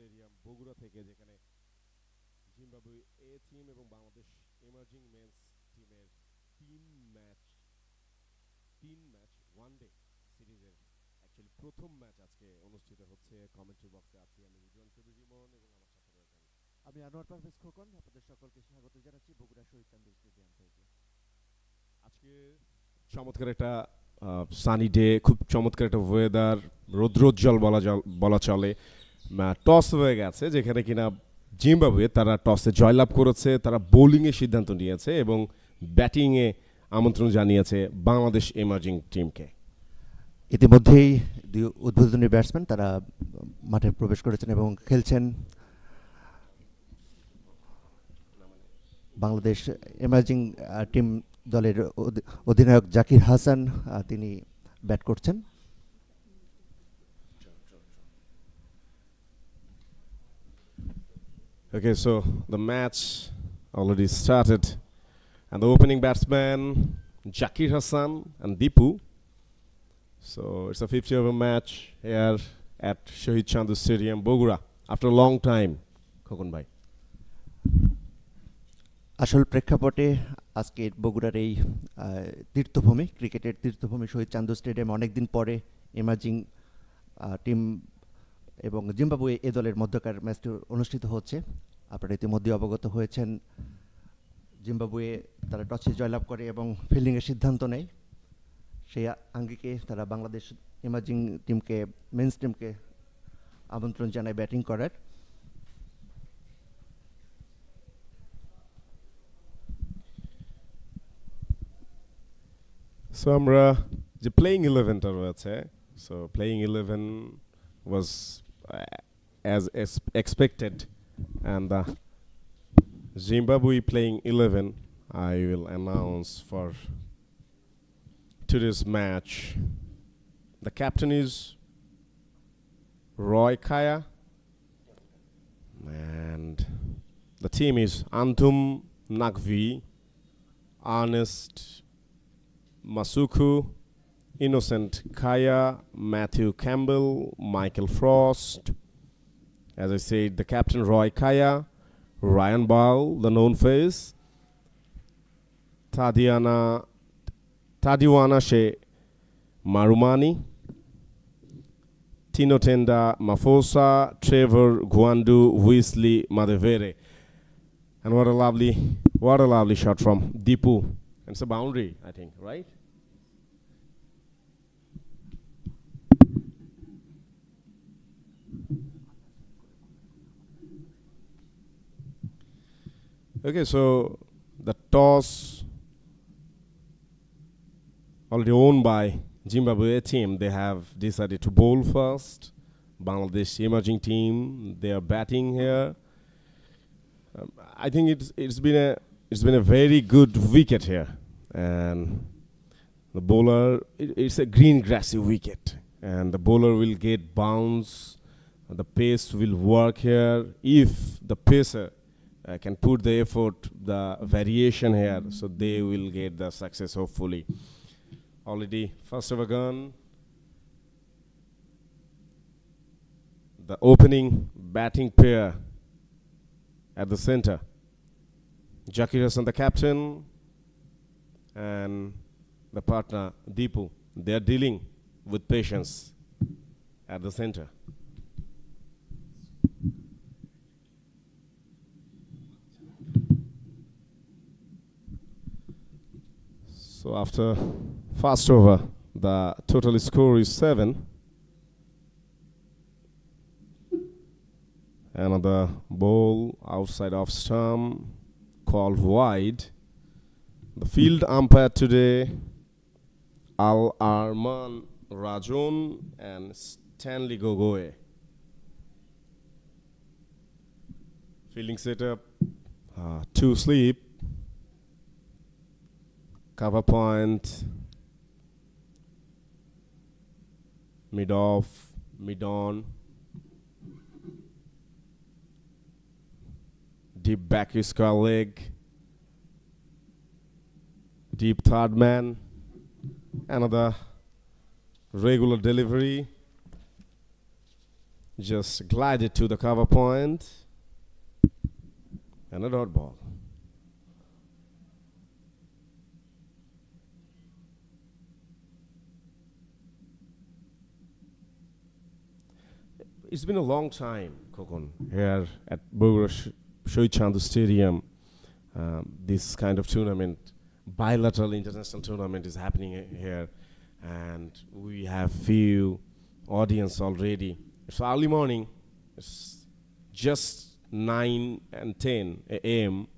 Stadium Bogura থেকে, যেখানে Zimbabwe এ team এবং বাংলাদেশ এমার্জিং মেন্স টিমের তিন ম্যাচ তিন ম্যাচ ওয়ান ডে সিরিজের অ্যাকচুয়ালি প্রথম ম্যাচ আজকে অনুষ্ঠিত হচ্ছে। কমেন্ট্রি বক্সে আছি আমি রিজওয়ান কবির রিমন এবং আমার সাথে রয়েছেন আমি আনোয়ার পারভেজ খোকন। আপনাদের সকলকে স্বাগত জানাচ্ছি বগুড়া শহীদ চান্দু স্টেডিয়াম থেকে। আজকে চমৎকার একটা সানি ডে, খুব চমৎকার একটা ওয়েদার, রৌদ্রোজ্জ্বল বলা চলে। টস হয়ে গেছে, যেখানে কিনা জিম্বাবুয়ে তারা টসে জয়লাভ করেছে, তারা বোলিংয়ের সিদ্ধান্ত নিয়েছে এবং ব্যাটিংয়ে আমন্ত্রণ জানিয়েছে বাংলাদেশ এমার্জিং টিমকে। ইতিমধ্যেই দুই উদ্বোধনী ব্যাটসম্যান তারা মাঠে প্রবেশ করেছেন এবং খেলছেন। বাংলাদেশ এমার্জিং টিম দলের অধিনায়ক জাকির হাসান তিনি ব্যাট করছেন। Okay, so the match already started, and the opening batsman Zakir Hassan and Deepu. So it's a 50-over match here at Shohid Chandu Stadium, Bogura, after a long time. Khokon bhai. আসল প্রেক্ষাপটে আজকের বগুড়ার এই তীর্থভূমি, ক্রিকেটের তীর্থভূমি শহীদ চান্দু স্টেডিয়ামে অনেকদিন পরে emerging team এবং জিম্বাবুয়ে এ দলের মধ্যকার ম্যাচটি অনুষ্ঠিত হচ্ছে। আপনারা ইতিমধ্যে অবগত হয়েছেন, জিম্বাবুয়ে তারা টসে জয়লাভ করে এবং ফিল্ডিংয়ের সিদ্ধান্ত নেয়। সেই আঙ্গিকে তারা বাংলাদেশ এমার্জিং টিমকে, মেন্স টিমকে আমন্ত্রণ জানায় ব্যাটিং করার। So আমরা যে প্লেইং 11টা রয়েছে, so playing 11 was as expected, and the Zimbabwe playing 11 I will announce for today's match. The captain is Roy Kaya, and the team is Antum Nagvi, Ernest Masuku, Innocent Kaya, Matthew Campbell, Michael Frost. As I said, the captain Roy Kaya, Ryan Ball, the known face, Tadiwana She Marumani, Tino Tenda Mafosa, Trevor Gwandu, Weasley Madevere. And what a lovely shot from Deepu. And it's a boundary, I think, right? Okay, so the toss already owned by Zimbabwe team. They have decided to bowl first. Bangladesh emerging team, they are batting here. I think it's been a very good wicket here, and the bowler, it's a green grassy wicket, and the bowler will get bounce. The pace will work here if the pacer can put the effort, the variation here, so they will get the success hopefully. Already first over gun, the opening batting pair at the center, Zakir Hassan the captain and the partner Deepu. They are dealing with patience at the center. So after first over, the total score is 7. Another ball outside off stump, called wide. The field umpire today, Al Arman Rajon and Stanley Gogoe. Fielding setup, two sleep, cover point, mid off, mid on, deep back square leg, deep third man, another regular delivery, just glided to the cover point and a dot ball. It's been a long time, Kokon, here at Bogura Shohid Chandu Stadium. This kind of tournament, bilateral international tournament, is happening here, and we have few audience already. It's early morning. It's just 9 and 10 a.m.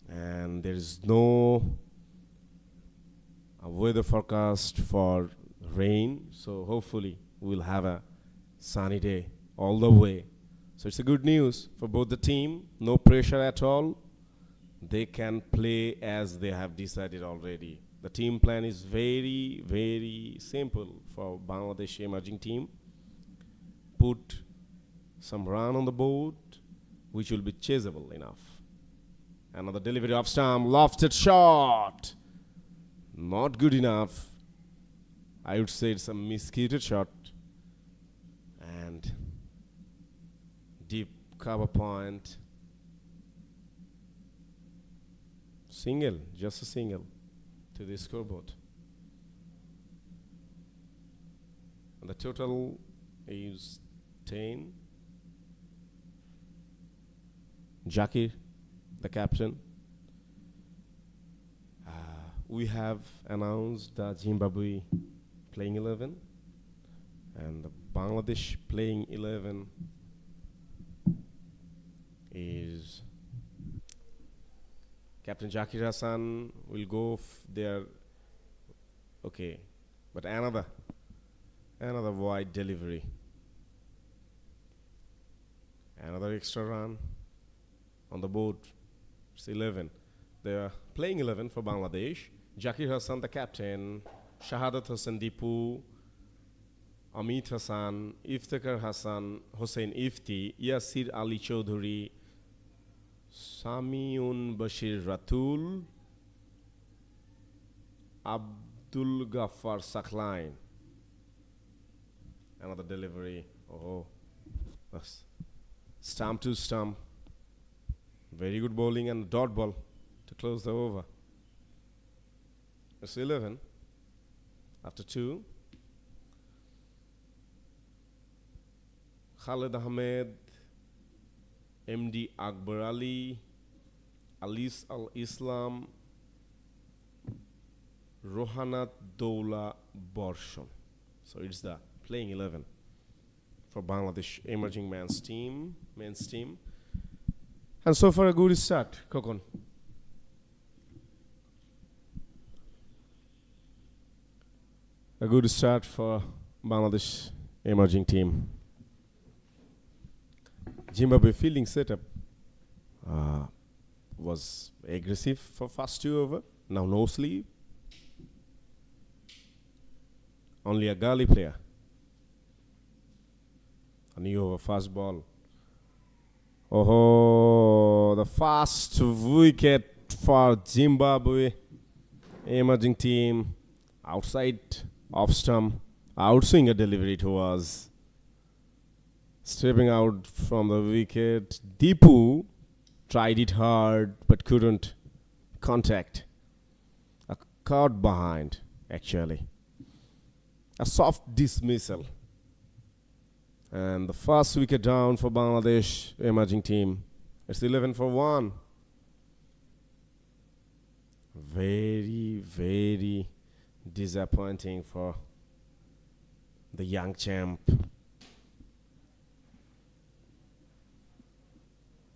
and there is no weather forecast for rain, so hopefully we'll have a sunny day all the way. So it's a good news for both the team. No pressure at all. They can play as they have decided already. The team plan is very, very simple for Bangladesh emerging team. Put some run on the board, which will be chaseable enough. Another delivery off stump, lofted shot. Not good enough. I would say it's a miscued shot. And deep cover point. Single, just a single to the scoreboard. And the total is 10. Jackie, the captain. We have announced the Zimbabwe playing 11 and the Bangladesh playing 11 is Captain Zakir Hassan will go there. Okay, but another wide delivery. Another extra run on the board. It's 11. They are playing 11 for Bangladesh. Zakir Hassan, the captain. Shahadat Hossain Dipu. Amit Hassan. Iftikhar Hassan. Hossein Ifti. Yasir Ali Chaudhuri. Samiun Bashir Ratul. Abdul Ghaffar Saklain. Another delivery. Oh, that's stump to stump. Very good bowling and dot ball to close the over. It's 11 after 2. Khalid Ahmed, MD Akbar Ali, Alis Al Islam, Rohanat Doula Borshon. So it's the playing 11 for Bangladesh emerging men's team. And so far a good start, Kokon. A good start for Bangladesh emerging team. Zimbabwe fielding setup was aggressive for first 2 over. Now no sleep. Only a gully player. A new over fast ball. Oh, the fast wicket for Zimbabwe emerging team. Outside, off stump, outswing a delivery to us. Stepping out from the wicket. Dipu tried it hard but couldn't contact. A caught behind, actually. A soft dismissal. And the first wicket down for Bangladesh emerging team. It's 11 for 1. Very, very disappointing for the young champ.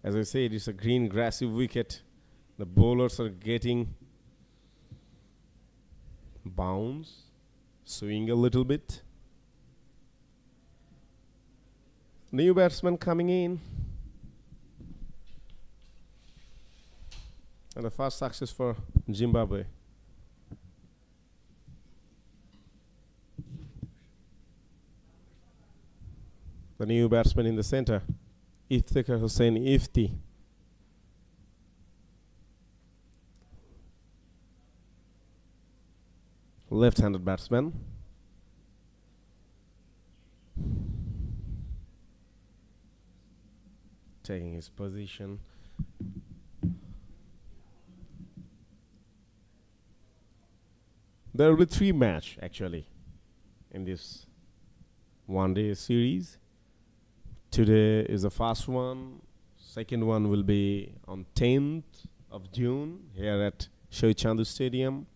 As I said, it's a green grassy wicket. The bowlers are getting bounce, swing a little bit. New batsman coming in. And a first success for Zimbabwe. The new batsman in the center, Iftikhar Hossain Ifti. Left-handed batsman. taking his position. There will be 3 match actually in this one-day series. Today is the first one. Second one will be on 10th of June here at Sher-e Stadium.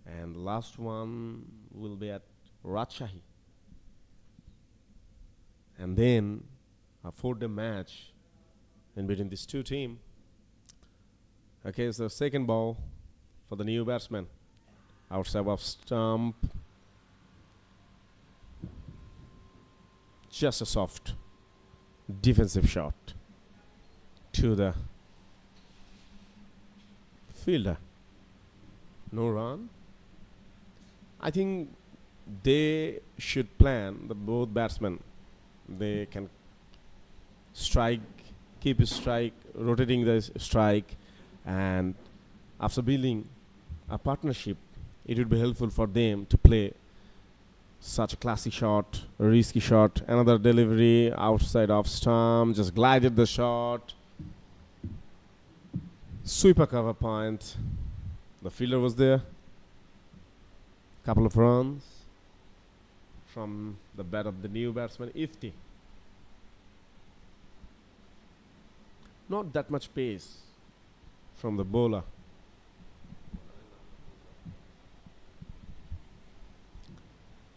And the last one will be at Rajshahi. And then a 4-day match in between these two teams. Okay, so second ball for the new batsman. Outside of stump. Just a soft defensive shot to the fielder. No run. I think they should plan, the both batsmen, they can strike, keep a strike, rotating the strike, and after building a partnership, it would be helpful for them to play such a classic shot, a risky shot, another delivery outside of stump, just glided the shot, sweeper cover point. The fielder was there. Couple of runs from the bat of the new batsman Ifti. Not that much pace from the bowler.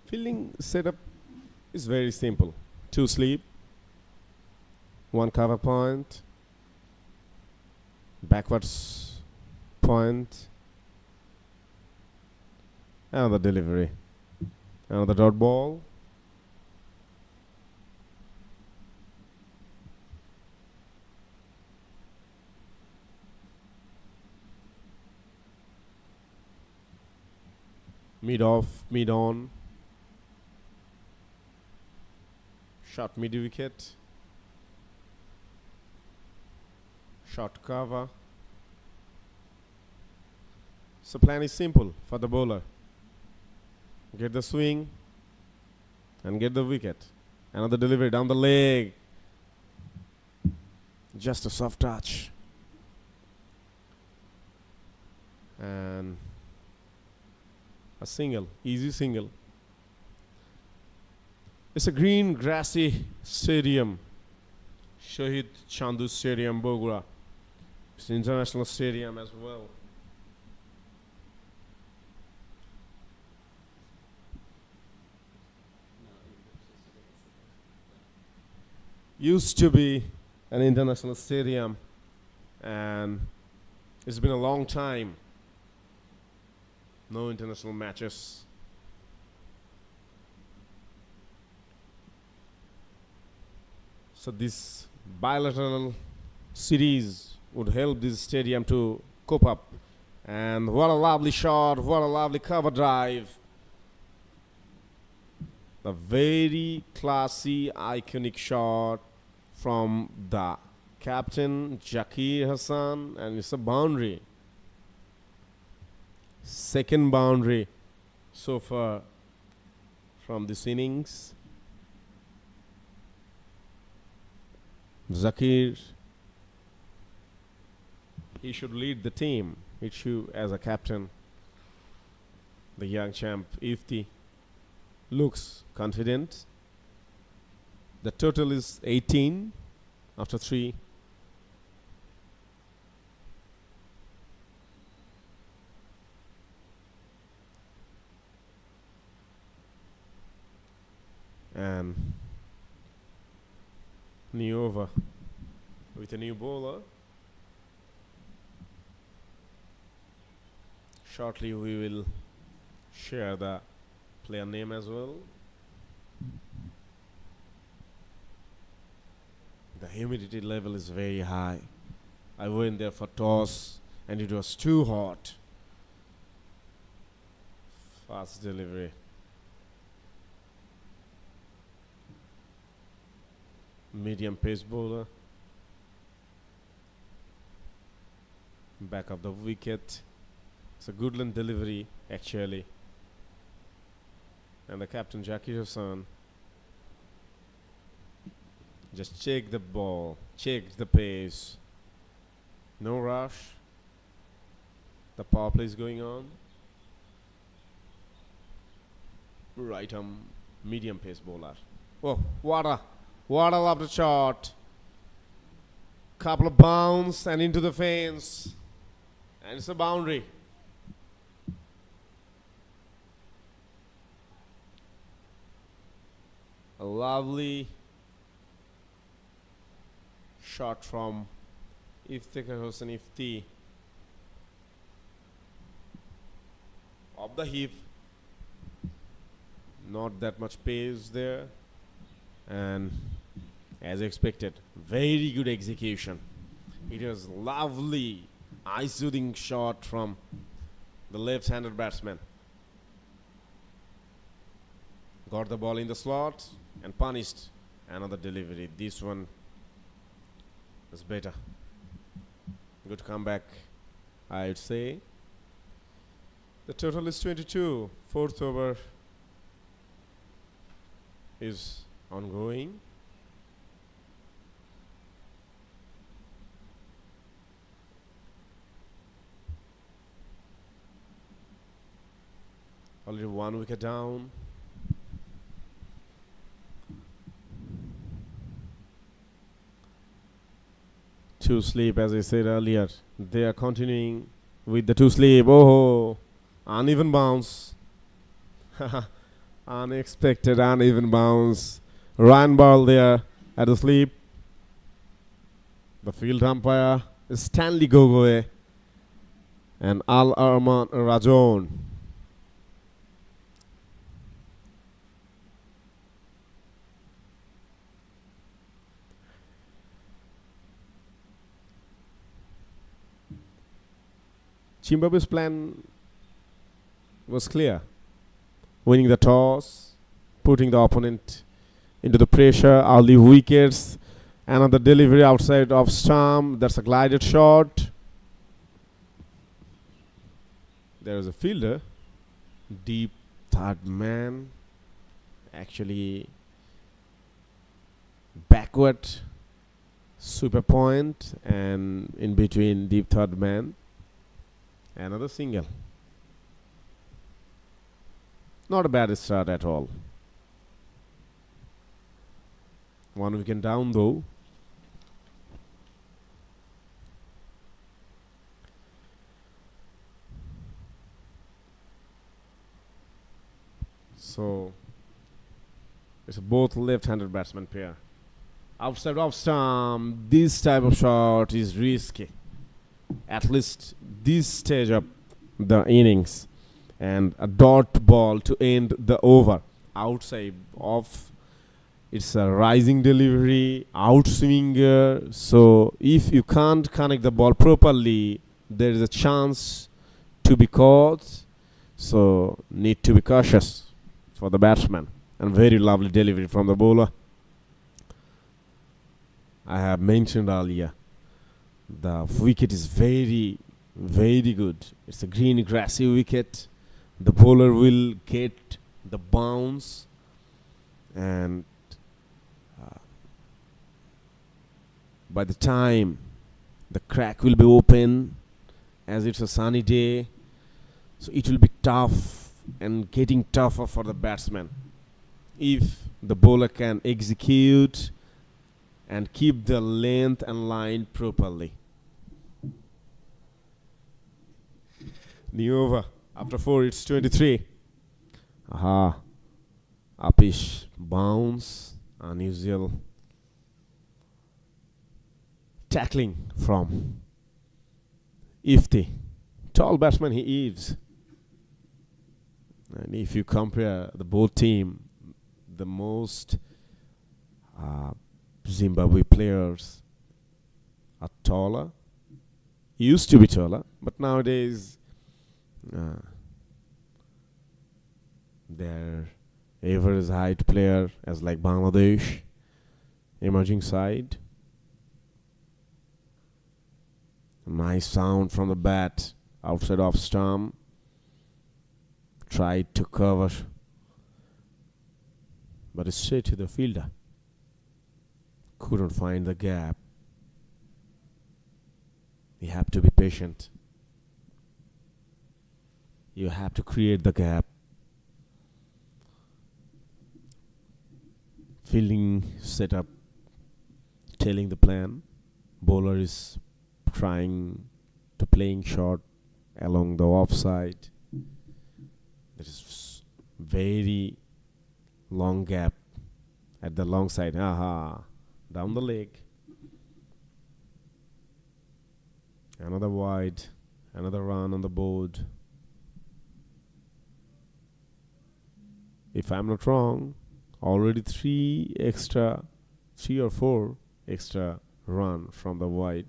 Fielding setup is very simple. 2 sleep, 1 cover point, backwards point, another delivery, another dot ball. Mid off, mid on. Shot mid wicket. Shot cover. So plan is simple for the bowler. Get the swing and get the wicket. Another delivery down the leg. Just a soft touch. And a single, easy single. It's a green, grassy stadium. Shahid Chandu Stadium, Bogura. It's an international stadium as well. Used to be an international stadium, and it's been a long time. No international matches. So this bilateral series would help this stadium to cope up. And what a lovely shot, what a lovely cover drive. A very classy, iconic shot from the captain, Zakir Hassan, and it's a boundary. Second boundary so far from this innings. Zakir, he should lead the team. It should, as a captain. The young champ Ifti looks confident. The total is 18 after 3. And new over with a new bowler. Shortly we will share the player name as well. The humidity level is very high. I went there for toss and it was too hot. Fast delivery. Medium pace bowler. Back of the wicket. It's a good length delivery actually. And the captain Zakir Hassan Just check the ball, check the pace. No rush. The power play is going on. Right arm, medium pace bowler. Oh, what a lovely shot. Couple of bounce and into the fence. And it's a boundary. A lovely shot from Iftikhar Hossain Ifti. Off the hip. Not that much pace there. And as expected, very good execution. It was lovely eye-soothing shot from the left-handed batsman. Got the ball in the slot and punished another delivery. This one is better. Good comeback, I would say. The total is 22. Fourth over is ongoing. Already 1 wicket down. Two sleep, as I said earlier. They are continuing with the two sleep. Oh, uneven bounce. Unexpected uneven bounce. Run ball there at the sleep. The field umpire is Stanley Gogoe and Al Arman Rajon. Zimbabwe's plan was clear. Winning the toss, putting the opponent into the pressure, early wickets, another delivery outside of stump. That's a glided shot. There is a fielder, deep third man, actually backward super point, and in between deep third man. Another single. Not a bad start at all. 1 wicket down though. So it's a both left-handed batsman pair. Outside off stump, this type of shot is risky. At least this stage of the innings, and a dot ball to end the over. Outside off, it's a rising delivery, outswinger. So if you can't connect the ball properly, there is a chance to be caught. So need to be cautious for the batsman. And very lovely delivery from the bowler. I have mentioned earlier, the wicket is very, very good. It's a green grassy wicket. The bowler will get the bounce, and by the time the crack will be open, as it's a sunny day, so it will be tough and getting tougher for the batsman. If the bowler can execute and keep the length and line properly. New over. After 4, it's 23. Upish bounce. Unusual tackling from Ifti. Tall batsman he is. And if you compare the both team, the most Zimbabwe players are taller. Used to be taller, but nowadays their average height player as like Bangladesh, emerging side. Nice sound from the bat, outside off stump. Tried to cover, but it's straight to the fielder. couldn't find the gap. You have to be patient. You have to create the gap. Fielding setup, telling the plan. Bowler is trying to playing short along the offside. There is very long gap at the long side. Aha, down the leg. Another wide, another run on the board. If I'm not wrong, already 3 or 4 extra run from the wide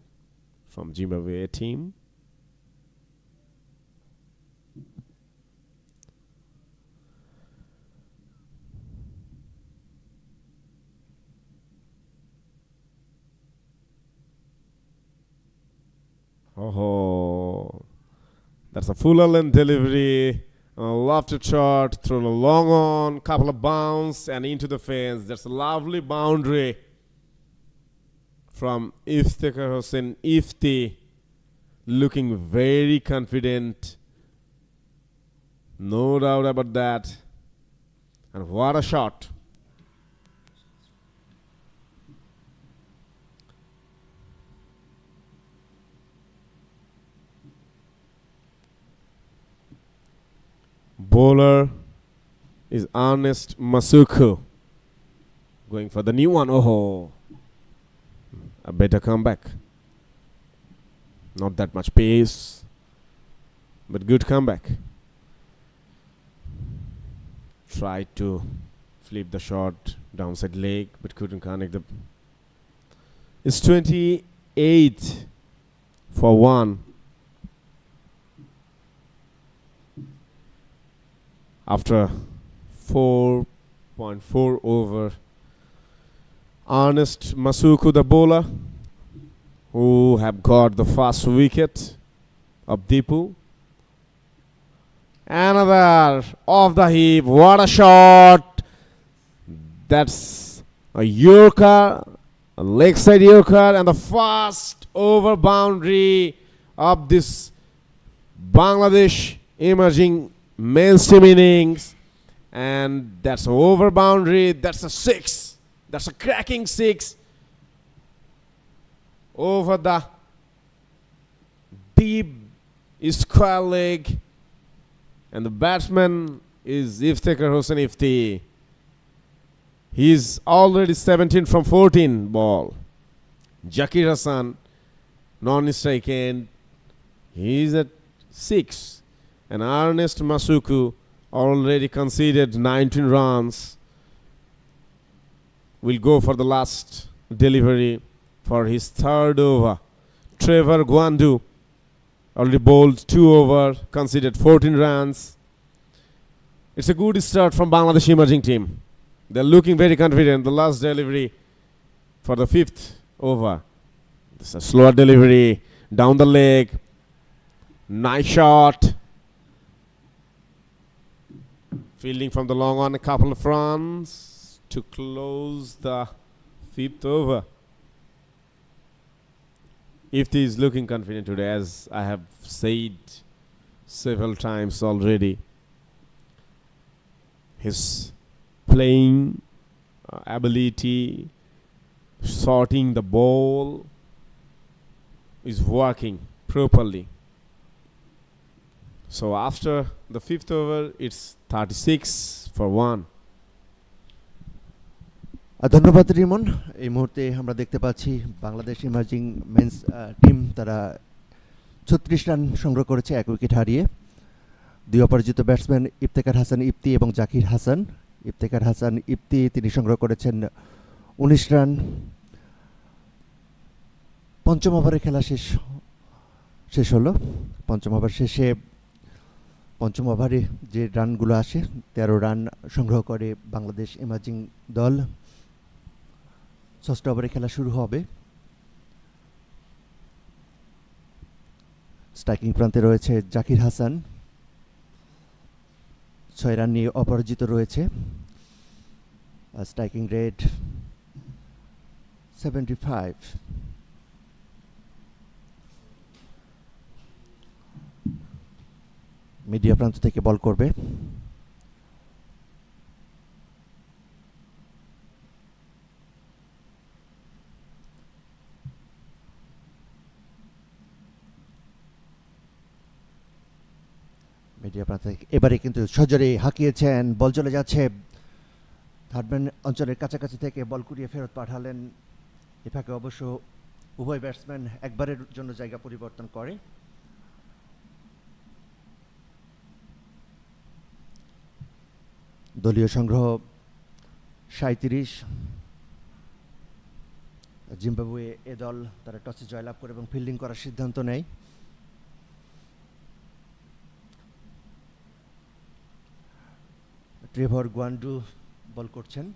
from Zimbabwe team. Oh, that's a full length delivery. Lofted shot through a long on, couple of bounce and into the fence. That's a lovely boundary from Iftikhar Hossain Ifti, looking very confident. No doubt about that. And what a shot. Bowler is Ernest Masuku. Going for the new one. Oh, a better comeback. Not that much pace, but good comeback. Tried to flip the shot downside leg, but couldn't connect the. It's 28 for 1. After 4.4 over, Ernest Masuku, the bowler, who have got the first wicket of Deepu. Another off the hip. What a shot! That's a Yorker, a leg side Yorker, and the first over boundary of this Bangladesh emerging men's team innings. And that's over boundary. That's a 6. That's a cracking 6 over the deep square leg. And the batsman is Iftikhar Hossain Ifti. He's already 17 from 14 ball. Zakir Hassan, non-strike end. He's at 6. And Ernest Masuku already conceded 19 runs. Will go for the last delivery for his third over. Trevor Gwandu already bowled 2 over, conceded 14 runs. It's a good start from Bangladesh emerging team. They're looking very confident. The last delivery for the 5th over. This is a slower delivery down the leg. Nice shot. Fielding from the long on, a couple of runs to close the 5th over. Ifti is looking confident today, as I have said several times already. His playing ability, sorting the ball is working properly. So after the 5th over, it's 36 for 1. ধন্যবাদ রিমন। এই মুহূর্তে আমরা দেখতে পাচ্ছি Bangladesh emerging men's team তারা 36 run সংগ্রহ করেছে 1 wicket হারিয়ে। 2 অপরাজিত ব্যাটসম্যান ইফতেখার হাসান ইফতি এবং জাকির হাসান। ইফতেখার হাসান ইফতি তিনি সংগ্রহ করেছেন 19 রান। পঞ্চম ওভারে খেলা শেষ হলো। পঞ্চম ওভার শেষে পঞ্চম ওভারে যে রানগুলো আসে 13 রান সংগ্রহ করে বাংলাদেশ ইমার্জিং দল। ষষ্ঠ ওভারে খেলা শুরু হবে। স্ট্রাইকিং প্রান্তে রয়েছে জাকির হাসান, 6 রান নিয়ে অপরাজিত রয়েছে। Striking rate 75. মিডিয়া প্রান্ত থেকে বল করবে। মিডিয়া প্রান্ত থেকে এবারে কিন্তু সজোরে হাঁকিয়েছেন, বল চলে যাচ্ছে থার্ডম্যান অঞ্চলের কাছাকাছি থেকে, বল কুড়িয়ে ফেরত পাঠালেন। এ ফাঁকে অবশ্য উভয় ব্যাটসম্যান একবারের জন্য জায়গা পরিবর্তন করে। দলীয় সংগ্রহ 37। জিম্বাবুয়ে এ দল তারা টসে জয়লাভ করে এবং ফিল্ডিং করার সিদ্ধান্ত নেয়। ট্রেভর গুয়ান্ডু বল করছেন।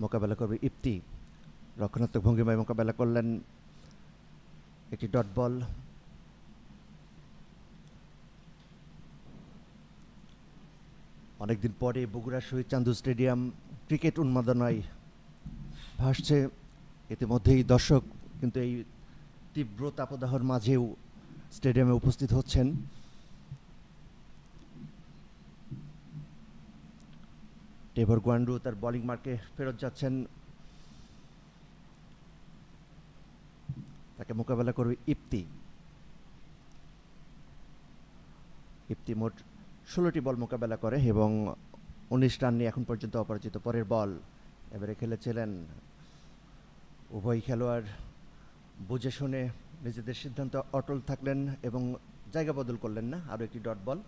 মোকাবেলা করবে ইপ্তি, রক্ষণাত্মক ভঙ্গিমায় মোকাবেলা করলেন, একটি ডট বল। অনেকদিন পরে বগুড়া শহীদ চান্দু স্টেডিয়াম ক্রিকেট উন্মাদনায় ভাসছে। ইতিমধ্যেই দর্শক কিন্তু এই তীব্র তাপদাহর মাঝেও স্টেডিয়ামে উপস্থিত হচ্ছেন। ট্রেভর গুয়ান্ডু তার বোলিং মার্কে ফেরত যাচ্ছেন, তাকে মোকাবেলা করবে ইপ্তি। ইপ্তি মোট 16টি বল মোকাবেলা করে এবং 19 রান নিয়ে এখন পর্যন্ত অপরাজিত। পরের বল এবারে খেলেছিলেন। উভয় খেলোয়াড় বুঝে শুনে নিজেদের সিদ্ধান্ত অটল থাকলেন এবং জায়গা বদল করলেন না। আরও একটি ডট বল।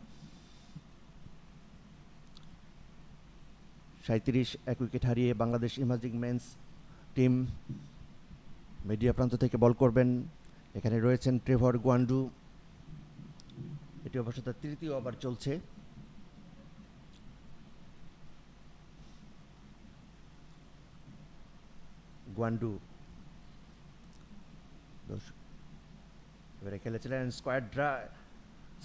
37, 1 উইকেট হারিয়ে বাংলাদেশ ইমাজিং মেন্স টিম মিডিয়া প্রান্ত থেকে বল করবেন। এখানে রয়েছেন ট্রেভর গুয়ান্ডু, এটি অবশ্য তার তৃতীয় ওভার চলছে। গুয়ান্ডু এবারে খেলেছিলেন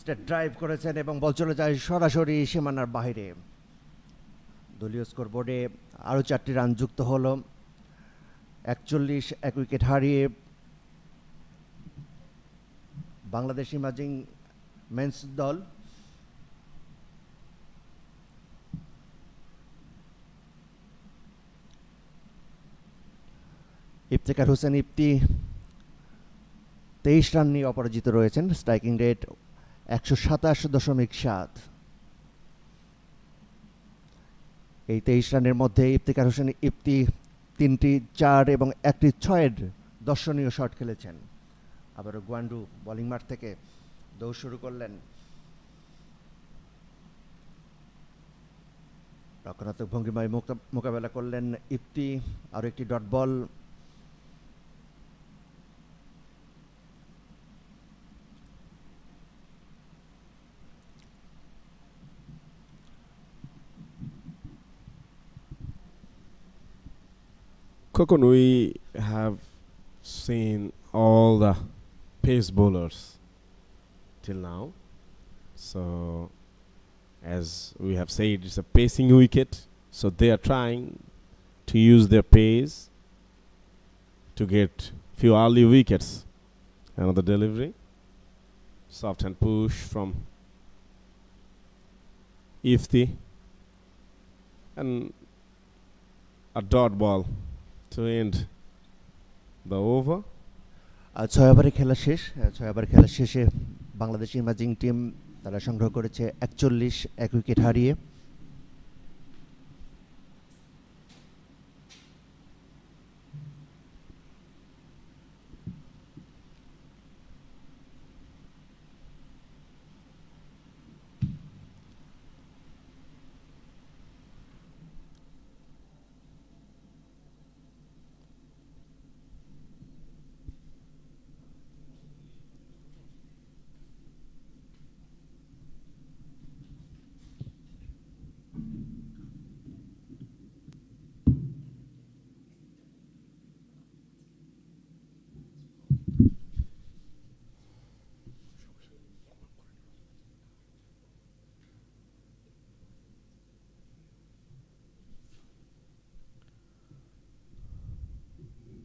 স্টেট ড্রাইভ করেছেন এবং বল চলে যায় সরাসরি সীমানার বাইরে। দলীয় স্কোরবোর্ডে আরও 4টি রান যুক্ত হলো। 41, 1 উইকেট হারিয়ে বাংলাদেশ ইমাজিং মেন্স দল ইফতেখার হোসেন ইপ্তি 23 রান নিয়ে অপরাজিত রয়েছেন। Striking rate 127.7। এই 23 রানের মধ্যে ইফতেখার হোসেন ইপ্তি 3টি 4 এবং 1টি 6-এর দর্শনীয় শট খেলেছেন। আবারও গুয়ান্ডু বোলিং মাঠ থেকে দৌড় শুরু করলেন। রক্ষণাত্মক ভঙ্গিমায় মোকাবেলা করলেন ইপ্তি, আরও একটি dot ball. Kokon, we have seen all the pace bowlers till now. So, as we have said, it's a pacing wicket. So they are trying to use their pace to get few early wickets. Another delivery, soft hand push from Ifti, and a dot ball to end the over. 6 ওভারে খেলা শেষ। 6 over খেলা শেষে Bangladesh imaging team তারা সংগ্রহ করেছে 41, 1 wicket হারিয়ে।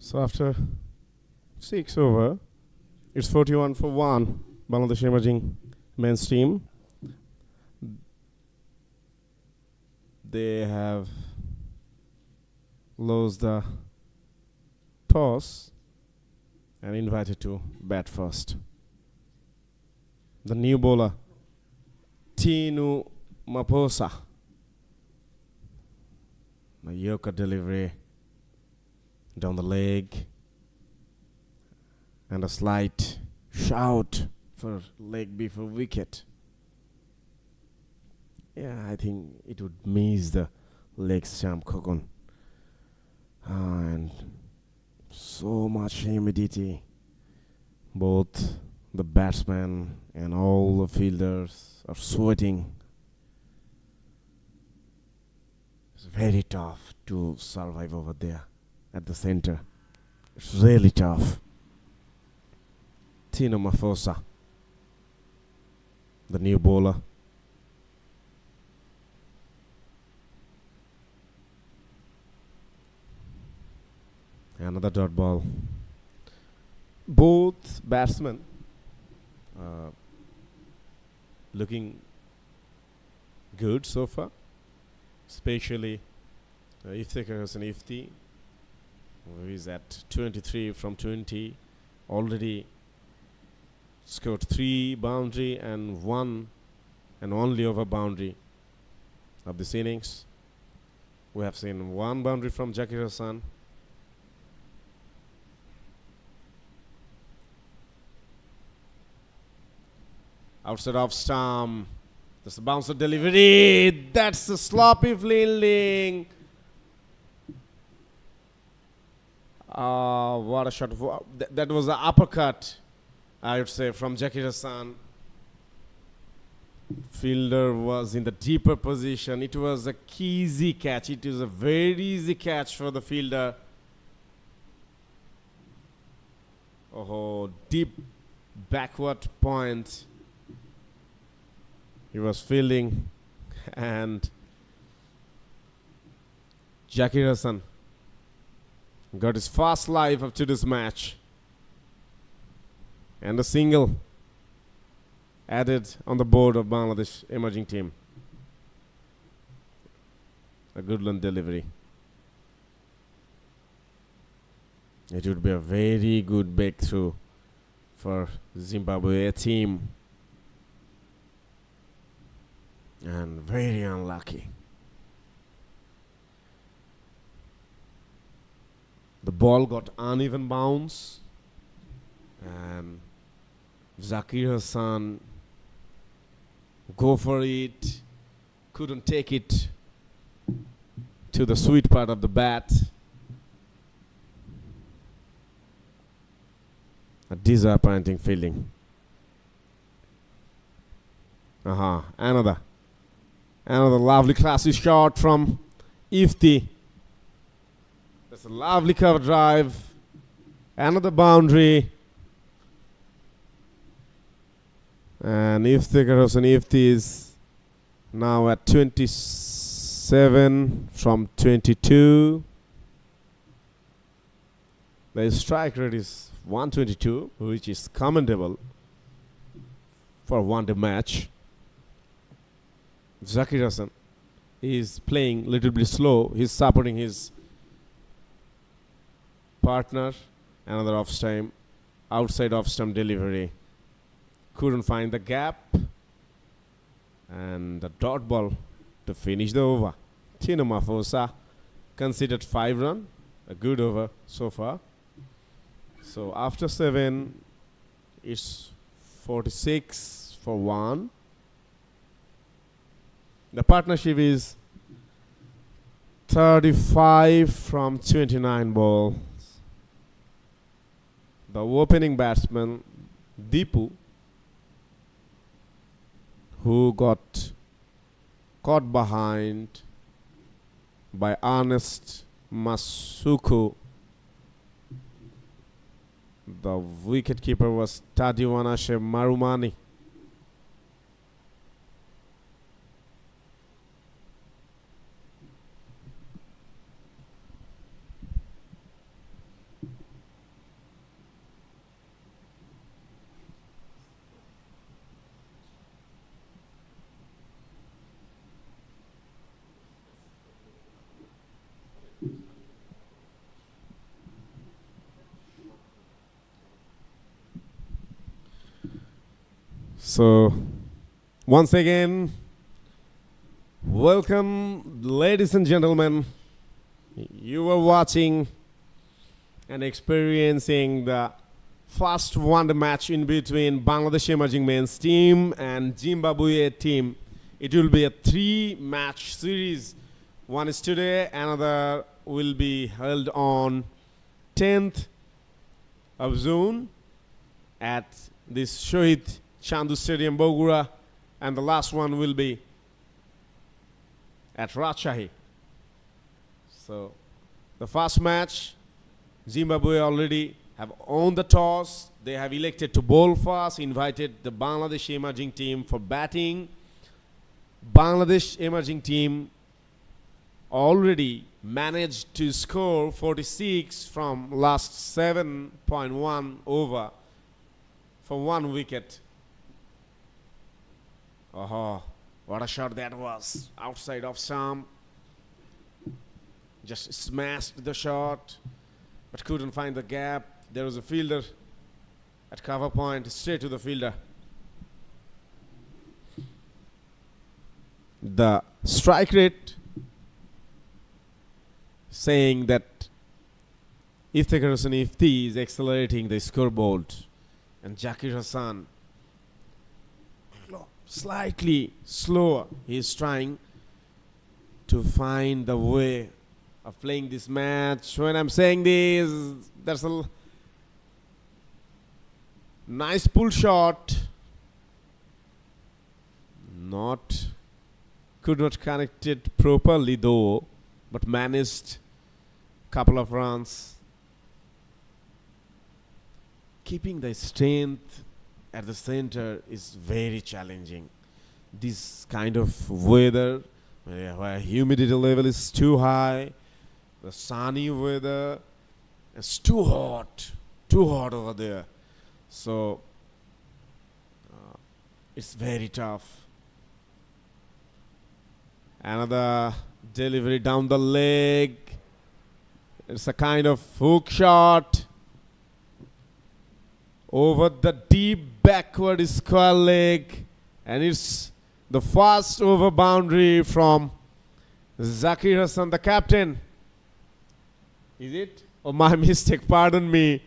So after 6 over, it's 41 for 1. Bangladesh emerging men's team. They have lost the toss and invited to bat first. The new bowler, Tinu Maposa. A Yorker delivery down the leg and a slight shout for leg before wicket. Yeah, I think it would miss the leg stump Kokon. And so much humidity. Both the batsmen and all the fielders are sweating. It's very tough to survive over there at the center. It's really tough. Tino Mafosa, the new bowler. Another dot ball. Both batsmen looking good so far, especially Iftikhar Hassan Ifti, who is at 23 from 20, already scored 3 boundary and 1 and only over boundary of this innings. We have seen 1 boundary from Zakir Hassan. Outside off stump. That's a bouncer delivery. That's a sloppy fielding. What a shot. That was an uppercut, I would say, from Zakir Hassan. Fielder was in the deeper position. It was a easy catch. It was a very easy catch for the fielder. Oh, deep backward point. He was fielding, and Zakir Hassan got his first life up to this match, and a single added on the board of Bangladesh emerging team. A good long delivery. It would be a very good breakthrough for Zimbabwe team. And very unlucky. The ball got uneven bounce, and Zakir Hassan go for it, couldn't take it to the sweet part of the bat. A disappointing feeling. Another lovely classy shot from Ifti. That's a lovely cover drive. Another boundary. And Iftikhar Hassan Ifti is now at 27 from 22. The strike rate is 122, which is commendable for a one-day match. Zakir Hassan is playing a little bit slow. He's supporting his partner. Another outside off-stump delivery. Couldn't find the gap. And the dot ball to finish the over. Tino Mafosa considered 5 runs. A good over so far. So after 7, it's 46 for 1. The partnership is 35 from 29 balls. The opening batsman, Deepu, who got caught behind by Ernest Masuku. The wicketkeeper was Tadiwanashe Marumani. So, once again, welcome, ladies and gentlemen. You are watching and experiencing the first one-day match in between Bangladesh emerging men's team and Zimbabwe team. It will be a 3-match series. One is today, another will be held on 10th of June at this Shohid Chandu Stadium, Bogura, and the last one will be at Rajshahi. So, the first match, Zimbabwe already have owned the toss. They have elected to bowl first, invited the Bangladesh emerging team for batting. Bangladesh emerging team already managed to score 46 from last 7.1 over for 1 wicket. Oh, what a shot that was, outside of stump. Just smashed the shot, but couldn't find the gap. There was a fielder at cover point, straight to the fielder. The strike rate saying that Iftikhar Hossain Ifti is accelerating the scoreboard, and Zakir Hassan slightly slower. He is trying to find the way of playing this match. When I'm saying this, there's a nice pull shot. Could not connect it properly though, but managed couple of runs. Keeping the strength at the center is very challenging. This kind of weather, where humidity level is too high, the sunny weather, it's too hot over there. So it's very tough. Another delivery down the leg. It's a kind of hook shot over the deep backward square leg, and it's the first over boundary from Zakir Hassan, the captain. Is it? Oh, my mistake, pardon me.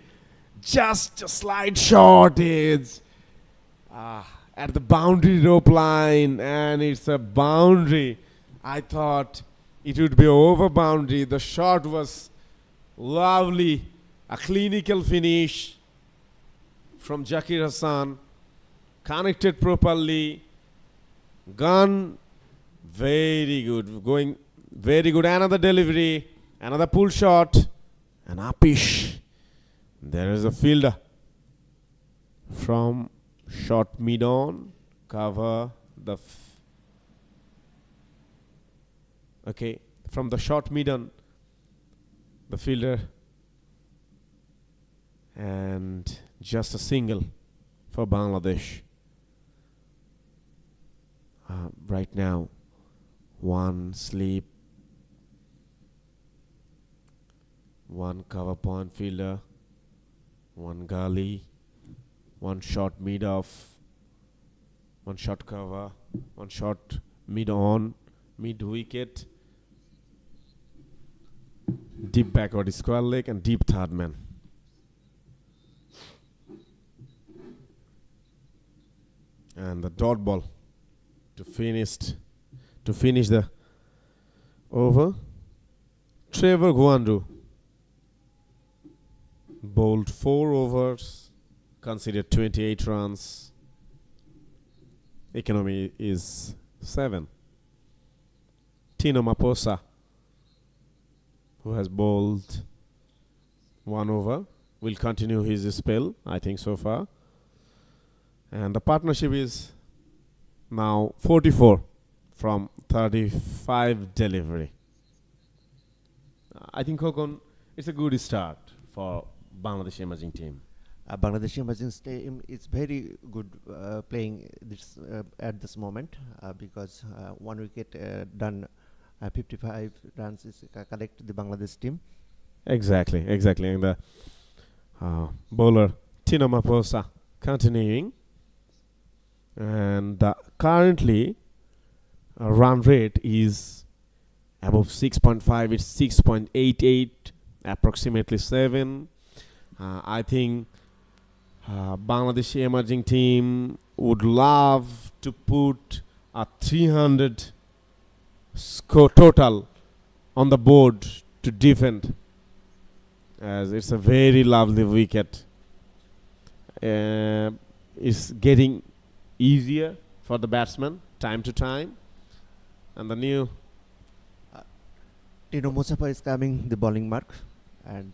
Just a slight shot is at the boundary rope line, and it's a boundary. I thought it would be over boundary. The shot was lovely, a clinical finish from Zakir Hassan, connected properly, gone very good, going very good. Another delivery, another pull shot, and upish. There is a fielder from short mid on, cover the from the short mid on, the fielder, and just a single for Bangladesh. Right now, one sleep, one cover point fielder, one gully, one short mid off, one short cover, one short mid on, mid wicket, deep backward square leg, and deep third man. And the dot ball to finish the over. Trevor Gwandu bowled 4 overs, considered 28 runs. Economy is 7. Tino Maposa, who has bowled 1 over, will continue his spell, I think, so far. And the partnership is now 44 from 35 delivery. I think, Kokon, it's a good start for Bangladesh emerging team. Bangladesh emerging team is very good playing this at this moment because 1 wicket done, 55 runs is collect the Bangladesh team. Exactly. And the bowler Tino Maposa continuing. and the currently run rate is above 6.5. It's 6.88, approximately 7. I think Bangladeshi emerging team would love to put a 300 score total on the board to defend, as it's a very lovely wicket. It's getting easier for the batsman time to time, and the new Tino Musafa is coming the bowling mark, and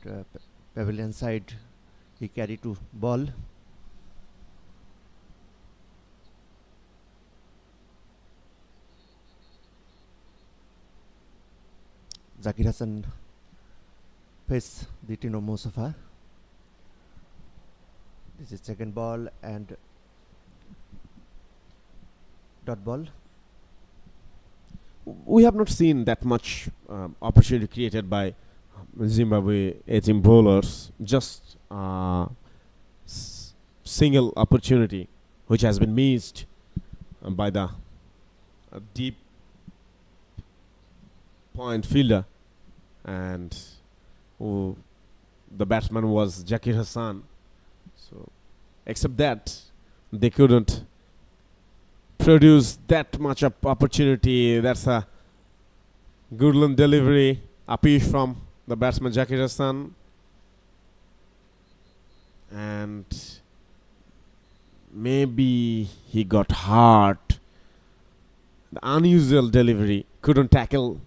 pavilion side he carry to ball. Zakir Hassan face the Tino Musafa. This is second ball and dot ball. We have not seen that much opportunity created by Zimbabwe 18 bowlers. Just single opportunity which has been missed by the deep point fielder, and the batsman was Zakir Hassan. So except that, they couldn't produce that much of opportunity. That's a good delivery, a pitch from the batsman Zakir Hassan, and maybe he got hurt. The unusual delivery, couldn't tackle,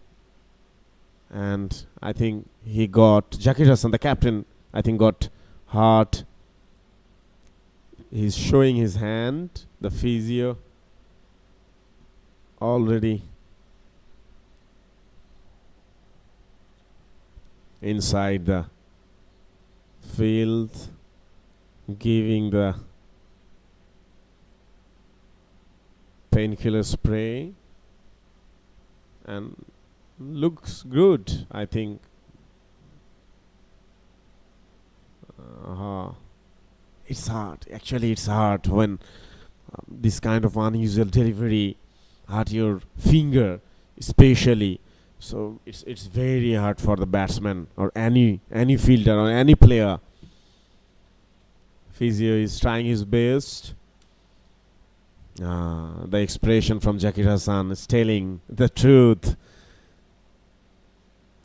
and I think he got Zakir Hassan, the captain, I think got hurt. He's showing his hand, the physio already inside the field, giving the painkiller spray, and looks good, I think. It's hard. Actually, it's hard when this kind of unusual delivery hurt your finger, especially. So it's very hard for the batsman or any fielder or any player. Physio is trying his best. The expression from Zakir Hassan is telling the truth.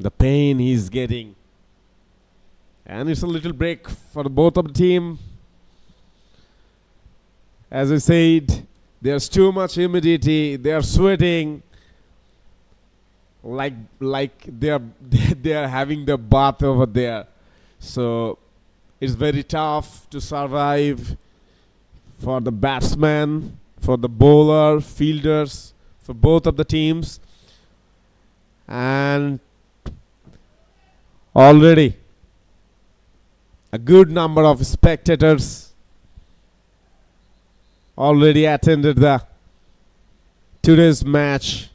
The pain he's getting, and it's a little break for both of the team. As I said, there's too much humidity. They are sweating like they are having the bath over there. So it's very tough to survive for the batsman, for the bowler, fielders, for both of the teams. And already a good number of spectators already attended the today's match.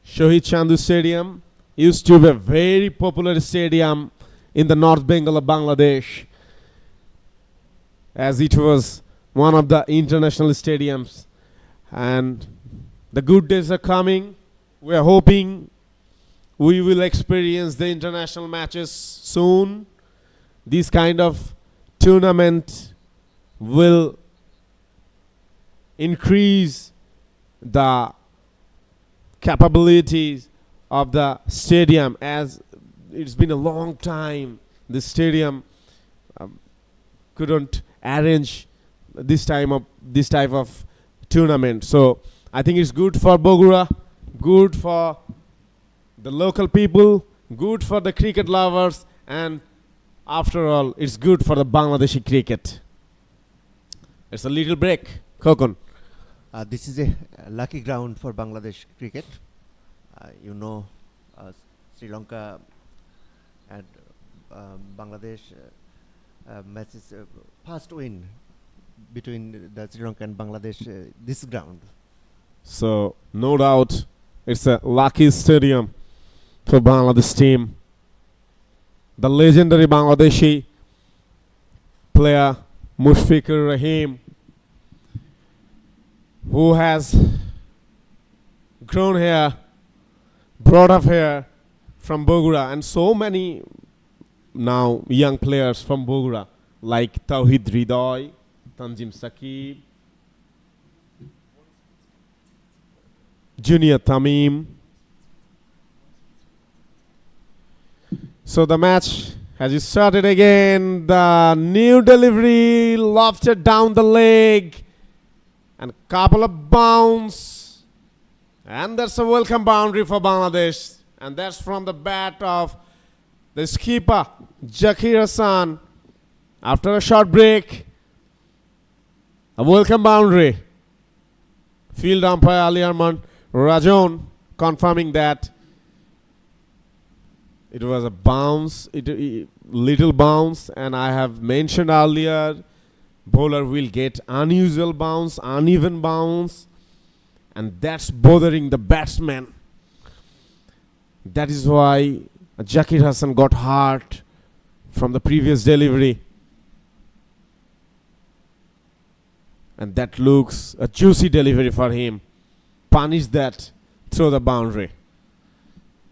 Shohid Chandu Stadium used to be a very popular stadium in the North Bengal of Bangladesh, as it was one of the international stadiums, and the good days are coming. We are hoping we will experience the international matches soon. This kind of tournament will increase the capabilities of the stadium, as it's been a long time the stadium couldn't arrange this type of tournament. So I think it's good for Bogura, good for the local people, good for the cricket lovers, and after all, it's good for the Bangladeshi cricket. It's a little break. Kokon. This is a lucky ground for Bangladesh cricket. Sri Lanka and Bangladesh matches first win between the Sri Lanka and Bangladesh this ground. So no doubt it's a lucky stadium for Bangladesh team. The legendary Bangladeshi player Mushfiqur Rahim who has grown here, brought up here from Bogura, and so many now young players from Bogura like Tawhid Ridoy, Tanjim Sakib, Junior Tamim. So the match has started again. The new delivery lofted down the leg and couple of bounce, and that's a welcome boundary for Bangladesh, and that's from the bat of the skipper Zakir Hassan. After a short break, a welcome boundary. Field umpire Ali Arman Rajon confirming that it was a bounce, little bounce, and I have mentioned earlier, bowler will get unusual bounce, uneven bounce, and that's bothering the batsman. That is why Zakir Hassan got hurt from the previous delivery. And that looks a juicy delivery for him. Punish that, throw the boundary.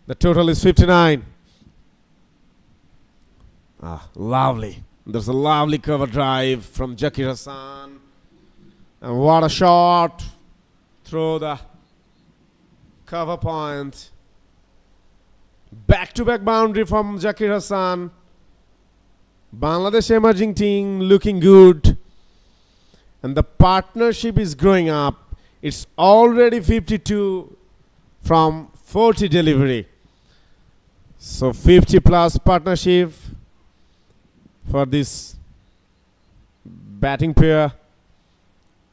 The total is 59. Lovely. There's a lovely cover drive from Zakir Hassan. And what a shot. Throw the cover point. Back-to-back boundary from Zakir Hassan. Bangladesh emerging team looking good. And the partnership is growing up. It's already 52 from 40 delivery. So 50 plus partnership for this batting pair.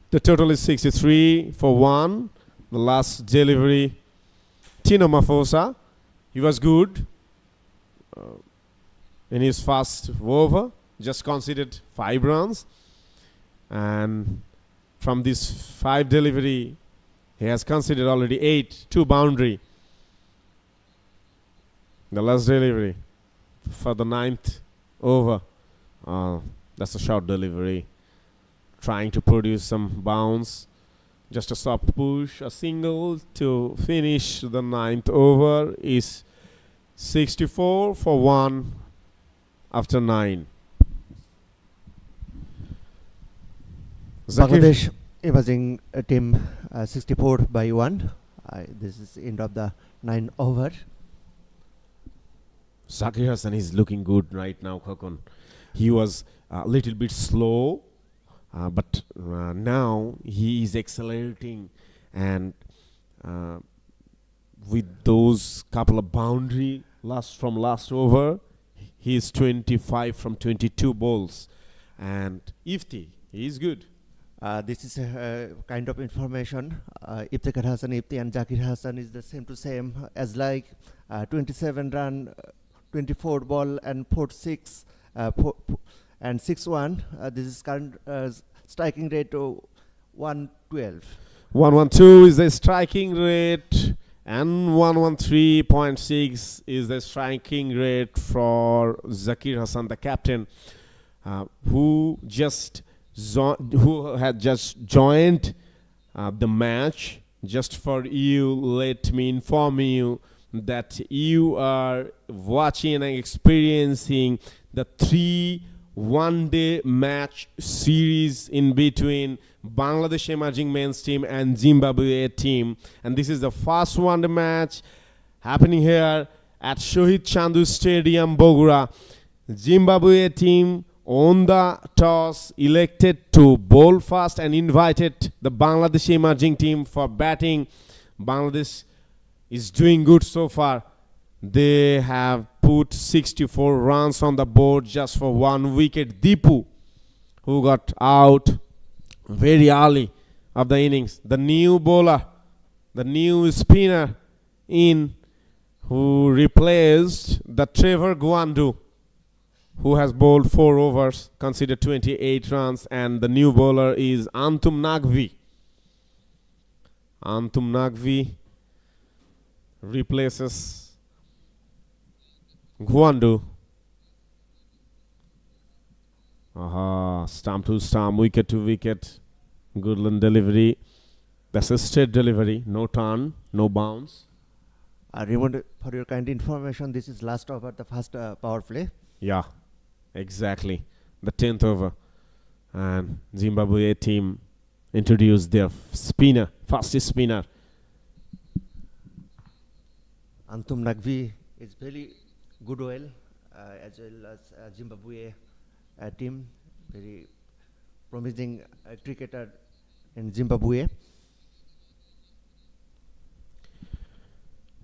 The total is 63 for 1. The last delivery, Tino Mafosa, he was good in his first over, just conceded 5 runs. And from this 5 delivery, he has conceded already 8, 2 boundary. The last delivery for the 9th over. That's a short delivery. Trying to produce some bounce. Just a soft push, a single to finish the 9th over is 64 for 1 after 9. Bangladesh emerging team 64 by 1. This is end of the 9 over. Zakir Hassan is looking good right now, Khokon. He was a little bit slow, but now he is accelerating, and with those couple of boundary from last over, he is 25 from 22 balls. And Ifti, he is good. This is a kind of information. Iftikhar Hassan, Ifti and Zakir Hassan is the same to same as like 27 run, 24 ball and 4-6 and 6-1. This is current striking rate to 112. 112 is the striking rate, and 113.6 is the striking rate for Zakir Hassan, the captain, who had just joined the match. Just for you, let me inform you that you are watching and experiencing the 3 one-day match series in between Bangladesh emerging men's team and Zimbabwe team, and this is the first one-day match happening here at Shohid Chandu Stadium, Bogura. Zimbabwe team on the toss, elected to bowl first and invited the Bangladesh emerging team for batting. Bangladesh is doing good so far. They have put 64 runs on the board just for 1 wicket. Deepu, who got out very early of the innings. The new bowler, the new spinner in, who replaced the Trevor Gwandu, who has bowled 4 overs, conceded 28 runs, and the new bowler is Antum Naqvi. Antum Naqvi replaces Gwandu. Stump to stump, wicket to wicket. Goodland delivery. That's a straight delivery, no turn, no bounce. Raymond, for your kind information, this is last over the first power play. Yeah, exactly. The 10th over. And Zimbabwe team introduced their spinner, fastest spinner. Anthum Nagvi is very good oil, as well as Zimbabwe team, very promising cricketer in Zimbabwe.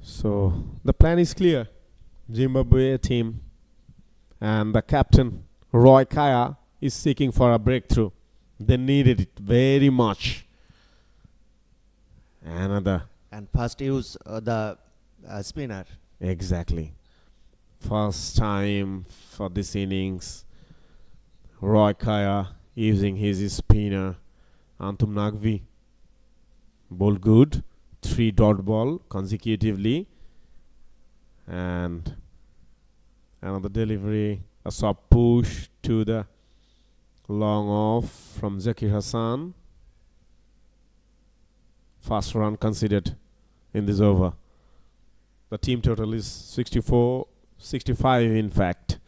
So the plan is clear. Zimbabwe team and the captain Roy Kaya is seeking for a breakthrough. They needed it very much. Another. And first use the spinner. Exactly. First time for this innings. Roy Kaya using his spinner. Anthum Nagvi bowled good. 3 dot ball consecutively. And another delivery. A soft push to the long off from Zakir Hassan. First run considered in this over. The team total is 65 in fact,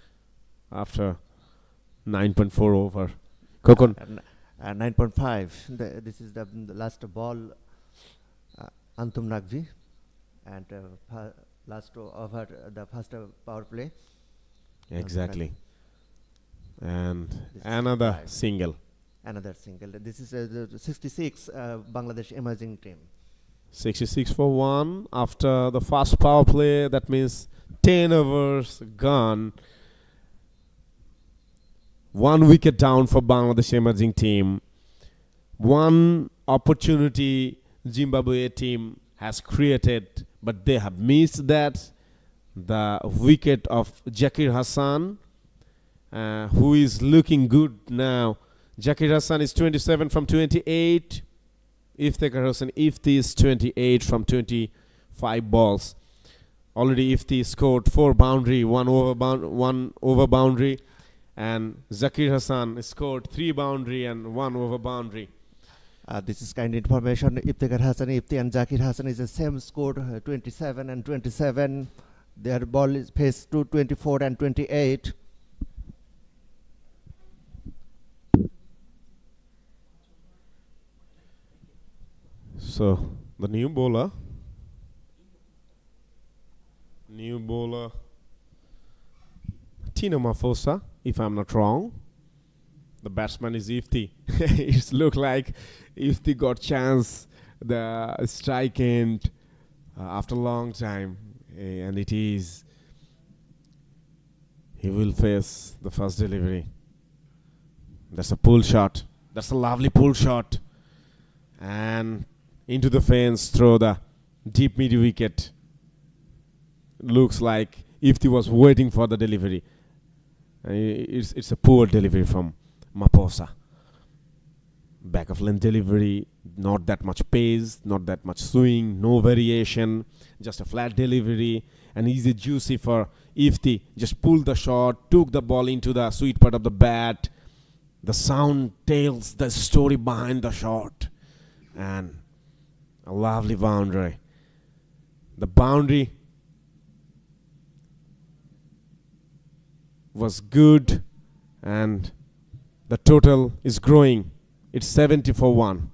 after 9.4 over. Kokon. 9.5. This is the last ball, Anthum Nagvi, and last over the first power play. Exactly. And another single. Another single. This is the 66 Bangladesh emerging team. 66 for 1 after the first power play. That means 10 overs gone. 1 wicket down for Bangladesh emerging team. One opportunity Zimbabwe team has created, but they have missed that. The wicket of Zakir Hassan, who is looking good now. Zakir Hassan is 27 from 28. Ifti is 28 from 25 balls. Already Ifti scored 4 boundary, 1 over boundary, and Zakir Hassan scored 3 boundary and 1 over boundary. This is kind information. Ifti and Zakir Hassan is the same score, 27 and 27. Their ball is faced to 24 and 28. So the new bowler, Tino Mafosa, if I'm not wrong. The batsman is Ifti. It looked like Ifti got chance the strike end after a long time, and it is. He will face the first delivery. That's a pull shot. That's a lovely pull shot, and into the fence through the deep mid wicket. Looks like Ifti was waiting for the delivery. It's a poor delivery from Maposa. Back of length delivery, not that much pace, not that much swing, no variation, just a flat delivery, and easy juicy for Ifti. Just pulled the shot, took the ball into the sweet part of the bat. The sound tells the story behind the shot, and a lovely boundary. The boundary was good, and the total is growing. It's 70 for 1.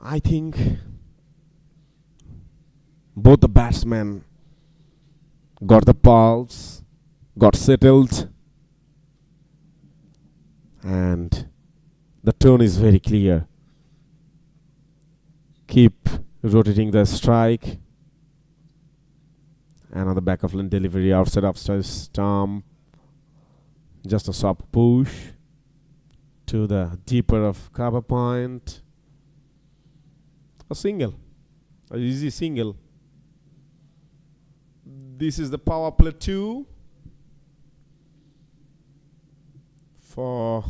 I think both the batsmen got the pulse, got settled, and the tone is very clear. Keep rotating the strike, and on the back of lane delivery outside stump, just a soft push to the deeper of cover point. A single, a easy single. This is the power play 2 for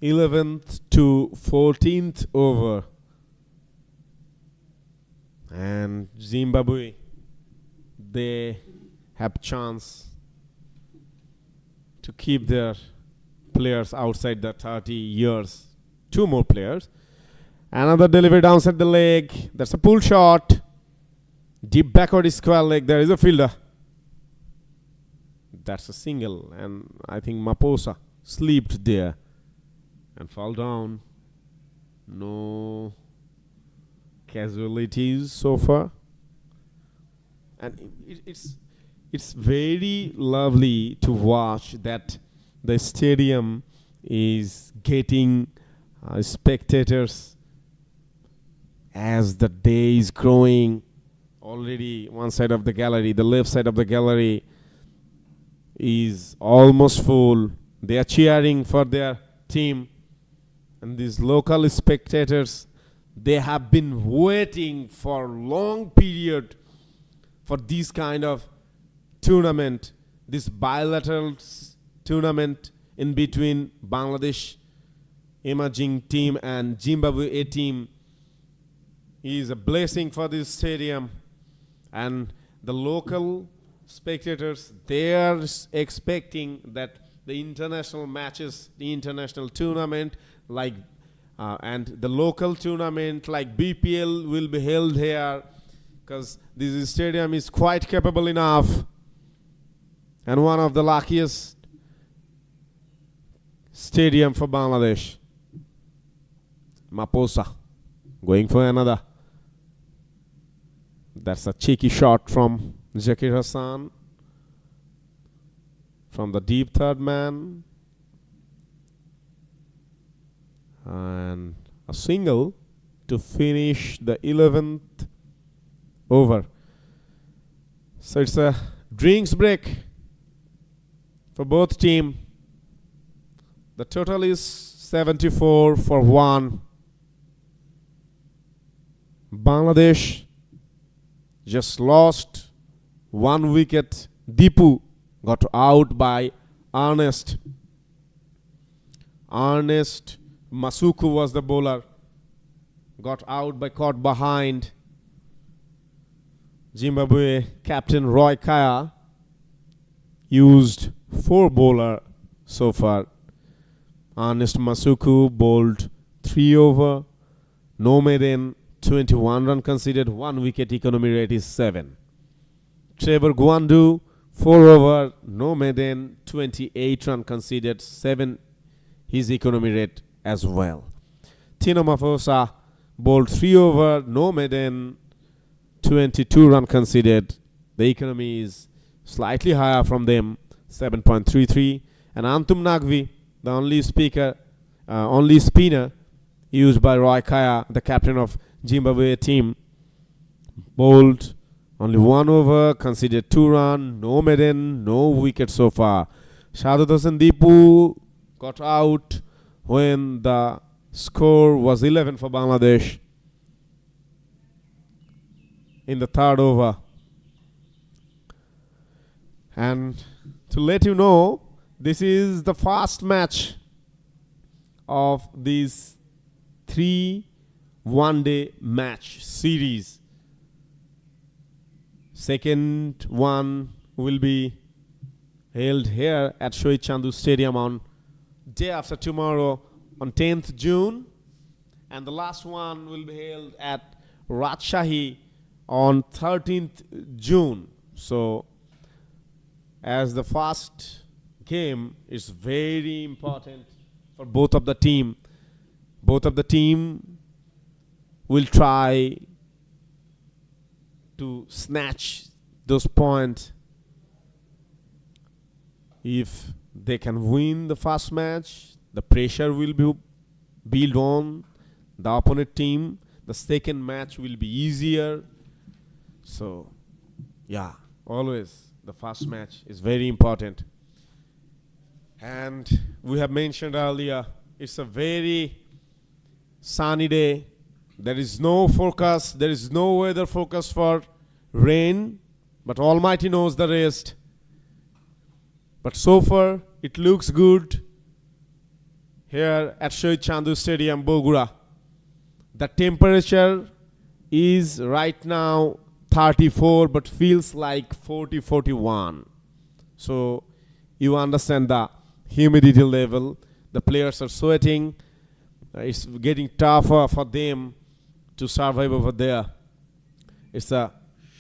11th to 14th over. And Zimbabwe, they have chance to keep their players outside the 30 years. 2 more players. Another delivery downside the leg. That's a pull shot. Deep backward square leg. There is a fielder. That's a single. And I think Maposa slipped there and fall down. No casualties so far. And it's very lovely to watch that the stadium is getting spectators as the day is growing. Already one side of the gallery, the left side of the gallery is almost full. They are cheering for their team. And these local spectators, they have been waiting for a long period for this kind of tournament, this bilateral tournament in between Bangladesh emerging team and Zimbabwe A team is a blessing for this stadium. And the local spectators, they are expecting that the international matches, the international tournament like and the local tournament like BPL will be held here, because this stadium is quite capable enough and one of the luckiest stadium for Bangladesh. Maposa going for another. That's a cheeky shot from Zakir Hassan from the deep third man. And a single to finish the 11th over. So it's a drinks break for both teams. The total is 74 for 1. Bangladesh just lost 1 wicket. Dipu got out by Ernest. Ernest Masuku was the bowler. Got out by caught behind. Zimbabwe captain Roy Kaya used 4 bowler so far. Ernest Masuku bowled 3 over, no maiden, 21 run conceded, 1 wicket, economy rate is 7. Trevor Gwandu 4 over, no maiden, 28 run conceded, 7 his economy rate as well. Tino Maposa bowled 3 over, no maiden, 22 run conceded. The economy is slightly higher from them, 7.33. And Antum Nagvi, the only spinner used by Roy Kaya, the captain of Zimbabwe team, bowled only 1 over, conceded 2 run, no maiden, no wicket so far. Shahadut Hossain Dipu got out when the score was 11 for Bangladesh in the 3rd over. And to let you know, this is the first match of this 3 one-day match series. Second one will be held here at Shohid Chandu Stadium on day after tomorrow on 10th June. And the last one will be held at Rajshahi on 13th June. So as the first game is very important for both of the team. Both of the team will try to snatch those points. If they can win the first match, the pressure will be built on the opponent team. The second match will be easier. So, yeah, always the first match is very important. And we have mentioned earlier, it's a very sunny day. There is no forecast, there is no weather forecast for rain, but Almighty knows the rest. But so far, it looks good. here at Shohid Chandu Stadium, Bogura. The temperature is right now 34 but feels like 40, 41. So you understand the humidity level. The players are sweating. It's getting tougher for them to survive over there. It's a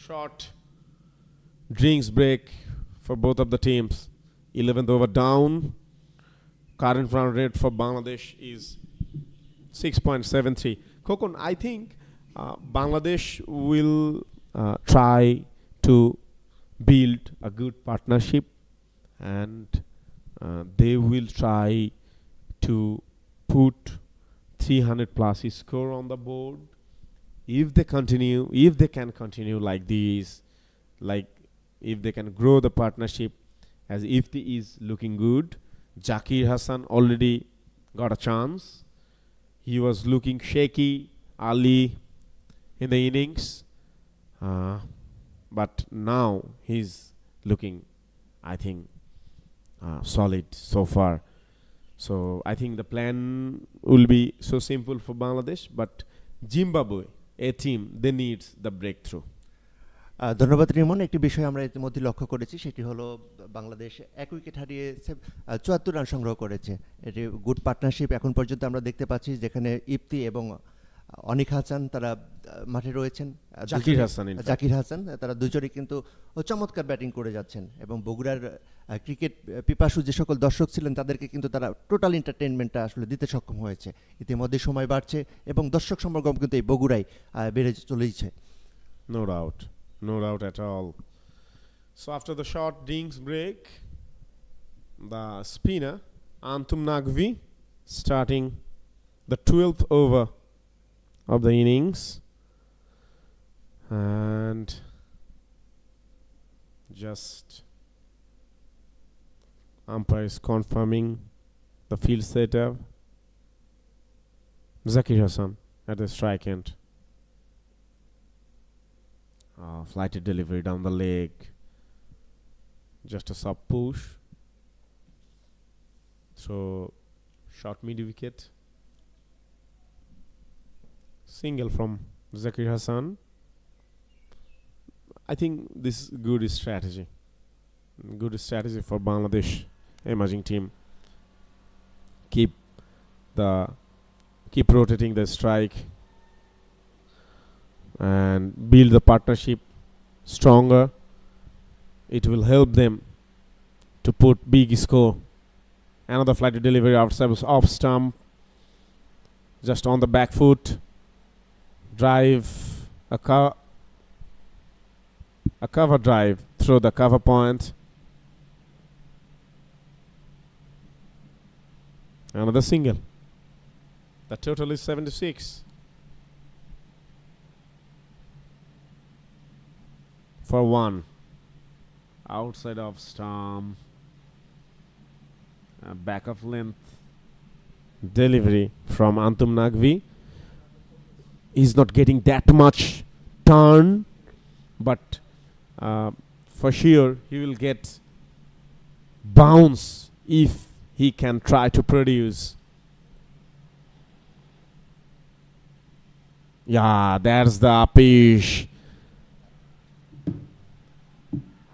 short drinks break for both of the teams. 11th over down. Current run rate for Bangladesh is 6.73. Kokon, I think Bangladesh will try to build a good partnership, and they will try to put 300 plus score on the board. If they can continue like this, like if they can grow the partnership, as Ifti is looking good. Zakir Hassan already got a chance. He was looking shaky early in the innings, but now he's looking, I think, solid so far. So I think the plan will be so simple for Bangladesh, but Zimbabwe, a team, they need the breakthrough. ধন্যবাদ রিমন। একটি বিষয় আমরা ইতিমধ্যে লক্ষ্য করেছি, সেটি হলো Bangladesh 1 wicket হারিয়ে 74 রান সংগ্রহ করেছে। এটি গুড পার্টনারশিপ এখন পর্যন্ত আমরা দেখতে পাচ্ছি, যেখানে ইফতি এবং অনিক হাসান তারা মাঠে রয়েছেন। জাকির হাসান তারা দুজনেই কিন্তু চমৎকার ব্যাটিং করে যাচ্ছেন, এবং বগুড়ার ক্রিকেট পিপাসু যে সকল দর্শক ছিলেন তাদেরকে কিন্তু তারা টোটাল এন্টারটেইনমেন্টটা আসলে দিতে সক্ষম হয়েছে। ইতিমধ্যে সময় বাড়ছে এবং দর্শক সমাগম কিন্তু এই বগুড়ায় বেড়ে চলেছে। No doubt at all. So after the short drinks break, the spinner Antum Nagvi starting the 12th over of the innings, and just umpire is confirming the field setup. Zakir Hassan at the strike end. Flighted delivery down the leg. Just a sub push. So short mid wicket. Single from Zakir Hassan. I think this is good strategy. Good strategy for Bangladesh emerging team. Keep rotating the strike and build the partnership stronger. It will help them to put big score. Another flighted delivery outside off stump, just on the back foot. Drive a cover drive through the cover point. Another single. The total is 76. For one, outside of stump, back of length delivery from Antum Nagvi. He's not getting that much turn, but for sure he will get bounce if he can try to produce. Yeah, there's the upish.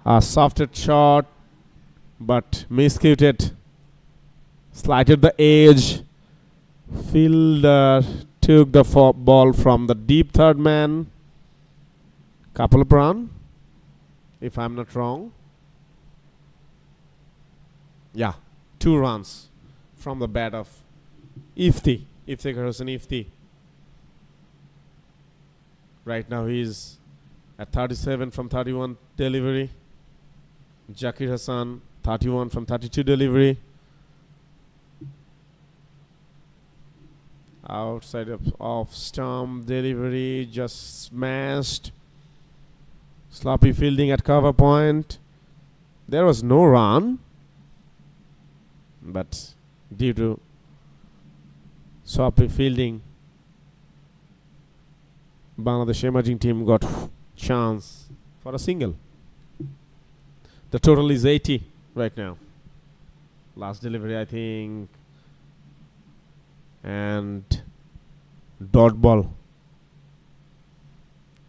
A softed shot, but miscuted. Slighted the edge. Fielder took the ball from the deep third man. Couple of run, if I'm not wrong. Yeah, 2 runs from the bat of Ifti Hossain Ifti. Right now he's at 37 from 31 delivery. Zakir Hassan 31 from 32 delivery. Outside of off stump delivery, just smashed. Sloppy fielding at cover point. There was no run, but due to sloppy fielding, Bangladesh emerging team got chance for a single. The total is 80 right now. Last delivery, I think, and dot ball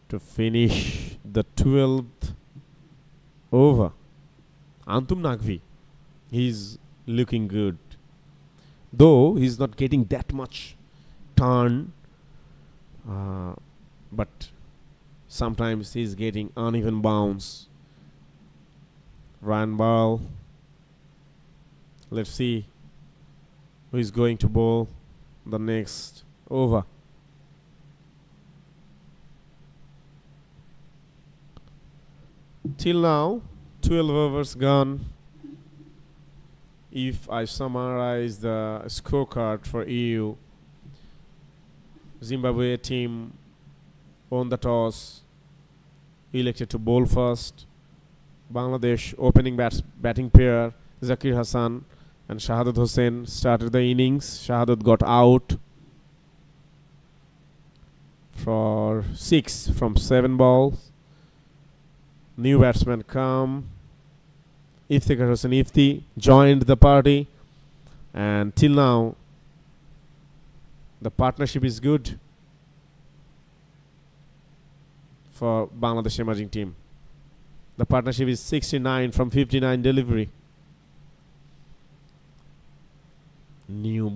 to finish the 12th over. Antum Naqvi, he's looking good, though he's not getting that much turn, but sometimes he's getting uneven bounce. Run ball. Let's see who is going to bowl the next over. Till now, 12 overs gone. If I summarize the scorecard for EU, Zimbabwe team won the toss, elected to bowl first. Bangladesh opening batting pair Zakir Hassan and Shahadat Hossain started the innings. Shahadat got out for 6 from 7 balls. New batsman come. Iftikhar Hossain Ifti joined the party, and till now the partnership is good for Bangladesh emerging team. The partnership is 69 from 59 delivery. New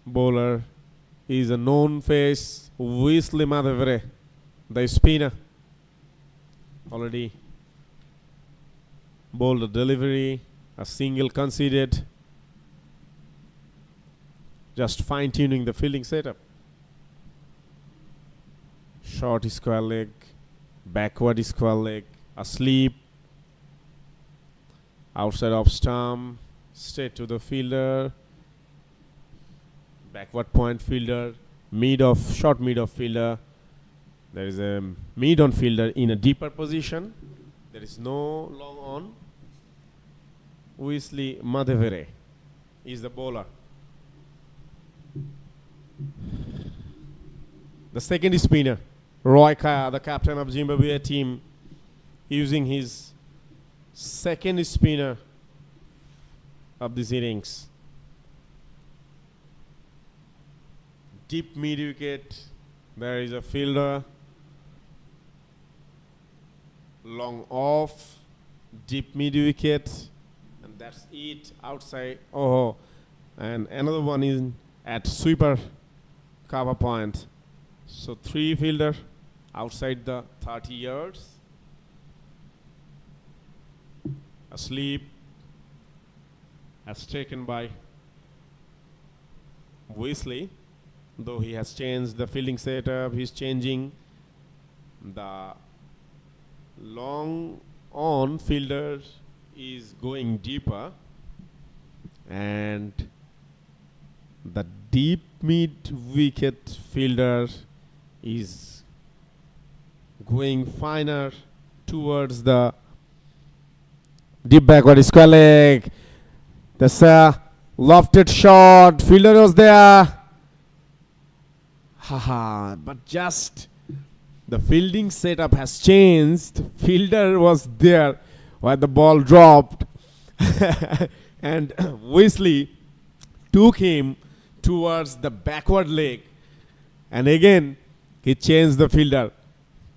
bowler is a known face, Wesley Madhavare, the spinner. Already bowled a delivery, a single conceded. Just fine-tuning the fielding setup. Short square leg, backward square leg, asleep, outside off stump, straight to the fielder, backward point fielder, short mid off fielder. There is a mid on fielder in a deeper position. There is no long on. Wesley Madhavare is the bowler. The second spinner, Roy Kaya, the captain of Zimbabwe team, using his second spinner of this innings. Deep mid wicket, there is a fielder. Long off, deep mid wicket, and that's it. Outside, and another one is at sweeper cover point. So 3 fielder outside the 30 yards. Asleep, as taken by Wesley. Though he has changed the fielding setup, he's changing the long on fielder is going deeper, and the deep mid wicket fielder is going finer towards the deep backward square leg. There's a lofted shot, fielder was there. But just the fielding setup has changed. Fielder was there where the ball dropped and Wesley took him towards the backward leg, and again he changed the fielder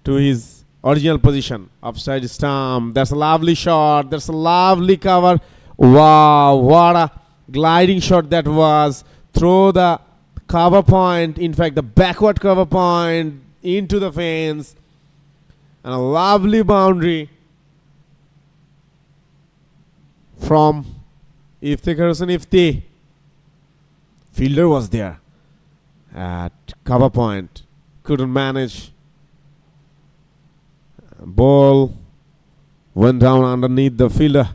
to his original position, offside stump. That's a lovely shot. That's a lovely cover. Wow, what a gliding shot that was through the cover point, in fact the backward cover point, into the fence, and a lovely boundary from Iftikhar Hossain Ifti. Fielder was there at cover point, couldn't manage. Ball went down underneath the fielder,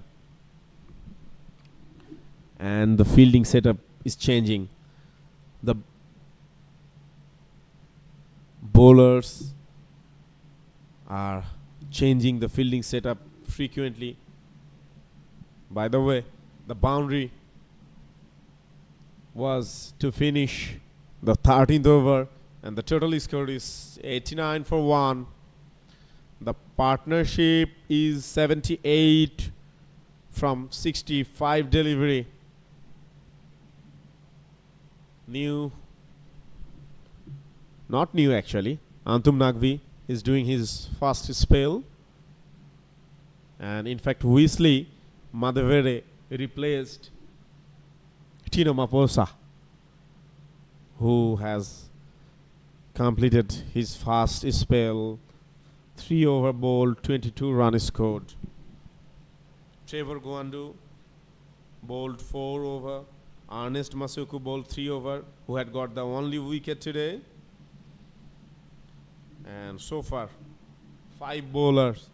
and the fielding setup is changing. The bowlers are changing the fielding setup frequently. By the way, the boundary was to finish the 13th over, and the total score is 89 for 1. The partnership is 78 from 65 delivery. new, not new actually. Antum Nagvi is doing his first spell, and in fact Weasley Madhavere replaced Tino Maposa, who has completed his first spell. 3 over bowled, 22 runs scored. Trevor Gwandu bowled 4 over. Ernest Masuku bowled 3 over, who had got the only wicket today. And so far, 5 bowlers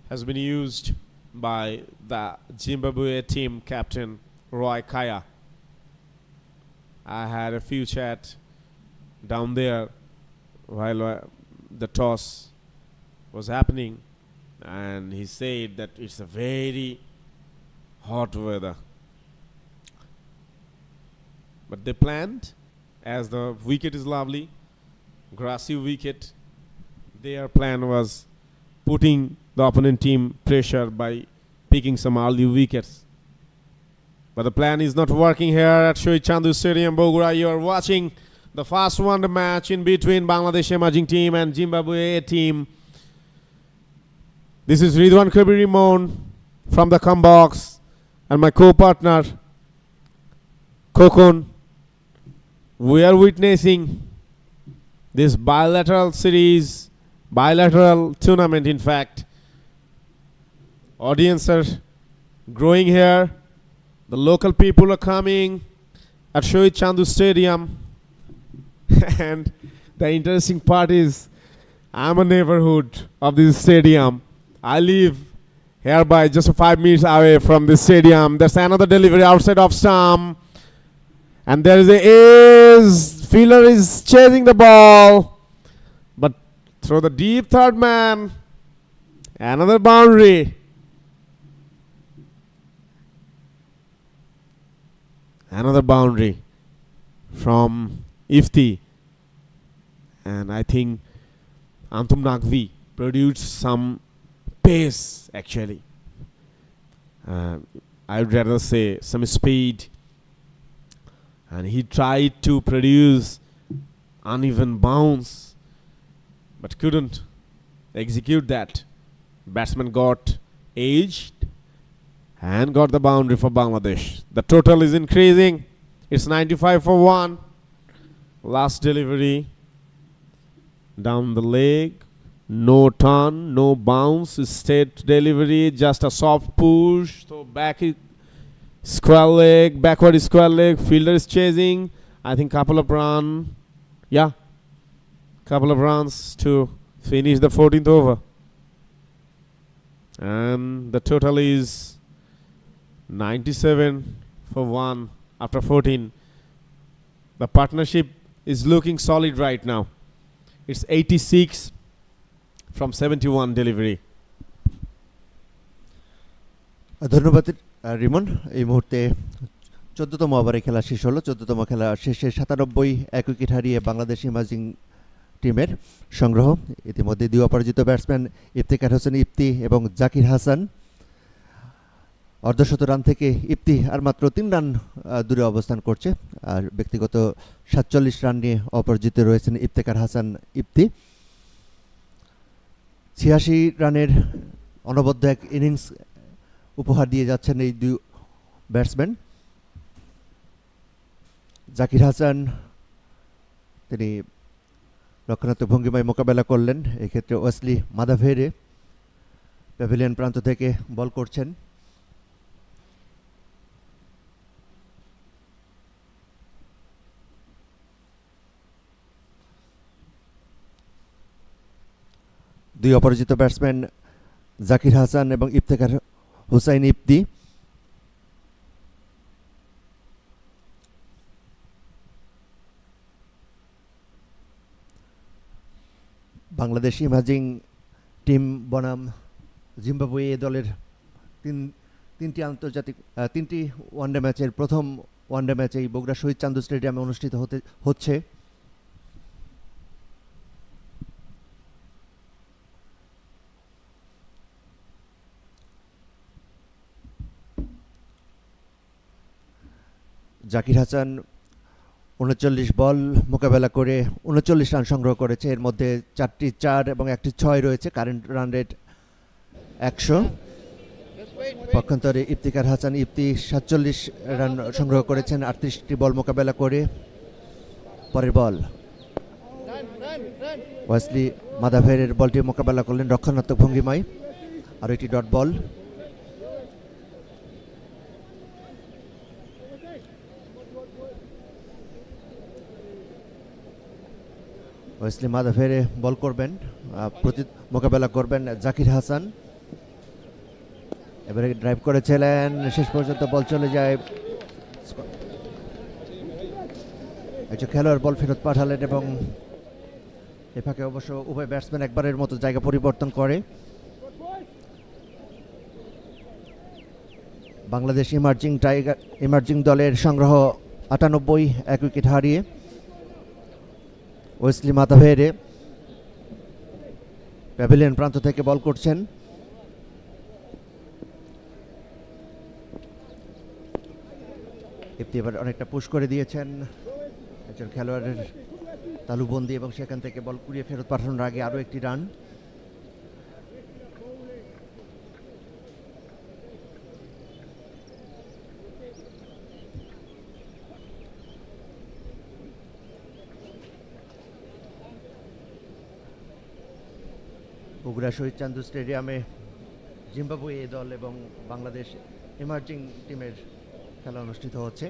has been used by the Zimbabwe team captain Roy Kaya. I had a few chat down there while the toss was happening, and he said that it's a very hot weather. But they planned, as the wicket is lovely, grassy wicket, their plan was putting the opponent team pressure by picking some early wickets. But the plan is not working here at Sher-e Chandu Stadium, Bogura. You are watching the first one match in between Bangladesh emerging team and Zimbabwe team. This is Ridwan Kabir Imon from the come box, and my co-partner Kokon. We are witnessing this bilateral series, bilateral tournament in fact. Audience are growing here. The local people are coming at Sher-e Chandu Stadium. And the interesting part is, I'm a neighborhood of this stadium. I live hereby just 5 minutes away from this stadium. There's another delivery outside of stump. And there is a ace. Fielder is chasing the ball. But through the deep third man. Another boundary. Another boundary from Ifti. And I think Antum Nagvi produced some pace actually. I would rather say some speed. And he tried to produce uneven bounce, but couldn't execute that. Batsman got aged and got the boundary for Bangladesh. The total is increasing. It's 95 for 1. Last delivery. Down the leg. No turn, no bounce. Straight delivery. Just a soft push. So back square leg. Backward square leg. Fielder is chasing. I think couple of runs. Yeah. Couple of runs to finish the 14th over. And the total is 97 for 1 after 14. The partnership is looking solid right now. It's 86 from 71 delivery. ধন্যবাদ রিমন। এই মুহূর্তে 14তম ওভারে খেলা শেষ হলো। 14তম খেলা শেষে 97 এক উইকেট হারিয়ে বাংলাদেশ ইমাজিং টিমের সংগ্রহ। ইতিমধ্যে 2 অপরাজিত ব্যাটসম্যান ইফতেখার হোসেন ইফতি এবং জাকির হাসান। অর্ধশত রান থেকে ইফতি আর মাত্র 3 রান দূরে অবস্থান করছে। আর ব্যক্তিগত 47 রান নিয়ে অপরাজিত রয়েছেন ইফতেখার হাসান ইফতি। 86 রানের অনবদ্য এক ইনিংস উপহার দিয়ে যাচ্ছেন এই 2 ব্যাটসম্যান। জাকির হাসান তিনি রক্ষণাত্মক ভঙ্গিমায় মোকাবেলা করলেন। এক্ষেত্রে ওয়েসলি মাদাভেরে প্যাভিলিয়ন প্রান্ত থেকে বল করছেন। দুই অপরাজিত ব্যাটসম্যান জাকির হাসান এবং ইফতেখার হোসাইন ইফতি। বাংলাদেশ ইমাজিং টিম বনাম জিম্বাবুয়ে দলের তিনটি ওয়ানডে ম্যাচের প্রথম ওয়ানডে ম্যাচ এই বগুড়া শহীদ চান্দু স্টেডিয়ামে অনুষ্ঠিত হচ্ছে। জাকির হাসান 39 বল মোকাবেলা করে 39 রান সংগ্রহ করেছে, এর মধ্যে 4টি 4 এবং 1টি 6 রয়েছে। Current run rate 100। পক্ষান্তরে ইফতিকার হাসান ইফতি 47 রান সংগ্রহ করেছেন 38টি বল মোকাবেলা করে। পরের বল ওয়েসলি মাদাভেরের বলটি মোকাবেলা করলেন রক্ষণাত্মক ভঙ্গিমায়, আর এটি ডট বল। ওয়েসলি মাদাভেরে বল করবেন, মোকাবেলা করবেন জাকির হাসান। এবারে ড্রাইভ করেছিলেন, শেষ পর্যন্ত বল চলে যায়। একজন খেলোয়াড় বল ফেরত পাঠালেন এবং এ ফাঁকে অবশ্য উভয় ব্যাটসম্যান একবারের মতো জায়গা পরিবর্তন করে। বাংলাদেশ ইমার্জিং দলের সংগ্রহ 98, 1 উইকেট হারিয়ে। ওয়েসলি মাদাভেরে প্যাভিলিয়ন প্রান্ত থেকে বল করছেন। ইফতি এবার অনেকটা পুশ করে দিয়েছেন একজন খেলোয়াড়ের তালুবন্দি এবং সেখান থেকে বল কুড়িয়ে ফেরত পাঠানোর আগে আরও একটি রান। বগুড়া শহীদ চান্দু স্টেডিয়ামে জিম্বাবুয়ে এ দল এবং বাংলাদেশ ইমার্জিং টিমের খেলা অনুষ্ঠিত হচ্ছে।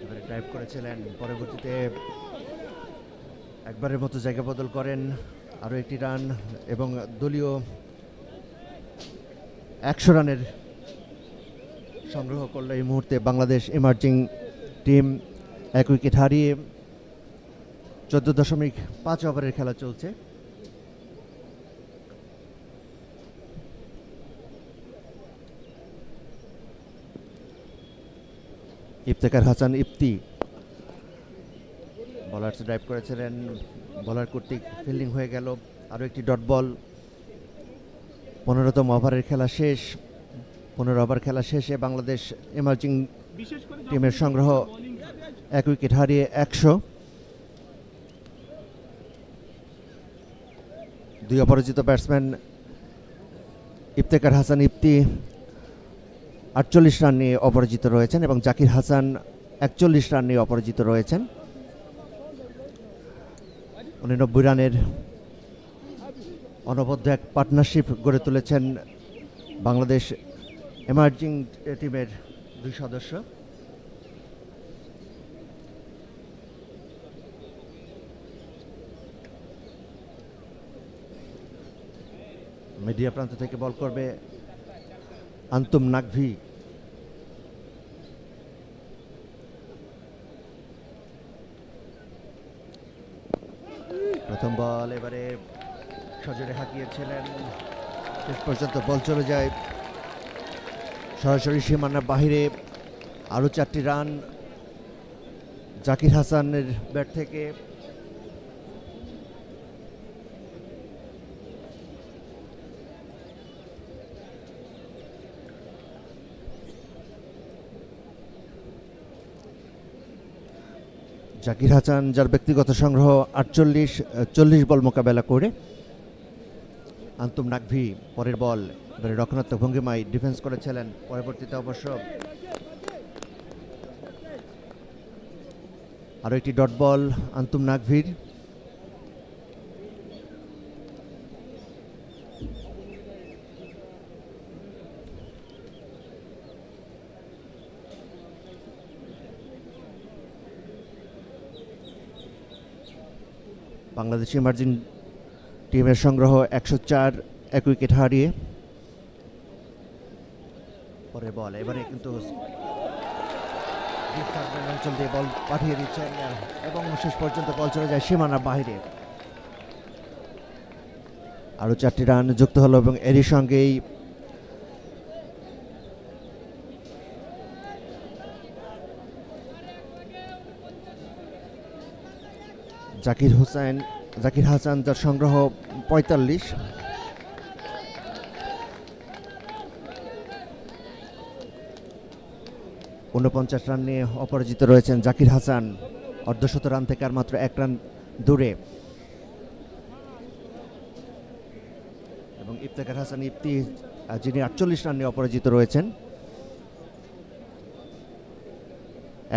এবারে ড্রাইভ করেছিলেন, পরবর্তীতে একবারের মতো জায়গা বদল করেন, আরও একটি রান এবং দলীয় 100 রানের সংগ্রহ করলো এই মুহূর্তে বাংলাদেশ ইমার্জিং টিম 1 উইকেট হারিয়ে। 14.5 ওভারের খেলা চলছে। ইফতেখার হাসান ইফতি বলার ড্রাইভ করেছিলেন, বলার কর্তৃক ফিল্ডিং হয়ে গেল, আরও একটি ডট বল। 15তম ওভারের খেলা শেষ। 15 ওভার খেলা শেষে বাংলাদেশ ইমার্জিং টিমের সংগ্রহ 1 উইকেট হারিয়ে 100। 2 অপরাজিত ব্যাটসম্যান ইফতেখার হাসান ইফতি 48 রান নিয়ে অপরাজিত রয়েছেন এবং জাকির হাসান 41 রান নিয়ে অপরাজিত রয়েছেন। 89 রানের অনবদ্য এক পার্টনারশিপ গড়ে তুলেছেন বাংলাদেশ এমার্জিং টিমের 2 সদস্য। মিডিয়া প্রান্ত থেকে বল করবে আন্তুম নাকভি। প্রথম বল এবারে সজোরে হাঁকিয়েছিলেন, শেষ পর্যন্ত বল চলে যায় সরাসরি সীমানার বাহিরে। আরও 4টি রান জাকির হাসানের ব্যাট থেকে। জাকির হাসান যার ব্যক্তিগত সংগ্রহ 40 বল মোকাবেলা করে। আন্তুম নাকভি পরের বল এবারে রক্ষণাত্মক ভঙ্গিমায় ডিফেন্স করেছিলেন, পরবর্তীতে অবশ্য আরও একটি ডট বল আন্তুম নাকভির। বাংলাদেশ ইমার্জিং টিমের সংগ্রহ 104, 1 উইকেট হারিয়ে। পরের বল এবারে কিন্তু অঞ্চল দিয়ে বল পাঠিয়ে দিচ্ছেন এবং শেষ পর্যন্ত বল চলে যায় সীমানার বাইরে। আরও 4টি রান যুক্ত হলো এবং এরই সঙ্গেই জাকির হাসান যার সংগ্রহ 45। 49 রান নিয়ে অপরাজিত রয়েছেন জাকির হাসান, অর্ধশত রান থেকে আর মাত্র 1 রান দূরে। এবং ইফতেখার হাসান ইফতি যিনি 48 রান নিয়ে অপরাজিত রয়েছেন।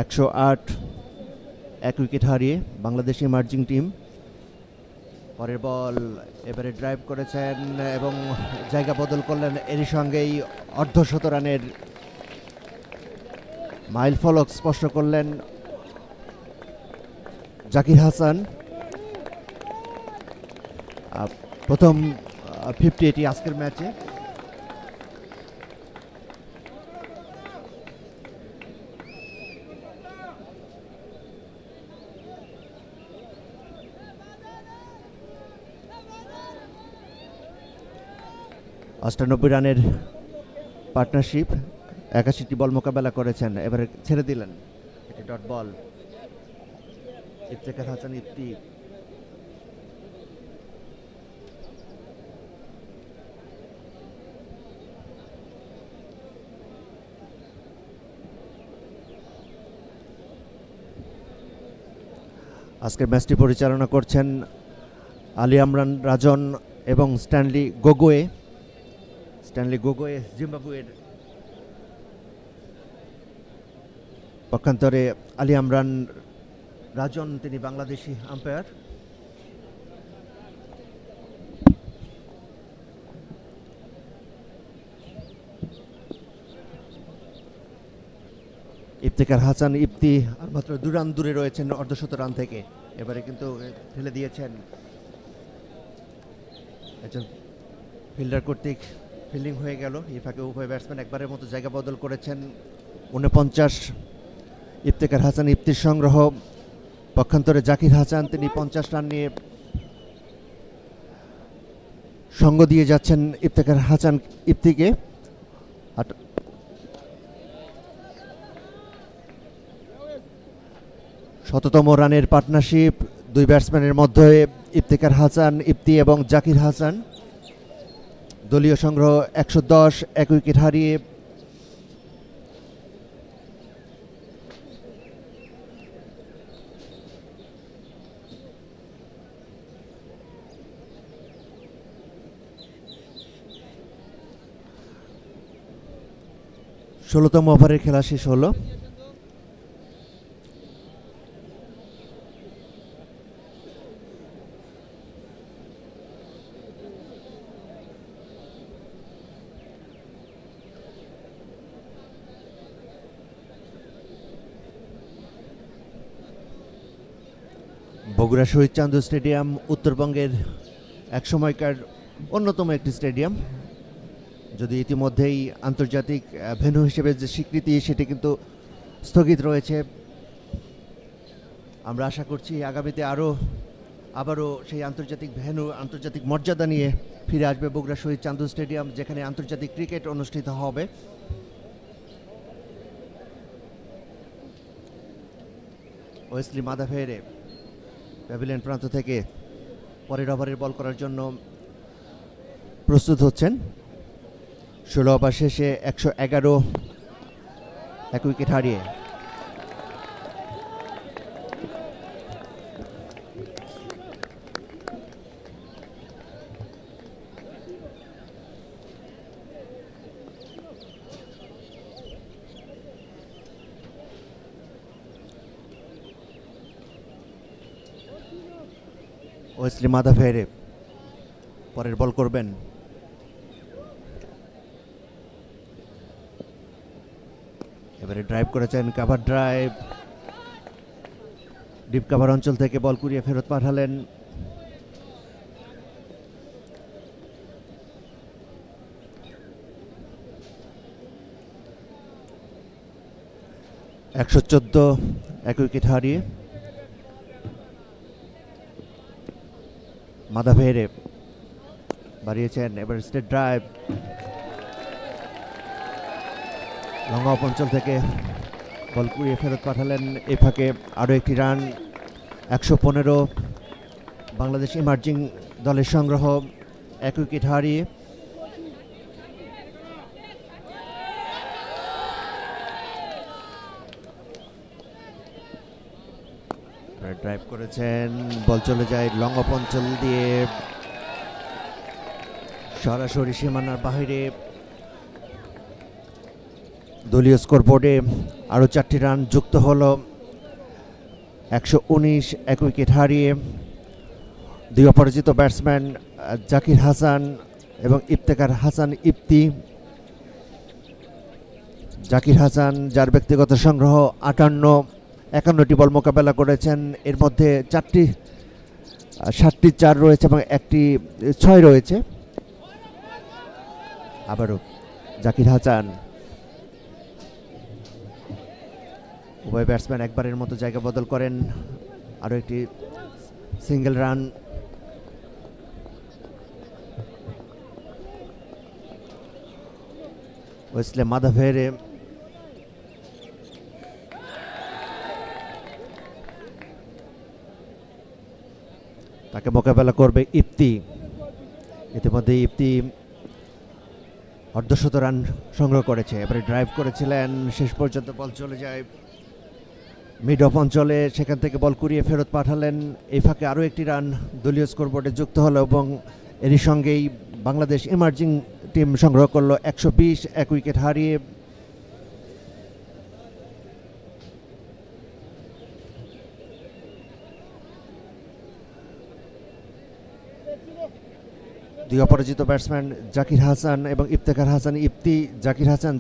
108, 1 উইকেট হারিয়ে বাংলাদেশ ইমার্জিং টিম। পরের বল, এবারে ড্রাইভ করেছেন এবং জায়গা বদল করলেন, এরই সঙ্গেই অর্ধশত রানের মাইল ফলক স্পর্শ করলেন জাকির হাসান। প্রথম 50 এটি আজকের ম্যাচে। অষ্টানব্বই রানের পার্টনারশিপ, 81টি বল মোকাবেলা করেছেন। এবারে ছেড়ে দিলেন, এটি ডট বল। ইফতেখার হাসান ইফতি আজকের ম্যাচটি পরিচালনা করছেন আলী আমরান রাজন এবং স্ট্যানলি গোগোয়ে। জিম্বাবুয়ের পক্ষান্তরে আলী আমরান রাজন, তিনি বাংলাদেশি আম্পায়ার। ইফতেখার হাসান ইফতি আর মাত্র 2 রান দূরে রয়েছেন অর্ধশত রান থেকে। এবারে কিন্তু ফেলে দিয়েছেন, একজন ফিল্ডার কর্তৃক ফিল্ডিং হয়ে গেল। এই ফাঁকে উভয় ব্যাটসম্যান একবারের মতো জায়গা বদল করেছেন। 49, ইফতেখার হাসান ইফতির সংগ্রহ। পক্ষান্তরে জাকির হাসান, তিনি 50 রান নিয়ে সঙ্গ দিয়ে যাচ্ছেন ইফতেখার হাসান ইফতিকে। শততম রানের পার্টনারশিপ দুই ব্যাটসম্যানের মধ্যে, ইফতেখার হাসান ইফতি এবং জাকির হাসান। দলীয় সংগ্রহ 110, 1 উইকেট হারিয়ে ষোলোতম ওভারের খেলা শেষ হলো। বগুড়া শহীদ চান্দু স্টেডিয়াম উত্তরবঙ্গের এক সময়কার অন্যতম একটি স্টেডিয়াম, যদি ইতিমধ্যেই আন্তর্জাতিক ভেন্যু হিসেবে যে স্বীকৃতি সেটি কিন্তু স্থগিত রয়েছে। আমরা আশা করছি আগামীতে আবারও সেই আন্তর্জাতিক ভেন্যু, আন্তর্জাতিক মর্যাদা নিয়ে ফিরে আসবে বগুড়া শহীদ চান্দু স্টেডিয়াম, যেখানে আন্তর্জাতিক ক্রিকেট অনুষ্ঠিত হবে। ওয়েসলি মাদাফেরে প্যাভিলিয়ন প্রান্ত থেকে পরের ওভারের বল করার জন্য প্রস্তুত হচ্ছেন। 16 ওভার শেষে 111, 1 উইকেট হারিয়ে। ওয়েসলি মাদাফেরে পরের বল করবেন। এবারে ড্রাইভ করেছেন, কাভার ড্রাইভ, ডিপ কাভার অঞ্চল থেকে বল কুড়িয়ে ফেরত পাঠালেন। $114, 1 উইকেট হারিয়ে। মাদাফেরে বাড়িয়েছেন, এবার স্টেট ড্রাইভ, লং অফ অঞ্চল থেকে বল কুড়িয়ে ফেরত পাঠালেন। এই ফাঁকে আরও একটি রান, 115, বাংলাদেশ ইমার্জিং দলের সংগ্রহ, 1 উইকেট হারিয়ে। ড্রাইভ করেছেন, বল চলে যায় লং অফ অঞ্চল দিয়ে সরাসরি সীমানার বাইরে। দলীয় স্কোরবোর্ডে আরও 4টি রান যুক্ত হলো। 119 এক উইকেট হারিয়ে দুই অপরাজিত ব্যাটসম্যান জাকির হাসান এবং ইফতেখার হাসান ইফতি। জাকির হাসান, যার ব্যক্তিগত সংগ্রহ 51টি বল মোকাবেলা করেছেন, এর মধ্যে 7টি 4 রয়েছে এবং একটি 6 রয়েছে। আবারও জাকির হাসান, উভয় ব্যাটসম্যান একবারের মতো জায়গা বদল করেন। আরও একটি সিঙ্গেল রান। ওয়েসলে মাদাভেরে তাকে মোকাবেলা করবে ইফতি। ইতিমধ্যে ইফতি অর্ধশত রান সংগ্রহ করেছে। এবারে ড্রাইভ করেছিলেন, শেষ পর্যন্ত বল চলে যায় মিড অফ অঞ্চলে, সেখান থেকে বল কুড়িয়ে ফেরত পাঠালেন। এই ফাঁকে আরও একটি রান দলীয় স্কোরবোর্ডে যুক্ত হলো এবং এরই সঙ্গেই বাংলাদেশ ইমার্জিং টিম সংগ্রহ করলো 120 এক উইকেট হারিয়ে। দুই অপরাজিত ব্যাটসম্যান জাকির হাসান এবং ইফতেখার হাসান ইফতি। জাকির হাসান,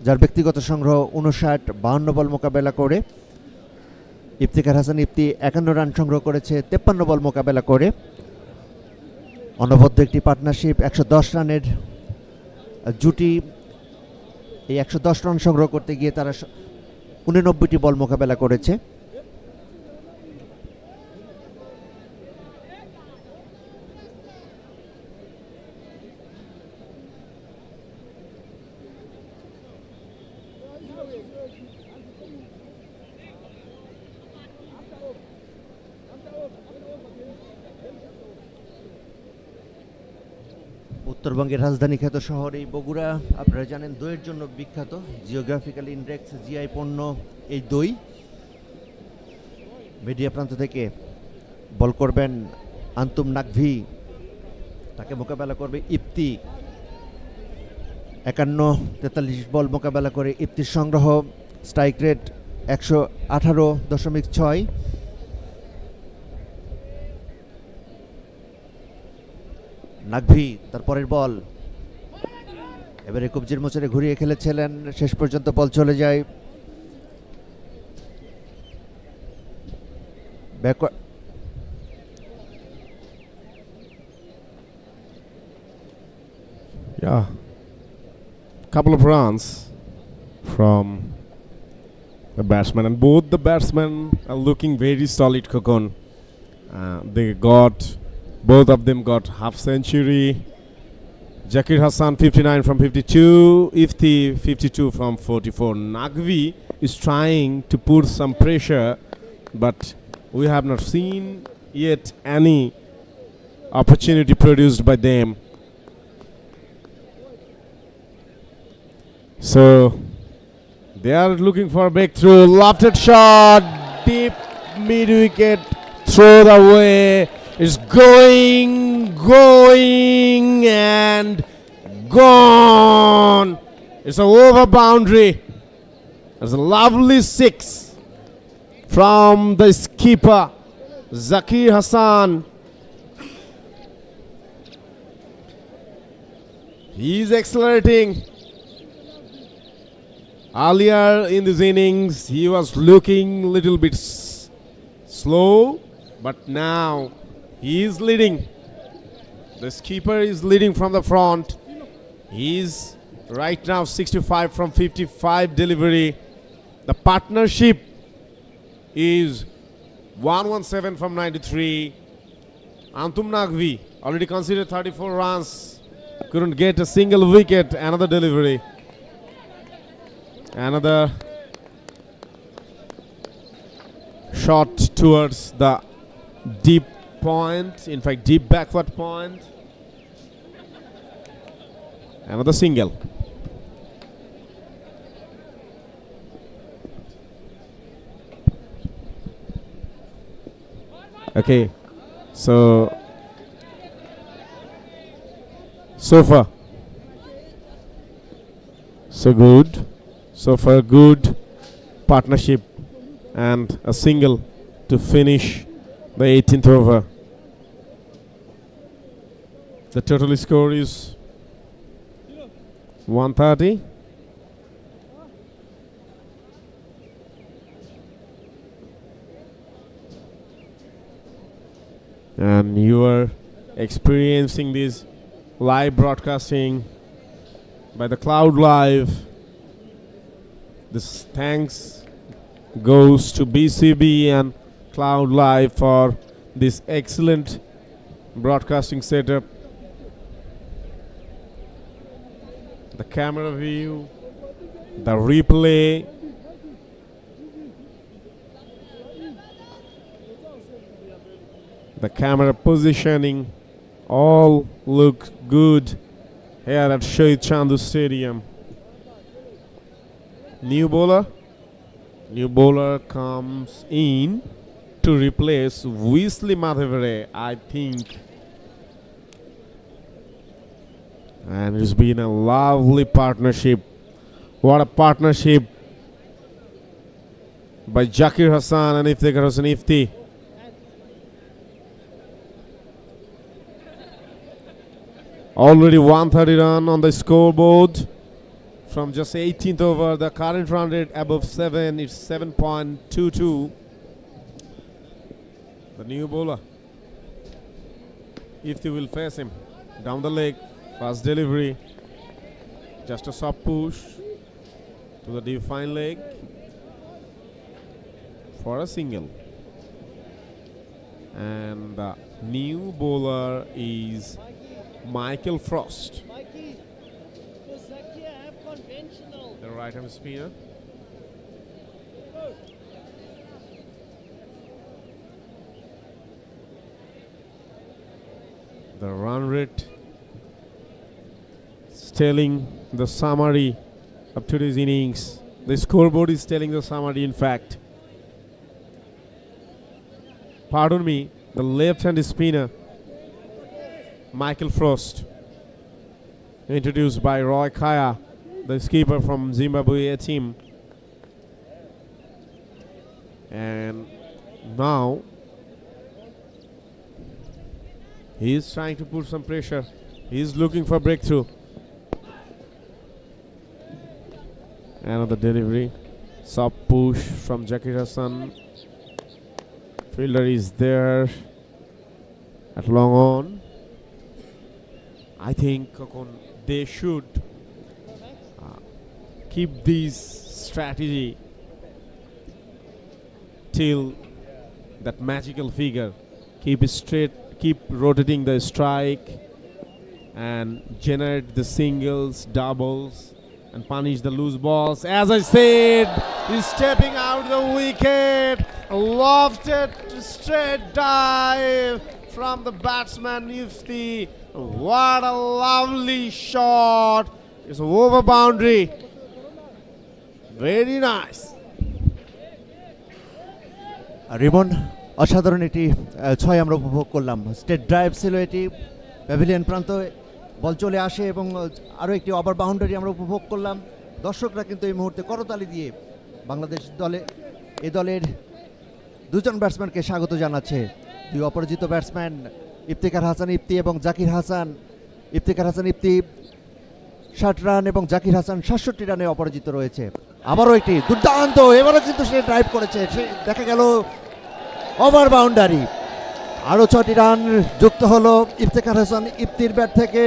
যার ব্যক্তিগত সংগ্রহ 52 বল মোকাবেলা করে। ইফতেখার হাসান ইফতি 51 রান সংগ্রহ করেছে 53 বল মোকাবেলা করে। অনবদ্য একটি পার্টনারশিপ, 110 রানের জুটি। এই 110 রান সংগ্রহ করতে গিয়ে তারা 89টি বল মোকাবেলা করেছে। উত্তরবঙ্গের রাজধানী খ্যাত শহর এই বগুড়া, আপনারা জানেন দইয়ের জন্য বিখ্যাত। জিওগ্রাফিক্যাল ইন্ডেক্স জিআই পণ্য এই দই। মিডিয়া প্রান্ত থেকে বল করবেন আন্তুম নাকভি, তাকে মোকাবেলা করবে ইফতি। 51-43 বল মোকাবেলা করে ইফতির সংগ্রহ, স্ট্রাইক রেট 118.6। নাকভি তারপরের বল এবারে কবজির মোচরে ঘুরিয়ে খেলেছিলেন, শেষ পর্যন্ত বল চলে যায় Yeah, couple of runs from the batsman, and both the batsmen are looking very solid, Kokon. Both of them got half century. Zakir Hassan 59 from 52, Ifti 52 from 44. Nagvi is trying to put some pressure, but we have not seen yet any opportunity produced by them. So they are looking for a breakthrough. Lofted shot, deep mid wicket, thrown away. It's going and gone. It's a over boundary. It's a lovely 6 from the skipper Zakir Hassan. He's accelerating. Earlier in this innings he was looking a little bit slow, but now he is leading. The skipper is leading from the front. He is right now 65 from 55 delivery. The partnership is 117 from 93. Antum Nagvi already considered 34 runs. Couldn't get a single wicket. Another delivery. Another shot towards the deep point, in fact deep backward point. Another single. Okay, so far so good. So far good partnership and a single to finish the 18th over. The total score is 130. And you are experiencing this live broadcasting by the Cloud Live. This thanks goes to BCB and Cloud Live for this excellent broadcasting setup. The camera view, the replay, the camera positioning, all look good here at Shahid Chandu Stadium. New bowler comes in to replace Wesley Madhavare, I think. And it's been a lovely partnership. What a partnership by Zakir Hassan and Iftikhar Hossain Ifti. Already 130 run on the scoreboard from just 18th over. The current run rate above 7 is 7.22. The new bowler, Ifti will face him down the leg. Fast delivery, just a soft push to the deep fine leg for a single. And the new bowler is Michael Frost, the right arm spinner. The run rate telling the summary of today's innings. The scoreboard is telling the summary, in fact. Pardon me, the left-hand spinner, Michael Frost, introduced by Roy Kaya, the skipper from Zimbabwe team. And now he is trying to put some pressure. He is looking for breakthrough. Another delivery, soft push from Zakir Hassan. Fielder is there at long on. I think they should keep this strategy till that magical figure. Keep it straight, keep rotating the strike and generate the singles, doubles, and punish the loose balls. As I said, he's stepping out the wicket. A lofted straight dive from the batsman Ifti. What a lovely shot. It's over boundary. Very nice. Rimon অসাধারণ এটি ছয় আমরা উপভোগ করলাম। State drive ছিল এটি, pavilion প্রান্ত বল চলে আসে এবং আরও একটি ওভার বাউন্ডারি আমরা উপভোগ করলাম। দর্শকরা কিন্তু এই মুহূর্তে করতালি দিয়ে বাংলাদেশ এই দলের দুজন ব্যাটসম্যানকে স্বাগত জানাচ্ছে। দুই অপরাজিত ব্যাটসম্যান ইফতিখার হাসান ইফতি এবং জাকির হাসান। ইফতিখার হাসান ইফতি 60 রান এবং জাকির হাসান 67 রানে অপরাজিত রয়েছে। আবারও একটি দুর্দান্ত, এবারও কিন্তু সে ড্রাইভ করেছে, সে দেখা গেল ওভার বাউন্ডারি। আরও 6টি রান যুক্ত হলো ইফতিখার হাসান ইফতির ব্যাট থেকে।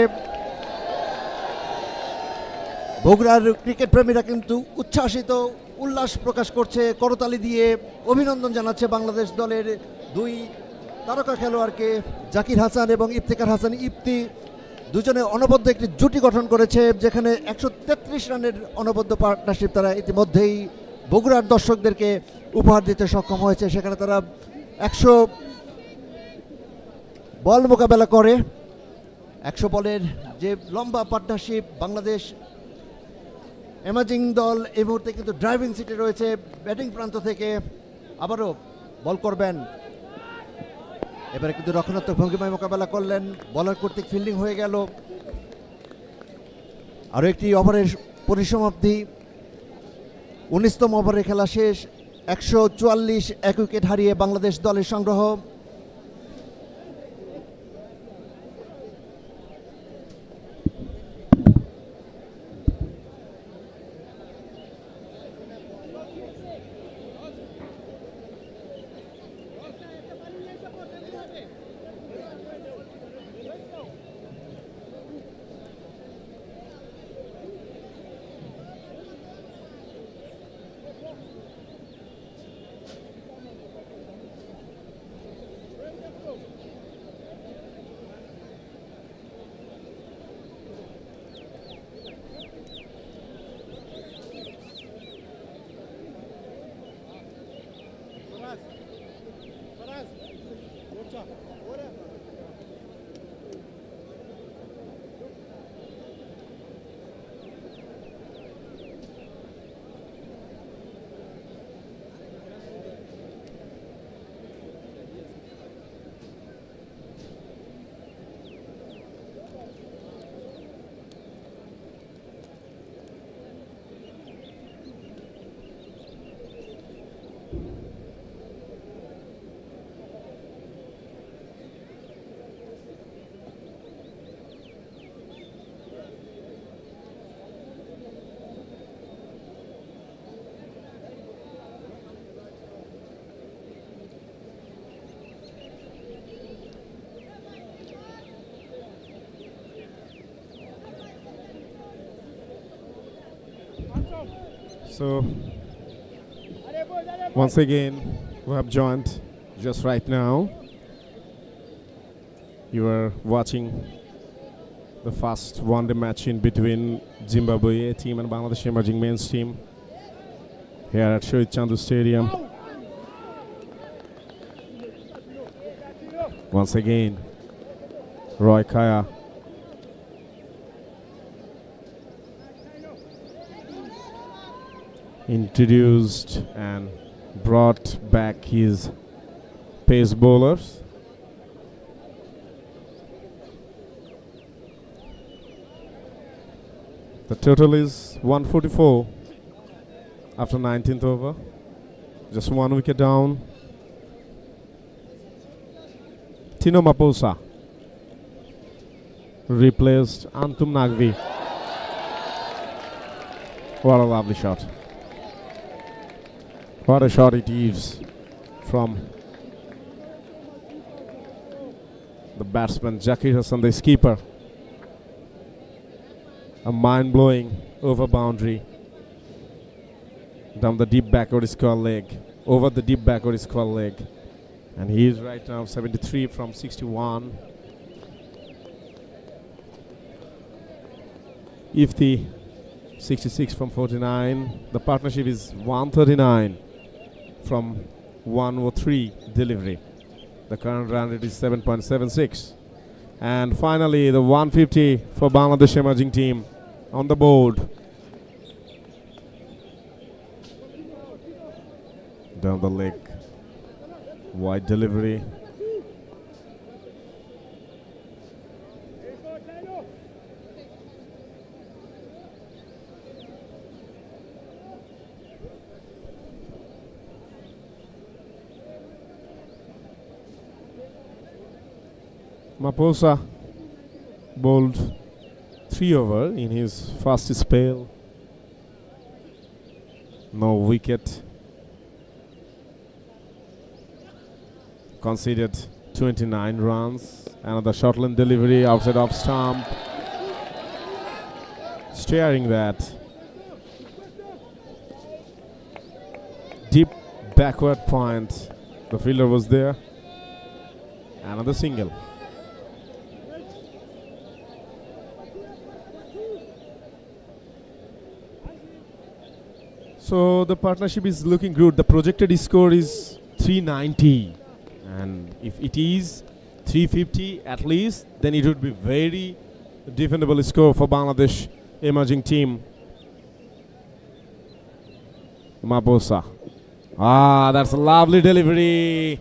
বগুড়ার ক্রিকেট প্রেমীরা কিন্তু উচ্ছ্বাসিত, উল্লাস প্রকাশ করছে, করতালি দিয়ে অভিনন্দন জানাচ্ছে বাংলাদেশ দলের দুই তারকা খেলোয়াড়কে। জাকির হাসান এবং ইফতিখার হাসান ইফতি দুজনে অনবদ্য একটি জুটি গঠন করেছে, যেখানে 133 রানের অনবদ্য পার্টনারশিপ তারা ইতিমধ্যেই বগুড়ার দর্শকদেরকে উপহার দিতে সক্ষম হয়েছে। সেখানে তারা 100 বল মোকাবেলা করে। 100 বলের যে লম্বা পার্টনারশিপ, বাংলাদেশ এমাজিং দল এই মুহূর্তে কিন্তু ড্রাইভিং সিটে রয়েছে ব্যাটিং প্রান্ত থেকে। আবারও বল করবেন এবারে কিন্তু রক্ষণাত্মক ভঙ্গিমায় মোকাবেলা করলেন, বলার কর্তৃক ফিল্ডিং হয়ে গেল। আরও একটি ওভারের পরিসমাপ্তি, 19তম ওভারের খেলা শেষ। 144 এক উইকেট হারিয়ে বাংলাদেশ দলের সংগ্রহ। So, once again, we have joined just right now. You are watching the first one-day match in between Zimbabwe team and Bangladesh emerging men's team here at Sher-e Stadium. Once again, Roy Kaya introduced and brought back his pace bowlers. The total is 144 after 19th over. Just 1 wicket down. Tino Maposa replaced Antum Nagvi. What a lovely shot. What a shot it is from the batsman Zakir Hassan, the skipper. A mind-blowing over boundary down the deep backward square leg, over the deep backward square leg. And he is right now 73 from 61. Ifti 66 from 49. The partnership is 139 from 103 delivery. The current run rate is 7.76. And finally the 150 for Bangladesh emerging team on the board. Down the leg, wide delivery. Maposa bowled 3 over in his first spell. No wicket. Conceded 29 runs. Another shortland delivery outside off stump. Staring that. Deep backward point. The fielder was there. Another single. So the partnership is looking good. The projected score is 390. And if it is 350 at least, then it would be very defendable score for Bangladesh emerging team. Maposa. Ah, that's a lovely delivery.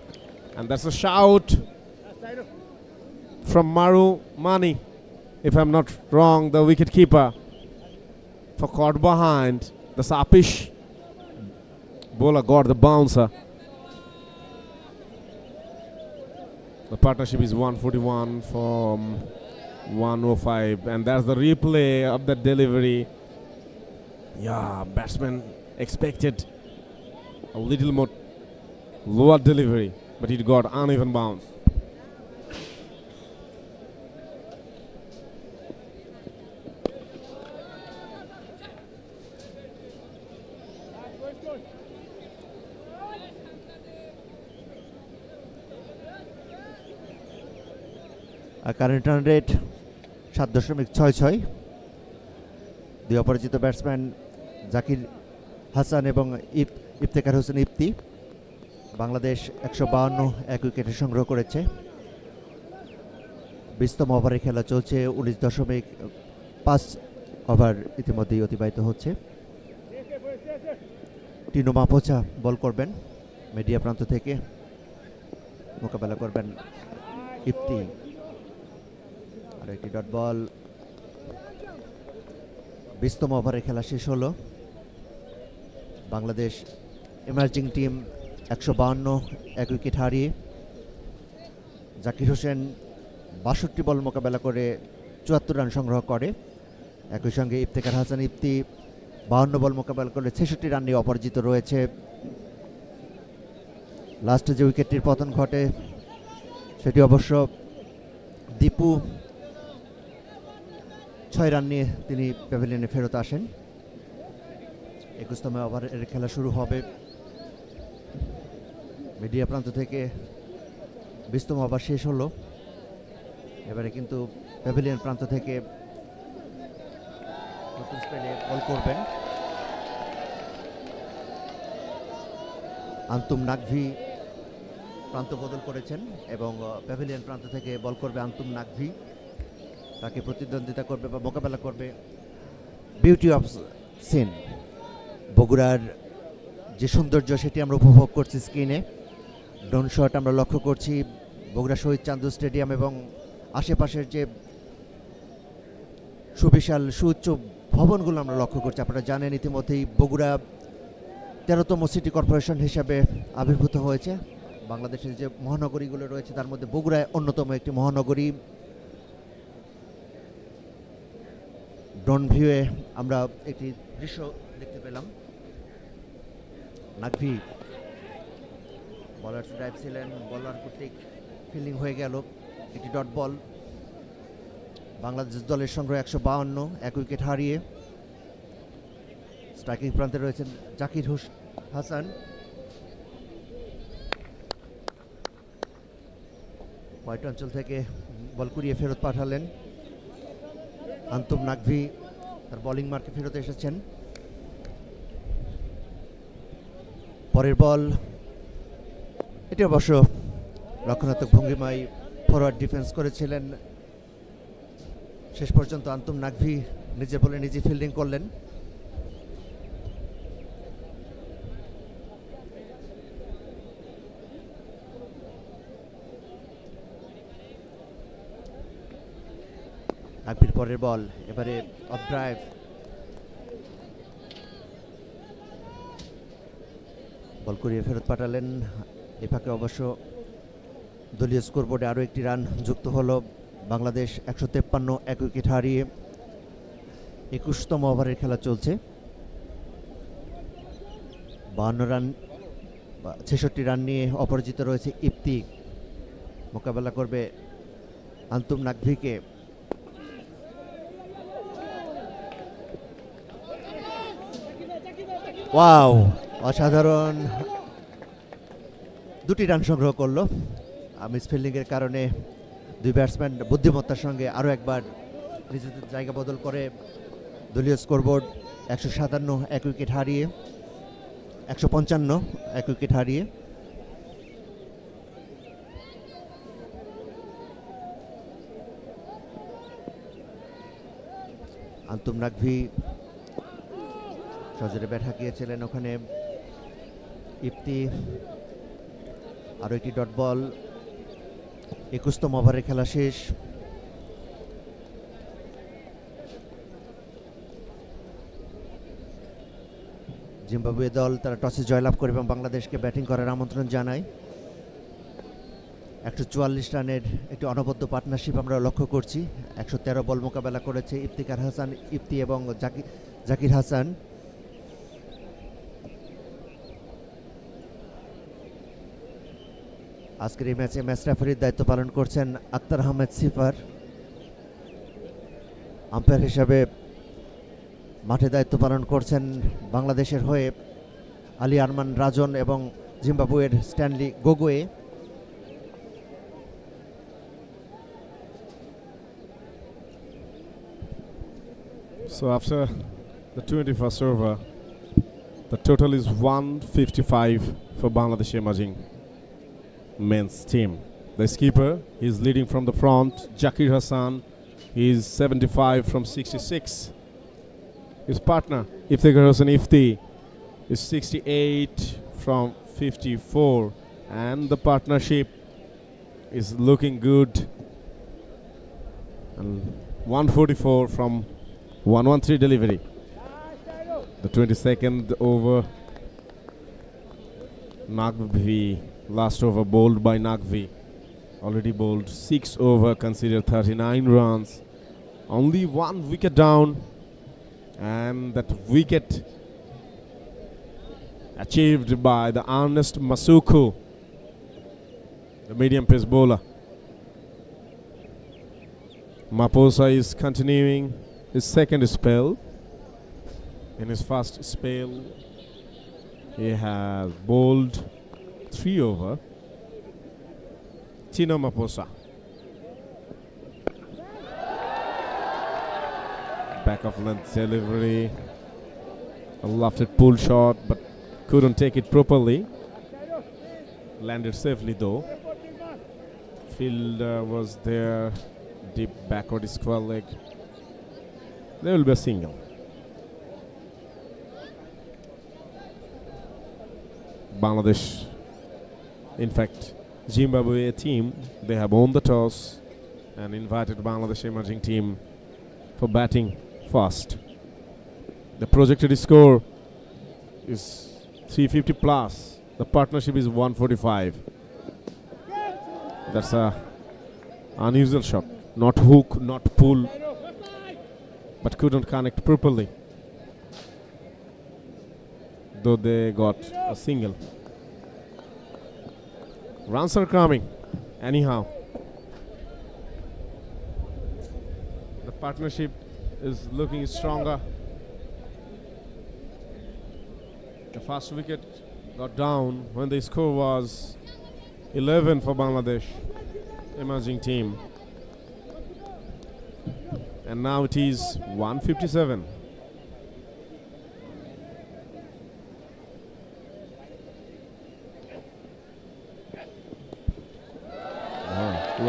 And that's a shout. from Maru Mani, if I'm not wrong, the wicket keeper, for caught behind. The Sapish bowler got the bouncer. The partnership is 141 from 105, and that's the replay of the delivery. Yeah, batsman expected a little more lower delivery, but it got uneven bounce. Current run rate 7.66। দুই অপরাজিত batsman Zakir Hasan এবং ইফতেখার হোসেন ইফতি। বাংলাদেশ 152 এক উইকেটে সংগ্রহ করেছে। 20তম ওভারে খেলা চলছে। 19.5 ওভার ইতিমধ্যেই অতিবাহিত হচ্ছে। টিনো মাপোচা বল করবেন মিডিয়া প্রান্ত থেকে, মোকাবেলা করবেন ইফতি। আর একটি ডট বল। 20তম ওভারে খেলা শেষ হলো। বাংলাদেশ এমার্জিং টিম 152 এক উইকেট হারিয়ে। জাকির হোসেন 62 বল মোকাবেলা করে 74 রান সংগ্রহ করে। একই সঙ্গে ইফতেখার হাসান ইফতি 52 বল মোকাবেলা করে 66 রান নিয়ে অপরাজিত রয়েছে। লাস্টে যে উইকেটটির পতন ঘটে সেটি অবশ্য দীপু 6 রান নিয়ে তিনি প্যাভিলিয়নে ফেরত আসেন। 21তম ওভারের খেলা শুরু হবে। মিডিয়া প্রান্ত থেকে 20তম ওভার শেষ হলো। এবারে কিন্তু প্যাভিলিয়ন প্রান্ত থেকে নতুন স্পেলে বল করবেন আন্তুম নাকভি। প্রান্ত বদল করেছেন এবং প্যাভিলিয়ন প্রান্ত থেকে বল করবে আন্তুম নাকভি। তাকে প্রতিদ্বন্দ্বিতা করবে বা মোকাবেলা করবে বিউটি অফ সিন। বগুড়ার যে সৌন্দর্য সেটি আমরা উপভোগ করছি স্ক্রিনে। ড্রোন শট আমরা লক্ষ্য করছি বগুড়া শহীদ চান্দু স্টেডিয়াম এবং আশেপাশের যে সুবিশাল সুউচ্চ ভবনগুলো আমরা লক্ষ্য করছি। আপনারা জানেন ইতিমধ্যেই বগুড়া 13তম সিটি কর্পোরেশন হিসাবে আবির্ভূত হয়েছে। বাংলাদেশের যে মহানগরীগুলো রয়েছে তার মধ্যে বগুড়া অন্যতম একটি মহানগরী। ড্রোন ভিউয়ে আমরা একটি দৃশ্য দেখতে পেলাম। নাকভি বলার ড্রাইভ ছিলেন, বলার কর্তৃক ফিল্ডিং হয়ে গেল। একটি ডট বল। বাংলাদেশ দলের সংগ্রহ 152 এক উইকেট হারিয়ে। স্ট্রাইকিং প্রান্তে রয়েছেন জাকির হাসান। হোয়াইট অঞ্চল থেকে বল কুড়িয়ে ফেরত পাঠালেন আন্তুম নাকভি। তার বোলিং মার্কে ফেরত এসেছেন। পরের বল, এটি অবশ্য রক্ষণাত্মক ভঙ্গিমায় ফরওয়ার্ড ডিফেন্স করেছিলেন। শেষ পর্যন্ত আন্তুম নাকভি নিজের বলে নিজে ফিল্ডিং করলেন। নাকভির পরের বল, এবারে অফ ড্রাইভ। বল করিয়ে ফেরত পাঠালেন। এ ফাঁকে অবশ্য দলীয় স্কোরবোর্ডে আরও একটি রান যুক্ত হলো। বাংলাদেশ 153 এক উইকেট হারিয়ে। 21তম ওভারের খেলা চলছে। 52 রান 66 রান নিয়ে অপরাজিত রয়েছে ইফতি। মোকাবেলা করবে আন্তুম নাকভিকে। ওয়াও, অসাধারণ দুটি রান সংগ্রহ করলো। মিসফিল্ডিংয়ের কারণে দুই ব্যাটসম্যান বুদ্ধিমত্তার সঙ্গে আরও একবার নিজেদের জায়গা বদল করে দলীয় স্কোরবোর্ড 157 এক উইকেট হারিয়ে 155 এক উইকেট হারিয়ে। আন্তুম নাকভি সজরে ব্যাট হাঁকিয়েছিলেন ওখানে। ইফতি আরও একটি ডট বল। 21তম ওভারে খেলা শেষ। জিম্বাবুয়ে দল তারা টসে জয়লাভ করে এবং বাংলাদেশকে ব্যাটিং করার আমন্ত্রণ জানায়। 144 রানের একটি অনবদ্য পার্টনারশিপ আমরা লক্ষ্য করছি। 113 বল মোকাবেলা করেছে ইফতিকার হাসান ইফতি এবং জাকির হাসান। আজকের এই ম্যাচে ম্যাচ রেফারির দায়িত্ব পালন করছেন আক্তার আহমেদ সিফার। আম্পায়ার হিসাবে মাঠে দায়িত্ব পালন করছেন বাংলাদেশের হয়ে আলী আরমান রাজন এবং জিম্বাবুয়ের Stanley গোগোয়ে। So after the 21st over, the total is 155 for Bangladesh emerging men's team. The skipper is leading from the front. Zakir Hassan is 75 from 66. His partner Iftikhar Hossain Ifti is 68 from 54, and the partnership is looking good. And 144 from 113 delivery. The 22nd over, Nagvi, last over bowled by Nagvi. Already bowled 6 over, considered 39 runs. Only 1 wicket down, and that wicket achieved by the Ernest Masuku, the medium pace bowler. Maposa is continuing his second spell. In his first spell, he has bowled 3 over. Tino Maposa. Back of length delivery. A lofted pull shot, but couldn't take it properly. Landed safely though. Fielder was there. Deep backward square leg. There will be a single. Bangladesh, in fact, Zimbabwe team, they have won the toss and invited Bangladesh emerging team for batting first. The projected score is 350 plus. The partnership is 145. That's a unusual shot. Not hook, not pull, but couldn't connect properly. Though they got a single. Runs are coming. Anyhow, the partnership is looking stronger. The first wicket got down when the score was 11 for Bangladesh emerging team. And now it is 157.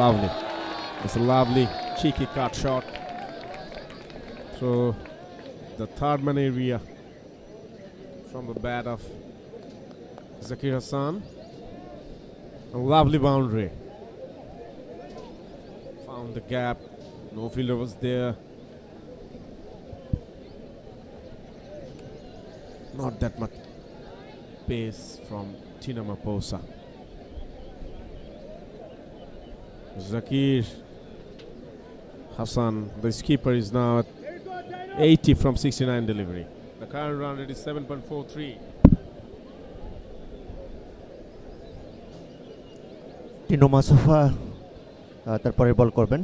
Lovely. It's a lovely cheeky cut shot. So the third man area from the bat of Zakir Hassan. A lovely boundary. Found the gap. No fielder was there. Not that much pace from Tina Maposa. Zakir Hassan, the skipper, is now at 80 from 69 delivery. The current run rate is 7.43. Tino মাসুফা তারপরে বল করবেন।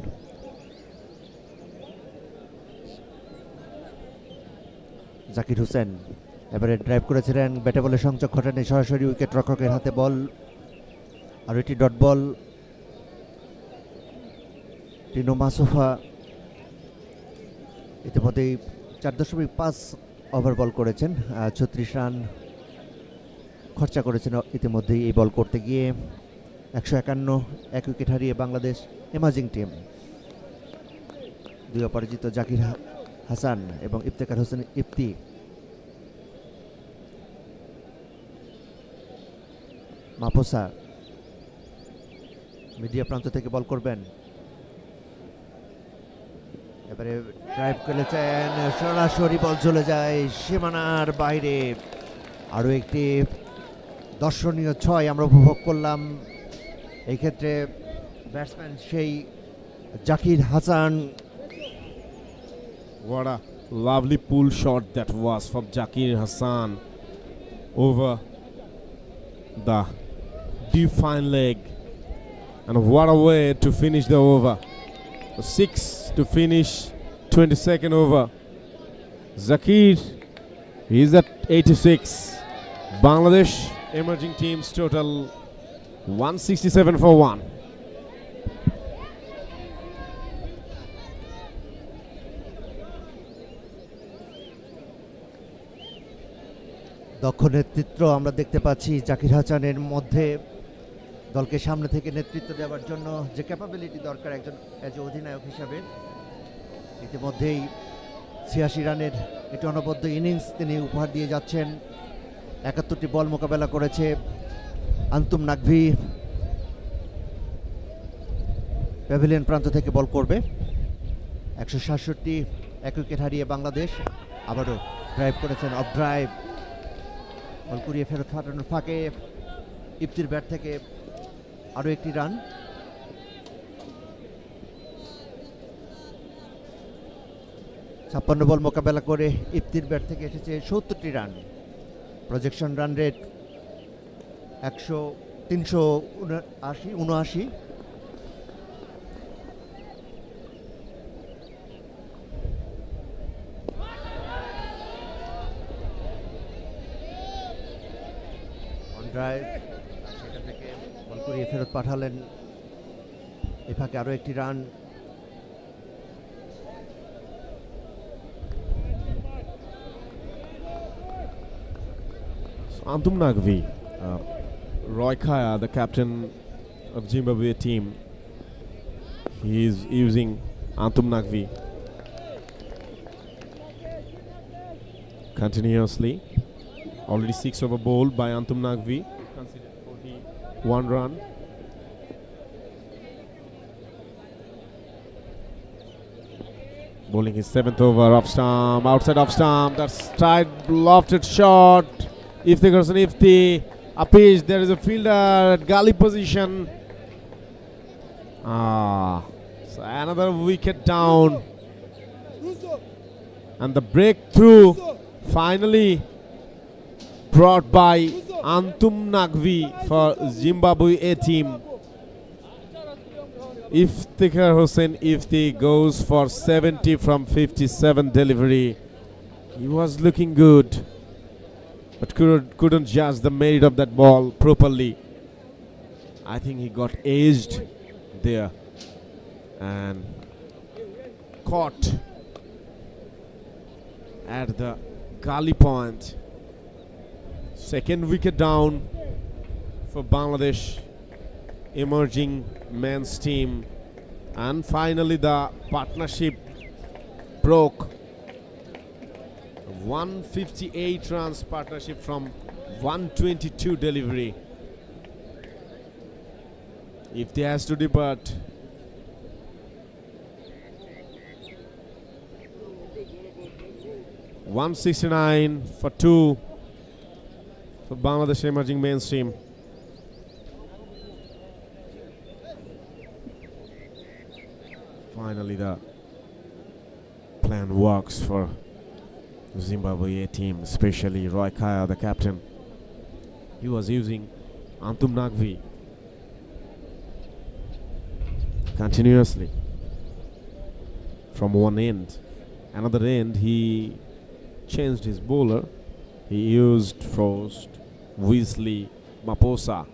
জাকির হোসেন এবারে drive করেছিলেন, ব্যাটে বলে সংযোগ ঘটানে সরাসরি wicket রক্ষকের হাতে বল। আর এটি ডট বল। টিনো মাসুফা ইতিমধ্যেই 4.5 ওভার বল করেছেন, 36 রান খরচা করেছেন ইতিমধ্যেই এই বল করতে গিয়ে। 151 এক উইকেট হারিয়ে বাংলাদেশ এমার্জিং টিম। দুই অপরাজিত জাকির হাসান এবং ইফতেখার হোসেন ইফতি মাপোসা মিডিয়া প্রান্ত থেকে বল করবেন। এবারে ড্রাইভ করেছেন, সরাসরি বল চলে যায় সীমানার বাইরে। আরও একটি দর্শনীয় ছয় আমরা উপভোগ করলাম। এই ক্ষেত্রে ব্যাটসম্যান সেই Zakir Hasan. What a lovely pull shot that was from Zakir Hassan over the deep fine leg. And what a way to finish the over. 6 to finish 22nd over. Zakir, he's at 86. Bangladesh emerging teams total 167 for 1. দক্ষ নেতৃত্ব আমরা দেখতে পাচ্ছি জাকির হাসানের মধ্যে। দলকে সামনে থেকে নেতৃত্ব দেওয়ার জন্য যে ক্যাপাবিলিটি দরকার একজন অধিনায়ক হিসাবে, ইতিমধ্যেই ৮৬ রানের একটি অনবদ্য ইনিংস তিনি উপহার দিয়ে যাচ্ছেন। ৭১টি বল মোকাবেলা করেছে আন্তুম নাকভি। প্যাভিলিয়ন প্রান্ত থেকে বল করবে। ১৬৭ এক উইকেট হারিয়ে বাংলাদেশ। আবারও ড্রাইভ করেছেন, অফ ড্রাইভ, বল কুড়িয়ে ফেরত ফাটানোর ফাঁকে ইফতির ব্যাট থেকে আরও একটি রান। ছাপ্পান্ন বল মোকাবেলা করে ইফতির ব্যাট থেকে এসেছে ৭০টি run. Projection run rate ৩৭৯। Drive, সেখান থেকে বল করিয়ে ফেরত পাঠালেন। এ ফাঁকে আরও একটি run. Antum Nagvi, Roy Kaya, the captain of Zimbabwe team, he is using Antum Nagvi continuously. Already 6 over bowled by Antum Nagvi, considered 41 run. Bowling his 7th over, off stump, outside off stump, that's tight, lofted shot. Ifti goes an Ifti, a pitch, there is a fielder at gully position. So another wicket down. And the breakthrough finally brought by Antum Nagvi for Zimbabwe A team. Iftikhar Hussain Ifti goes for 70 from 57 delivery. He was looking good, but couldn't judge the merit of that ball properly. I think he got aged there and caught at the gully point. Second wicket down for Bangladesh emerging men's team, and finally the partnership broke. 158 runs partnership from 122 delivery. If they has to depart, $169 for 2 for Bangladesh emerging men's team. Finally the plan works for Zimbabwe team, especially Roy Kaya, the captain. He was using Antum Nagvi continuously from one end. Another end, he changed his bowler. He used first Weasley Maposa,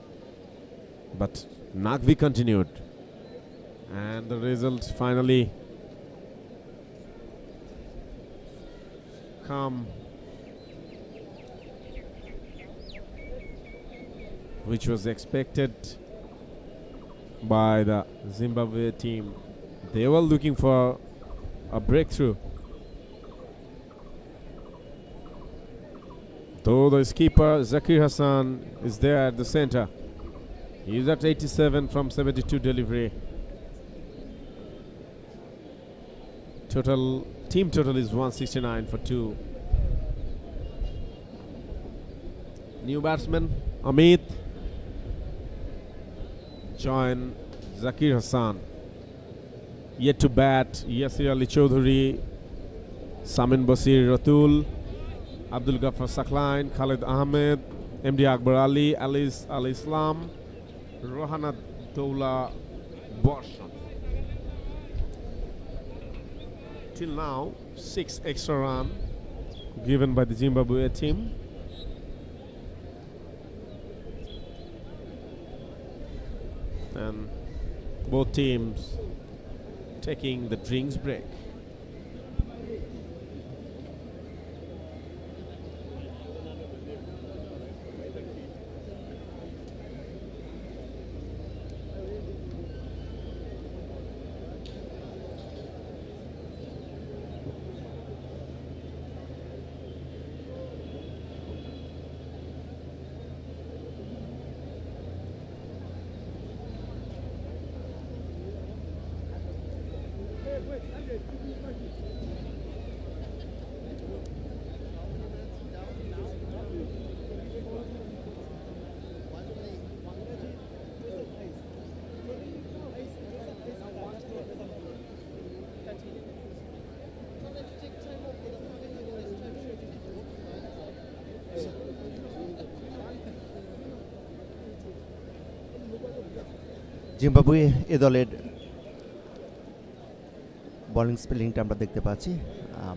but Nagvi continued, and the result finally come, which was expected by the Zimbabwe team. They were looking for a breakthrough. Though the skipper Zakir Hassan is there at the center, He's at 87 from 72 delivery. Team total is 169 for 2. New batsman Amit. Join Zakir Hassan. Yet to bat Yasir Ali Chaudhuri, Samin Basir Ratul, Abdul Ghaffar Saklain, Khalid Ahmed, MD Akbar Ali, Alice Al Islam, Rohana Doula Borshan. Till now, 6 extra runs given by the Zimbabwe team. And both teams taking the drinks break. Zimbabwe A দলের bowling স্পেলিংটা আমরা দেখতে পাচ্ছি।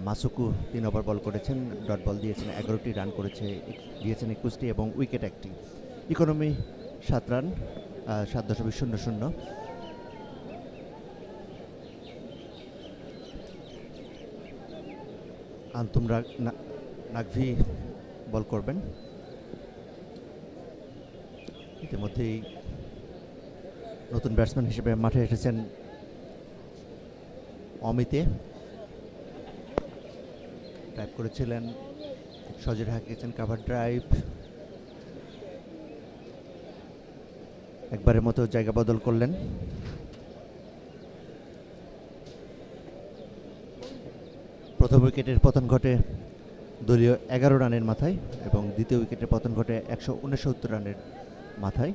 মাসুকু 3 over bowl করেছেন, dot ball দিয়েছেন, 11টি run দিয়েছেন 21টি এবং wicket 1টি। Economy 7 run, 7.00। আন্তুম Naqvi বল করবেন। ইতিমধ্যেই নতুন ব্যাটসম্যান হিসেবে মাঠে এসেছেন অমিতে। ড্রাইভ করেছিলেন, সজের হাঁকিয়েছেন কাভার ড্রাইভ। একবারের মতো জায়গা বদল করলেন। প্রথম উইকেটের পতন ঘটে দলীয় 11 রানের মাথায় এবং দ্বিতীয় উইকেটের পতন ঘটে 169 রানের মাথায়।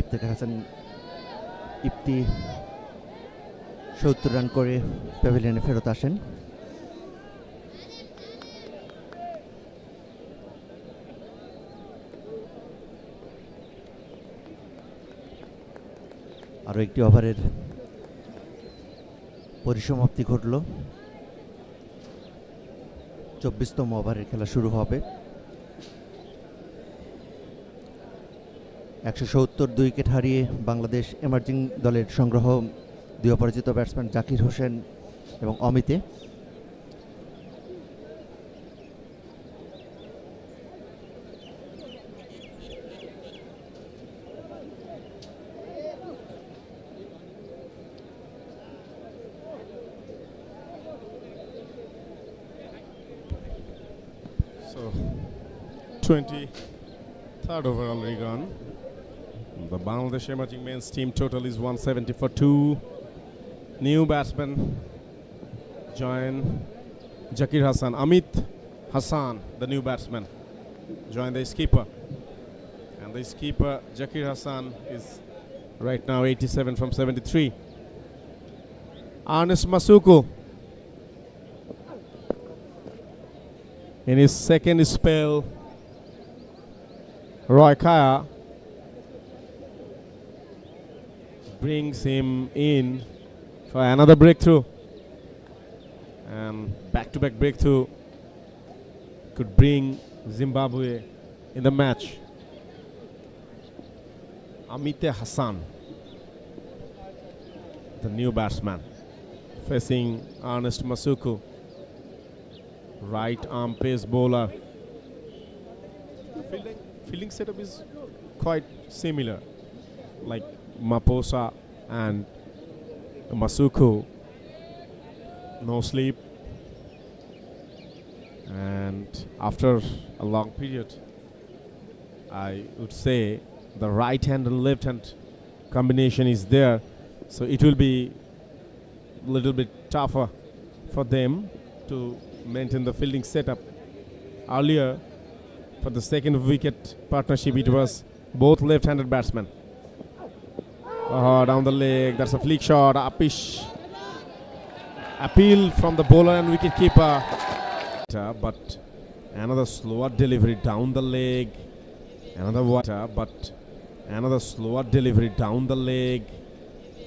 ইফতেখার হাসান ইফতি 70 রান করে প্যাভিলিয়নে ফেরত আসেন। আরও একটি ওভারের পরিসমাপ্তি ঘটল। 24তম ওভারের খেলা শুরু হবে। 172 উইকেট হারিয়ে বাংলাদেশ এমার্জিং দলের সংগ্রহ 2 অপরাজিত ব্যাটসম্যান জাকির হোসেন এবং অমিতে। So 23rd over already gone. The Bangladesh emerging men's team total is 170 for 2. New batsman join Zakir Hassan. Amit Hassan, the new batsman, join the skipper. And the skipper Zakir Hassan is right now 87 from 73. Ernest Masuku in his second spell. Roy Kaya brings him in for another breakthrough, and back-to-back breakthrough could bring Zimbabwe in the match. Amite Hassan, the new batsman, facing Ernest Masuku, right arm pace bowler. Fielding setup is quite similar, like Maposa and Masuku. No sleep, and after a long period I would say the right hand and left hand combination is there, so it will be a little bit tougher for them to maintain the fielding setup. Earlier, for the second wicket partnership, it was both left-handed batsmen. Down the leg, that's a flick shot, upish. Appeal from the bowler and wicket-keeper. But another slower delivery down the leg. Another slower delivery down the leg.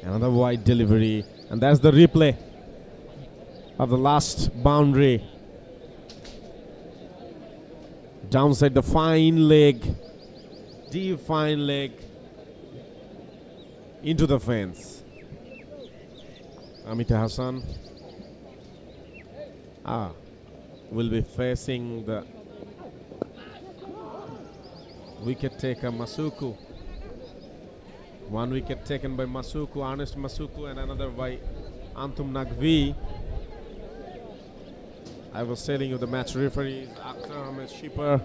Another wide delivery. And that's the replay of the last boundary. Downside the fine leg. Deep fine leg. Into the fence. Amita Hassan will be facing the wicket taker Masuku. One wicket taken by Masuku, Ernest Masuku, and another by Antum Nagvi. I was telling you the match referee is Akhtar Ahmed Shipper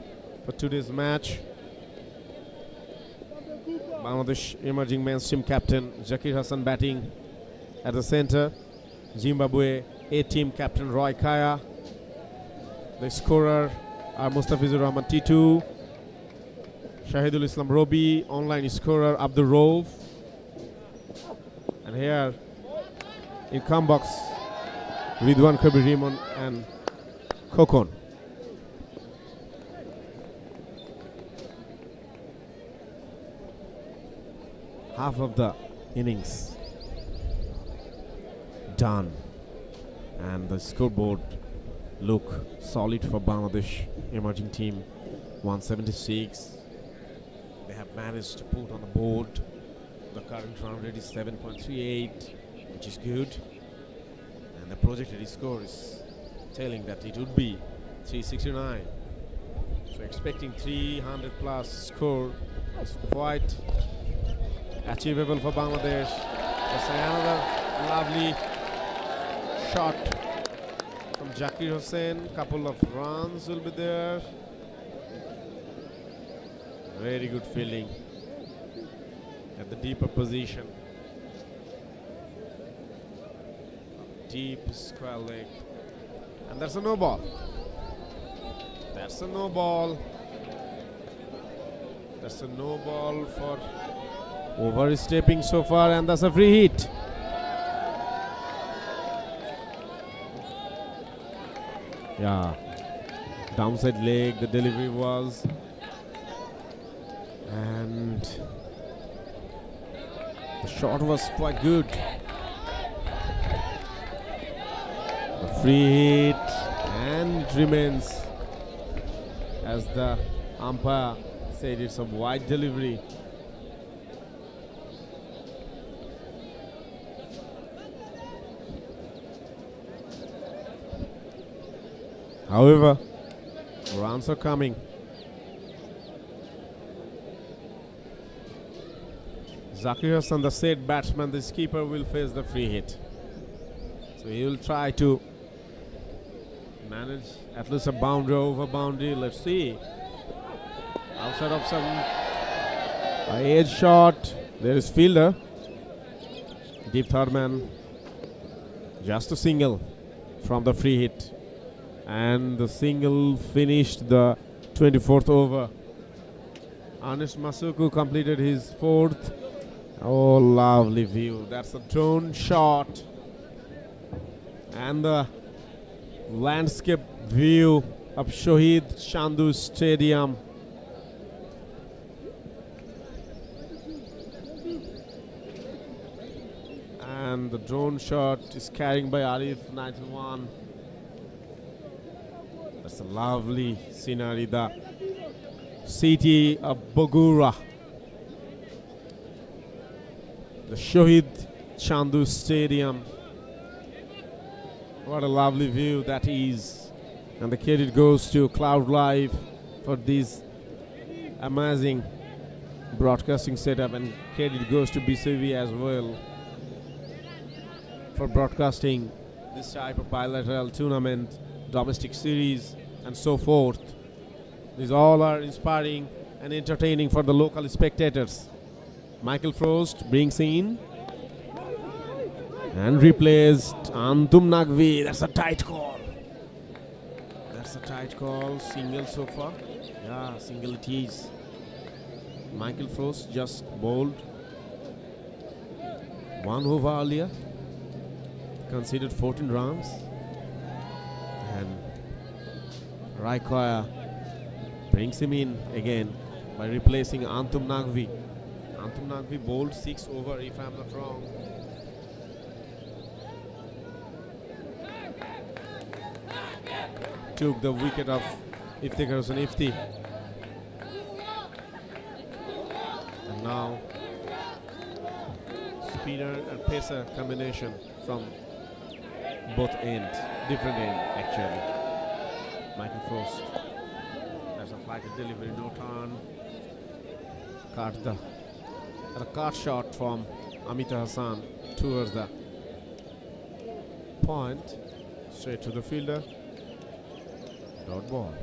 for today's match. Bangladesh emerging men's team captain Zakir Hassan batting at the center. Zimbabwe A-team captain Roy Kaya. The scorer are Mustafizur Rahman Titu, Shahidul Islam Robi, online scorer Abdul Rauf. And here in come box, Ridwan Kabir Rimon and Kokon. Half of the innings done, and the scoreboard look solid for Bangladesh emerging team. 176. They have managed to put on the board. The current run rate is 7.38, which is good, and the projected score is telling that it would be 369. So expecting 300 plus score is quite achievable for Bangladesh. That's another lovely shot from Zakir Hussain. Couple of runs will be there. Very good fielding at the deeper position. Deep square leg. And that's a no ball. That's a no ball. That's a no ball for overstepping so far, and that's a free hit. Yeah, downside leg the delivery was, and the shot was quite good. A free hit, and it remains, as the umpire said, it's a wide delivery. However, runs are coming. Zakir Hassan, the said batsman, the skipper, will face the free hit. So he will try to manage at least a boundary over boundary. Let's see. Outside of some edge shot, there is fielder. Deep third man. Just a single from the free hit. And the single finished the 24th over. Ernest Masuku completed his 4th. Oh, lovely view. That's a drone shot. And the landscape view of Shohid Chandu Stadium. And the drone shot is carrying by Arif 91. That's a lovely scenery. The city of Bogura. The Shohid Chandu Stadium. What a lovely view that is. And the credit goes to Cloud Live for this amazing broadcasting setup, and credit goes to BCV as well for broadcasting this type of bilateral tournament, domestic series, and so forth. These all are inspiring and entertaining for the local spectators. Michael Frost brings in and replaced Antum Nagvi. That's a tight call. That's a tight call. Single so far. Yeah, single it is. Michael Frost just bowled one over earlier. Conceded 14 runs. And Raikoya brings him in again by replacing Antum Nagvi. Antum Nagvi bowled 6 over, if I'm not wrong. Took the wicket of Iftikhar Hussain Ifti. And now spinner and pacer combination from both ends, different end actually. Michael Frost. That's a flighted delivery, no turn. A card shot from Amita Hassan towards the point, straight to the fielder. Dot ball.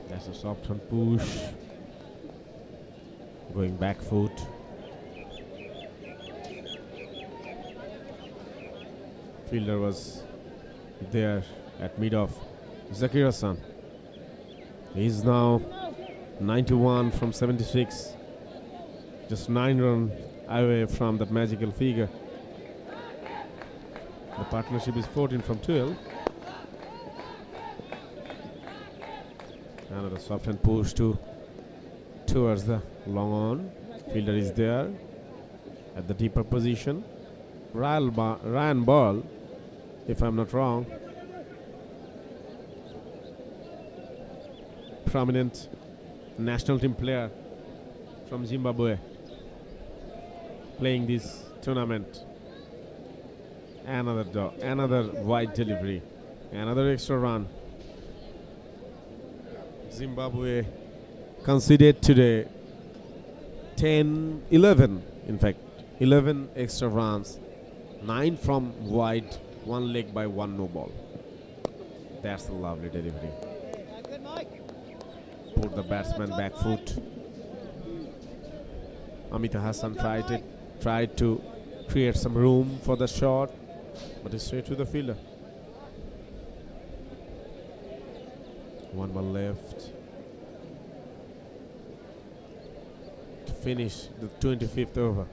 That's a soft hand push. Going back foot. Fielder was there at mid-off. Zakir Hassan. He's now 91 from 76. Just 9 runs away from that magical figure. The partnership is 14 from 12. Another soft hand push towards the long on. Fielder is there at the deeper position. Ryan Ball, if I'm not wrong. Prominent national team player from Zimbabwe playing this tournament. Another wide delivery, another extra run. Zimbabwe conceded today 11 extra runs, 9 from wide, 1 leg by 1 no ball. That's a lovely delivery. Put the batsman back foot. Amita Hassan tried to create some room for the shot, but it's straight to the fielder. 1 ball left to finish the 25th over.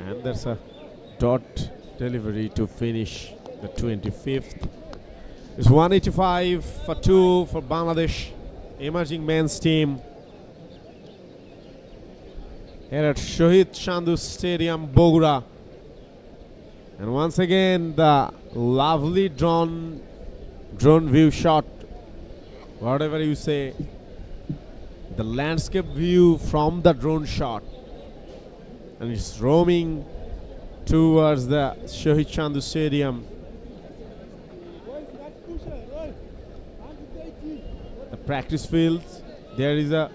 And there's a dot delivery to finish the 25th. It's 185 for 2 for Bangladesh emerging men's team here at Shohid Chandu Stadium, Bogura. And once again, the lovely drone view shot, whatever you say, the landscape view from the drone shot. And it's roaming towards the Shohid Chandu Stadium. The practice field, there is a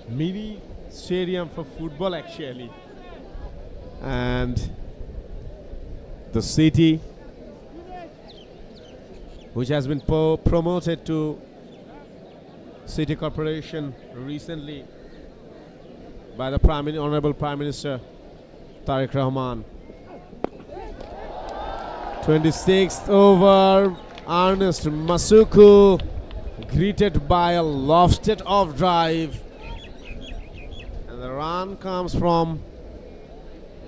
mini stadium for football actually. And the city, which has been promoted to City Corporation recently by the Honorable Prime Minister Tariq Rahman. 26th over, Ernest Masuku greeted by a lofted off drive. And the run comes from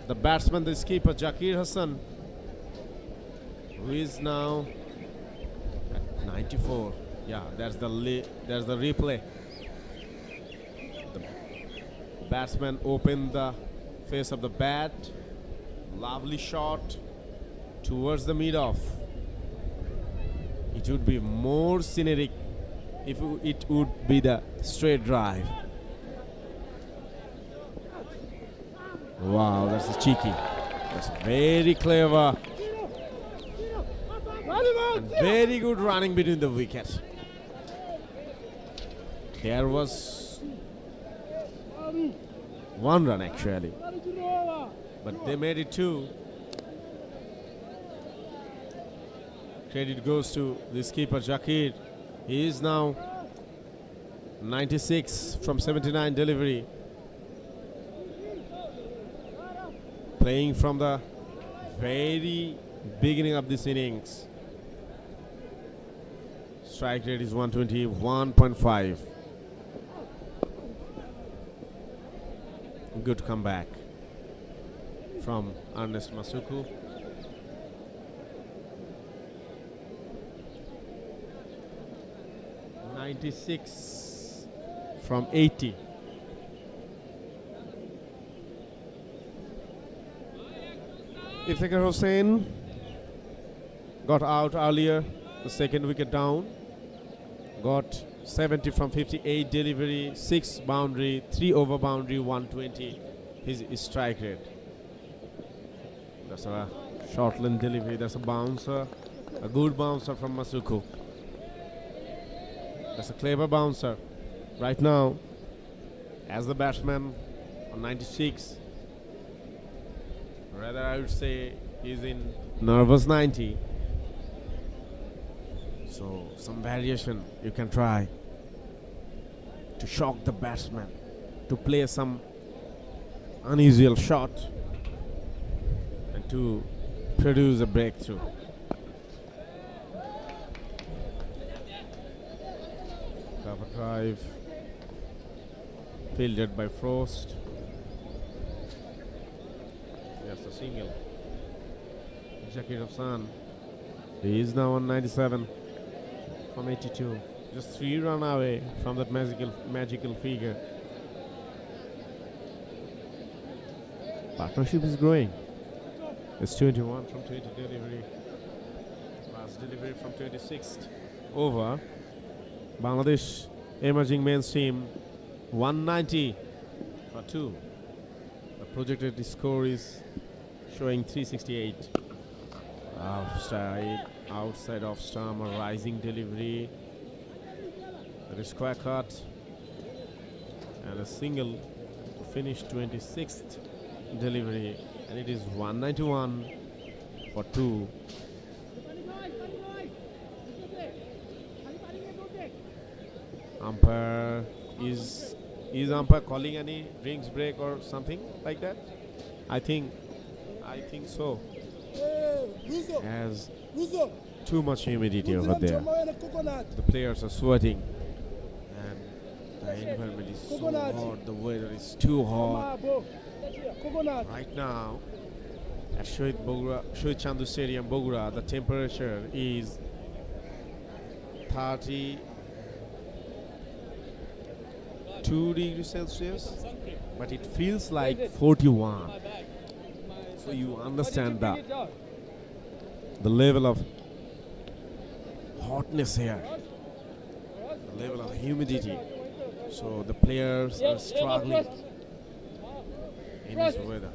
the batsman, the skipper, Zakir Hassan, who is now at 94. Yeah, there's the replay. The batsman opened the face of the bat. Lovely shot towards the mid-off. It would be more scenic if it would be the straight drive. Wow, that's a cheeky. That's very clever. And very good running between the wickets. There was 1 run actually, but they made it 2. Credit goes to this keeper Zakir. He is now 96 from 79 delivery. Playing from the very beginning of this innings. Strike rate is 121.5. Good comeback from Ernest Masuku. (96) from 80. Iftikhar Hussain got out earlier, the second wicket down. Got 70 from 58 delivery, 6 boundary, 3 over boundary, 120. His strike rate. That's a short length delivery. That's a bouncer, a good bouncer from Masuku. That's a clever bouncer. Right now, as the batsman on 96, rather I would say he's in nervous 90. So some variation you can try to shock the batsman, to play some unusual shot and to produce a breakthrough. Cover drive fielded by Frost. Yes, a single. Zakir Hussain. He is now on 97 from 82. Just 3 runs away from that magical figure. Partnership is growing. It's 21 from 20 delivery. Last delivery from 26th over. Bangladesh emerging men's team 190 for 2. The projected score is showing 368. Outside off stump, a rising delivery. There is square cut and a single to finish 26th delivery, and it is 191 for 2. Umpire is umpire calling any drinks break or something like that? I think so. As too much humidity over there. The players are sweating and the environment is so hot, the weather is too hot. Right now at Shohid Chandu Stadium, Bogura, the temperature is 32 degrees Celsius, but it feels like 41. So you understand the level of hotness here, the level of humidity. So the players are struggling in this weather.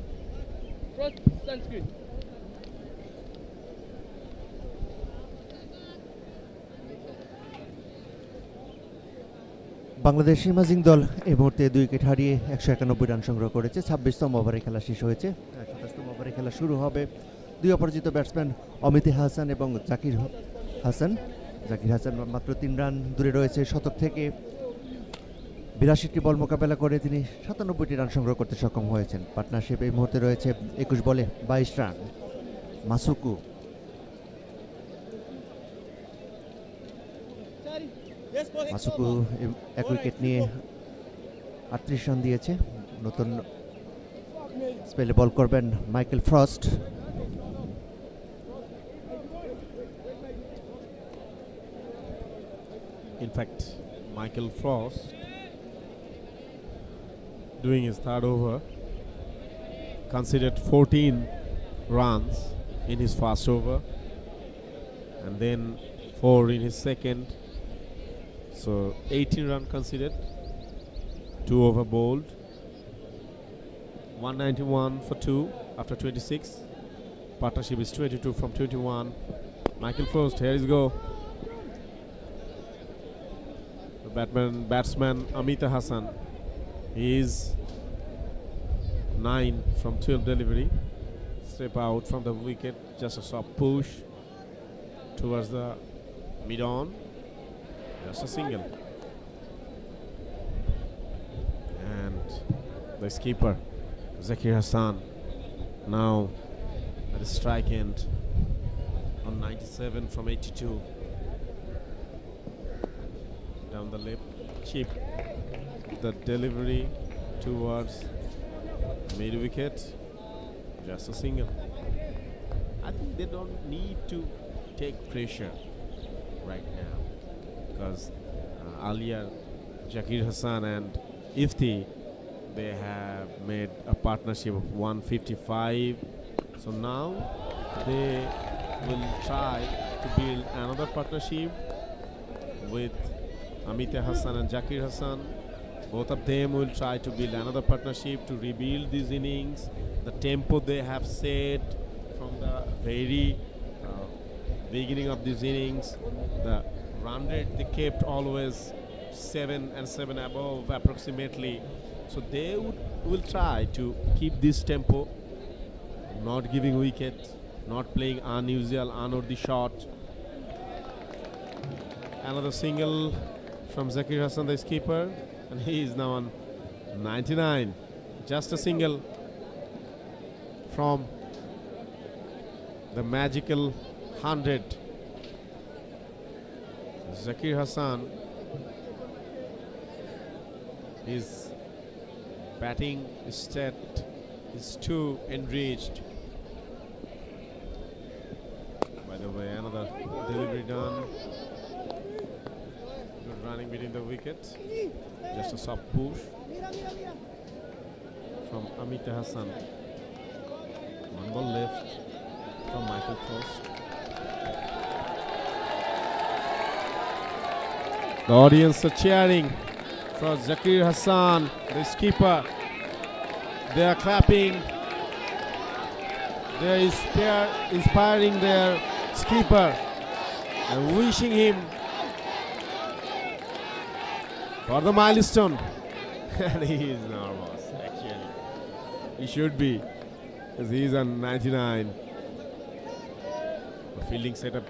Bangladesh imaging দল এই মুহূর্তে 2 wicket হারিয়ে 191 run সংগ্রহ করেছে। 26তম ওভারে খেলা শেষ হয়েছে। 27তম ওভারে খেলা শুরু হবে। 2 অপরাজিত ব্যাটসম্যান অমিতি হাসান এবং জাকির হাসান। জাকির হাসান মাত্র 3 রান দূরে রয়েছে শতক থেকে। 82টি বল মোকাবেলা করে তিনি 97টি রান সংগ্রহ করতে সক্ষম হয়েছেন। পার্টনারশিপ এই মুহূর্তে রয়েছে 21 বলে 22 রান। মাসুকু এক উইকেট নিয়ে 38 রান দিয়েছে। নতুন স্পেলে বল করবেন Michael frost. In fact, Michael Frost doing his third over considered 14 runs in his first over and then 4 in his second. So 18 run considered, 2 over bowled, 191 for 2 after 26. Partnership is 22 from 21. Michael Frost, here is go. The batsman Amita Hassan He is 9 from 12 delivery. Step out from the wicket, just a soft push towards the mid-on. Just a single. And the skipper, Zakir Hassan, now at the strike end on 97 from 82. Down the lip, chip the delivery towards mid-wicket. Just a single. I think they don't need to take pressure right now, because earlier Zakir Hassan and Ifti, they have made a partnership of 155. So now they will try to build another partnership with Amita Hassan and Zakir Hassan. Both of them will try to build another partnership to rebuild these innings. The tempo they have set from the very beginning of these innings, the run rate they kept always 7 and 7 above approximately. So they will try to keep this tempo, not giving wicket, not playing unusual, unworthy shot. Another single from Zakir Hassan, the skipper, and he is now on 99. Just a single from the magical 100. Zakir Hassan, his batting stat is too enriched. By the way, another delivery done. Good running between the wickets. Just a soft push from Amita Hassan. One ball left from Michael Frost. The audience are cheering for Zakir Hassan, the skipper. They are clapping. They are inspiring their skipper and wishing him for the milestone. And he is nervous, actually. He should be, because he is on 99. The fielding setup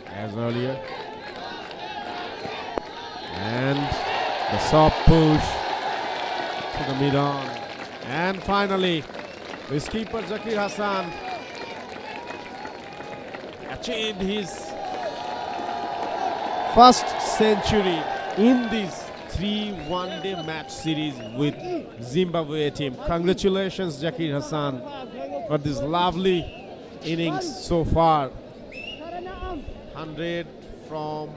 as earlier. And the soft push to the mid-on. And finally, the skipper Zakir Hassan achieved his first century in this 3 one-day match series with Zimbabwe team. Congratulations, Zakir Hassan, for this lovely innings so far. 100 from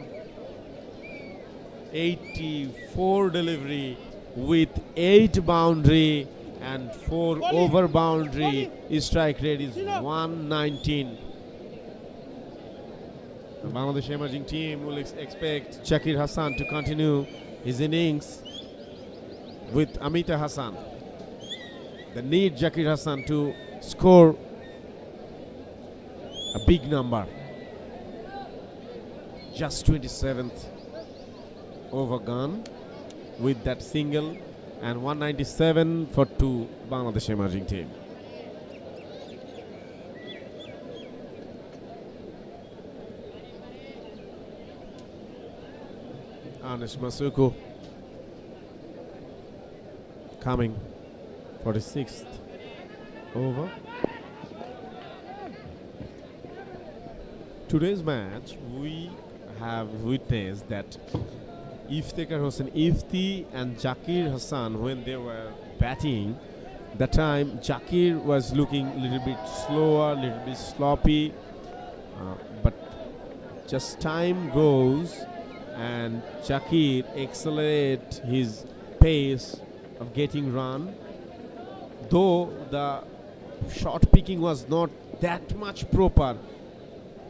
84 delivery with 8 boundary and 4 over boundary. His strike rate is 119. The Bangladesh emerging team will expect Zakir Hassan to continue his innings with Amita Hassan. They need Zakir Hassan to score a big number. Just 27th over gone with that single, and 197 for 2 Bangladesh emerging team. Anish Masuku coming for the 6th over. Today's match, we have witnessed that Ifti and Zakir Hassan, when they were batting, that time Zakir was looking a little bit slower, a little bit sloppy, but just time goes and Zakir accelerate his pace of getting run, though the shot picking was not that much proper,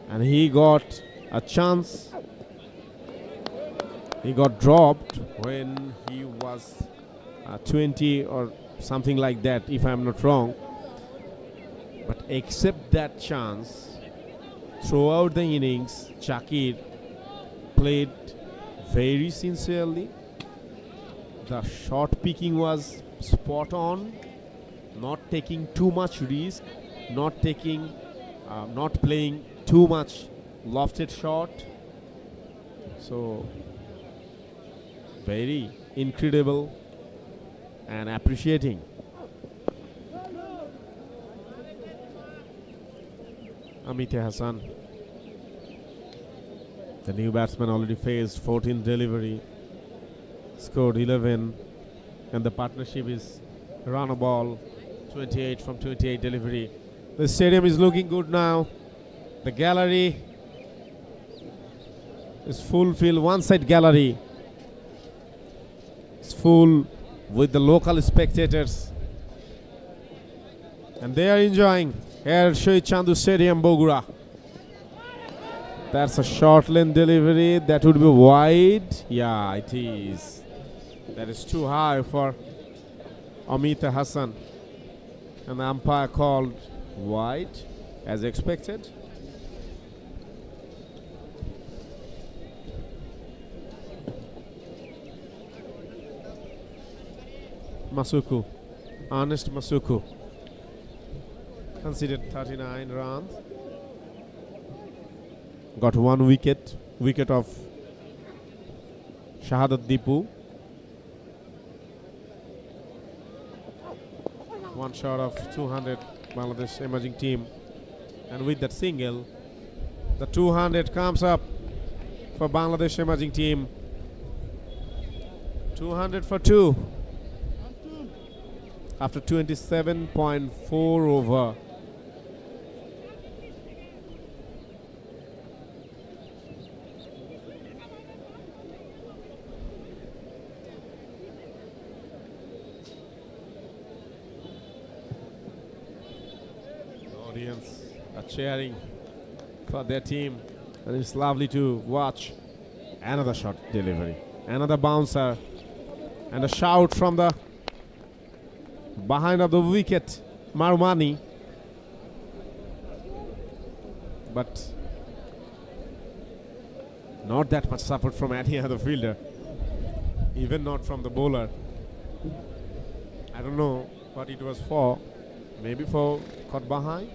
and he got a chance. He got dropped when he was 20 or something like that, if I'm not wrong. But except that chance, throughout the innings, Zakir played very sincerely, The shot picking was spot on, not taking too much risk, not playing too much lofted shot. So very incredible and appreciating. Amit Hassan, the new batsman, already faced 14 delivery, scored 11, and the partnership is run a ball 28 from 28 delivery. The stadium is looking good now. The gallery is full, one side gallery is full with the local spectators, and they are enjoying here at Sher-e Stadium, Bogura. That's a short lane delivery. That would be wide. Yeah, it is. That is too high for Amit Hassan, and the umpire called wide as expected. Masuku, Ernest Masuku, considered 39 runs. Got one wicket of Shahadat Dipu. One shot of 200, Bangladesh emerging team. And with that single, the 200 comes up for Bangladesh emerging team. 200 for 2. After 27.4 over. The audience are cheering for their team, and it's lovely to watch. Another shot delivery, another bouncer, and a shout from the behind of the wicket, Marumani. But not that much support from any other fielder, even not from the bowler. I don't know what it was for. Maybe for caught behind.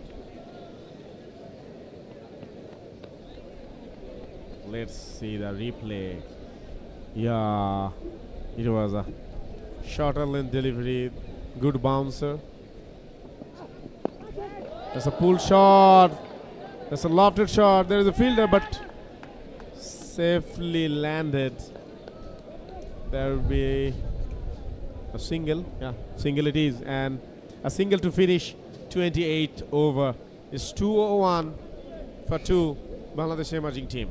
Let's see the replay. Yeah, it was a shorter length delivery. Good bouncer. There's a pull shot. There's a lofted shot. There is a fielder, but safely landed. There will be a single. Yeah, single it is. And a single to finish 28 over. It's 201 for 2, Bangladesh emerging team.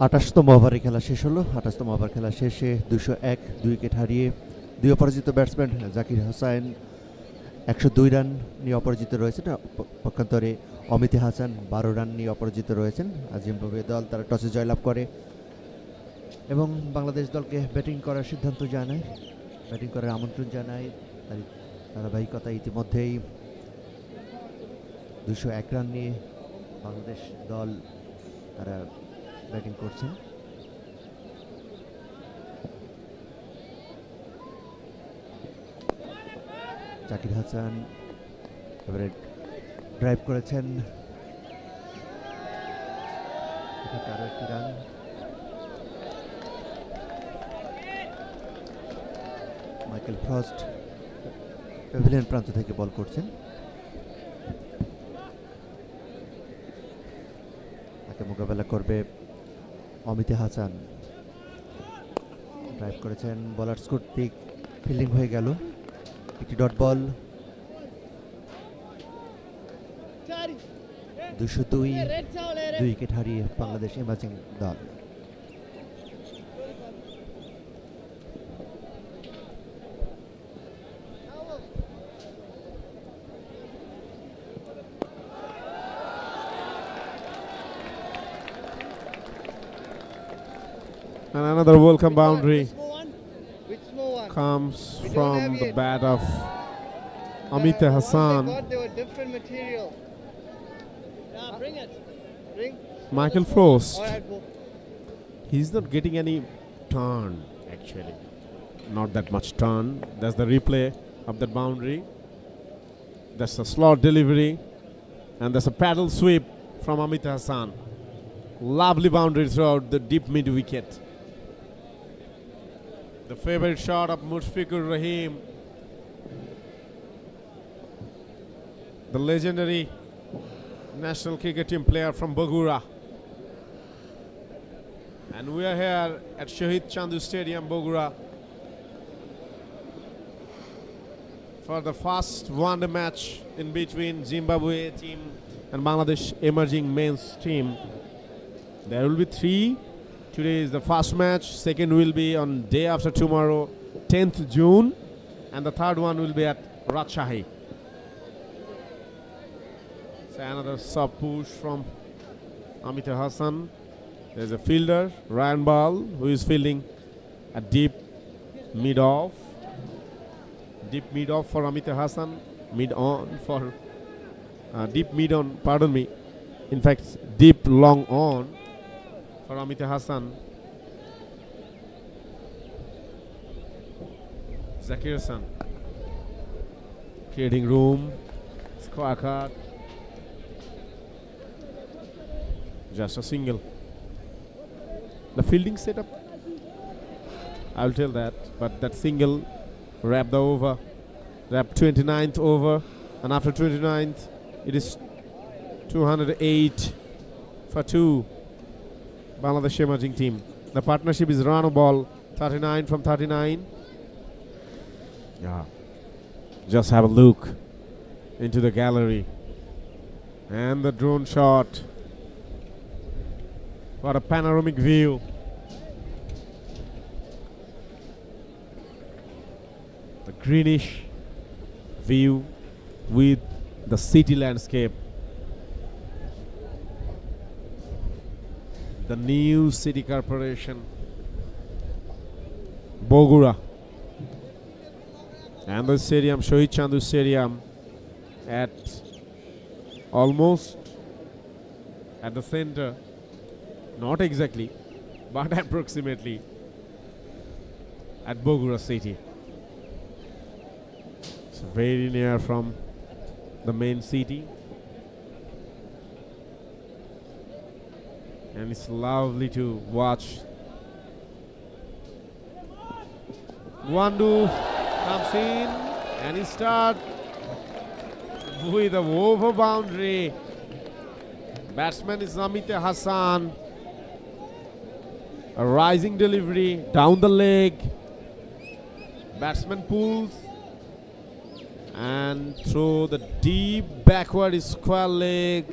আঠাশতম ওভারে খেলা শেষ হলো। 28তম over খেলা শেষে 201 2 wicket হারিয়ে দুই অপরাজিত batsman Zakir Hossain 102 run নিয়ে অপরাজিত রয়েছেন। পক্ষান্তরে অমিত হাসান 12 রান নিয়ে অপরাজিত রয়েছেন। জিম্বাবুয়ে দল তারা টসে জয়লাভ করে এবং বাংলাদেশ দলকে ব্যাটিং করার সিদ্ধান্ত জানায়, ব্যাটিং করার আমন্ত্রণ জানায়। তার ধারাবাহিকতা ইতিমধ্যেই 201 রান নিয়ে বাংলাদেশ দল তারা ব্যাটিং করছেন। জাকির হাসান এবারে ড্রাইভ করেছেন, আরো একটি রান। মাইকেল ফ্রস্ট প্যাভিলিয়ন প্রান্ত থেকে বল করছেন। তাকে মোকাবেলা করবে অমিত হাসান। ড্রাইভ করেছেন, বলার কর্তৃক ফিল্ডিং হয়ে গেল। একটি ডট বল। 202 2 উইকেট হারিয়ে বাংলাদেশ এমার্জিং দল। And another welcome boundary Which small one? Which small one? comes We don't from have the it. bat of The Amit ones Hassan. they got, they were different material. Yeah, bring it. Bring. Michael Frost. Alright, go. He's not getting any turn actually. Not that much turn. That's the replay of that boundary. That's a slot delivery. And there's a paddle sweep from Amit Hassan. Lovely boundary throughout the deep mid wicket. The favorite shot of Mushfiqur Rahim. The legendary national cricket team player from Bogura. And we are here at Shahid Chandu Stadium, Bogura, for the first one-day match in between Zimbabwe team and Bangladesh emerging men's team. There will be three. Today is the first match. Second will be on day after tomorrow, 10th June. And the third one will be at Rajshahi. So another sub push from Amit Hassan. There's a fielder, Ryan Ball, who is fielding a deep mid-off. Deep mid-off for Amit Hassan. Mid-on for... deep mid-on, pardon me. In fact, deep long on for Amit Hassan. Zakir Hassan. Creating room. Square cut. Just a single. The fielding setup, I'll tell that, but that single wrapped the over, wrapped 29th over, and after 29th, it is 208 for 2. Bangladesh emerging team. The partnership is run ball 39 from 39. Yeah, just have a look into the gallery and the drone shot. What a panoramic view. The greenish view with the city landscape. The new city corporation, Bogura. And the stadium, Shahid Chandu Stadium, at almost at the center. Not exactly, but approximately at Bogura city. It's very near from the main city. And it's lovely to watch. Wandu comes in and he starts with a over boundary. Batsman is Amit Hassan. A rising delivery down the leg. Batsman pulls and throw the deep backward square leg.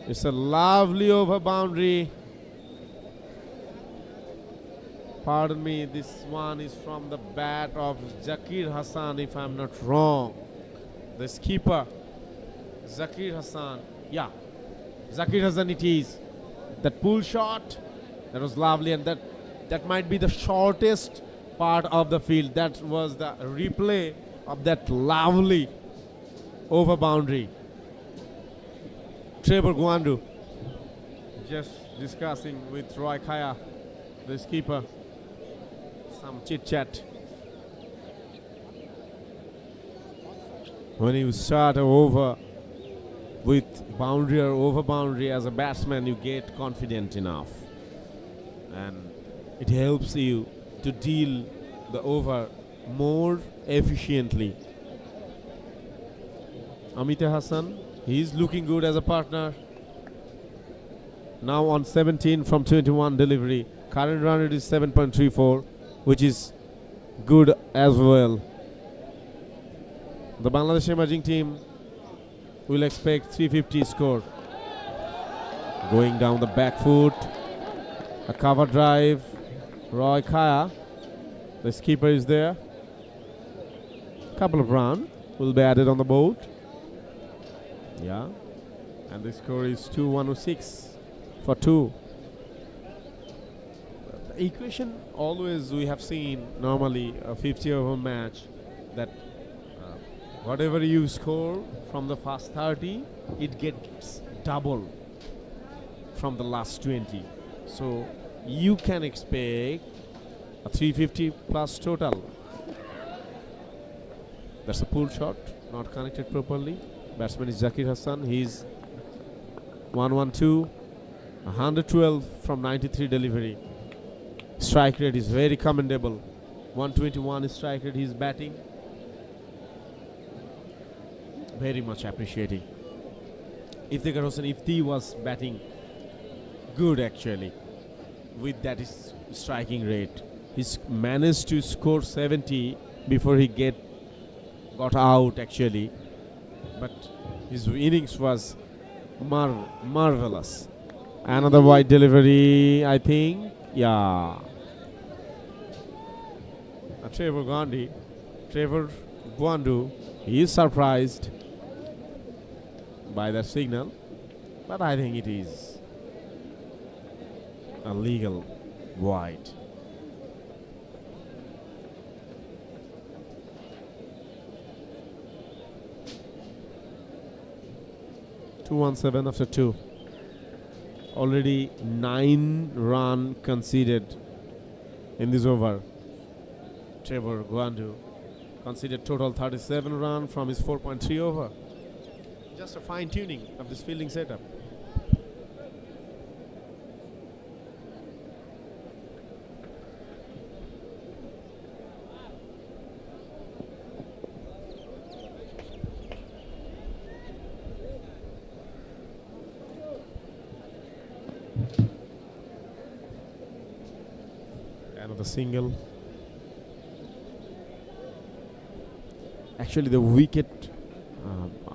It's a lovely over boundary. Pardon me, this one is from the bat of Zakir Hassan, if I'm not wrong. The skipper, Zakir Hassan. Yeah, Zakir Hassan it is. That pull shot. That was lovely, and that might be the shortest part of the field. That was the replay of that lovely over boundary. Trevor Gwandu just discussing with Roy Kaya, the skipper, some chit chat. When you start over with boundary or over boundary as a batsman, you get confident enough. And it helps you to deal the over more efficiently. Amit Hassan, he is looking good as a partner. Now on 17 from 21 delivery. Current run rate is 7.34, which is good as well. The Bangladesh emerging team will expect 350 score. Going down the back foot. A cover drive. Roy Kaya, the skipper, is there. Couple of runs will be added on the board. Yeah. And the score is 2-106 for 2. equation always we have seen normally a 50 over match that whatever you score from the first 30 it gets double from the last 20, so you can expect a 350 plus total. That's a pull shot, not connected properly. Batsman is Zakir Hassan. He's 112, 112 from 93 delivery. Strike rate is very commendable. 121 strike rate. He's batting. Very much appreciating. Iftikhar Hossain Ifti was batting good actually with that striking rate. He's managed to score 70 before he got out actually, but his innings was marvelous. Another wide delivery, I think. Yeah. Trevor Gwandu, he is surprised by that signal, but I think it is a legal wide. Two 1-7 after 2. Already 9 runs conceded in this over. Trevor Gwandu conceded total 37 runs from his 4.3 over. Just a fine tuning of this fielding setup. Another single. Actually, the wicket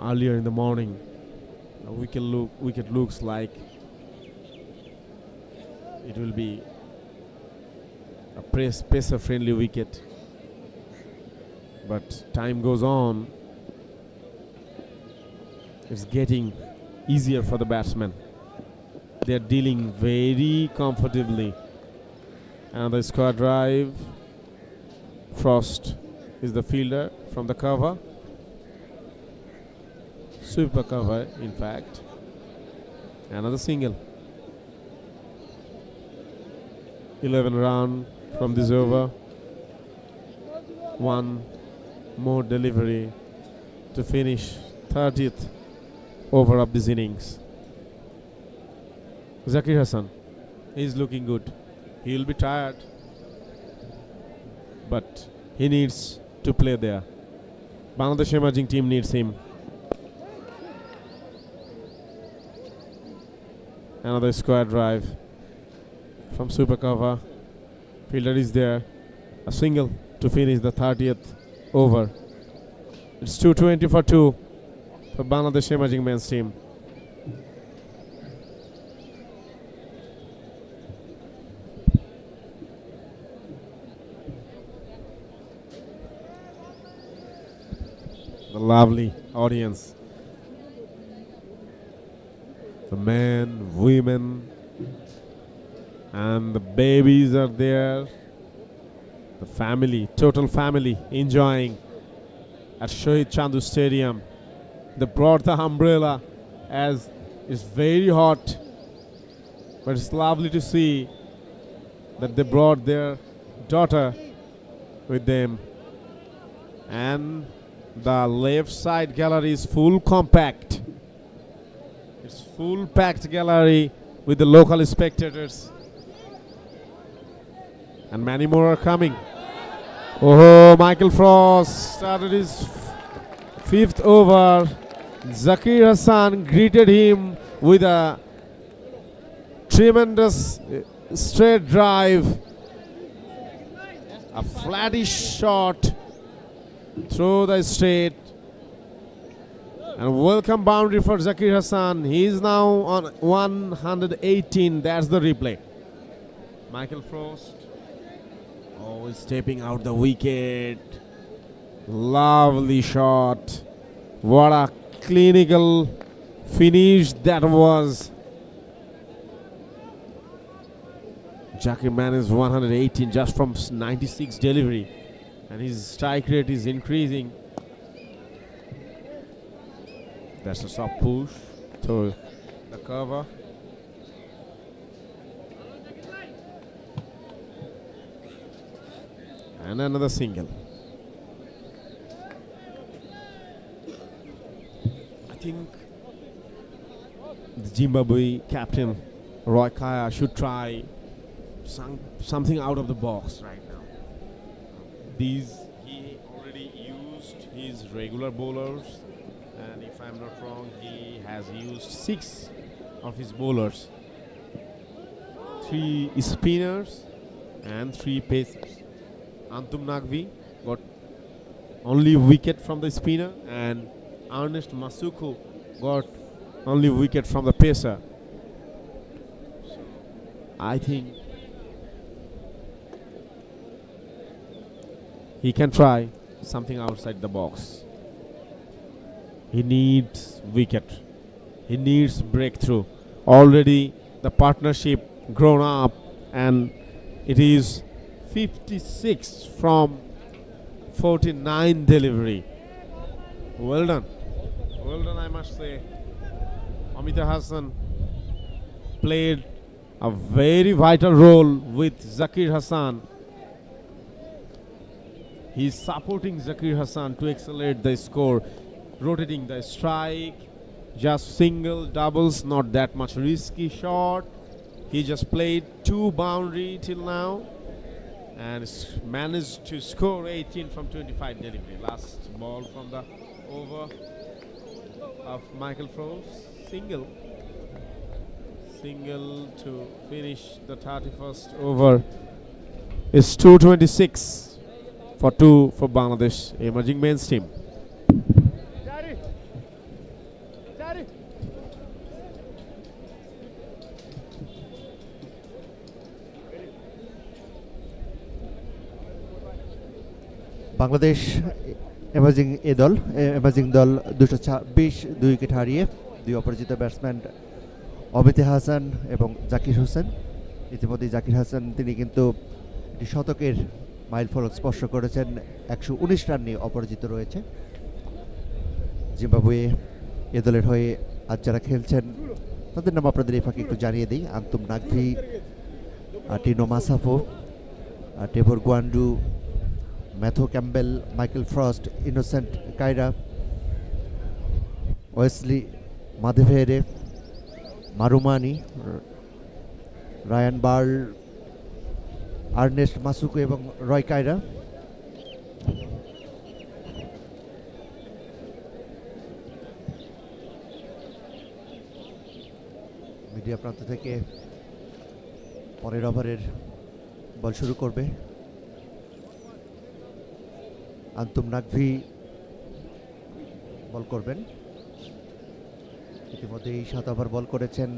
earlier in the morning, wicket looks like it will be a pacer-friendly wicket. But time goes on, it's getting easier for the batsmen. They're dealing very comfortably. Another square drive. Frost is the fielder from the cover. Super cover, in fact. Another single. 11 runs from this over. One more delivery to finish 30th over of this innings. Zakir Hassan is looking good. He will be tired, but he needs to play there. Bangladesh emerging team needs him. Another square drive from super cover. Fielder is there. A single to finish the 30th over. It's 220 for 2 for Bangladesh emerging men's team. The lovely audience, the men, women, and the babies are there. The family, total family, enjoying at Shohid Chandu Stadium. They brought the umbrella as it's very hot, but it's lovely to see that they brought their daughter with them. And the left side gallery is full compact. It's full packed gallery with the local spectators. And many more are coming. Oh, Michael Frost started his 5th over. Zakir Hassan greeted him with a tremendous straight drive. A flattish shot through the straight, and welcome boundary for Zakir Hassan. He is now on 118. That's the replay. Michael Frost, oh, stepping out the wicket. Lovely shot. What a clinical finish that was. Zakir managed 118 just from 96 delivery, and his strike rate is increasing. That's a soft push to the cover. And another single. I think the Zimbabwe captain Roy Kaya should try something out of the box right now. He already used his regular bowlers, and if I'm not wrong, he has used 6 of his bowlers, 3 spinners and 3 pacers. Antum Nagvi got only wicket from the spinner, and Ernest Masuku got only wicket from the pacer. So I think he can try something outside the box. He needs wicket. He needs breakthrough. Already the partnership grown up, and it is 56 from 49 delivery. Well done. Well done, I must say. Amita Hassan played a very vital role with Zakir Hassan. He's supporting Zakir Hassan to accelerate the score, rotating the strike, just single, doubles, not that much risky shot. He just played 2 boundary till now and managed to score 18 from 25 delivery. Last ball from the over of Michael Frost. Single to finish the 31st over. It's 226 for 2 for Bangladesh emerging men's team. Bangladesh amazing দল 226 2 wicket হারিয়ে 2 অপরাজিত batsman Amit Hasan এবং জাকির হোসেন। ইতিমধ্যে জাকির হাসান তিনি কিন্তু শতকের মাইলফলক স্পর্শ করেছেন, 119 রান নিয়ে অপরাজিত রয়েছে। জিম্বাবুয়ে এ দলের হয়ে আজ যারা খেলছেন তাদের নাম আপনাদের এই ফাঁকে একটু জানিয়ে দিই। আন্তুম নাগভি, টিনো মাসাফো, Trevor Gwandu, Matthew Campbell, Michael Frost, Innocent Kaia, Wesley Madhevere, Marumani, Ryan Burl, Ernest Masuku এবং রয় কাইরা। মিডিয়া প্রান্ত থেকে পরের ওভারের বল শুরু করবে আন্তুম নাগভি। বল করবেন, ইতিমধ্যেই 7 ওভার বল করেছেন,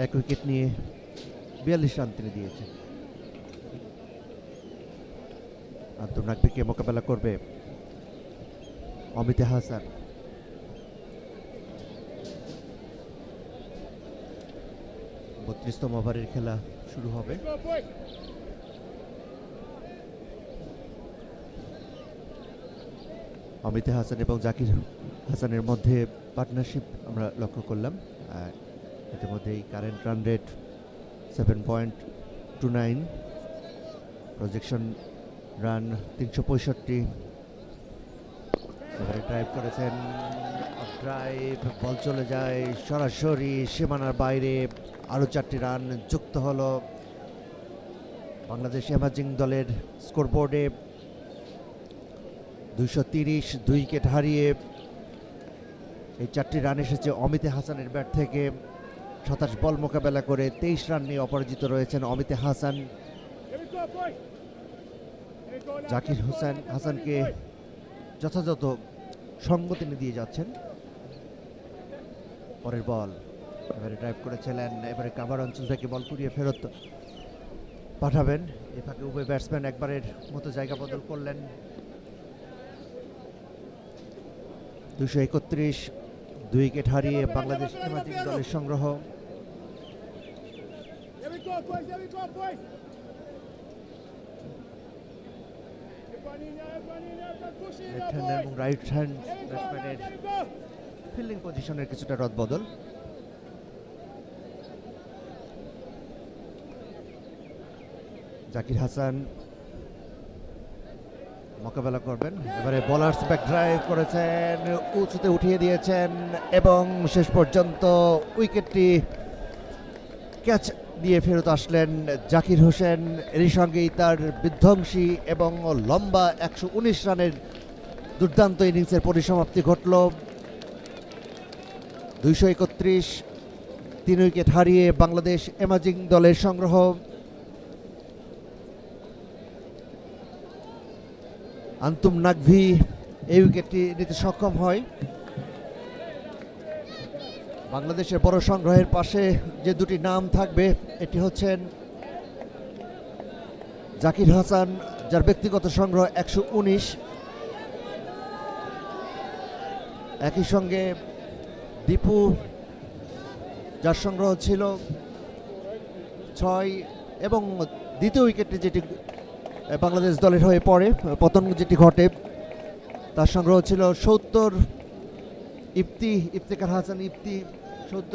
1 উইকেট নিয়ে 42 রান তিনি দিয়েছেন। আন্তুম নাগভিকে মোকাবেলা করবে অমিত হাসান। বত্রিশতম ওভারের খেলা শুরু হবে। অমিত হাসান এবং জাকির হাসানের মধ্যে পার্টনারশিপ আমরা লক্ষ্য করলাম। ইতিমধ্যেই current run rate 7.29, projection run 365। এবারে ড্রাইভ করেছেন, ড্রাইভ, বল চলে যায় সরাসরি সীমানার বাইরে। আরও 4টি রান যুক্ত হলো বাংলাদেশ এমাজিং দলের স্কোরবোর্ডে। 230 2 উইকেট হারিয়ে এই 4টি রান এসেছে অমিত হাসানের ব্যাট থেকে। 27 বল মোকাবেলা করে 23 রান নিয়ে অপরাজিত রয়েছেন অমিত হাসান। জাকির হাসানকে যথাযথ সঙ্গ তিনি দিয়ে যাচ্ছেন। পরের বল, এবারে ড্রাইভ করেছিলেন, এবারে কাভার অঞ্চল থেকে বল কুড়িয়ে ফেরত পাঠাবেন। এ ফাঁকে উভয় ব্যাটসম্যান একবারের মতো জায়গা বদল করলেন। 231 2 উইকেট হারিয়ে বাংলাদেশ এমাজিং দলের সংগ্রহ। লেফট হ্যান্ড এবং রাইট হ্যান্ড ব্যাটসম্যানের ফিল্ডিং পজিশনের কিছুটা রদবদল। জাকির হাসান মোকাবেলা করবেন, এবারে বোলার্স ব্যাক ড্রাইভ করেছেন, উঁচুতে উঠিয়ে দিয়েছেন এবং শেষ পর্যন্ত উইকেটটি ক্যাচ দিয়ে ফেরত আসলেন জাকির হোসেন। এরই সঙ্গেই তার বিধ্বংসী এবং লম্বা 119 রানের দুর্দান্ত ইনিংসের পরিসমাপ্তি ঘটল। 231, 3 উইকেট হারিয়ে বাংলাদেশ এমাজিং দলের সংগ্রহ। আন্তুম নাকভি এই উইকেটটি নিতে সক্ষম হয়। বাংলাদেশের বড় সংগ্রহের পাশে যে দুটি নাম থাকবে এটি হচ্ছেন জাকির হাসান, যার ব্যক্তিগত সংগ্রহ 119, একই সঙ্গে দীপু, যার সংগ্রহ ছিল 6, এবং দ্বিতীয় উইকেটটি যেটি বাংলাদেশ দলের হয়ে পড়ে পতন যেটি ঘটে তার সংগ্রহ ছিল 70। ইফতেখার হাসান 70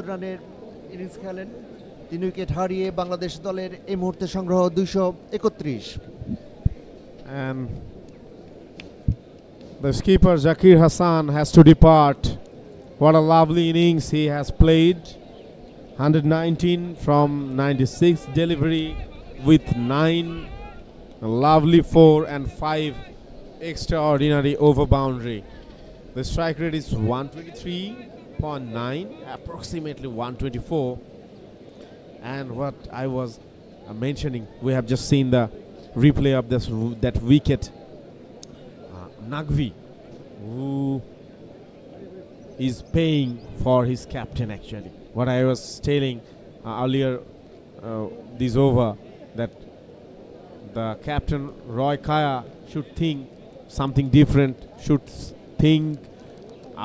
রানের ইনিংস খেলেন, 3 উইকেট হারিয়ে বাংলাদেশ দলের এই মুহূর্তে সংগ্রহ 231। And the skipper Zakir Hassan has to depart. What a lovely innings he has played. 119 from 96 delivery with 9 lovely 4 and 5 extraordinary over boundary. The strike rate is 123.9, approximately 124. And what I was mentioning, we have just seen the replay of that wicket. Naqvi, who is paying for his captain actually. What I was telling earlier this over, that the captain Roy Kaya should think something different, should think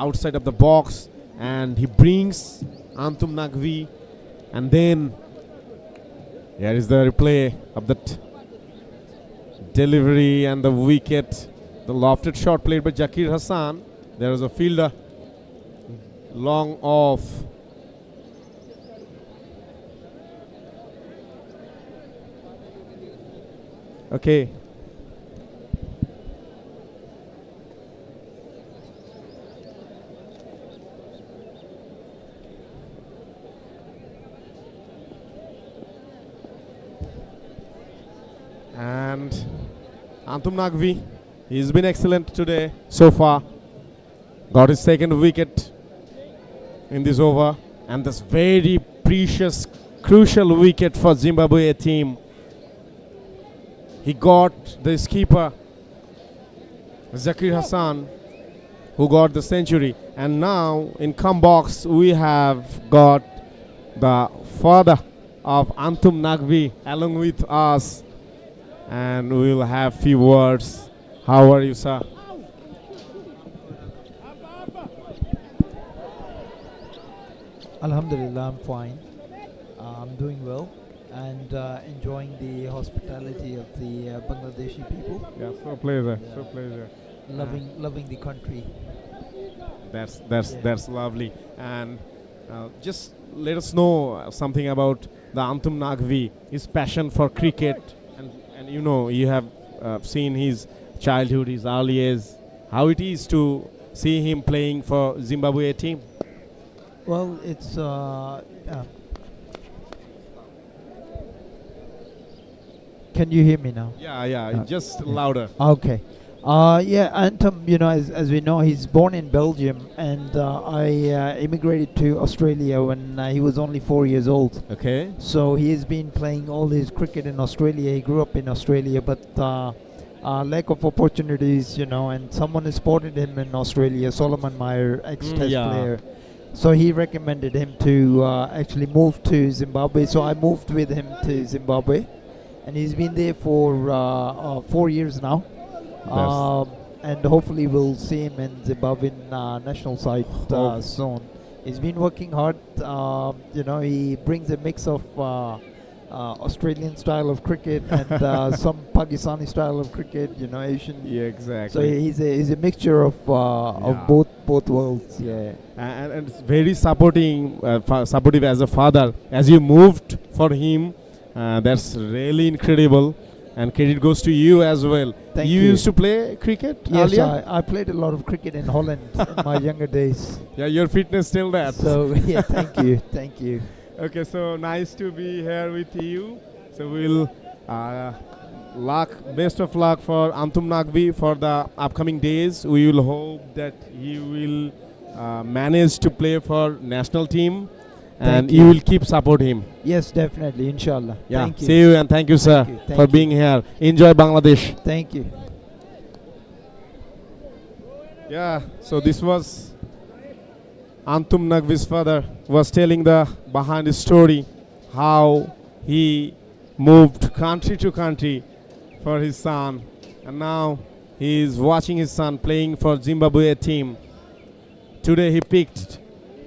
outside of the box, and he brings Antum Naqvi, and then here is the replay of that delivery and the wicket, the lofted shot played by Zakir Hassan. There is a fielder long off. Okay. And Antum Naqvi, he's been excellent today so far. Got his second wicket in this over, and this very precious, crucial wicket for Zimbabwe team. He got the skipper Zakir Hassan, who got the century, and now in come box we have got the father of Antum Naqvi along with us, and we will have few words. How are you, sir? Alhamdulillah, I'm fine. I'm doing well and enjoying the hospitality of the Bangladeshi people. Yeah, so pleasure, Yeah. so pleasure. Loving the country. That's lovely. And just let us know something about the Antum Naqvi, his passion for cricket, and you know you have seen his childhood, his early years. How it is to see him playing for Zimbabwe team? Well, it's can you hear me now? Yeah, just louder. Okay. Yeah, Anton, as we know, he's born in Belgium, and I immigrated to Australia when he was only 4 years old. Okay. So he has been playing all his cricket in Australia. He grew up in Australia, but lack of opportunities, and someone has spotted him in Australia, Solomon Meyer, ex-test Yeah. player. So he recommended him to actually move to Zimbabwe. So I moved with him to Zimbabwe, and he's been there for 4 years now. And hopefully we'll see him in Zimbabwean national side soon. He's been working hard. He brings a mix of Australian style of cricket and some Pakistani style of cricket. You know, Asian. Yeah, So exactly. he's a mixture of Yeah. both worlds. Yeah. And it's very supportive as a father. As you moved for him, that's really incredible. And credit goes to you as well. Thank you you. used to play cricket Yes, earlier? I played a lot of cricket in Holland in my younger days. Yeah, your fitness still that. So yeah, thank you. Okay, so nice to be here with you. So we'll best of luck for Antum Naqvi for the upcoming days. We will hope that he will manage to play for national team, and Thank you you. will keep support him. Yes, definitely, inshallah. Yeah, Thank you. see you and thank you, sir, you, thank for you. being here. Enjoy Bangladesh. Thank you. Yeah, so this was Antum Naqvi's father was telling the behind his story how he moved country to country for his son, and now he is watching his son playing for Zimbabwe team. Today he picked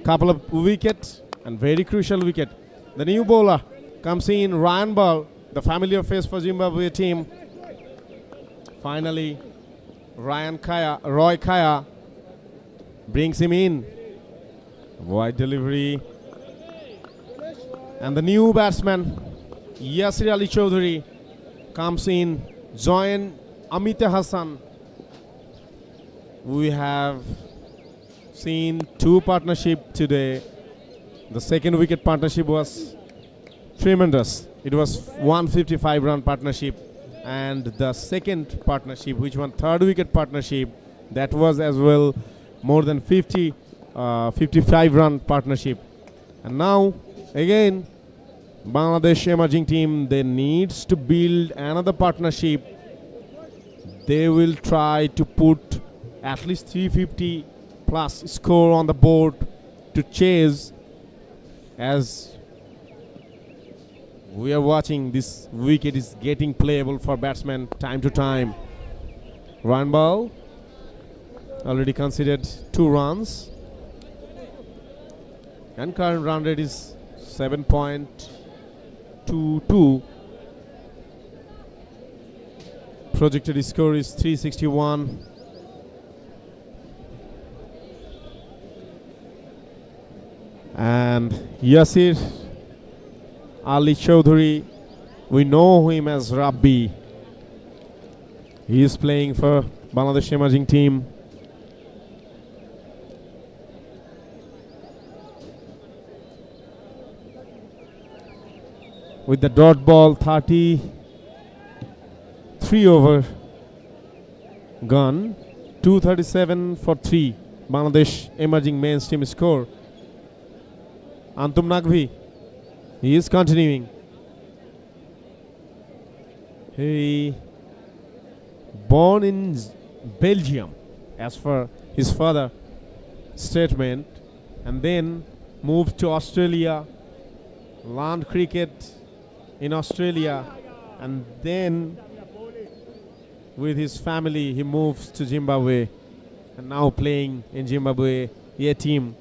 couple of wickets and very crucial wicket. The new bowler comes in, Ryan Ball, the familiar face for Zimbabwe team. Finally, Roy Kaya brings him in. Wide delivery. And the new batsman, Yasir Ali Chaudhary, comes in, join Amita Hassan. We have seen two partnership today. The second wicket partnership was tremendous. It was 155 run partnership. And the second partnership, which one third wicket partnership, that was as well more than 55 run partnership. And now again Bangladesh emerging team, they needs to build another partnership. They will try to put at least 350 plus score on the board to chase. As we are watching, this wicket is getting playable for batsmen time to time. Run ball already considered 2 runs, and current run rate is 7.22. Projected score is 361. And Yasir Ali Chaudhary, we know him as Rabbi. He is playing for Bangladesh emerging team. With the dot ball, 33 over gone, 237 for 3. Bangladesh emerging men's team score. Antum Naqvi, he is continuing. He born in Belgium as for his father statement, and then moved to Australia, learned cricket in Australia, and then with his family he moves to Zimbabwe, and now playing in Zimbabwe A team.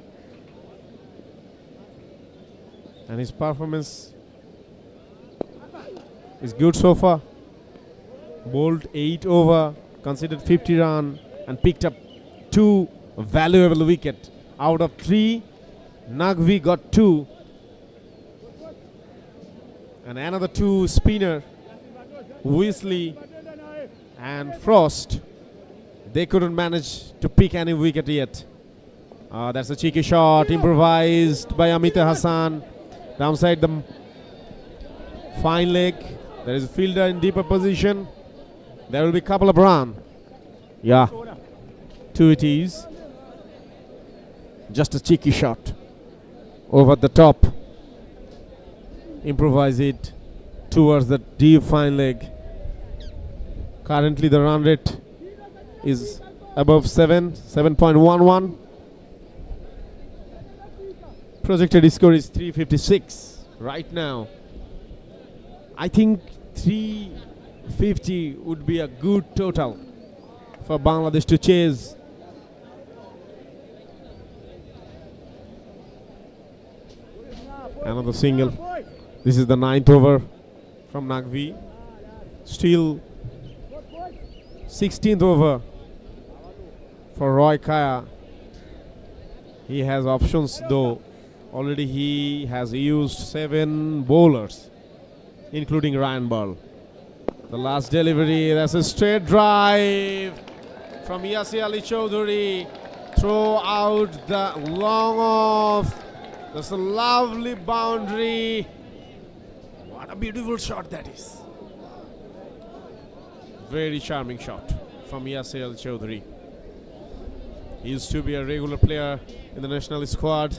And his performance is good so far. Bowled 8 over, considered 50 run, and picked up 2 valuable wicket. Out of 3, Naqvi got 2. And another 2 spinner, Weasley and Frost. They couldn't manage to pick any wicket yet. That's a cheeky shot, improvised by Amita Hassan. Downside the fine leg. There is a fielder in deeper position. There will be a couple of runs. Yeah, 2 it is. Just a cheeky shot over the top. Improvise it towards the deep fine leg. Currently the run rate is above 7.11. Projected score is 356 right now. I think 350 would be a good total for Bangladesh to chase. Another single. This is the 9th over from Nagvi. Still 16th over for Roy Kaya. He has options though. Already he has used 7 bowlers, including Ryan Ball. The last delivery, that's a straight drive from Yasir Ali Chaudhary. Throw out the long off. That's a lovely boundary. What a beautiful shot that is. Very charming shot from Yasir Ali Chaudhary. He used to be a regular player in the national squad.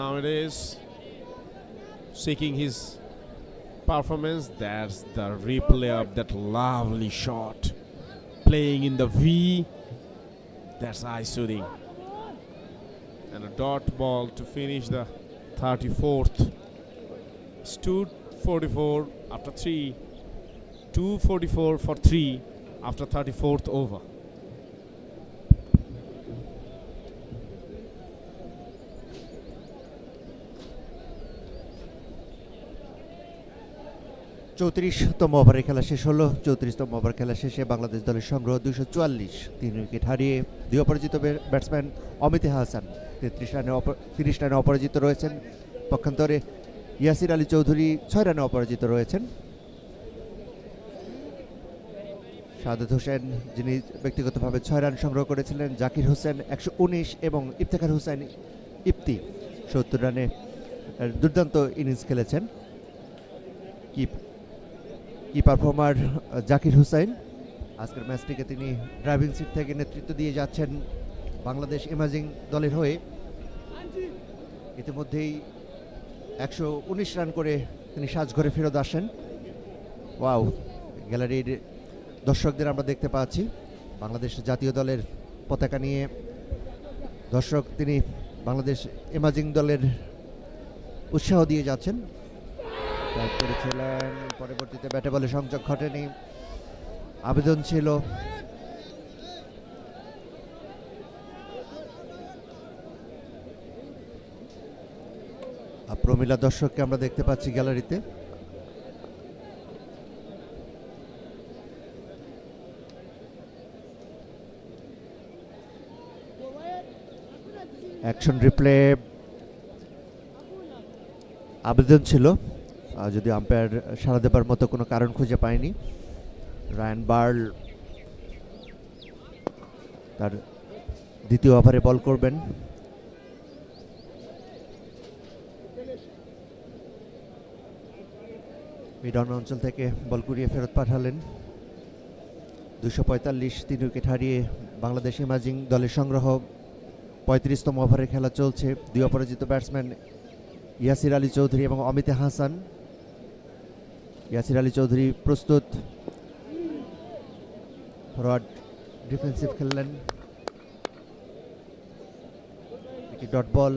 Nowadays, seeking his performance. That's the replay of that lovely shot. Playing in the V. That's eye soothing. And a dot ball to finish the 34th. Stood 44 after 3. 244 for 3 after 34th over. চৌত্রিশতম ওভারে খেলা শেষ হলো। 34তম over খেলা শেষে বাংলাদেশ দলের সংগ্রহ 244, 3 wicket হারিয়ে 2 অপরাজিত ব্যাটসম্যান অমিত হাসান 30 রানে অপরাজিত রয়েছেন। পক্ষান্তরে ইয়াসির আলী চৌধুরী 6 রানে অপরাজিত রয়েছেন। সাদেত হোসেন যিনি ব্যক্তিগতভাবে 6 রান সংগ্রহ করেছিলেন, জাকির হোসেন 119 এবং ইফতেখার হোসেন ইফতি 70 রানে দুর্দান্ত ইনিংস খেলেছেন। কি পারফর্মার জাকির হুসাইন আজকের ম্যাচটিকে তিনি ড্রাইভিং সিট থেকে নেতৃত্ব দিয়ে যাচ্ছেন বাংলাদেশ ইমাজিং দলের হয়ে। ইতিমধ্যেই 119 রান করে তিনি সাজঘরে ফেরত আসেন। ওয়াও, গ্যালারির দর্শকদের আমরা দেখতে পাচ্ছি বাংলাদেশ জাতীয় দলের পতাকা নিয়ে দর্শক তিনি বাংলাদেশ ইমাজিং দলের উৎসাহ দিয়ে যাচ্ছেন। করেছিলেন, পরবর্তীতে ব্যাটে বলে সংযোগ ঘটেনি, আবেদন ছিল। প্রমিলা দর্শককে আমরা দেখতে পাচ্ছি গ্যালারিতে। অ্যাকশন রিপ্লে আবেদন ছিল, যদি আম্পায়ার সাড়া দেবার মতো কোনো কারণ খুঁজে পায়নি। রায়ান বার্ল তার দ্বিতীয় ওভারে বল করবেন। মিডন অঞ্চল থেকে বল কুড়িয়ে ফেরত পাঠালেন। 245, 3 উইকেট হারিয়ে বাংলাদেশ ইমাজিং দলের সংগ্রহ। 35তম ওভারে খেলা চলছে। 2 অপরাজিত ব্যাটসম্যান ইয়াসির আলী চৌধুরী এবং অমিত হাসান। ইয়াসির আলী চৌধুরী প্রস্তুত, ফরওয়ার্ড ডিফেন্সিভ খেললেন। একটি dot ball,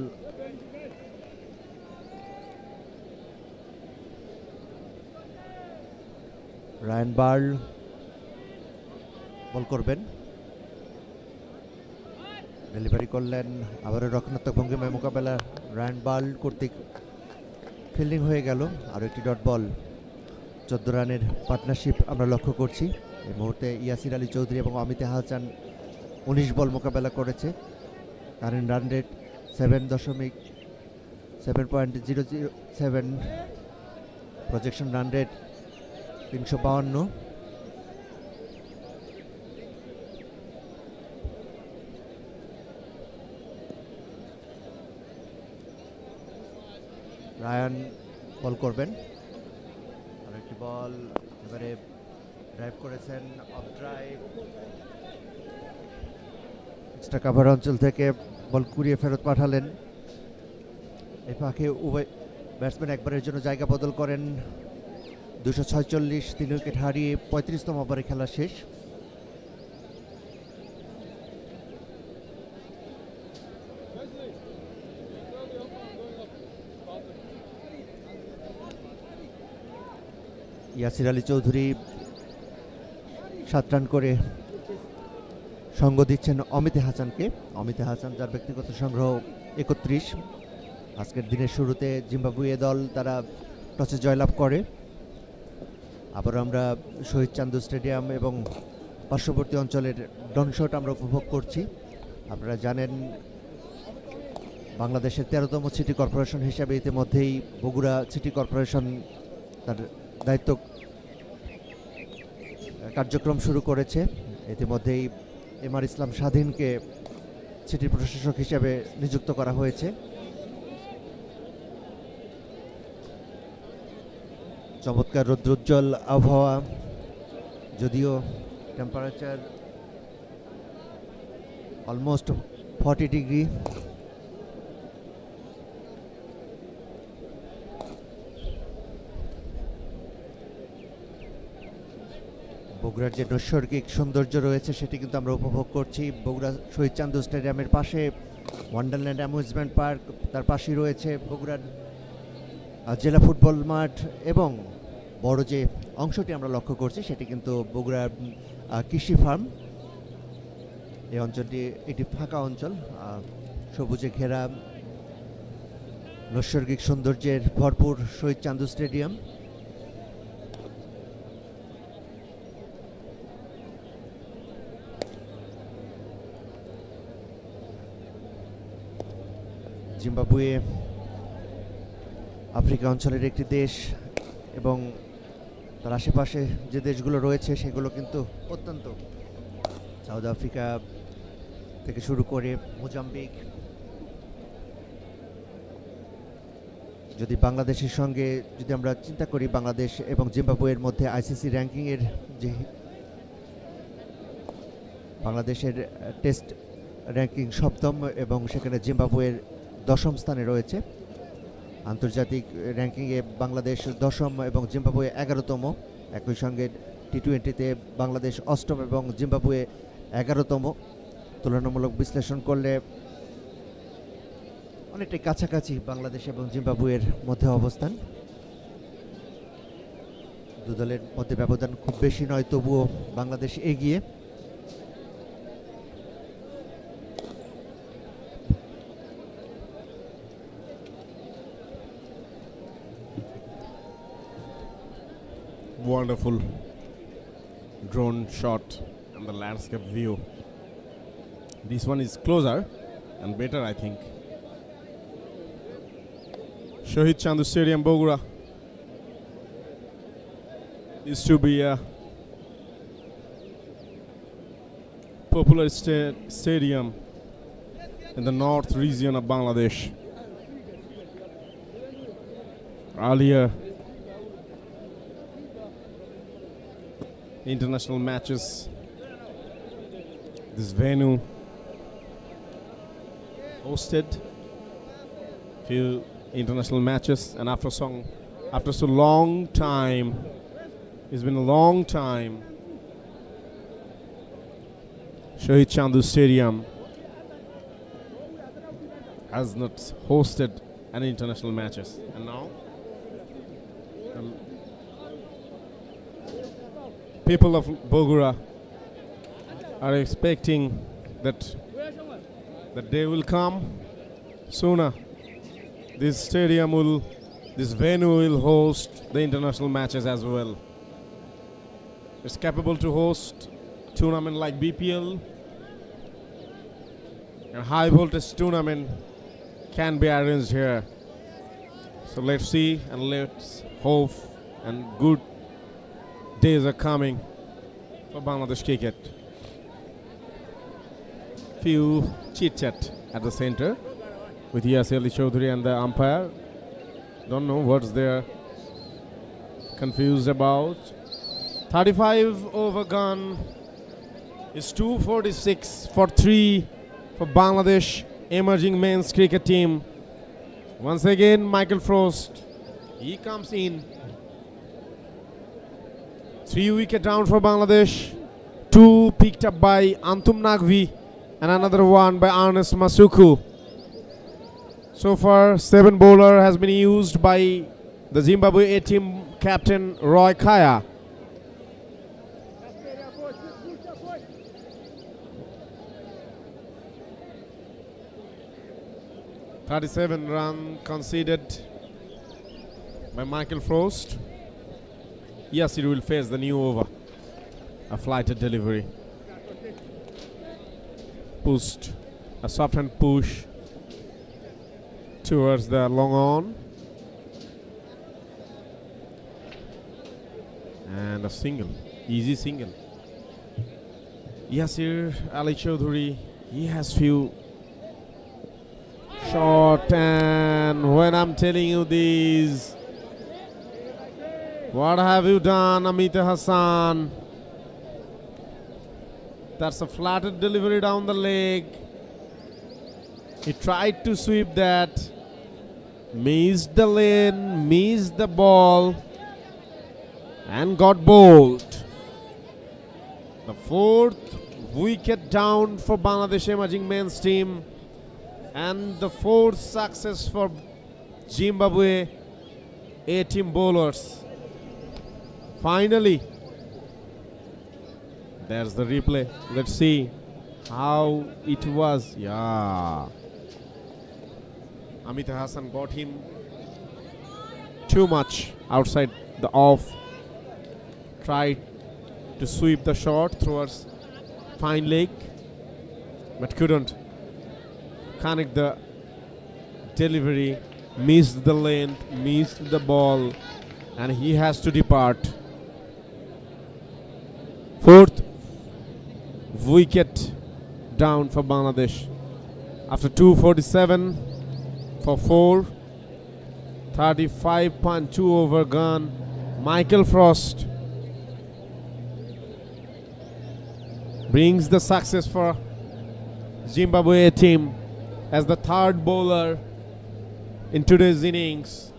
Ryan Burl bowl করবেন, ডেলিভারি করলেন, আবারও রক্ষণাত্মক ভঙ্গিমায় মোকাবেলা। রায়ান বার্ল কর্তৃক ফিল্ডিং হয়ে গেল। আরও একটি ডট বল। 14 রানের পার্টনারশিপ আমরা লক্ষ্য করছি এই মুহূর্তে। ইয়াসির আলী চৌধুরী এবং অমিত হাসান 19 বল মোকাবেলা করেছে। Current run rate 7.007, projection run rate 352। Ryan bowl করবেন, আর একটি বল, এবারে ড্রাইভ করেছেন, অফ ড্রাইভ। এক্সট্রা কাভার অঞ্চল থেকে বল কুড়িয়ে ফেরত পাঠালেন। এই ফাঁকে উভয় ব্যাটসম্যান একবারের জন্য জায়গা বদল করেন। 246, 3 উইকেট হারিয়ে 35তম ওভারে খেলা শেষ। ইয়াসির আলী চৌধুরী 7 রান করে সঙ্গ দিচ্ছেন অমিত হাসানকে। অমিত হাসান যার ব্যক্তিগত সংগ্রহ 31, আজকের দিনের শুরুতে জিম্বাবুয়ে দল তারা টসে জয়লাভ করে। আবার আমরা শহীদ চান্দু স্টেডিয়াম এবং পার্শ্ববর্তী অঞ্চলের ডনশট আমরা উপভোগ করছি। আপনারা জানেন বাংলাদেশের 13তম সিটি কর্পোরেশন হিসাবে ইতিমধ্যেই বগুড়া সিটি কর্পোরেশন তার দায়িত্ব কার্যক্রম শুরু করেছে। ইতিমধ্যেই এমআর ইসলাম স্বাধীনকে সিটি প্রশাসক হিসাবে নিযুক্ত করা হয়েছে। চমৎকার রৌদ্রোজ্জ্বল আবহাওয়া, যদিও টেম্পারেচার অলমোস্ট 40 ডিগ্রি। বগুড়ার যে নৈসর্গিক সৌন্দর্য রয়েছে সেটি কিন্তু আমরা উপভোগ করছি। বগুড়া শহীদ চান্দু স্টেডিয়ামের পাশে ওয়ান্ডারল্যান্ড অ্যামিউজমেন্ট পার্ক, তার পাশেই রয়েছে বগুড়ার জেলা ফুটবল মাঠ, এবং বড় যে অংশটি আমরা লক্ষ্য করছি সেটি কিন্তু বগুড়ার কৃষি ফার্ম। এই অঞ্চলটি একটি ফাঁকা অঞ্চল, সবুজে ঘেরা, নৈসর্গিক সৌন্দর্যের ভরপুর শহীদ চান্দু স্টেডিয়াম। জিম্বাবুয়ে আফ্রিকা অঞ্চলের একটি দেশ, এবং তার আশেপাশে যে দেশগুলো রয়েছে সেগুলো কিন্তু অত্যন্ত, সাউথ আফ্রিকা থেকে শুরু করে মোজাম্বিক। যদি বাংলাদেশের সঙ্গে যদি আমরা চিন্তা করি, বাংলাদেশ এবং জিম্বাবুয়ের মধ্যে আইসিসি র্যাঙ্কিংয়ের যে বাংলাদেশের টেস্ট র্যাঙ্কিং 7ম এবং সেখানে জিম্বাবুয়ের 10ম স্থানে রয়েছে। আন্তর্জাতিক র্যাঙ্কিংয়ে বাংলাদেশ 10ম এবং জিম্বাবুয়ে 11তম। একই সঙ্গে টি-20তে বাংলাদেশ 8ম এবং জিম্বাবুয়ে 11তম। তুলনামূলক বিশ্লেষণ করলে অনেকটাই কাছাকাছি বাংলাদেশ এবং জিম্বাবুয়ের মধ্যে অবস্থান। দু দলের মধ্যে ব্যবধান খুব বেশি নয়, তবুও বাংলাদেশ এগিয়ে। Wonderful drone shot and the landscape view. This one is closer and better, I think. Shohid Chandu Stadium, Bogura used to be a popular stadium in the north region of Bangladesh. Earlier, international matches, this venue hosted few international matches, and after so long time, it's been a long time, Shohid Chandu Stadium has not hosted any international matches, and now people of Bogura are expecting that the day will come sooner. This venue will host the international matches as well. It's capable to host tournament like BPL, and high voltage tournament can be arranged here. So let's see and let's hope, and good days are coming for Bangladesh cricket. Few chit chat at the center with Yasir Ali Chaudhary and the umpire. Don't know what's they're confused about. 35 over gun is 246 for 3 for Bangladesh emerging men's cricket team. Once again, Michael Frost, he comes in. 3 wicket down for Bangladesh. 2 picked up by Antum Nagvi and another one by Ernest Masuku. So far, 7 bowler has been used by the Zimbabwe A team captain Roy Kaya. 37 run conceded by Michael Frost. Yes, he will face the new over. A flighted delivery. Pushed. A soft hand push towards the long on. And a single. Easy single. Yasir Ali Chaudhuri, he has few shot, and when I'm telling you this, what have you done, Amita Hassan? That's a flatted delivery down the leg. He tried to sweep that, missed the lane, missed the ball, and got bowled. The fourth wicket down for Bangladesh emerging men's team, and the fourth success for Zimbabwe A-team bowlers. Finally, there's the replay. Let's see how it was. Yeah, Amita Hassan got him too much outside the off. Tried to sweep the shot towards fine leg, but couldn't connect the delivery, missed the length, missed the ball, and he has to depart. Fourth wicket down for Bangladesh after 247 for 4, 35.2 over gone. Michael Frost brings the success for Zimbabwe team as the third bowler in today's innings.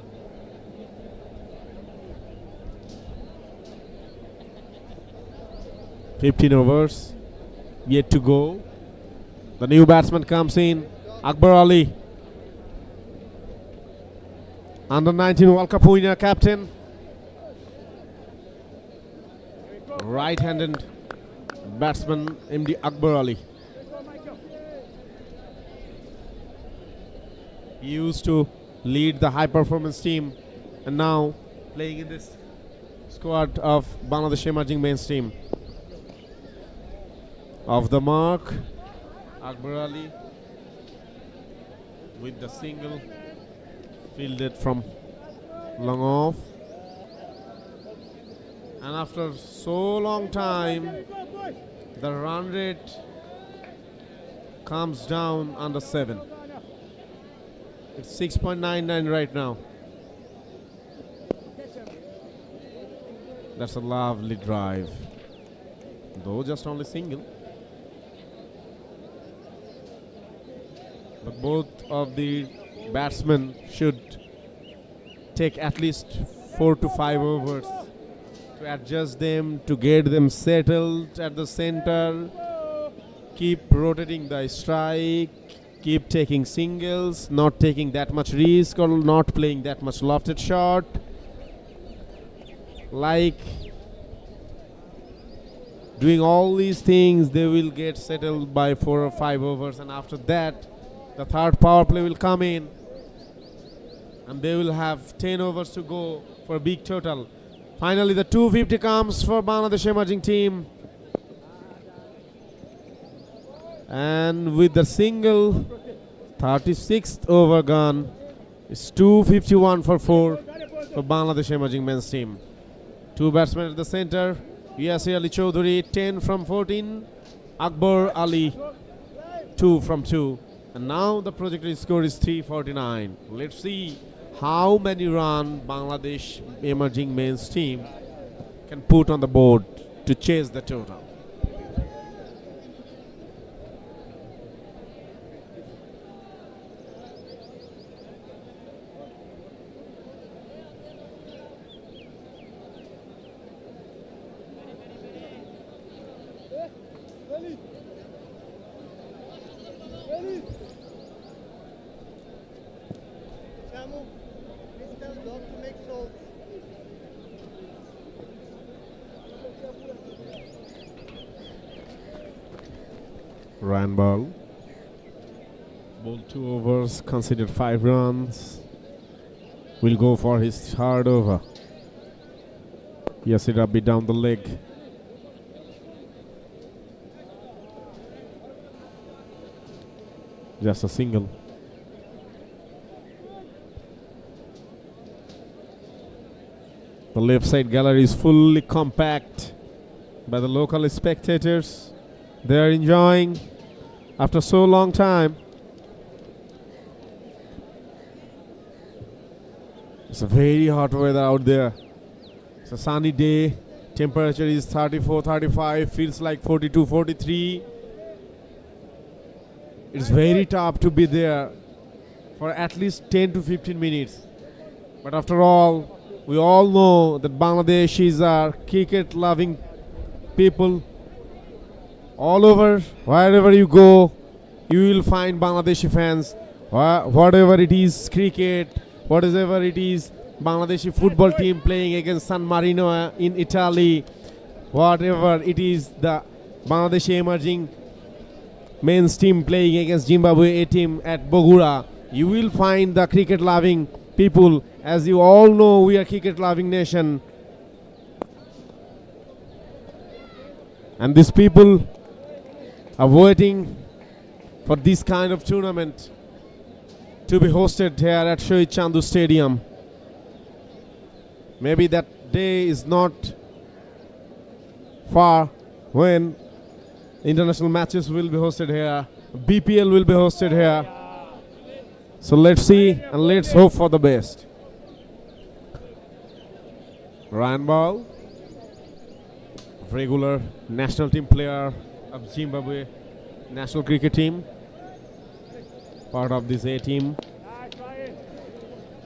"15 overs yet to go." The new batsman comes in, Akbar Ali, under 19 World Cup winner, captain, right-handed batsman MD Akbar Ali. He used to lead the high performance team and now playing in this squad of Bangladesh emerging men's team. Off the mark, Akbar Ali with the single, fielded from long off. And after so long time, the run rate comes down under 7. It's 6.99 right now. That's a lovely drive, though just only single. But both of the batsmen should take at least 4 to 5 overs to adjust them, to get them settled at the center, keep rotating the strike, keep taking singles, not taking that much risk or not playing that much lofted shot. Like doing all these things, they will get settled by 4 or 5 overs, and after that the third power play will come in and they will have 10 overs to go for a big total. Finally, the 250 comes for Bangladesh emerging team. And with the single, 36th over gone, it's 251 for 4 for Bangladesh emerging men's team. Two batsmen at the center. Yasir Ali Chaudhuri, 10 from 14. Akbar Ali, 2 from 2. And now the projected score is 349. Let's see how many runs Bangladesh emerging men's team can put on the board to chase the total. Shamu, please tell dog to make salt. Ryan ball. Ball 2 overs, considered 5 runs. Will go for his third over. Yes, it'll be down the leg. Just a single. The left side gallery is fully compact by the local spectators. They are enjoying after so long time. It's a very hot weather out there. It's a sunny day. Temperature is 34, 35. Feels like 42, 43. It's very tough to be there for at least 10 to 15 minutes. But after all, we all know that Bangladeshis are cricket-loving people. All over, wherever you go, you will find Bangladeshi fans. Whatever it is, cricket, whatever it is, Bangladeshi football team playing against San Marino in Italy, whatever it is, the Bangladeshi emerging men's team playing against Zimbabwe A team at Bogura, you will find the cricket-loving people. As you all know, we are cricket-loving nation. And these people are waiting for this kind of tournament to be hosted here at Sher-e Stadium. Maybe that day is not far when international matches will be hosted here. BPL will be hosted here. So let's see and let's hope for the best. Ryan Ball, regular national team player of Zimbabwe national cricket team, part of this A team.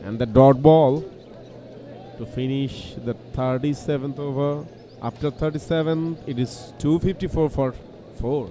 And the dot ball to finish the 37th over. After 37, it is 254 for 4.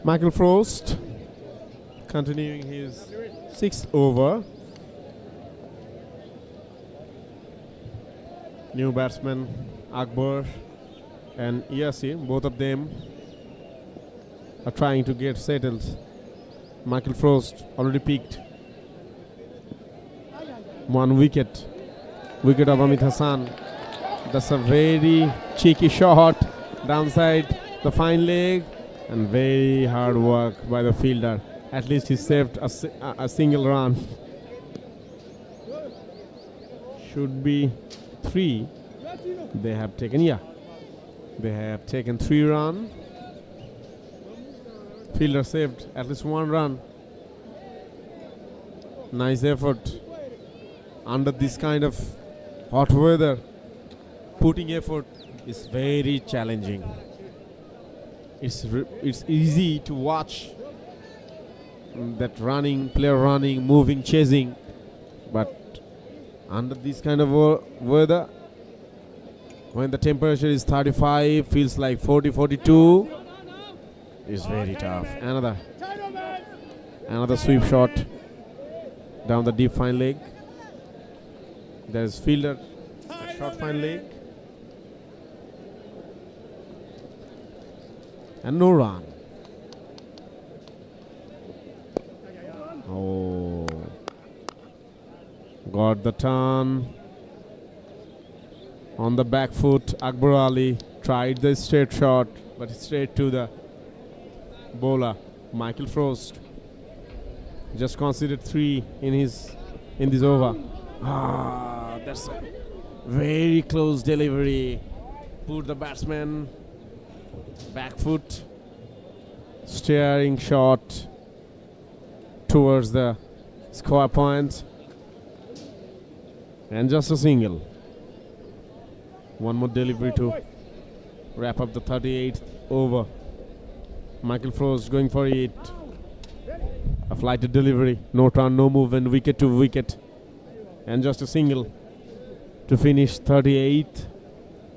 Michael Frost continuing his 6th over. New batsman Akbar and Yassi, both of them are trying to get settled. Michael Frost already picked 1 wicket. Wicket of Amit Hassan. That's a very cheeky shot downside the fine leg. And very hard work by the fielder. At least he saved a single run. Should be 3. They have taken, they have taken 3 runs. Fielder saved at least 1 run. Nice effort. Under this kind of hot weather, putting effort is very challenging. It's easy to watch that player running, moving, chasing, but under this kind of weather, when the temperature is 35, feels like 40, 42, it's very tough. Another sweep shot down the deep fine leg. There's fielder, short fine leg. And no run. Oh, got the turn on the back foot. Akbar Ali tried the straight shot, but straight to the bowler. Michael Frost just considered 3 in this over. That's a very close delivery. Put the batsman back foot, steering shot towards the score point. And just a single. One more delivery to wrap up the 38th over. Michael Frost going for it. A flighted delivery. No turn, no movement. Wicket to wicket. And just a single to finish 38.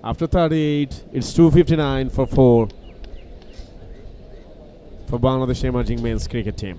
After 38, it's 259 for 4 for Bangladesh emerging men's cricket team.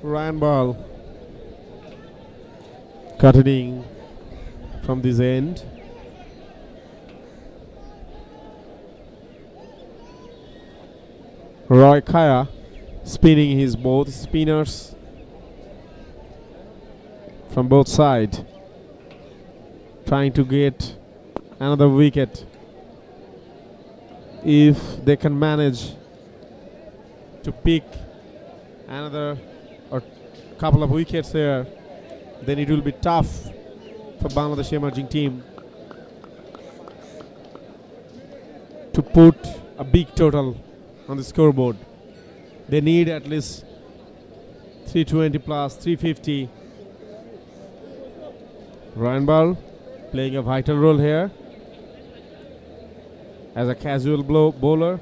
Ryan ball cutting from this end. Roy Kaya spinning his both spinners from both sides, trying to get another wicket. If they can manage to pick another or couple of wickets here, then it will be tough for Bangladesh emerging team to put a big total on the scoreboard. They need at least 320 plus 350. Ryan Ball playing a vital role here as a casual bowler.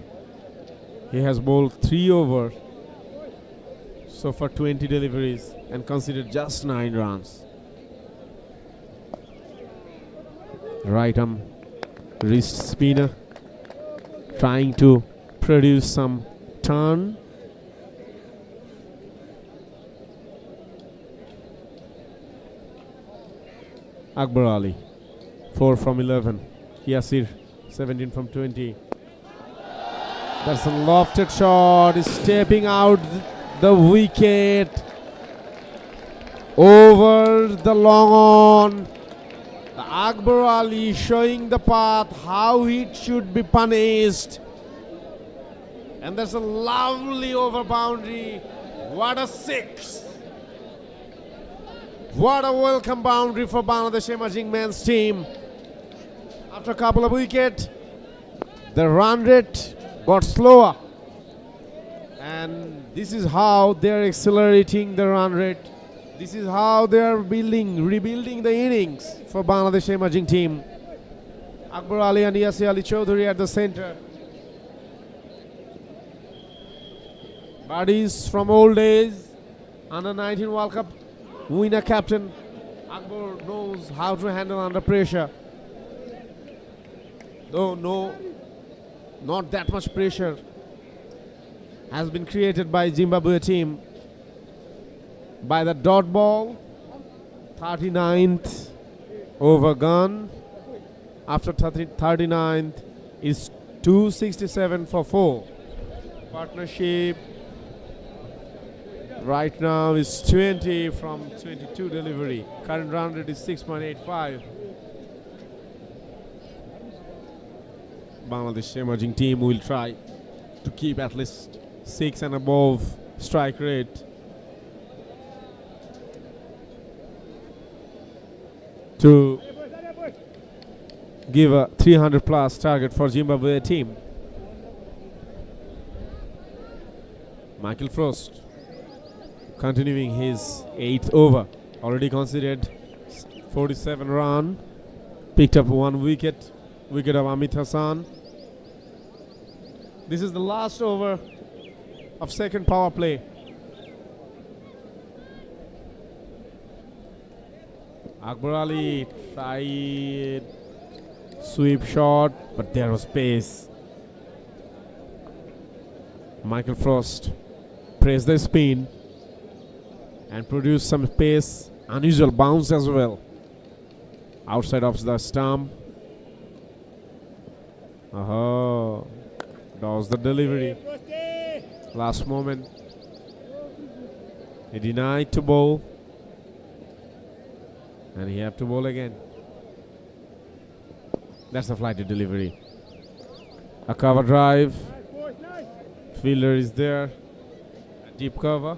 He has bowled 3 over so far, 20 deliveries and conceded just 9 runs. Right arm wrist spinner trying to produce some turn. Akbar Ali 4 from 11. Yasir 17 from 20. That's a lofted shot. Is stepping out the wicket over the long on. The Akbar Ali showing the path how it should be punished. And there's a lovely over boundary. What a 6. What a welcome boundary for Bangladesh emerging men's team. After a couple of wickets, the run rate got slower. And this is how they are accelerating the run rate. This is how they are rebuilding the innings for Bangladesh emerging team. Akbar Ali and Yasir Ali Chaudhary at the center. Buddies from old days, under 19 World Cup winner captain. Akbar knows how to handle under pressure. Though not that much pressure has been created by Zimbabwe team by the dot ball. 39th over gone. After 39th is 267 for 4. Partnership right now is 20 from 22 delivery. Current run rate is 6.85. Bangladesh emerging team will try to keep at least 6 and above strike rate to give a 300 plus target for Zimbabwe team. Michael Frost continuing his 8th over, already considered 47 run, picked up 1 wicket of Amit Hassan. This is the last over of second power play. Akbar Ali tried sweep shot, but there was pace. Michael Frost pressed the spin and produced some pace, unusual bounce as well. Outside of the stump. That was the delivery. Last moment. He denied to bowl. And he have to bowl again. That's a flighted delivery. A cover drive. Fielder is there. A deep cover.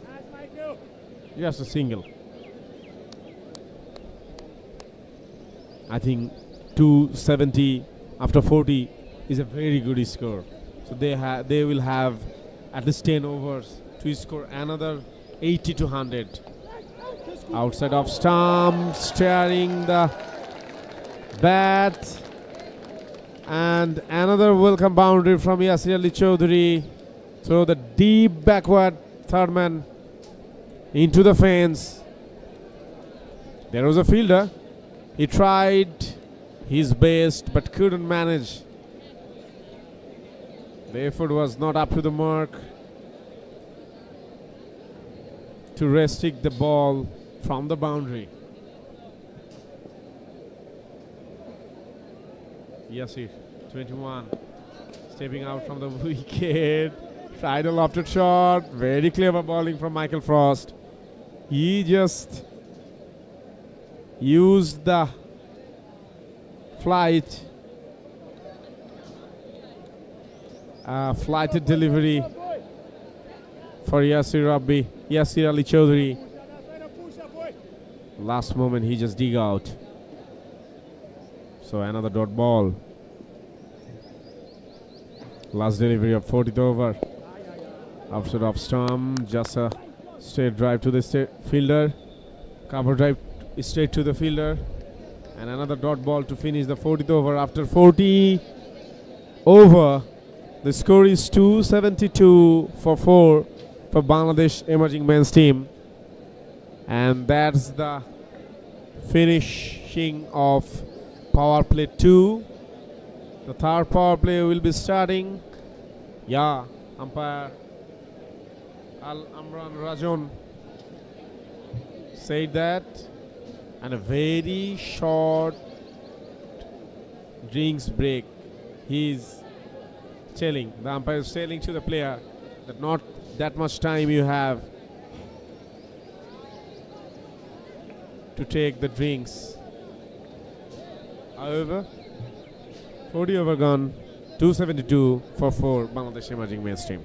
Just a single. I think 270 after 40 is a very good score. So they will have at least 10 overs to score another 80 to 100. Outside of stump, steering the bat. And another welcome boundary from Yasir Ali Chaudhary. So the deep backward third man into the fence. There was a fielder. He tried his best but couldn't manage. The effort was not up to the mark to restrict the ball from the boundary. Yasir, 21, stepping out from the wicket. Tried a lofted shot. Very clever bowling from Michael Frost. He just used the flighted delivery for Yasir Ali Chaudhary. Last moment he just dig out. So another dot ball. Last delivery of 40th over. Outside of stump, just a straight drive to the fielder. Cover drive straight to the fielder. And another dot ball to finish the 40th over. After 40 over, the score is 272 for 4 for Bangladesh emerging men's team. And that's the finishing of power play 2. The third power play will be starting. Yeah, umpire Al-Amran Rajon said that. And a very short drinks break. He's telling, the umpire is telling to the player that not that much time you have to take the drinks. However, 40 over gone, 272 for 4 Bangladesh emerging men's team.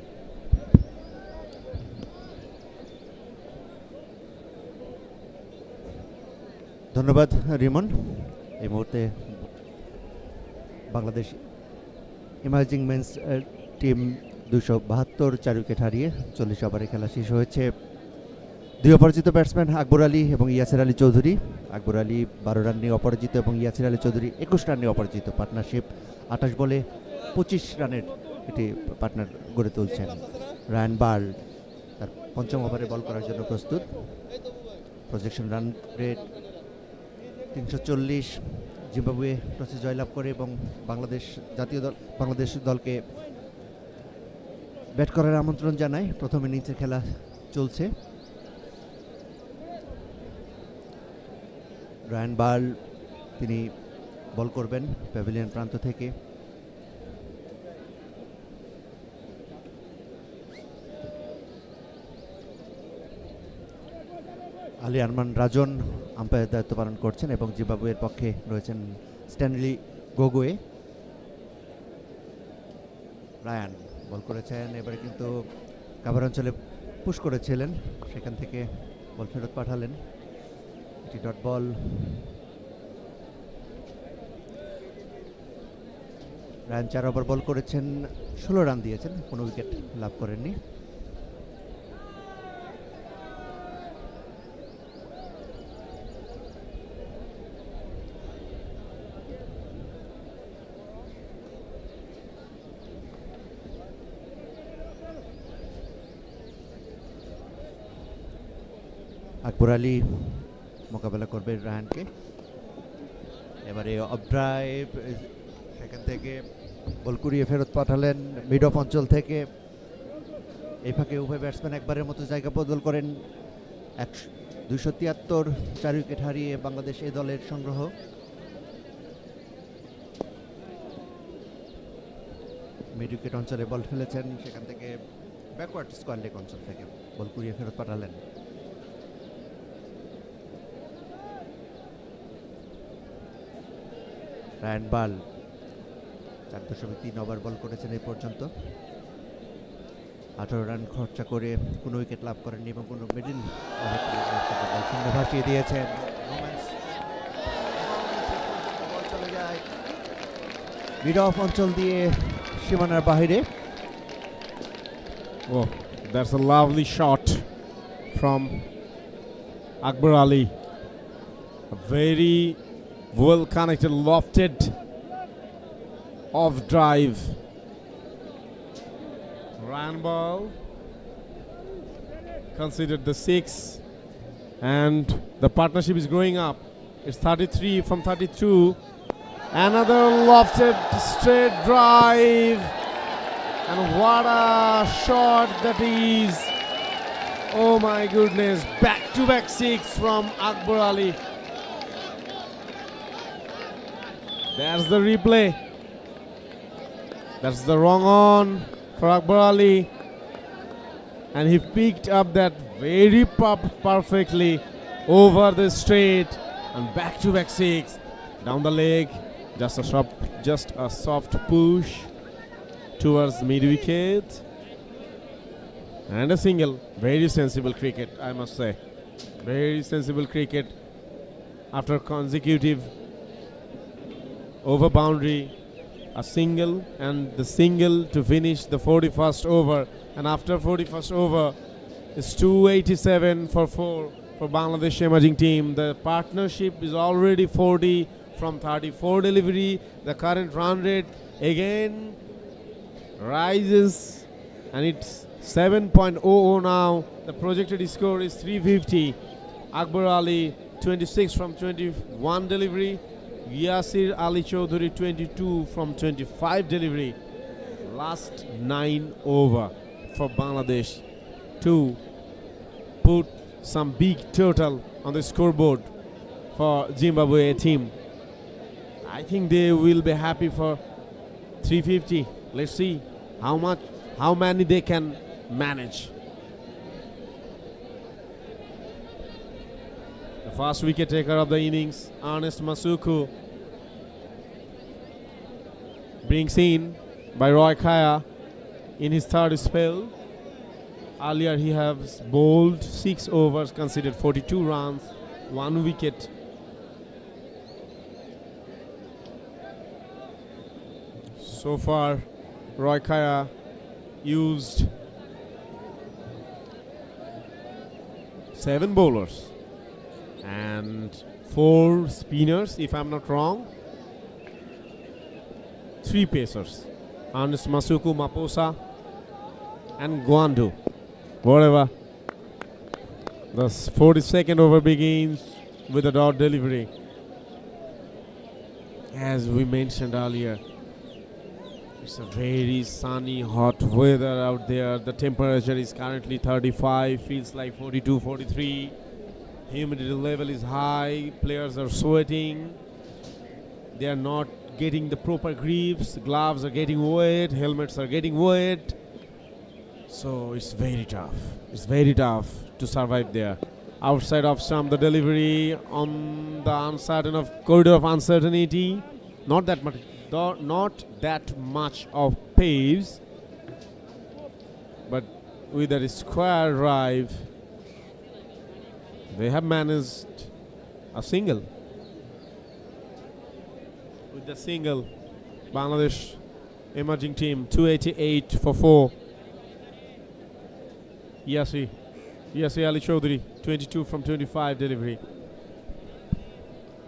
ধন্যবাদ রিমন। এই মুহূর্তে Bangladesh emerging men's team 272 4 wicket হারিয়ে 40 ওভারে খেলা শেষ হয়েছে। দুই অপরাজিত ব্যাটসম্যান আকবর আলী এবং ইয়াসির আলী চৌধুরী। আকবর আলী 12 রান নিয়ে অপরাজিত এবং ইয়াসির আলী চৌধুরী 21 রান নিয়ে অপরাজিত। পার্টনারশিপ 28 বলে 25 রানের একটি পার্টনার গড়ে তুলছেন। রায়ান বার্ল তার পঞ্চম ওভারে বল করার জন্য প্রস্তুত। Projection run rate 340। জিম্বাবুয়ে টসে জয়লাভ করে এবং বাংলাদেশ দলকে ব্যাট করার আমন্ত্রণ জানায়। প্রথম ইনিংসের খেলা চলছে। রায়ান বার্ল তিনি বল করবেন প্যাভিলিয়ন প্রান্ত থেকে। আলী আরমান রাজন আম্পায়ার দায়িত্ব পালন করছেন এবং জিম্বাবুয়ের পক্ষে রয়েছেন স্ট্যানলি গোগোয়ে। রায়ান বল করেছেন, এবারে কিন্তু কাভার অঞ্চলে পুশ করেছিলেন, সেখান থেকে বল ফেরত পাঠালেন। এটি dot ball. Ryan 4 over bowl করেছেন, 16 রান দিয়েছেন, কোনো উইকেট লাভ করেননি। আকবর আলী মোকাবেলা করবে রায়ানকে। এবারে অফ ড্রাইভ, সেখান থেকে বল কুড়িয়ে ফেরত পাঠালেন মিড অফ অঞ্চল থেকে। এই ফাঁকে উভয় ব্যাটসম্যান একবারের মতো জায়গা বদল করেন। 273 4 উইকেট হারিয়ে বাংলাদেশ এই দলের সংগ্রহ। মিড উইকেট অঞ্চলে বল ফেলেছেন, সেখান থেকে ব্যাকওয়ার্ড স্কোয়ার লেগ অঞ্চল থেকে বল কুড়িয়ে ফেরত পাঠালেন। রায়ান বাল 4.3 ওভার বল করেছেন এই পর্যন্ত, 18 রান খরচা করে কোনো উইকেট লাভ করেননি এবং কোনো মিডল শূন্য ভাসিয়ে দিয়েছেন। চলে যায় মিড অফ অঞ্চল দিয়ে সীমানার বাহিরে। Oh, that's a lovely shot from Akbar Ali. A very well connected, lofted off drive. Ran ball. Considered the 6. And the partnership is growing up. It's 33 from 32. Another lofted straight drive. And what a shot that is. Oh my goodness. Back-to-back 6 from Akbar Ali. There's the replay. That's the wrong on for Akbar Ali. And he picked up that very perfectly over the straight. And back-to-back 6. Down the leg. Just a soft push towards mid-wicket. And a single. Very sensible cricket, I must say. Very sensible cricket. After consecutive over boundary, a single, and the single to finish the 41st over. And after 41st over, it's 287 for 4 for Bangladesh emerging team. The partnership is already 40 from 34 delivery. The current run rate again rises, and it's 7.00 now. The projected score is 350. Akbar Ali 26 from 21 delivery. Yasir Ali Chaudhuri 22 from 25 delivery. Last 9 over for Bangladesh to put some big total on the scoreboard for Zimbabwe team. I think they will be happy for 350. Let's see how many they can manage. The first wicket taker of the innings, Ernest Masuku, brings in by Roy Kaya in his third spell. Earlier he has bowled 6 overs, considered 42 runs, 1 wicket. So far, Roy Kaya used 7 bowlers and 4 spinners, if I'm not wrong. 3 pacers, Ernest Masuku, Maposa and Gwandu. Whatever. The 42nd over begins with a dot delivery. As we mentioned earlier, it's a very sunny, hot weather out there. The temperature is currently 35, feels like 42, 43. Humidity level is high, players are sweating. They are not getting the proper grips, gloves are getting wet, helmets are getting wet. So it's very tough. It's very tough to survive there. Outside of some, the delivery on the corridor of uncertainty. Not that much of pace, but with a square drive, they have managed a single. With the single, Bangladesh emerging team 288 for 4. Yasir Ali Chaudhuri 22 from 25 delivery.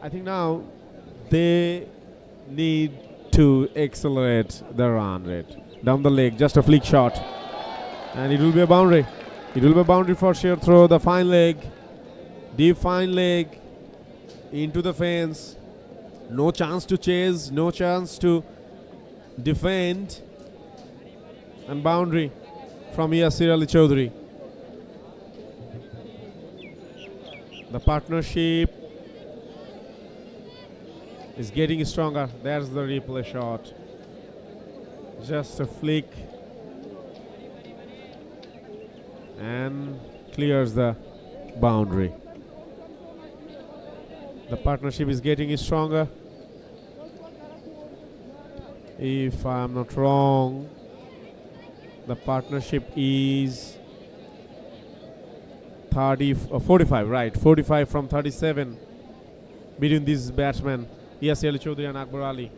I think now they need to accelerate the run rate. Down the leg, just a flick shot. And it will be a boundary. It will be a boundary for sheer throw. The fine leg, deep fine leg into the fence. No chance to chase, no chance to defend. And boundary from Yasir Ali Chaudhuri. The partnership is getting stronger. There's the replay shot. Just a flick and clears the boundary. The partnership is getting stronger. If I'm not wrong, the partnership is 45, right? 45 from 37 between these batsmen, Yasir Ali Chaudhary and Akbar Ali.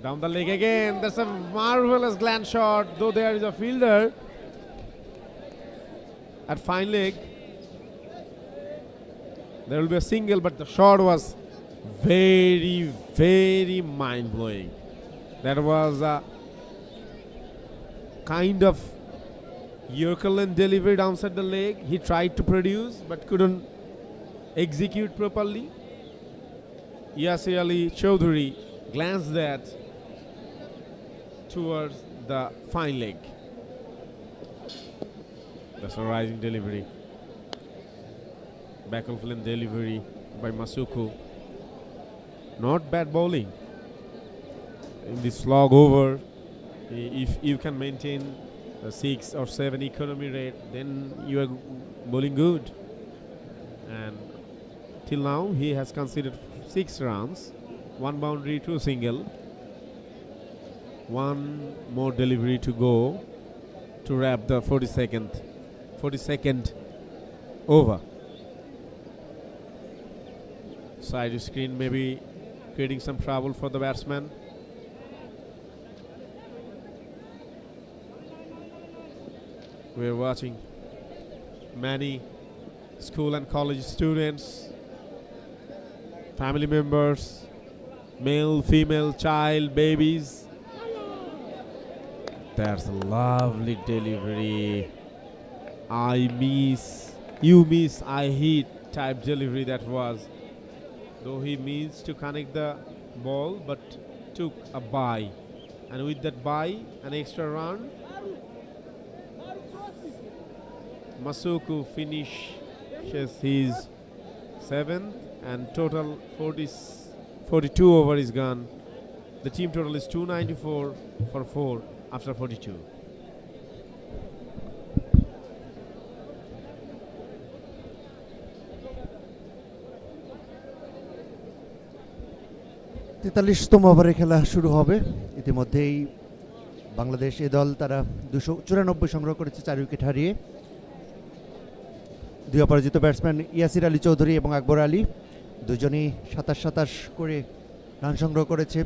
Down the leg again. That's a marvelous glance shot, though there is a fielder at fine leg. There will be a single, but the shot was very, very mind-blowing. That was a kind of Yorkerland delivery downside the leg. He tried to produce but couldn't execute properly. Yasir Ali Chaudhary glanced that towards the fine leg. That's a rising delivery. Back of lane delivery by Masuku. Not bad bowling. In this slog over, if you can maintain a 6 or 7 economy rate, then you are bowling good. And till now, he has conceded 6 runs, 1 boundary, 2 single. 1 more delivery to go to wrap the 42nd over. Side screen maybe creating some trouble for the batsman. We are watching many school and college students, family members, male, female, child, babies. That's a lovely delivery. I miss, you miss, I hit type delivery that was. Though he means to connect the ball, but took a bye. And with that bye, an extra run, Masuku finishes his 7th and total 42 over is gone. The team total is 294 for 4 after 42. তেতাল্লিশতম ওভারে খেলা শুরু হবে। ইতিমধ্যেই বাংলাদেশ এ দল তারা 294 সংগ্রহ করেছে 4 wicket হারিয়ে। 2 অপরাজিত ব্যাটসম্যান ইয়াসির আলী চৌধুরী এবং আকবর আলী দুজনেই 27 করে রান সংগ্রহ করেছে।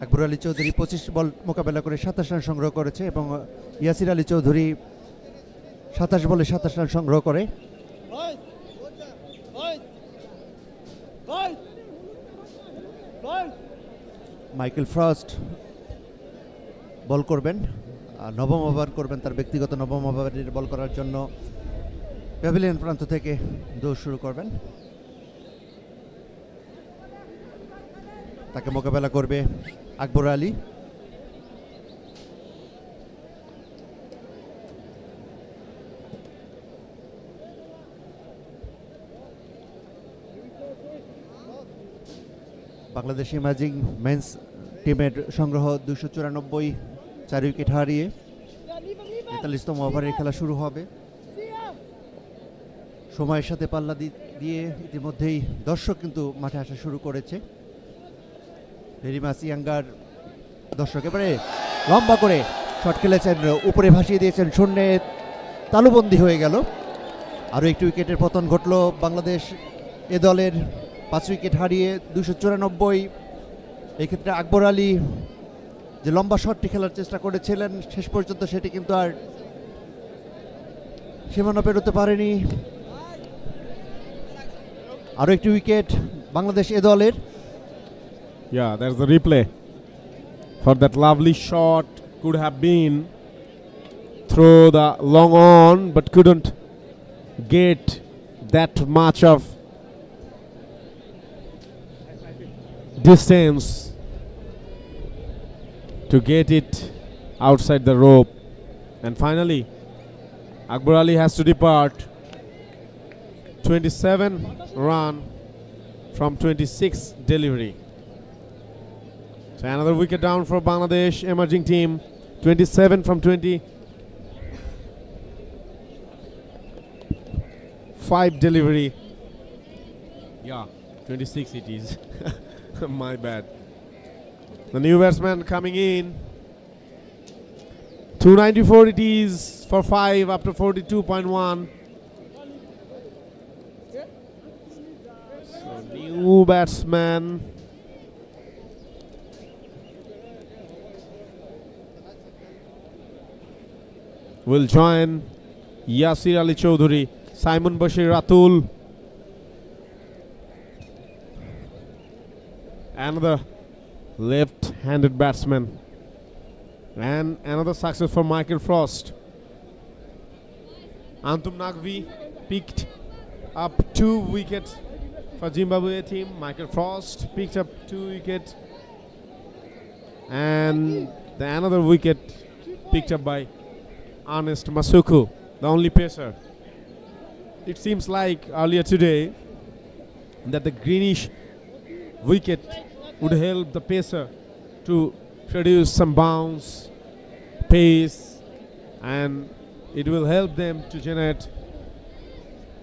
আকবর আলী চৌধুরী 25 বল মোকাবেলা করে 27 রান সংগ্রহ করেছে এবং ইয়াসির আলী চৌধুরী 27 বলে 27 রান সংগ্রহ করে। মাইকেল ফ্রস্ট বল করবেন, নবম ওভার করবেন, তার ব্যক্তিগত নবম ওভারের বল করার জন্য প্যাভিলিয়ন প্রান্ত থেকে দৌড় শুরু করবেন। তাকে মোকাবেলা করবে আকবর আলী। বাংলাদেশ ইমাজিং মেন্স টিমের সংগ্রহ 294, 4 উইকেট হারিয়ে 43তম ওভারের খেলা শুরু হবে। সময়ের সাথে পাল্লা দিয়ে ইতিমধ্যেই দর্শক কিন্তু মাঠে আসা শুরু করেছে। ভেরি মাচ ইয়াঙ্গার দর্শক এবারে লম্বা করে শট খেলেছেন, উপরে ভাসিয়ে দিয়েছেন, শূন্যে তালুবন্দি হয়ে গেল। আরও একটি উইকেটের পতন ঘটল বাংলাদেশ এ দলের, 5 উইকেট হারিয়ে 294। এক্ষেত্রে আকবর আলী যে লম্বা শটটি খেলার চেষ্টা করেছিলেন শেষ পর্যন্ত সেটি কিন্তু আর সীমানা পেরোতে পারেনি। আরও একটি উইকেট বাংলাদেশ এ দলের। Yeah, there's the replay for that lovely shot. Could have been through the long on, but couldn't get that much of distance to get it outside the rope. And finally, Akbar Ali has to depart. 27 run from 26 delivery. So another wicket down for Bangladesh emerging team. 27 from 25 delivery. Yeah, 26 it is. My bad. The new batsman coming in. 294 it is for 5 after 42.1. So new batsman. Will join Yasir Ali Chaudhary, Simon Bashir Ratul. Another left-handed batsman. And another success for Michael Frost. Antum Naqvi picked up 2 wickets for Zimbabwe team. Michael Frost picked up 2 wickets. And the another wicket picked up by Ernest Masuku, the only pacer. It seems like earlier today that the greenish wicket would help the pacer to produce some bounce, pace, and it will help them to generate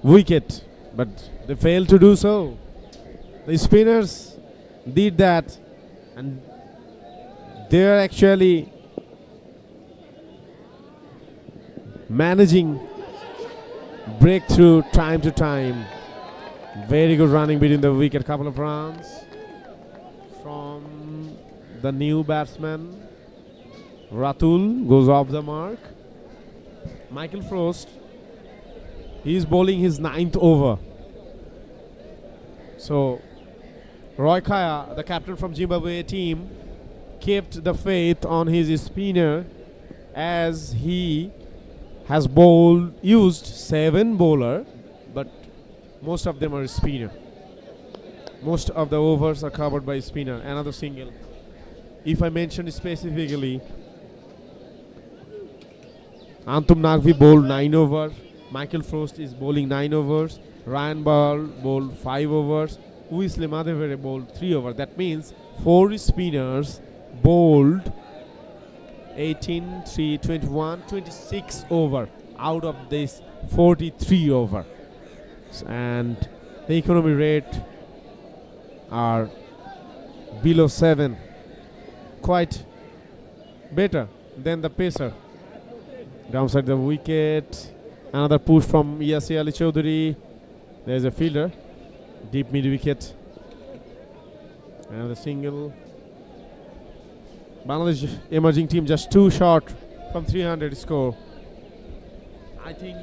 wicket, but they failed to do so. The spinners did that, and they are actually managing breakthrough time to time. Very good running between the wicket. Couple of runs from the new batsman. Ratul goes off the mark. Michael Frost, he is bowling his 9th over. So Roy Kaya, the captain from Zimbabwe team, kept the faith on his spinner as he has used 7 bowler, but most of them are spinner. Most of the overs are covered by spinner. Another single. If I mention specifically, Antum Naqvi bowled 9 overs. Michael Frost is bowling 9 overs. Ryan Ball bowled 5 overs. Wesley Madhavere bowled 3 overs. That means 4 spinners bowled 18, 3, 21, 26 over out of this 43 over. And the economy rate are below 7. Quite better than the pacer. Downside the wicket. Another push from Yasir Ali Chaudhary. There's a fielder. Deep mid wicket. Another single. Bangladesh emerging team just 2 short from 300 score. I think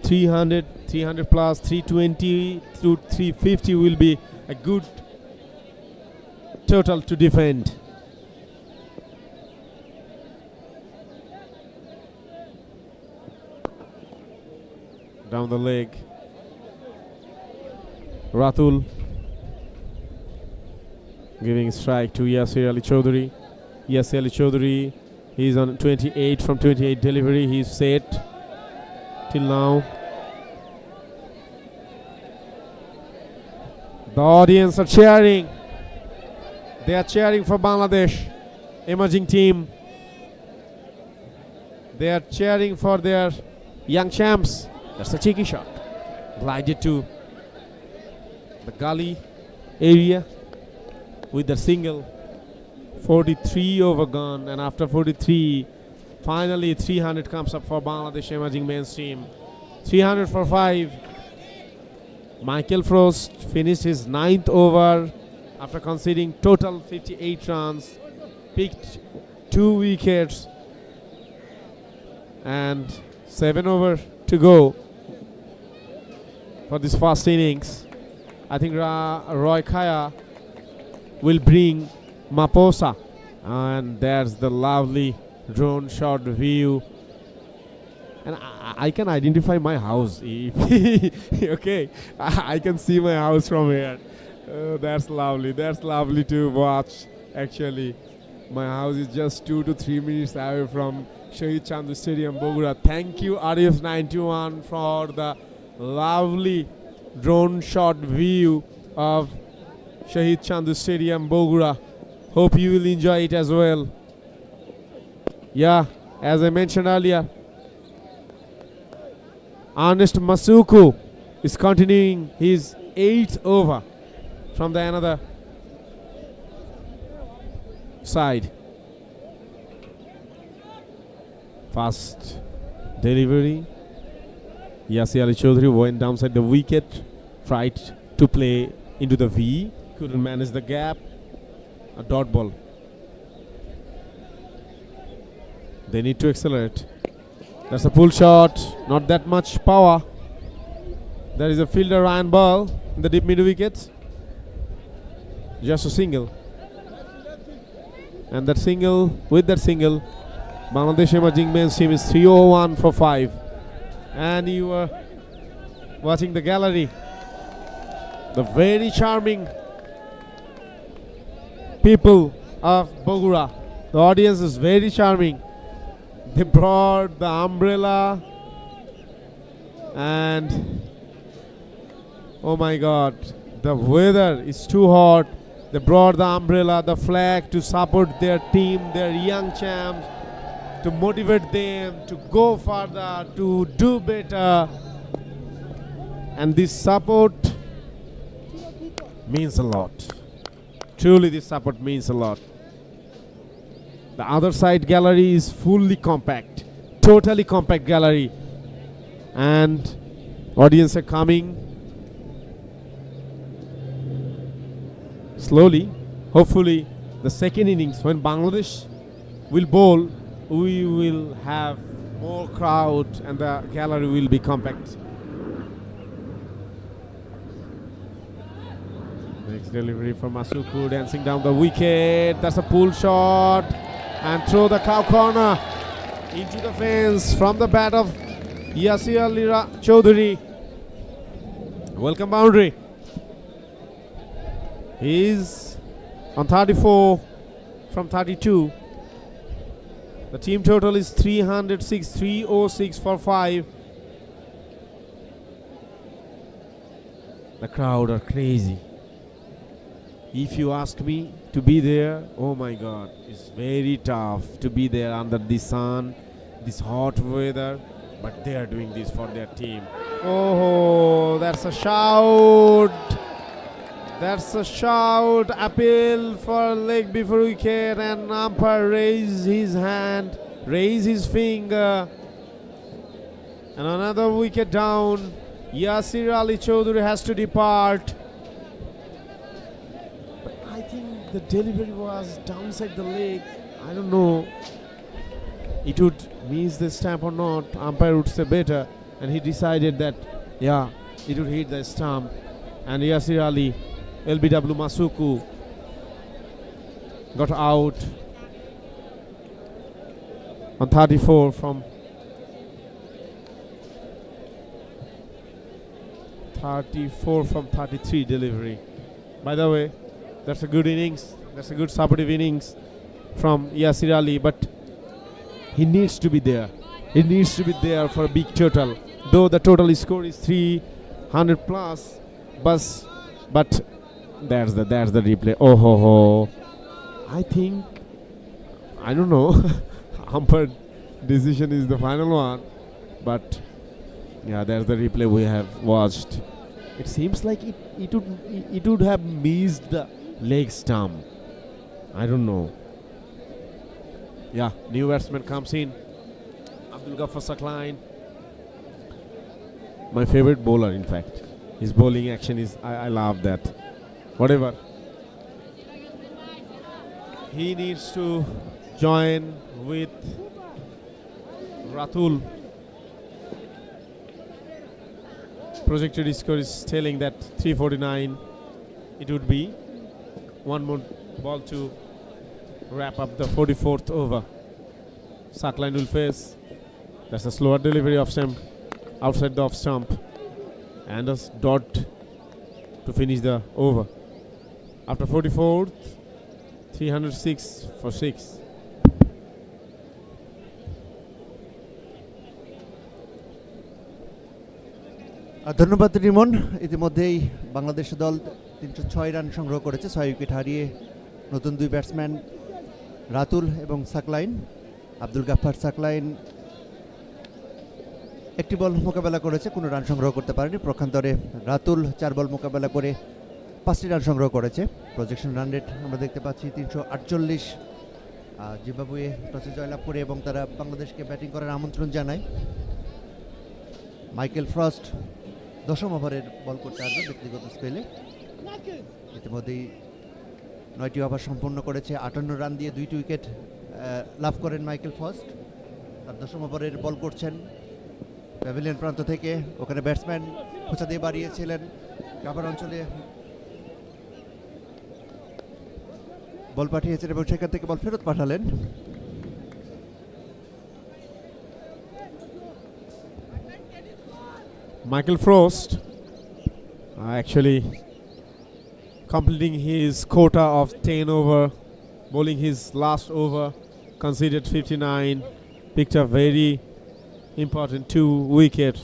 300 plus 320 to 350 will be a good total to defend. Down the leg. Ratul giving strike to Yasir Ali Chaudhary. Yasir Ali Chaudhary, he's on 28 from 28 delivery. He's set till now. The audience are cheering. They are cheering for Bangladesh emerging team. They are cheering for their young champs. That's a cheeky shot. Glided to the gully area with the single. 43 over gone, and after 43, finally 300 comes up for Bangladesh emerging men's team. 300 for 5. Michael Frost finished his 9th over after conceding total 58 runs, picked 2 wickets, and 7 over to go for this first innings. I think Roy Kaya will bring Maposa, and there's the lovely drone shot view, and I can identify my house. Okay, I can see my house from here. That's lovely. That's lovely to watch. Actually, my house is just 2 to 3 minutes away from Shahid Chandu Stadium, Bogura. Thank you, RF91, for the lovely drone shot view of Shahid Chandu Stadium, Bogura. Hope you will enjoy it as well. Yeah, as I mentioned earlier, Ernest Masuku is continuing his 8th over from the another side. Fast delivery. Yasir Ali Chaudhary went downside the wicket, tried to play into the V, couldn't manage the gap. A dot ball. They need to accelerate. That's a pull shot, not that much power. There is a fielder Ryan Ball in the deep mid wicket. Just a single. And that single, with that single, Bangladesh emerging men's team is 301 for 5. And you are watching the gallery. The very charming people of Bogura. The audience is very charming. They brought the umbrella and oh my God, the weather is too hot. They brought the umbrella, the flag to support their team, their young champs, to motivate them to go further, to do better. And this support means a lot. Truly, this support means a lot. The other side gallery is fully compact, totally compact gallery. And audience are coming slowly. Hopefully, the second innings, when Bangladesh will bowl, we will have more crowd and the gallery will be compact. Next delivery from Masuku, dancing down the wicket. That's a pull shot and throw the cow corner into the fence from the bat of Yasir Ali Chaudhary. Welcome boundary. He's on 34 from 32. The team total is 306 for 5. The crowd are crazy. If you ask me to be there, oh my God, it's very tough to be there under the sun, this hot weather, but they are doing this for their team. Oh, that's a shout. That's a shout. Appeal for leg before wicket, and umpire raise his hand, raise his finger. And another wicket down. Yasir Ali Chaudhary has to depart. But I think the delivery was downside the leg. I don't know. It would miss the stump or not. Umpire would say better. And he decided that, yeah, it would hit the stump. And Yasir Ali, LBW Masuku, got out on 34 from 33 delivery. By the way, that's a good innings. That's a good supportive innings from Yasir Ali, but he needs to be there. He needs to be there for a big total. Though the total score is 300 plus, but that's the replay. Oh ho ho! I think, I don't know. Umpire decision is the final one, but yeah, there's the replay we have watched. It seems like it would have missed the leg stump. I don't know. Yeah, new batsman comes in. Abdul Ghaffar Sakline. My favorite bowler, in fact. His bowling action is, I love that. Whatever. He needs to join with Ratul. Projected score is telling that 349 it would be. One more ball to wrap up the 44th over. Sakline will face. That's a slower delivery of stump, outside the off stump. And a dot to finish the over. After 44th, 306 for 6. ধন্যবাদ রিমন। ইতিমধ্যেই বাংলাদেশ দল 306 run সংগ্রহ করেছে, 6 wicket হারিয়ে। নতুন দুই batsman Ratul এবং সাকলাইন। আব্দুল গাফফার সাকলাইন একটি বল মোকাবেলা করেছে, কোনো রান সংগ্রহ করতে পারেনি। প্রখান্তরে রাতুল 4 বল মোকাবেলা করে 5টি রান সংগ্রহ করেছে। প্রজেকশন রান রেট আমরা দেখতে পাচ্ছি 348 জিম্বাবুয়ে টসে জয়লাভ করে এবং তারা বাংলাদেশকে ব্যাটিং করার আমন্ত্রণ জানায়। মাইকেল ফ্রস্ট 10ম ওভারের বল করতে আসবে ব্যক্তিগত স্পেলে। ইতিমধ্যেই 9টি ওভার সম্পন্ন করেছে, 58 রান দিয়ে 2টি উইকেট লাভ করেন মাইকেল ফ্রস্ট। তার 10ম ওভারের বল করছেন প্যাভিলিয়ন প্রান্ত থেকে। ওখানে ব্যাটসম্যান খোঁচা দিয়ে বাড়িয়েছিলেন, কাভার অঞ্চলে বল পাঠিয়েছেন এবং সেখান থেকে বল ফেরত পাঠালেন। Michael Frost actually completing his quota of 10 over, bowling his last over, conceded 59, picked up very important 2 wickets.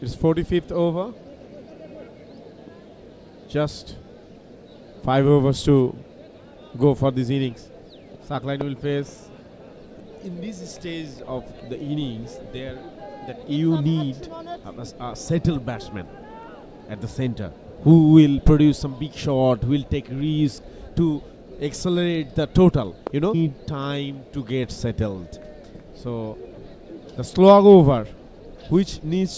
It's 45th over, just 5 overs to go for this innings. Sakline will face. In this stage of the innings, that you need a settled batsman at the center who will produce some big shot, who will take risk to accelerate the total. You know, need time to get settled. So the slog over, which needs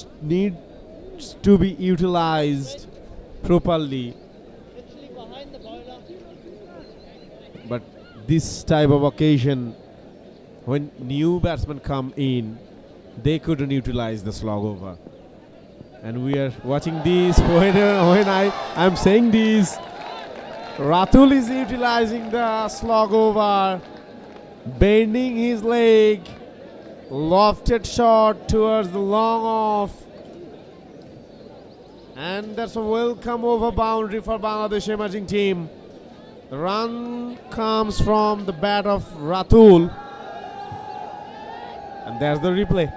to be utilized properly. Literally behind the bowler. But this type of occasion, when new batsmen come in, they couldn't utilize the slog over. And we are watching this. When I'm saying this, Ratul is utilizing the slog over, bending his leg, lofted shot towards the long off. And that's a welcome over boundary for Bangladesh emerging team. The run comes from the bat of Ratul. And there's the replay.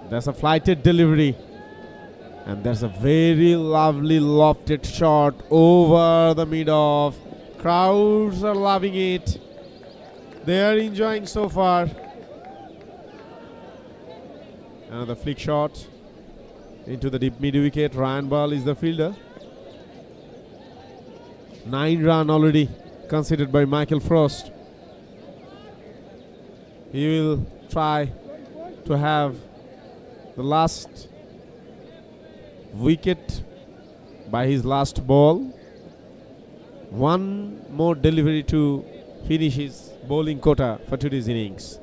There's a flighted delivery. And there's a very lovely lofted shot over the mid-off. Crowds are loving it. They are enjoying so far. Another flick shot into the deep mid-wicket. Ryan Ball is the fielder. 9 run already considered by Michael Frost. He will try to have the last wicket by his last ball. One more delivery to finish his bowling quota for today's innings.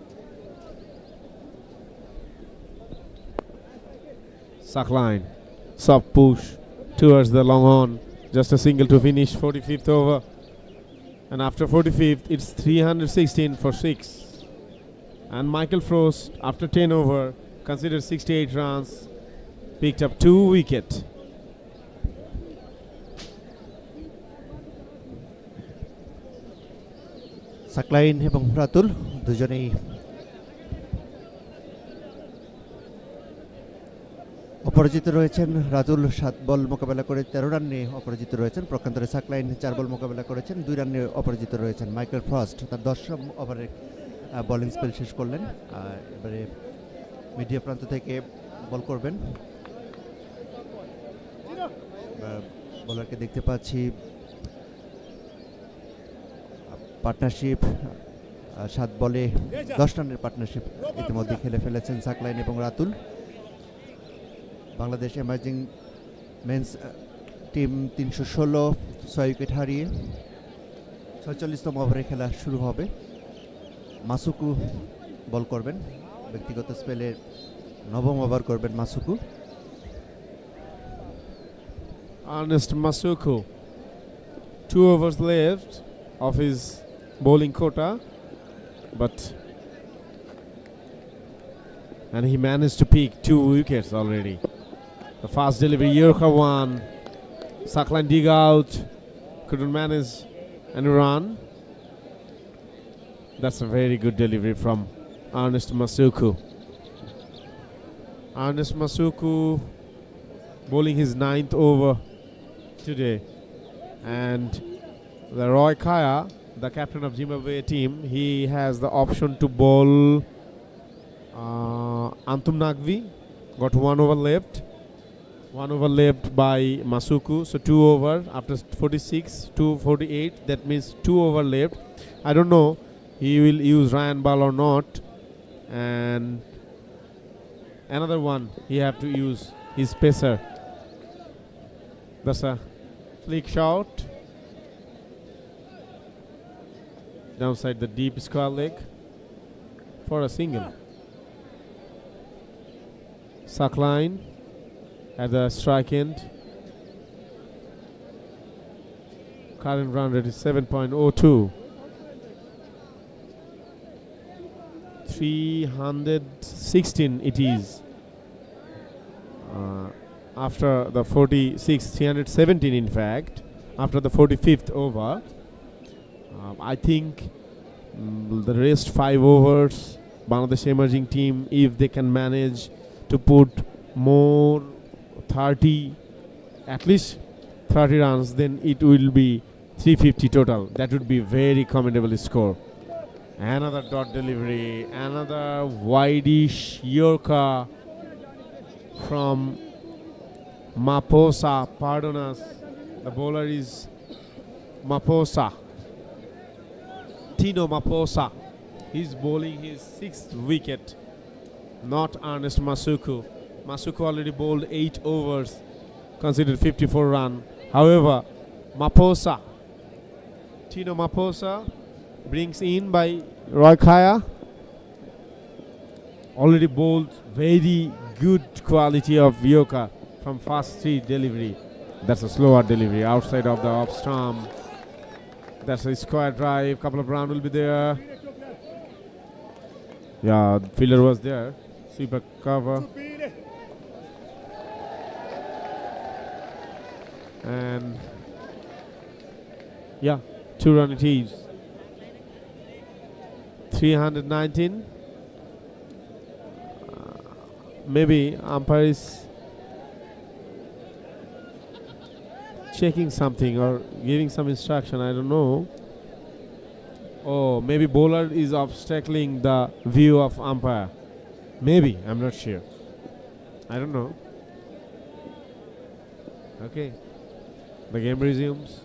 Sakline, soft push towards the long on. Just a single to finish 45th over. And after 45th, it's 316 for 6. And Michael Frost, after 10 over, considered 68 runs, picked up 2 wickets. Saqlain এবং রাতুল দুজনেই অপরাজিত রয়েছেন। রাতুল 7 বল মোকাবেলা করে 13 run নিয়ে অপরাজিত রয়েছেন। প্রকান্তরে সাকলাইন 4 বল মোকাবেলা করেছেন, 2 রান নিয়ে অপরাজিত রয়েছেন। মাইকেল ফ্রস্ট তার 10ম ওভারে বোলিং স্পেল শেষ করলেন। এবারে মিডিয়া প্রান্ত থেকে বল করবেন। বোলারকে দেখতে পাচ্ছি পার্টনারশিপ, 7 বলে 10 রানের পার্টনারশিপ ইতিমধ্যে খেলে ফেলেছেন সাকলাইন এবং Ratul. Bangladesh emerging men's team 316 6 wicket হারিয়ে 46তম ওভারে খেলা শুরু হবে। মাসুকু বল করবেন, ব্যক্তিগত স্পেলে 9ম ওভার করবেন মাসুকু। Ernest Masuku, 2 overs left of his bowling quota, and he managed to pick 2 wickets already. The fast delivery, Yorker one, Sakline dig out, couldn't manage and run. That's a very good delivery from Ernest Masuku. Ernest Masuku bowling his 9th over today, and the Roy Kaya, the captain of Zimbabwe team, he has the option to bowl Antum Nagvi. Got 1 over left. 1 over left by Masuku, so 2 over after 46 to 48. That means 2 over left. I don't know he will use Ryan ball or not. And another one, he have to use his pacer. That's a flick shot. Downside the deep square leg for a single. Suck line at the strike end. Current run rate is 7.02. 316 it is. After the 317 in fact, after the 45th over. I think the rest 5 overs, Bangladesh emerging team, if they can manage to put more 30, at least 30 runs, then it will be 350 total. That would be very commendable score. Another dot delivery, another wideish Yorker from Maposa. Pardon us, the bowler is Maposa. Tino Maposa. He's bowling his 6th wicket, not Ernest Masuku. Masuku already bowled 8 overs, considered 54 run. However, Maposa, Tino Maposa, brings in by Roy Kaya, already bowled very good quality of Yorker from first 3 delivery. That's a slower delivery outside of the off stump. That's a square drive. Couple of round will be there. Yeah, the fielder was there. Sweeper cover. And yeah, 2 run it is. 319. Maybe umpire is checking something or giving some instruction, I don't know. Oh, maybe bowler is obstacling the view of umpire. Maybe, I'm not sure. I don't know. Okay, the game resumes.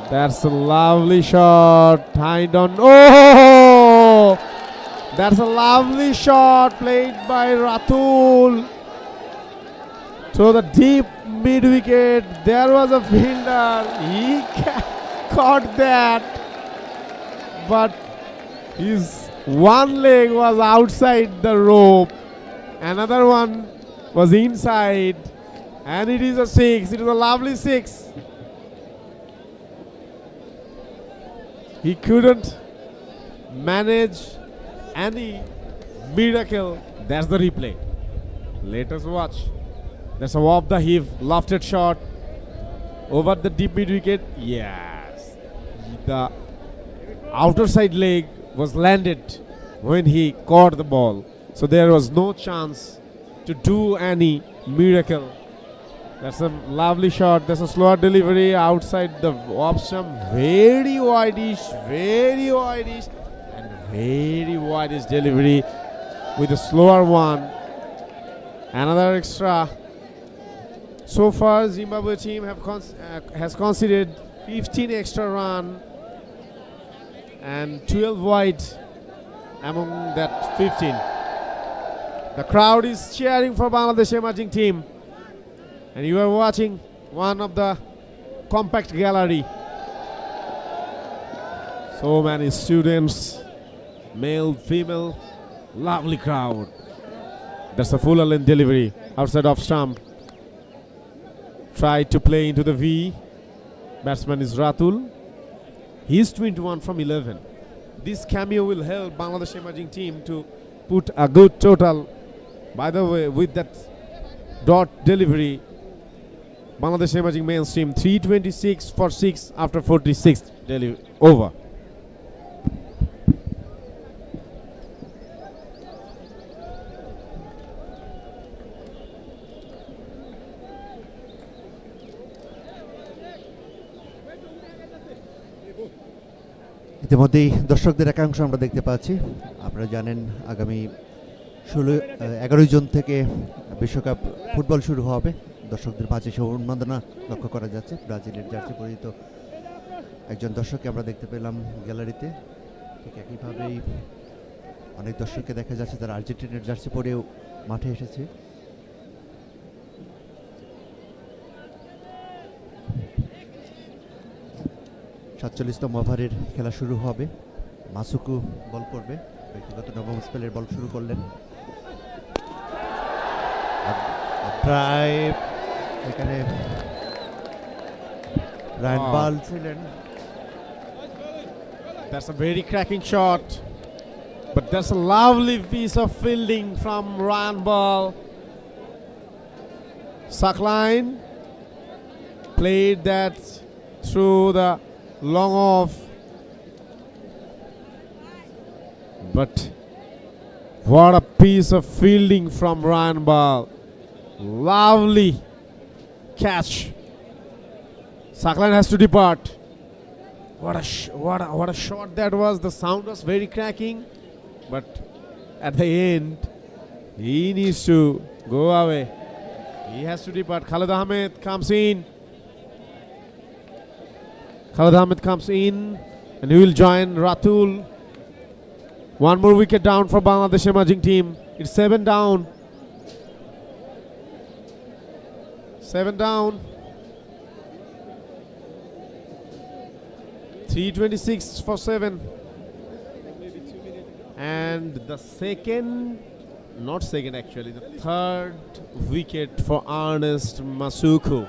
That's a lovely shot. Tied on. Oh! That's a lovely shot played by Ratul. So the deep mid wicket, there was a fielder, he caught that, but his one leg was outside the rope, another one was inside, and it is a 6, it is a lovely 6. He couldn't manage any miracle. That's the replay. Let us watch. That's a off the hip, lofted shot over the deep mid wicket. Yes, the outer side leg was landed when he caught the ball, so there was no chance to do any miracle. That's a lovely shot. That's a slower delivery outside the off stump. Very wideish, and very wideish delivery with a slower one. Another extra. So far, Zimbabwe team has conceded 15 extra run and 12 wide among that 15. The crowd is cheering for Bangladesh emerging team, and you are watching one of the compact gallery. So many students, male, female, lovely crowd. That's a full length delivery outside off stump. Tried to play into the V. Batsman is Ratul. He's 21 from 11. This cameo will help Bangladesh emerging team to put a good total. By the way, with that dot delivery, Bangladesh emerging men's team 326 for 6 after 46 delivery over. ইতিমধ্যেই দর্শকদের একাংশ আমরা দেখতে পাচ্ছি। আপনারা জানেন আগামী 11 June থেকে বিশ্বকাপ ফুটবল শুরু হবে। দর্শকদের মাঝে সেই উন্মাদনা লক্ষ্য করা যাচ্ছে। ব্রাজিলের জার্সি পরিহিত একজন দর্শককে আমরা দেখতে পেলাম গ্যালারিতে। ঠিক একইভাবেই অনেক দর্শককে দেখা যাচ্ছে তারা আর্জেন্টিনার জার্সি পরেও মাঠে এসেছে। সাতচল্লিশতম ওভারের খেলা শুরু হবে। মাসুকু বল করবে, ব্যক্তিগত নবম স্পেলের বল শুরু করলেন। প্রায় এখানে রায়ন বাল ছিলেন। That's a very cracking shot, but that's a lovely piece of fielding from Ryan Ball. Suckline played that through the long off, but what a piece of fielding from Ryan Ball. Lovely catch. Suckline has to depart. What a shot that was. The sound was very cracking, but at the end he needs to go away. He has to depart. Khalid Ahmed comes in. Khalid Ahmed comes in and he will join Ratul. One more wicket down for Bangladesh emerging team. It's 7 down. 7 down. 3:26 for 7. And the third wicket for Ernest Masuku.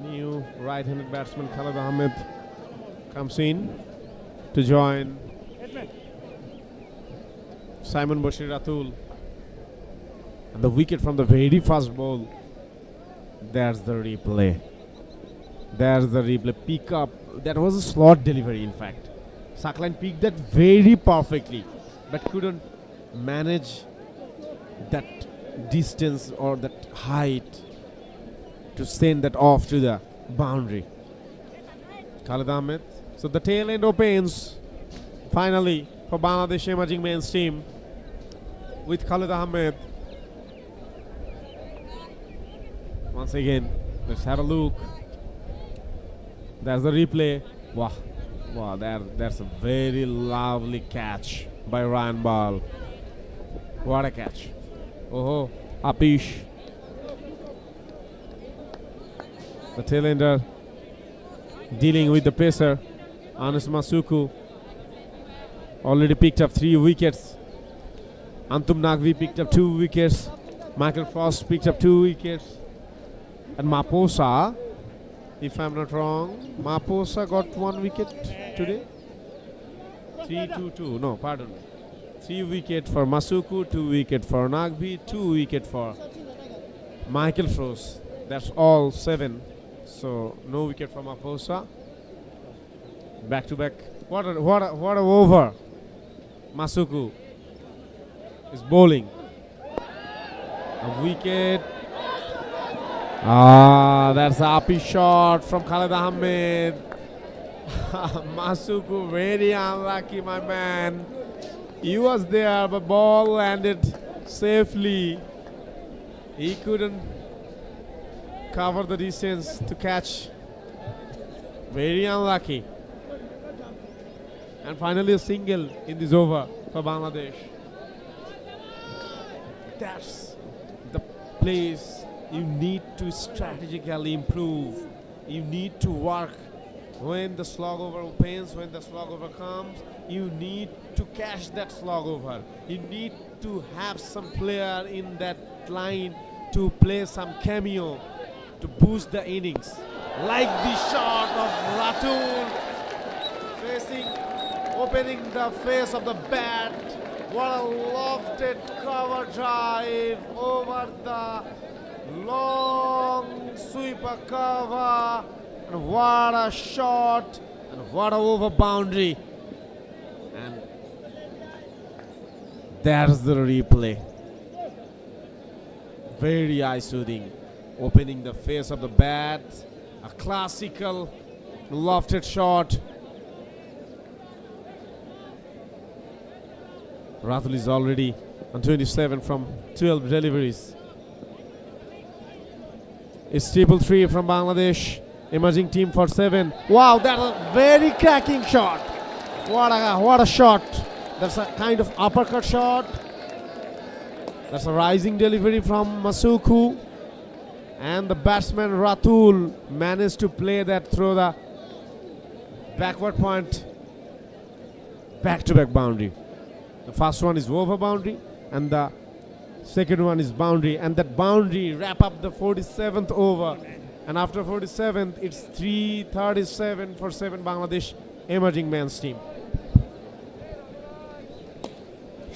New right-handed batsman Khalid Ahmed comes in to join Simon Bashir Ratul. And the wicket from the very first ball. There's the replay. Pick up. That was a slot delivery, in fact. Suckline picked that very perfectly, but couldn't manage that distance or that height to send that off to the boundary. Khalid Ahmed. So the tail end opens finally for Bangladesh emerging men's team with Khalid Ahmed. Once again, let's have a look. There's the replay. Wow, that's a very lovely catch by Ryan Ball. What a catch. Oh, Apish. The tailender dealing with the pacer. Ernest Masuku already picked up 3 wickets. Antum Nagvi picked up 2 wickets. Michael Frost picked up 2 wickets. And Maposa, if I'm not wrong, Maposa got 1 wicket today. 3-2-2. No, pardon. 3 wicket for Masuku, 2 wicket for Nagvi, 2 wicket for Michael Frost. That's all 7. So no wicket for Maposa. Back to back. What a over. Masuku is bowling. A wicket. That's a happy shot from Khalid Ahmed. Masuku very unlucky, my man. He was there, but ball landed safely. He couldn't cover the distance to catch. Very unlucky. And finally a single in this over for Bangladesh. That's the place you need to strategically improve. You need to work when the slog over opens, when the slog over comes. You need to catch that slog over. You need to have some player in that line to play some cameo to boost the innings. Like the shot of Ratul opening the face of the bat. What a lofted cover drive over the long sweeper cover, and what a shot, and what a over boundary. And there's the replay. Very eye-soothing, opening the face of the bat, a classical lofted shot. Ratul is already on 27 from 12 deliveries. It's triple three from Bangladesh. Emerging team for 7. Wow, that's a very cracking shot. What a shot. That's a kind of uppercut shot. That's a rising delivery from Masuku. And the batsman Ratul managed to play that through the backward point. Back-to-back boundary. The first one is over boundary and the second one is boundary. And that boundary wrap up the 47th over. And after 47th, it's 3:37 for 7 Bangladesh emerging men's team.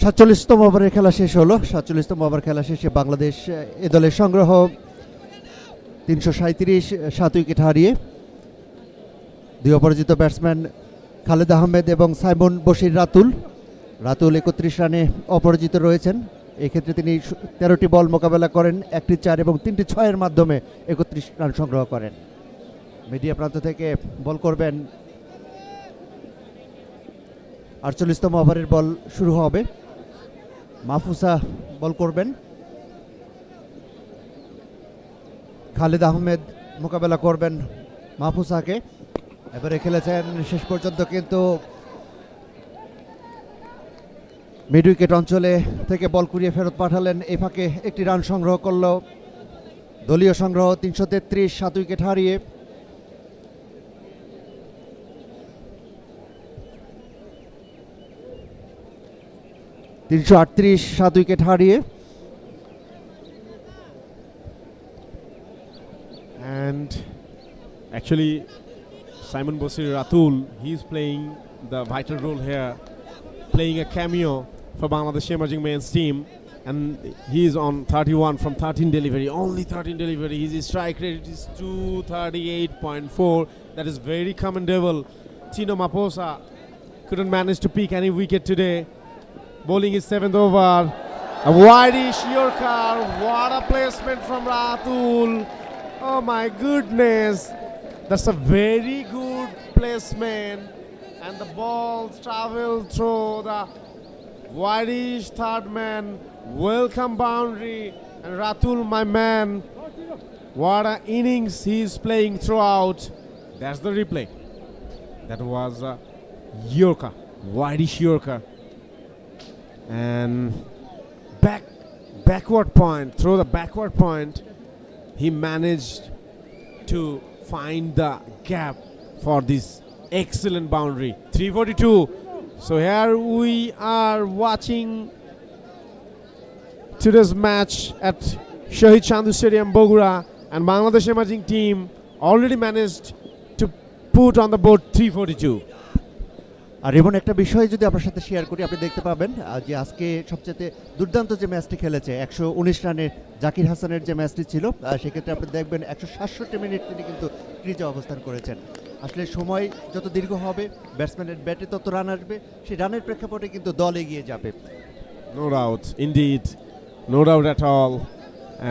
47তম ওভারের খেলা শেষ হলো। 47তম over খেলা শেষে Bangladesh A দলের সংগ্রহ 337, 7 wicket হারিয়ে। দুই অপরাজিত ব্যাটসম্যান খালেদ আহমেদ এবং সাইমন বশির রাতুল 31 রানে অপরাজিত রয়েছেন। এক্ষেত্রে তিনি 13টি বল মোকাবেলা করেন, 1টি 4 এবং 3টি 6 এর মাধ্যমে 31 রান সংগ্রহ করেন। মিডিয়া প্রান্ত থেকে বল করবেন 48তম ওভারের বল শুরু হবে। মাহফুজা বল করবেন, খালেদ আহমেদ মোকাবেলা করবেন মাহফুজাকে। এবারে খেলেছেন শেষ পর্যন্ত কিন্তু মিড উইকেট অঞ্চলে থেকে বল কুড়িয়ে ফেরত পাঠালেন। এই ফাঁকে একটি রান সংগ্রহ করল দলীয় সংগ্রহ 333, 7 উইকেট হারিয়ে। $338, 7 উইকেট হারিয়ে। And actually, Simon Bosir Ratul, he's playing the vital role here, playing a cameo for Bangladesh emerging men's team. And he is on 31 from 13 delivery, only 13 delivery. His strike rate is 238.4. That is very commendable. Tino Maposa couldn't manage to pick any wicket today. Bowling his 7th over. A wide-ish Yorker. What a placement from Ratul. Oh my goodness. That's a very good placement. And the ball traveled through the wide-ish third man. Welcome boundary. And Ratul, my man. What an innings he's playing throughout. That's the replay. That was a Yorker. Wide-ish Yorker. And backward point, through the backward point, he managed to find the gap for this excellent boundary. 342. So here we are watching today's match at Shahid Chandu Stadium, Bogura, and Bangladesh emerging team already managed to put on the board 342. আর এমন একটা বিষয় যদি আপনার সাথে share করি, আপনি দেখতে পাবেন যে আজকে সবচেয়ে দুর্দান্ত যে ম্যাচটি খেলেছে 119 রানের জাকির হাসানের যে ম্যাচটি ছিল, সেক্ষেত্রে আপনি দেখবেন 167 মিনিট তিনি কিন্তু ক্রিজে অবস্থান করেছেন। আসলে সময় যত দীর্ঘ হবে, ব্যাটসম্যানের ব্যাটে তত রান আসবে, সেই রানের প্রেক্ষাপটে কিন্তু দল এগিয়ে যাবে। No doubt, indeed, no doubt at all.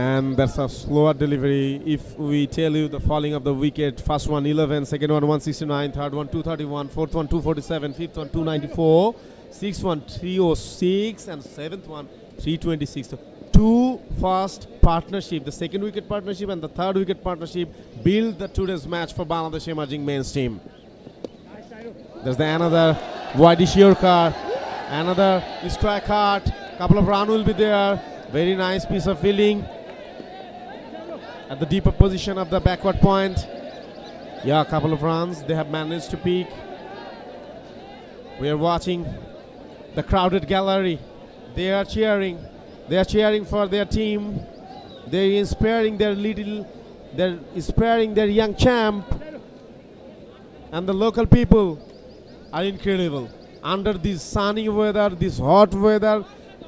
And that's a slower delivery. If we tell you the falling of the wicket, first one 11, second one 169, third one 231, fourth one 247, fifth one 294, sixth one 306, and seventh one 326. So two fast partnership, the second wicket partnership and the third wicket partnership, build the today's match for Bangladesh emerging men's team. There's another wide-ish Yorker, another strike hard, couple of run will be there. Very nice piece of fielding at the deeper position of the backward point. Yeah, a couple of runs they have managed to pick. We are watching the crowded gallery. They are cheering. They are cheering for their team. They're inspiring they're inspiring their young champ. And the local people are incredible. Under this sunny weather, this hot weather,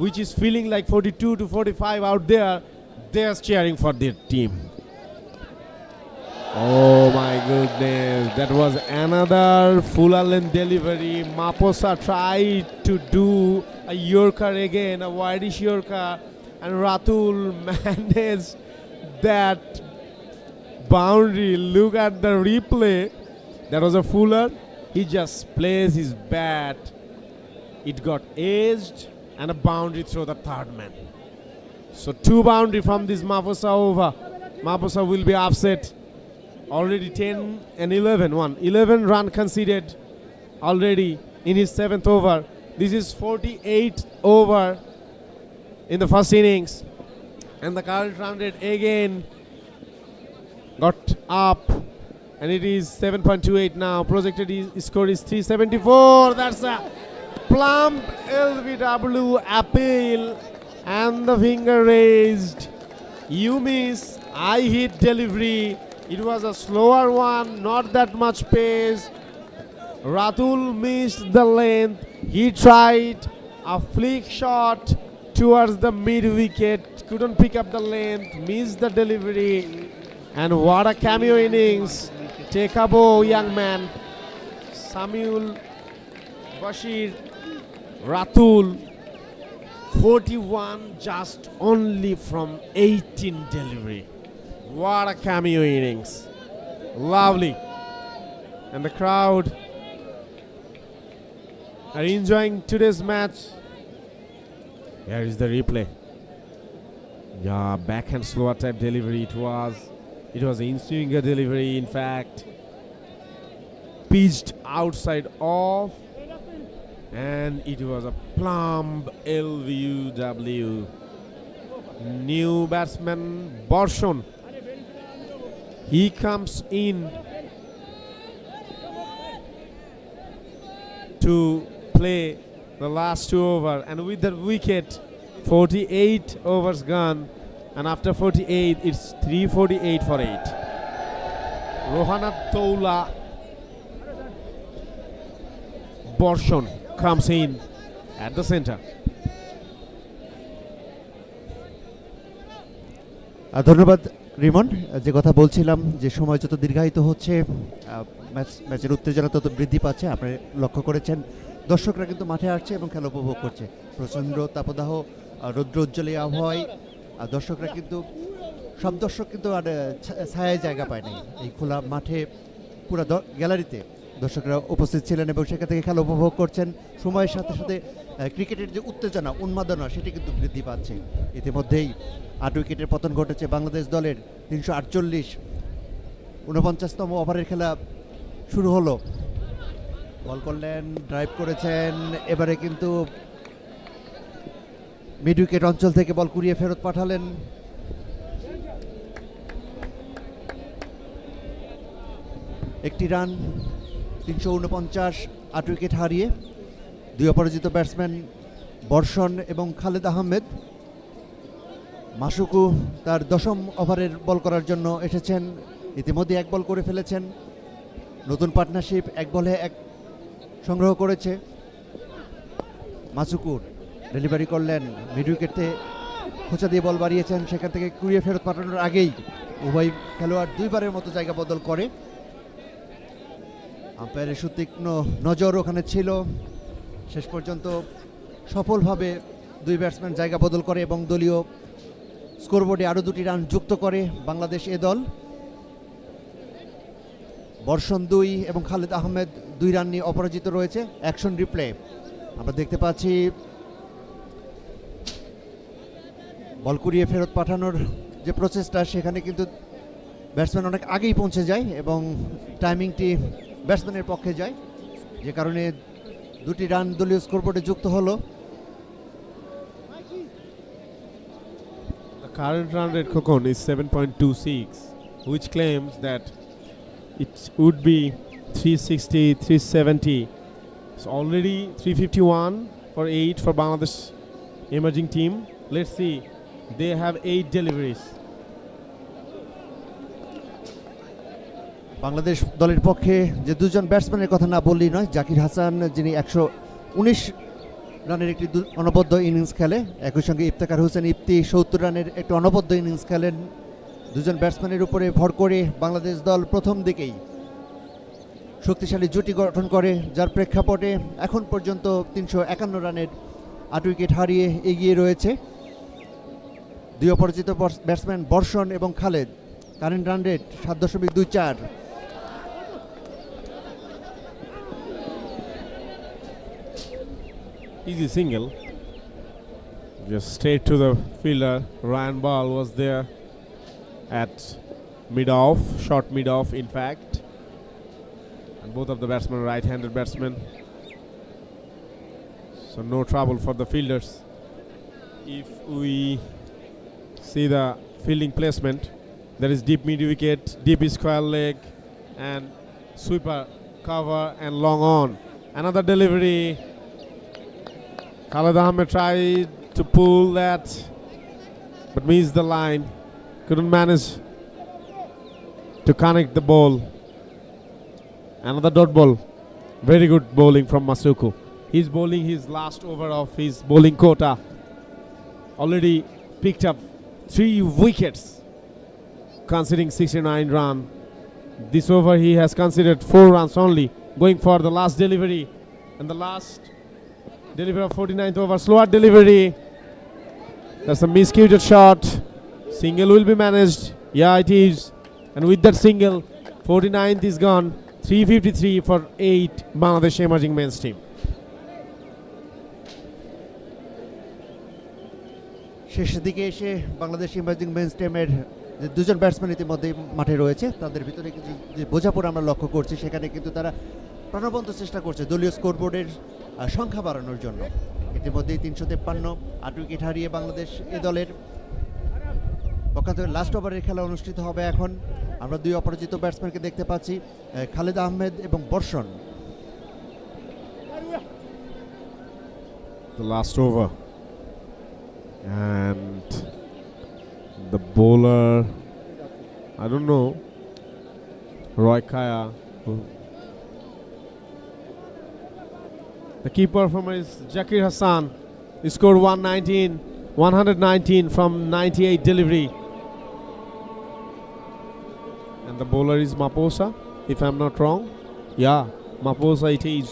which is feeling like 42 to 45 out there, they are cheering for their team. Oh my goodness, that was another full-length delivery. Maposa tried to do a Yorker again, a wide-ish Yorker, and Ratul managed that boundary. Look at the replay. That was a fuller. He just placed his bat. It got edged and a boundary through the third man. So two boundary from this Maposa over. Maposa will be upset. Already 10 and 11. 11 run conceded already in his 7th over. This is 48 over in the first innings. And the current run rate again got up. And it is 7.28 now. Projected score is 374. That's a plump LBW appeal. And the finger raised. You miss. I hit delivery. It was a slower one, not that much pace. Ratul missed the length. He tried a flick shot towards the mid wicket. Couldn't pick up the length. Missed the delivery. And what a cameo innings. Take a bow, young man. Samuel Bashir Ratul. 41 just only from 18 delivery. What a cameo innings. Lovely. And the crowd are enjoying today's match. Here is the replay. Yeah, backhand slower type delivery it was. It was in swinger delivery, in fact. Pitched outside off. And it was a plump LVUW. New batsman Borshon. He comes in to play the last 2 overs, and with the wicket, 48 overs gone, and after 48, it's 348 for 8. Rohanat Toula Borshon comes in at the center. ধন্যবাদ রিমন। যে কথা বলছিলাম যে সময় যত দীর্ঘায়িত হচ্ছে ম্যাচের উত্তেজনা তত বৃদ্ধি পাচ্ছে। আপনি লক্ষ্য করেছেন দর্শকরা কিন্তু মাঠে আসছে এবং খেলা উপভোগ করছে। প্রচণ্ড তাপদাহ রৌদ্রোজ্জ্বল এই আবহাওয়ায় দর্শকরা কিন্তু সব দর্শক কিন্তু আর ছায়ায় জায়গা পায় নাই। এই খোলা মাঠে পুরো গ্যালারিতে দর্শকরা উপস্থিত ছিলেন এবং সেখান থেকে খেলা উপভোগ করছেন। সময়ের সাথে সাথে ক্রিকেটের যে উত্তেজনা উন্মাদনা সেটি কিন্তু বৃদ্ধি পাচ্ছে। ইতিমধ্যেই 8 উইকেটের পতন ঘটেছে বাংলাদেশ দলের। 348 49তম ওভারের খেলা শুরু হলো। বল করলেন, ড্রাইভ করেছেন, এবারে কিন্তু মিড উইকেট অঞ্চল থেকে বল কুড়িয়ে ফেরত পাঠালেন। একটি রান, 349 8 উইকেট হারিয়ে। 2 অপরাজিত ব্যাটসম্যান বর্ষণ এবং খালেদ আহমেদ। মাসুকু তার 10ম ওভারের বল করার জন্য এসেছেন, ইতিমধ্যে 1 বল করে ফেলেছেন। নতুন পার্টনারশিপ 1 বলে 1 সংগ্রহ করেছে। মাসুকুর ডেলিভারি করলেন, মিড উইকেটে খোঁচা দিয়ে বল বাড়িয়েছেন, সেখান থেকে কুড়িয়ে ফেরত পাঠানোর আগেই উভয় খেলোয়াড় 2 বারের মতো জায়গা বদল করে। আম্পায়ারের সুতীক্ষ্ণ নজর ওখানে ছিল। শেষ পর্যন্ত সফলভাবে 2 ব্যাটসম্যান জায়গা বদল করে এবং দলীয় স্কোরবোর্ডে আরও 2টি রান যুক্ত করে বাংলাদেশ এ দল। বর্ষণ 2 এবং খালেদ আহমেদ 2 রান নিয়ে অপরাজিত রয়েছে। অ্যাকশন রিপ্লে আমরা দেখতে পাচ্ছি বল কুড়িয়ে ফেরত পাঠানোর যে প্রচেষ্টা, সেখানে কিন্তু ব্যাটসম্যান অনেক আগেই পৌঁছে যায় এবং টাইমিংটি ব্যাটসম্যানের পক্ষে যায়, যে কারণে 2টি রান দলীয় স্কোরবোর্ডে যুক্ত হলো। The current run rate Kokon is 7.26, which claims that it would be 360, 370. It's already 351 for 8 for Bangladesh emerging team. Let's see, they have 8 deliveries. Bangladesh দলের পক্ষে যে 2 জন ব্যাটসম্যানের কথা না বললেই নয়, জাকির হাসান যিনি 119 রানের একটি অনবদ্য ইনিংস খেলে, একই সঙ্গে ইফতেখার হোসেন ইফতি 70 রানের একটি অনবদ্য ইনিংস খেলেন। 2 জন ব্যাটসম্যানের উপরে ভর করে বাংলাদেশ দল প্রথম দিকেই শক্তিশালী জুটি গঠন করে, যার প্রেক্ষাপটে এখন পর্যন্ত 351 রানের 8 উইকেট হারিয়ে এগিয়ে রয়েছে। 2 অপরাজিত ব্যাটসম্যান বর্ষণ এবং Khaled. Current run rate 7.24। Easy single, just straight to the fielder. Ryan Ball was there. at mid-off, short mid-off in fact. And both of the batsmen are right-handed batsmen. So no trouble for the fielders. If we see the fielding placement, there is deep mid-wicket, deep square leg, and sweeper, cover, and long on. Another delivery. Khalid Ahmed tried to pull that, but missed the line. Couldn't manage to connect the ball. Another dot ball. Very good bowling from Masuku. He's bowling his last over of his bowling quota. Already picked up 3 wickets, conceding 69 runs. This over he has considered 4 runs only, going for the last delivery. And the last delivery of 49th over, slower delivery. That's a miscued shot. Single will be managed. Yeah, it is. And with that single, 49th is gone. 353 for 8 Bangladesh emerging men's team. শেষের দিকে এসে Bangladesh emerging men's টিমের যে দুজন batsman ইতিমধ্যে মাঠে রয়েছে, তাদের ভিতরে কিছু যে বোঝাপড়া আমরা লক্ষ্য করছি, সেখানে কিন্তু তারা প্রাণবন্ত চেষ্টা করছে দলীয় স্কোরবোর্ডের সংখ্যা বাড়ানোর জন্য। ইতিমধ্যেই 353 8 উইকেট হারিয়ে বাংলাদেশ এ দলের পক্ষান্তরে লাস্ট ওভারের খেলা অনুষ্ঠিত হবে এখন। আমরা 2 অপরাজিত ব্যাটসম্যানকে দেখতে পাচ্ছি, খালেদ আহমেদ এবং বর্ষণ। The last over. And the bowler, I don't know, Roy Kaya. The key performer is Zakir Hassan. He scored 119 from 98 delivery. And the bowler is Maposa, if I'm not wrong. Yeah, Maposa it is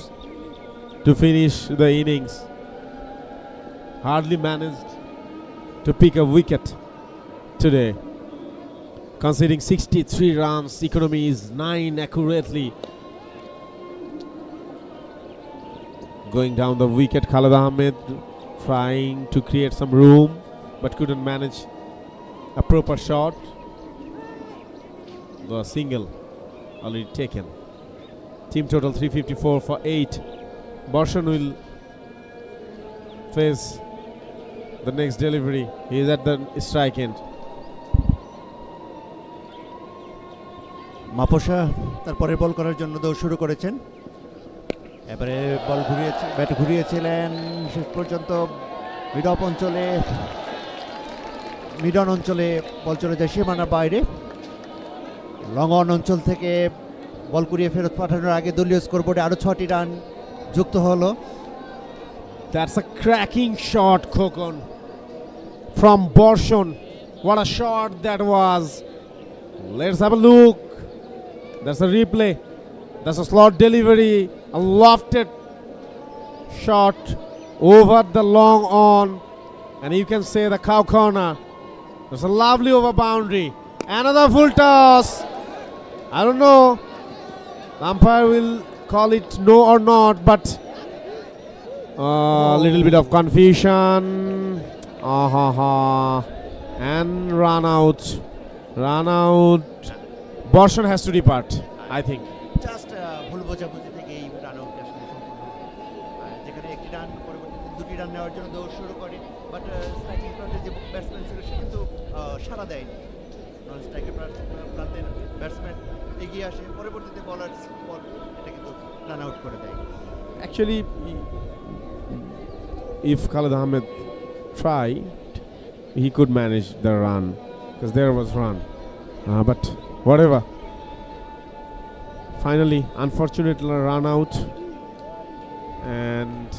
to finish the innings. Hardly managed to pick a wicket today. Conceding 63 runs, economy is 9 accurately. Going down the wicket, Khalid Ahmed trying to create some room but couldn't manage a proper shot. The single already taken. Team total 354 for 8. Borshan will face the next delivery. He is at the strike end. মাপোসা তারপরে বল করার জন্য দৌড় শুরু করেছেন। এবারে ball bat ঘুরিয়েছিলেন, শেষ পর্যন্ত মিড অন অঞ্চলে বল চলে যায় সীমানার বাইরে। লং অন অঞ্চল থেকে বল ঘুরিয়ে ফেরত পাঠানোর আগে দলীয় স্কোরবোর্ডে আরও 6টি রান যুক্ত হলো। That's a cracking shot, Khokon, from Borshon. What a shot that was. Let's have a look. That's a replay. That's a slot delivery. A lofted shot over the long on. And you can say the cow corner. That's a lovely over boundary. Another full toss. I don't know. The umpire will call it no or not, but a little bit of confusion. And run out. Borshan has to depart, I think. Just ভুল বোঝাবুঝি থেকে এই run out আসলে সম্পূর্ণ, যেখানে একটি run পরবর্তীতে 2টি রান নেওয়ার জন্য দৌড় শুরু করে, বাট স্ট্রাইকিং প্রান্তে যে ব্যাটসম্যান ছিল সে কিন্তু সাড়া দেয়নি। নন স্ট্রাইকের প্রান্তের ব্যাটসম্যান এগিয়ে আসে, পরবর্তীতে বলার বল এটা কিন্তু রান আউট করে দেয়। Actually, if Khalid Ahmed tried, he could manage the run because there was run. But whatever. Finally, unfortunately, run out. And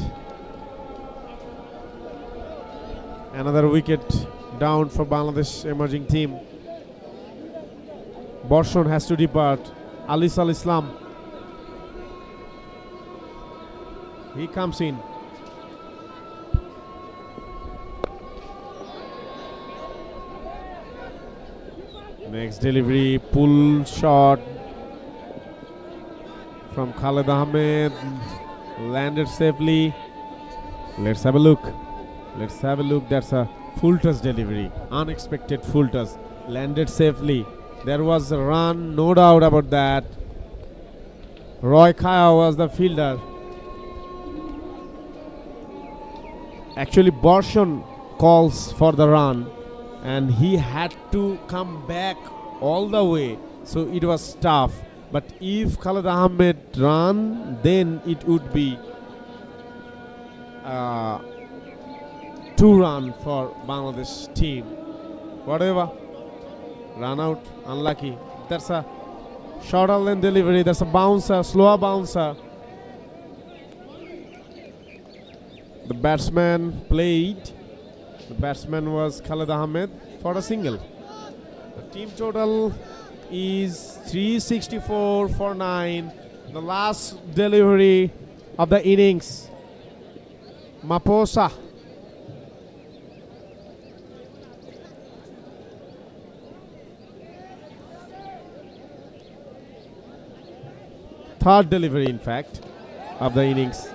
another wicket down for Bangladesh emerging team. Borshon has to depart. Alis Al Islam. He comes in. Next delivery, pull shot from Khalid Ahmed, landed safely. Let's have a look. That's a full toss delivery, unexpected full toss. landed safely. There was a run, no doubt about that. Roy Kaya was the fielder. Actually, Borshon calls for the run, and he had to come back all the way, so it was tough. But if Khalid Ahmed run, then it would be 2-run for Bangladesh team. Whatever, run out, unlucky. That's a shorter lane delivery. That's a bouncer, slower bouncer. The batsman played. The batsman was Khalid Ahmed for a single. The team total is 364 for 9. The last delivery of the innings. Maposa. Third delivery, in fact, of the innings.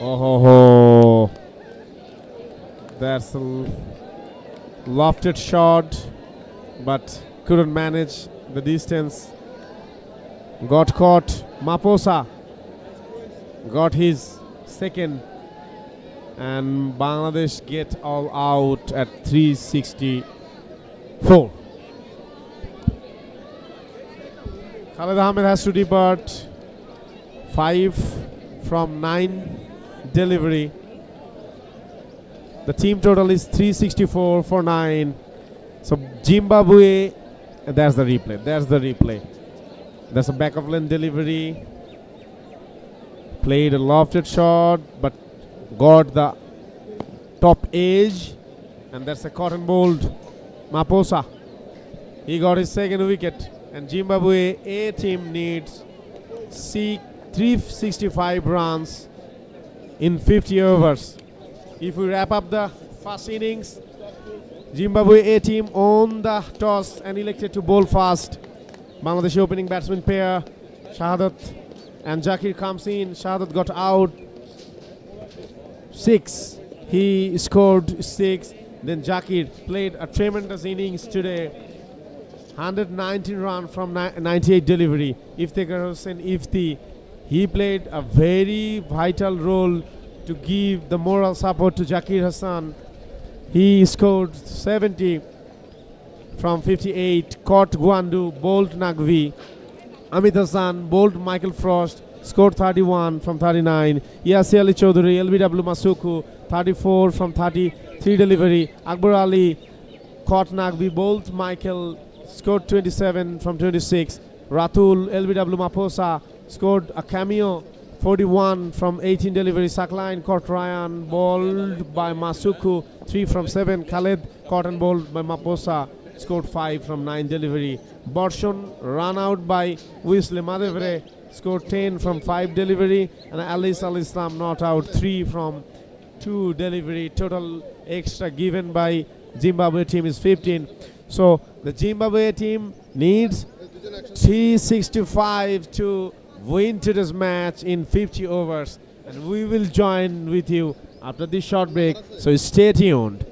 Oh ho ho. That's a lofted shot, but couldn't manage the distance. Got caught. Maposa got his second, and Bangladesh get all out at 364. Khalid Ahmed has to depart. 5 from 9 delivery. The team total is 364 for 9. So Zimbabwe, there's the replay. There's the replay. There's a back of lane delivery. Played a lofted shot, but got the top edge, and that's a cotton bowled Maposa. He got his second wicket, and Zimbabwe A team needs 365 runs in 50 overs. If we wrap up the first innings, Zimbabwe A team on the toss and elected to bowl fast. Bangladesh opening batsman pair, Shahadat and Zakir comes in. Shahadat got out. 6. He scored 6. Then Zakir played a tremendous innings today. 119 run from 98 delivery. Iftikhar Hussain Ifti, he played a very vital role to give the moral support to Zakir Hassan. He scored 70 from 58. Caught Gwandu, bowled Nagvi. Amit Hassan bowled Michael Frost, scored 31 from 39. Yasi Ali Chaudhary, LBW Masuku, 34 from 33 delivery. Akbar Ali caught Nagvi, bowled Michael, scored 27 from 26. Ratul, LBW Maposa, scored a cameo, 41 from 18 delivery. Sakline caught Ryan, bowled by Masuku, 3 from 7. Khaled caught and bowled by Maposa, scored 5 from 9 delivery. Borshon run out by Wesley Madevre, scored 10 from 5 delivery. And Alice Al Islam not out, 3 from 2 delivery. Total extra given by Zimbabwe team is 15. So the Zimbabwe team needs 365 to win today's match in 50 overs. And we will join with you after this short break. So stay tuned.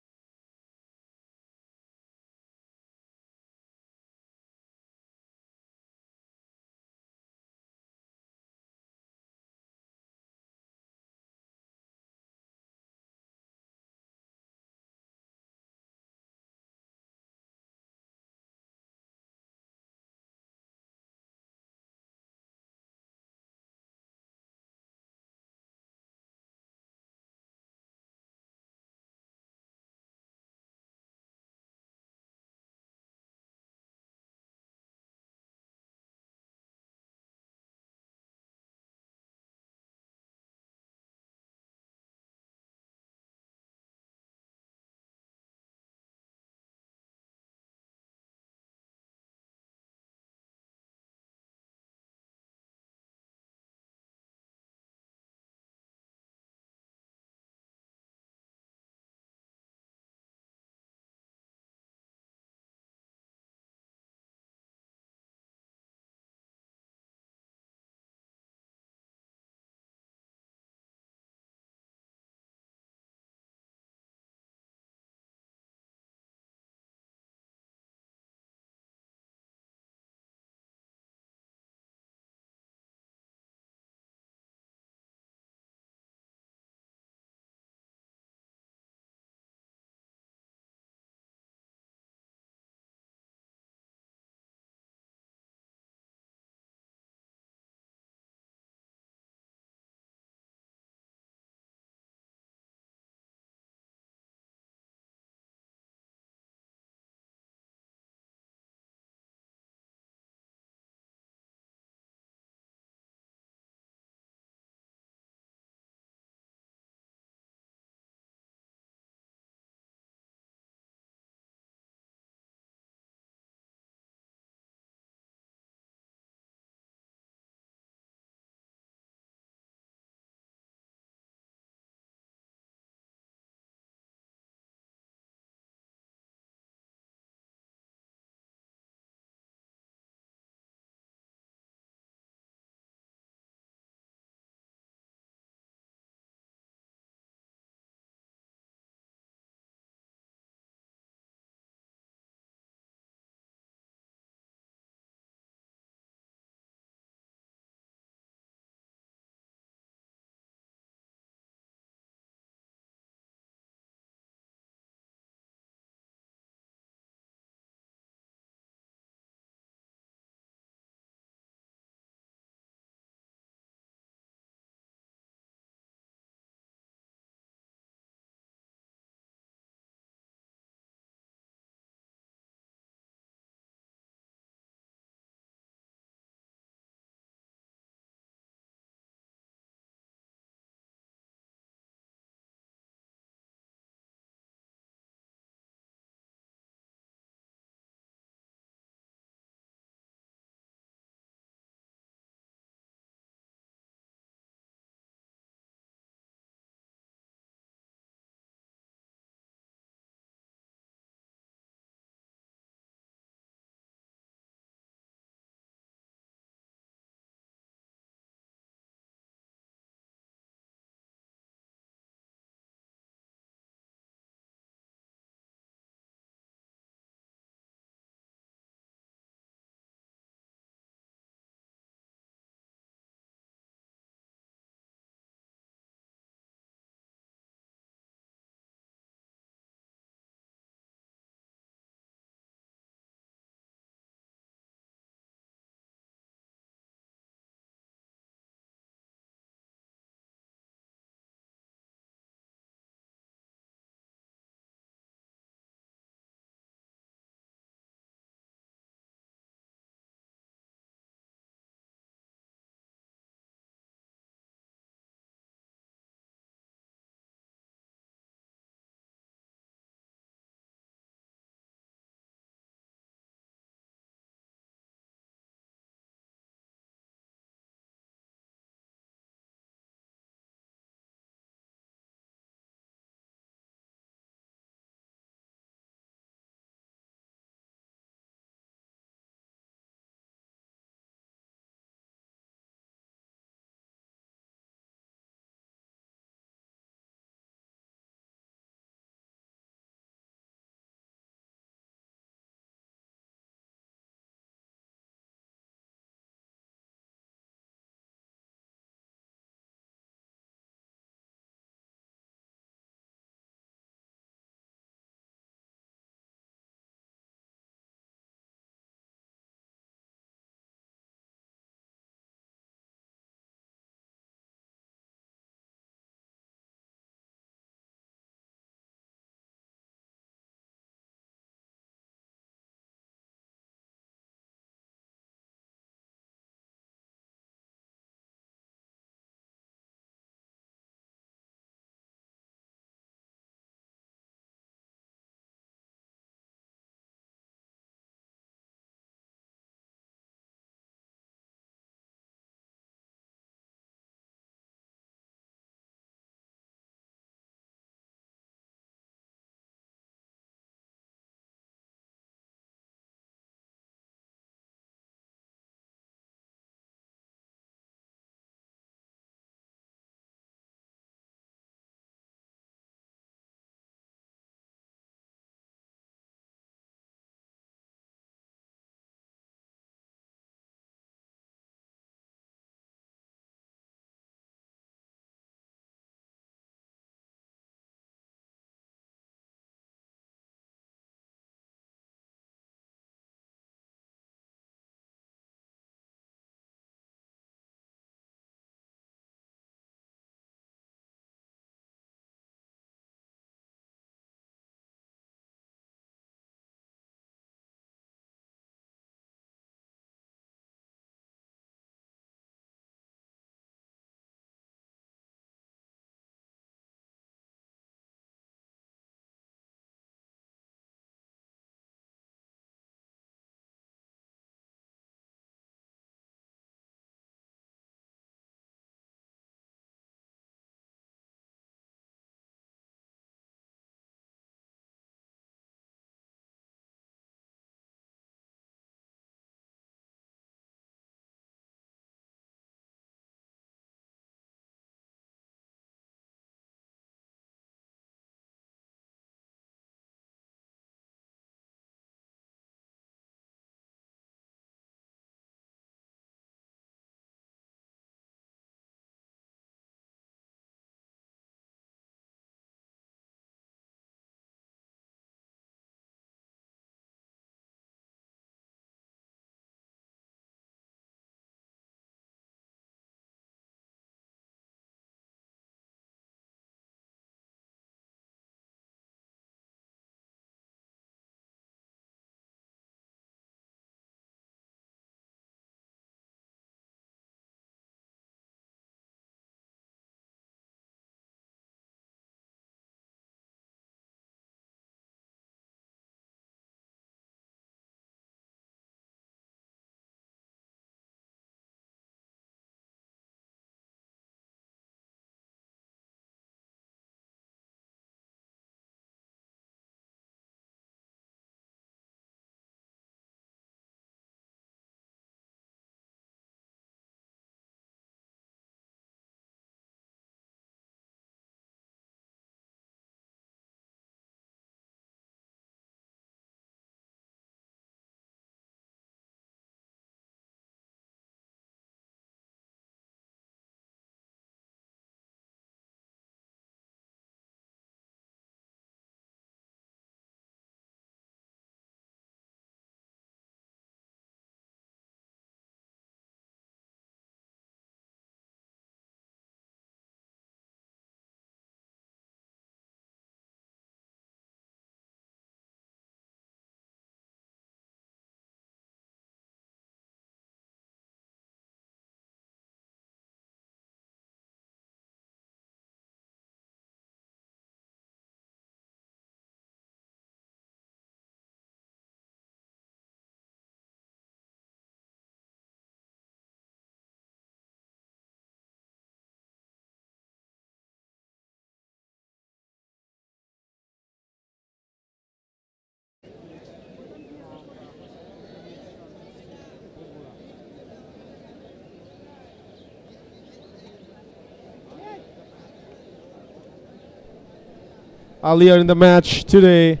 earlier in the match today,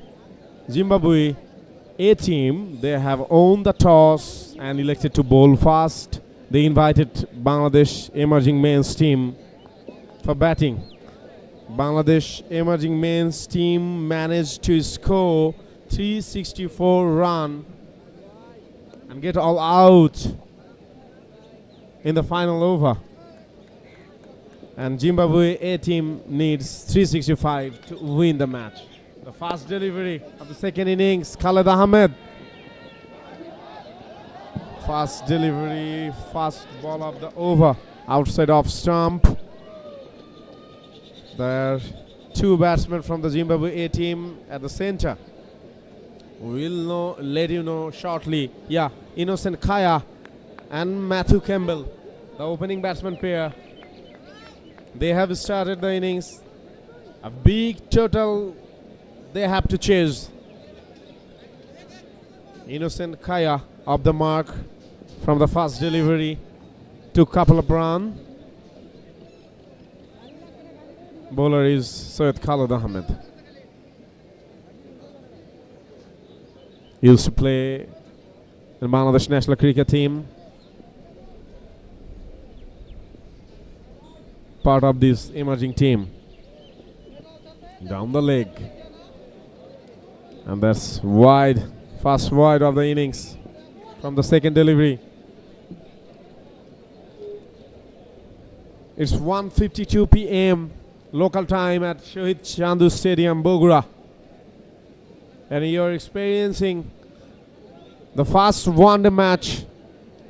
Zimbabwe A team, they have owned the toss and elected to bowl fast. They invited Bangladesh emerging men's team for batting. Bangladesh emerging men's team managed to score 364 run and get all out in the final over. And Zimbabwe A team needs 365 to win the match. The fast delivery of the second innings, Khaled Ahmed. Fast delivery, fast ball of the over, outside off stump. There are two batsmen from the Zimbabwe A team at the center. We'll let you know shortly. Yeah, Innocent Kaya and Matthew Campbell, the opening batsman pair. They have started the innings. A big total they have to chase. Innocent Kaya off the mark from the fast delivery. Took couple of runs. Bowler is Syed Khaled Ahmed. He used to play in Bangladesh national cricket team. Part of this emerging team. Down the leg. And that's wide, fast wide of the innings from the second delivery. It's 1:52 p.m. local time at Shohid Chandu Stadium, Bogura. And you're experiencing the first one-day match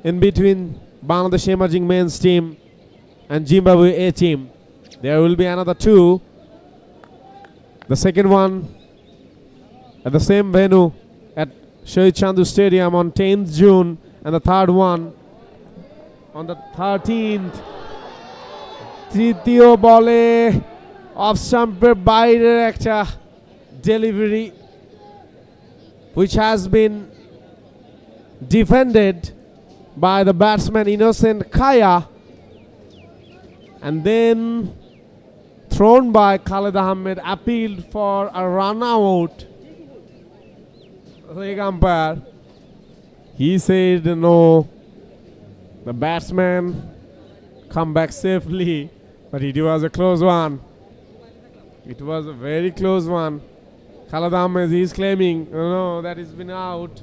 in between Bangladesh emerging men's team and Zimbabwe A team. There will be another two. The second one at the same venue at Shohid Chandu Stadium on 10th June, and the third one on the 13th. তৃতীয় বলে of স্টাম্পের বাইরের একটা delivery which has been defended by the batsman Innocent Kaya and then thrown by Khaled Ahmed, appealed for a run out. Leg umpire, he said no, the batsman come back safely, but it was a close one. It was a very close one. Khaled Ahmed is claiming no, that has been out.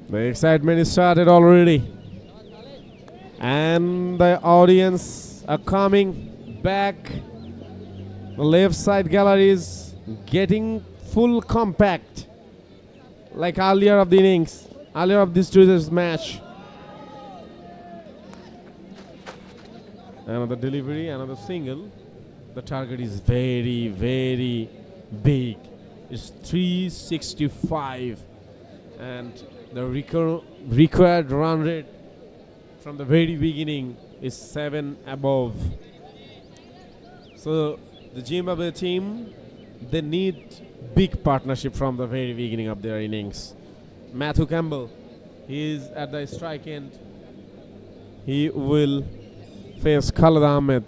The excitement is started already, and the audience are coming back. The left side gallery is getting full compact like earlier of the innings, earlier of this today's match. Another delivery, another single. The target is very, very big. It's 365, and the required run rate from the very beginning is 7 above. So the Zimbabwe team, they need big partnership from the very beginning of their innings. Matthew Campbell, he is at the strike end. He will face Khaled Ahmed.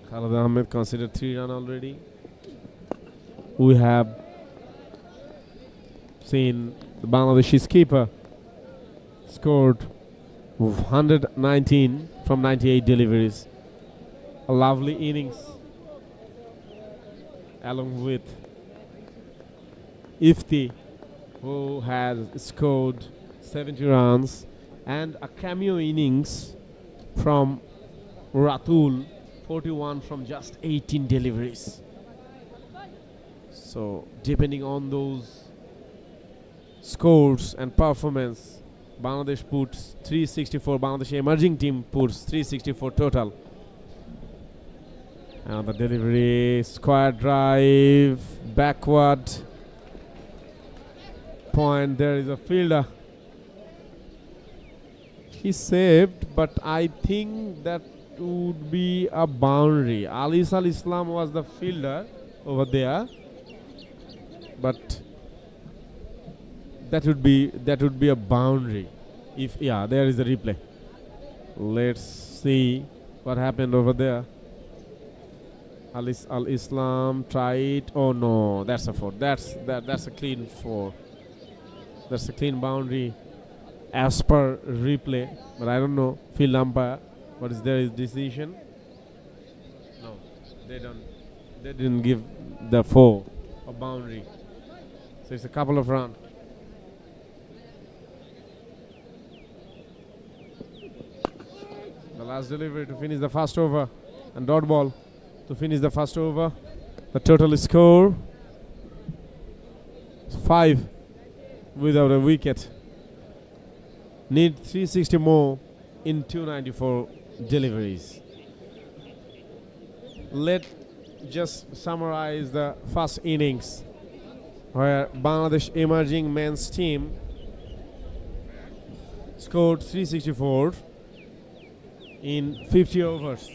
Khaled Ahmed considered 3 runs already. We have seen the Bangladeshi keeper scored 119 from 98 deliveries. A lovely innings, along with Ifti, who has scored 70 runs, and a cameo innings from Ratul, 41 from just 18 deliveries. So depending on those scores and performance, Bangladesh puts 364, Bangladesh emerging team puts 364 total. And the delivery, square drive, backward point. There is a fielder. He saved, but I think that would be a boundary. Ali Islam was the fielder over there, but that would be a boundary. If there is a replay. Let's see what happened over there. Al Islam tried. Oh no, that's a 4. That's a clean 4. That's a clean boundary as per replay. But I don't know. Field umpire, what is their decision? No, they didn't give the 4 a boundary. So it's a couple of runs. The last delivery to finish the first over, and dot ball to finish the first over. The total score 5 without a wicket. Need 360 more in 294 deliveries. Let's just summarize the first innings, where Bangladesh emerging men's team scored 364 in 50 overs.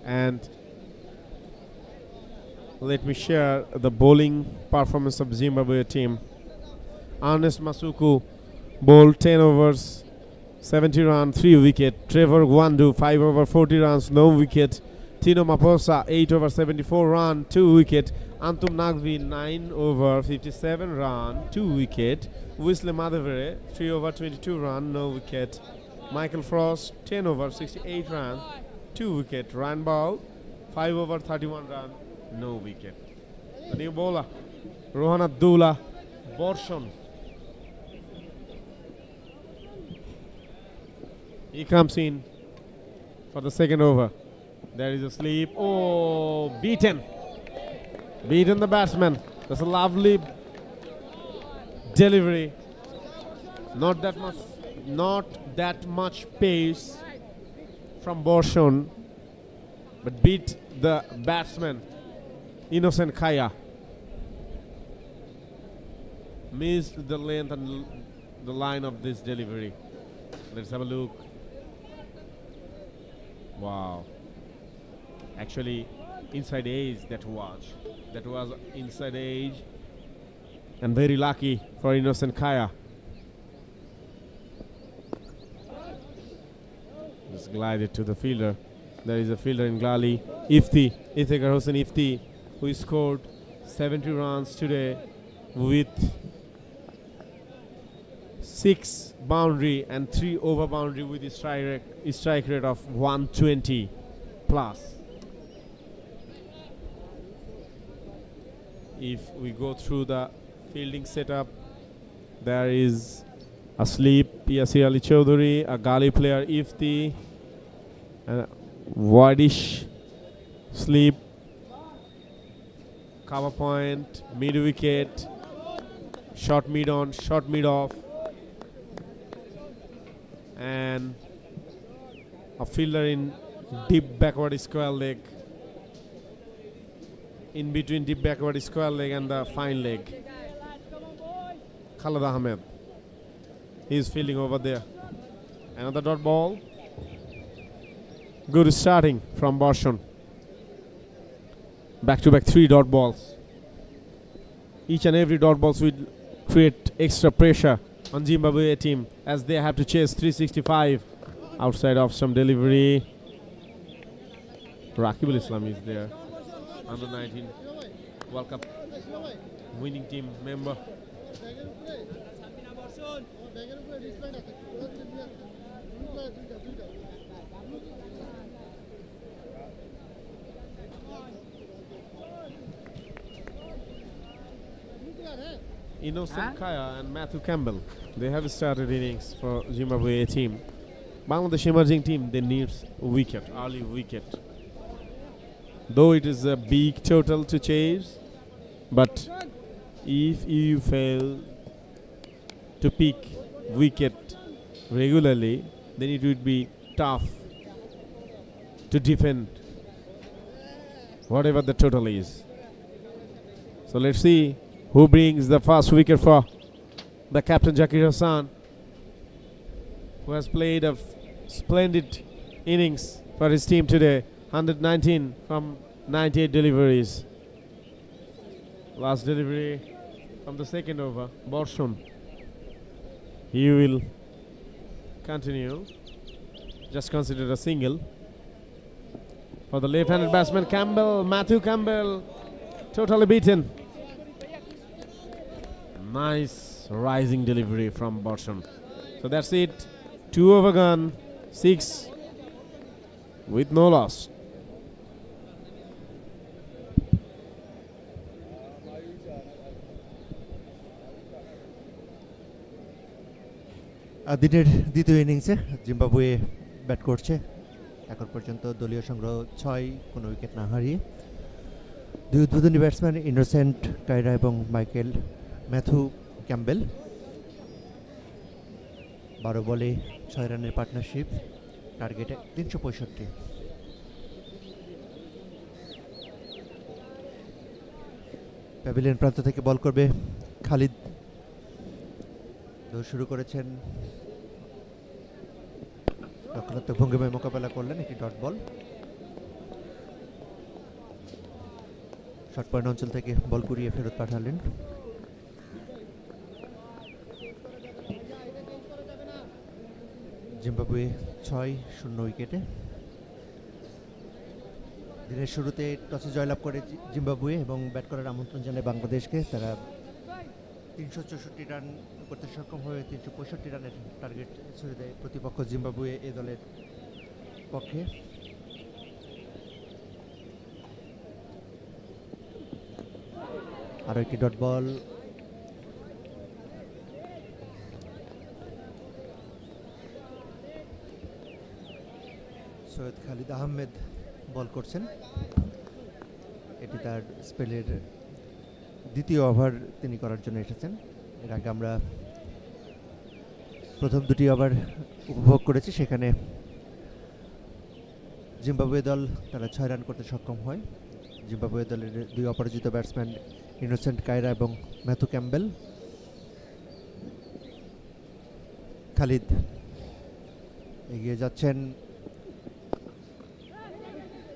And let me share the bowling performance of Zimbabwe team. Ernest Masuku bowled 10 overs, 70 runs, 3 wicket. Trevor Gwandu 5 over 40 runs, no wicket. Tino Maposa 8 over 74 runs, 2 wicket. Antum Nagvi 9 over 57 runs, 2 wicket. Wisle Madhavere 3 over 22 runs, no wicket. Michael Frost 10 over 68 runs, 2 wicket. Ryan Ball 5 over 31 runs, no wicket. The new bowler Rohan Abdullah Borshon. He comes in for the second over. There is a sleep. Oh, beaten the batsman. That's a lovely delivery. Not that much pace from Borshon, but beat the batsman Innocent Kaya. Missed the length and the line of this delivery. Let's have a look. Wow. Actually, inside edge that was inside edge, and very lucky for Innocent Kaya. Just glided to the fielder. There is a fielder in Glali, Iftikhar Hossain Ifti, who scored 70 runs today with 6 boundary and 3 over boundary with a strike rate of 120 plus. If we go through the fielding setup, there is Asleep Yasir Ali Chaudhary, a Gali player Ifti, and Wadish Sleep, cover point, mid wicket, short mid on, short mid off, and a fielder in deep backward square leg, in between deep backward square leg and the fine leg. Khalid Ahmed, he is fielding over there. Another dot ball. Good starting from Borshon. Back-to-back 3 dot balls. Each and every dot balls will create extra pressure on Zimbabwe team as they have to chase 365 outside of some delivery. Rakibul Islam is there, under 19 World Cup winning team member. Innocent Kaya and Matthew Campbell, they have started innings for Zimbabwe team. Bangladesh emerging team, they need wicket, early wicket. Though it is a big total to chase, but if you fail to pick wicket regularly, then it would be tough to defend whatever the total is. So let's see who brings the first wicket for the captain Zakir Hassan, who has played a splendid innings for his team today. 119 from 98 deliveries. Last delivery from the second over. Borshon. He will continue. Just considered a single. For the left-handed batsman Campbell, Matthew Campbell, totally beaten. Nice rising delivery from Borshon. So that's it. 2 over gone, 6 with no loss. দিনের দ্বিতীয় ইনিংসে Zimbabwe bat করছে। এখন পর্যন্ত দলীয় সংগ্রহ 6, কোনো wicket না হারিয়ে। দুই উদ্বোধনী ব্যাটসম্যান ইনোসেন্ট কায়রা এবং ম্যাথু ক্যাম্বেল। 12 বলে 6 রানের পার্টনারশিপ, টার্গেটে 365। প্যাভিলিয়ন প্রান্ত থেকে বল করবে খালিদ। শুরু করেছেন, রক্ষণাত্মক ভঙ্গিমায় মোকাবেলা করলেন, একটি ডট বল। শর্ট পয়েন্ট অঞ্চল থেকে বল কুড়িয়ে ফেরত পাঠালেন। জিম্বাবুয়ে 6-0 উইকেটে। দিনের শুরুতে টসে জয়লাভ করে জিম্বাবুয়ে এবং ব্যাট করার আমন্ত্রণ জানায় বাংলাদেশকে। তারা 364 রান করতে সক্ষম হয়ে 365 রানের টার্গেট ছুড়ে দেয় প্রতিপক্ষ জিম্বাবুয়ে এ দলের পক্ষে। আরও একটি ডট বল। সৈয়দ খালিদ আহমেদ বল করছেন। এটি তার স্পেলের দ্বিতীয় ওভার তিনি করার জন্য এসেছেন। এর আগে আমরা প্রথম দুটি ওভার উপভোগ করেছি, সেখানে জিম্বাবুয়ে দল তারা 6 রান করতে সক্ষম হয়। জিম্বাবুয়ে দলের 2 অপরাজিত ব্যাটসম্যান ইনোসেন্ট কায়রা এবং ম্যাথু ক্যাম্বেল। খালিদ এগিয়ে যাচ্ছেন,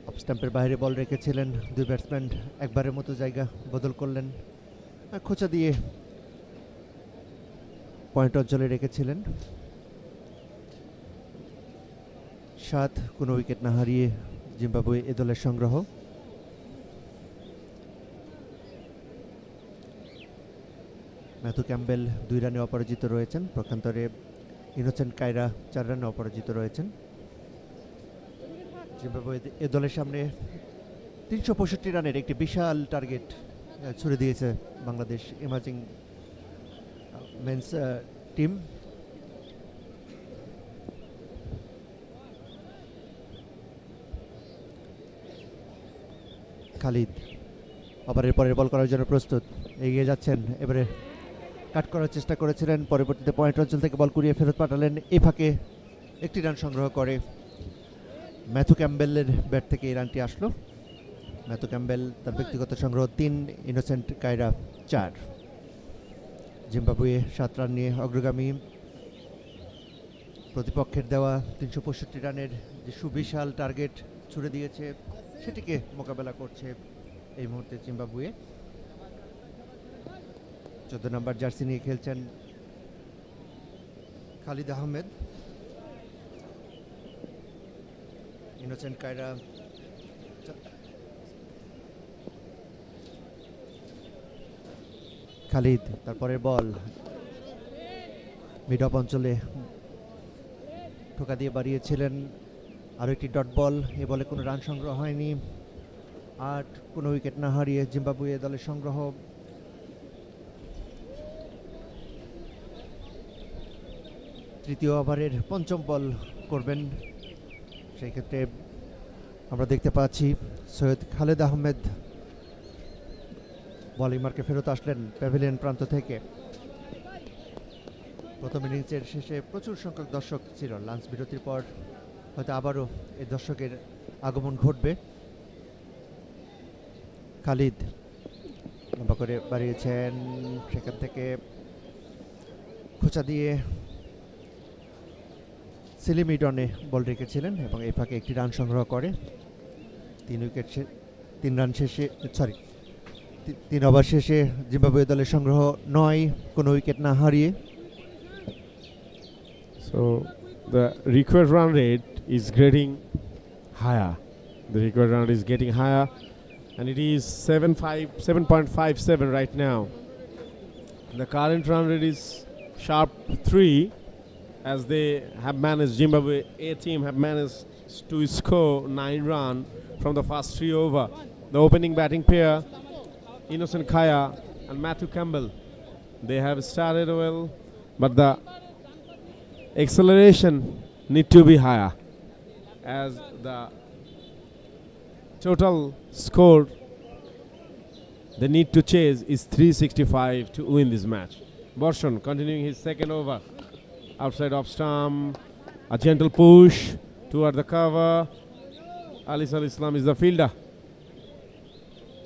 অফ স্টাম্পের বাইরে বল রেখেছিলেন। 2 ব্যাটসম্যান একবারের মতো জায়গা বদল করলেন, খোঁচা দিয়ে পয়েন্ট অঞ্চলে রেখেছিলেন। 7, কোনো উইকেট না হারিয়ে জিম্বাবুয়ে এ দলের সংগ্রহ। ম্যাথু ক্যাম্বেল 2 রানে অপরাজিত রয়েছেন। পক্ষান্তরে ইনোসেন্ট কায়রা 4 রানে অপরাজিত রয়েছেন। জিম্বাবুয়ে এ দলের সামনে 365 রানের একটি বিশাল টার্গেট ছুড়ে দিয়েছে Bangladesh emerging men's team. Khalid ওভারের পরের বল করার জন্য প্রস্তুত, এগিয়ে যাচ্ছেন। এবারে কাট করার চেষ্টা করেছিলেন, পরবর্তীতে পয়েন্ট অঞ্চল থেকে বল কুড়িয়ে ফেরত পাঠালেন। এই ফাঁকে একটি রান সংগ্রহ করে ম্যাথু ক্যাম্বেলের ব্যাট থেকে এই রানটি আসলো। ম্যাথু ক্যাম্বেল তার ব্যক্তিগত সংগ্রহ 3, ইনোসেন্ট কায়রা 4। জিম্বাবুয়ে 7 রান নিয়ে অগ্রগামী। প্রতিপক্ষের দেওয়া 365 রানের যে সুবিশাল টার্গেট ছুড়ে দিয়েছে, সেটিকে মোকাবেলা করছে এই মুহূর্তে জিম্বাবুয়ে। 14 নম্বর জার্সি নিয়ে খেলছেন খালিদ আহমেদ। ইনোসেন্ট কায়রা খালিদ, তারপরের বল মিড অফ অঞ্চলে ঠোকা দিয়ে বাড়িয়েছিলেন। আরও একটি ডট বল, এ বলে কোনো রান সংগ্রহ হয়নি। 8, কোনো উইকেট না হারিয়ে জিম্বাবুয়ে দলের সংগ্রহ। তৃতীয় ওভারের 5ম বল করবেন, সেই ক্ষেত্রে আমরা দেখতে পাচ্ছি সৈয়দ খালিদ আহমেদ বলিং মার্কে ফেরত আসলেন প্যাভিলিয়ন প্রান্ত থেকে। প্রথম ইনিংসের শেষে প্রচুর সংখ্যক দর্শক ছিল। লাঞ্চ বিরতির পর হয়তো আবারও এই দর্শকের আগমন ঘটবে। খালিদ লম্বা করে বাড়িয়েছেন, সেখান থেকে খোঁচা দিয়ে সিলিমিডনে বল রেখেছিলেন এবং এই ফাঁকে একটি রান সংগ্রহ করে। 3 3 ওভার শেষে জিম্বাবুয়ে দলের সংগ্রহ 9 কোনো উইকেট না হারিয়ে। So the required run rate is getting higher. The required run rate is getting higher, and it is 7.57 right now. The current run rate is sharp 3, as they have managed, Zimbabwe A team have managed to score 9 runs from the first 3 over. The opening batting pair, Innocent Kaya and Matthew Campbell, they have started well, but the acceleration need to be higher, as the total score they need to chase is 365 to win this match. Borshan continuing his second over, outside off stump, a gentle push toward the cover. Ali Sal Islam is the fielder.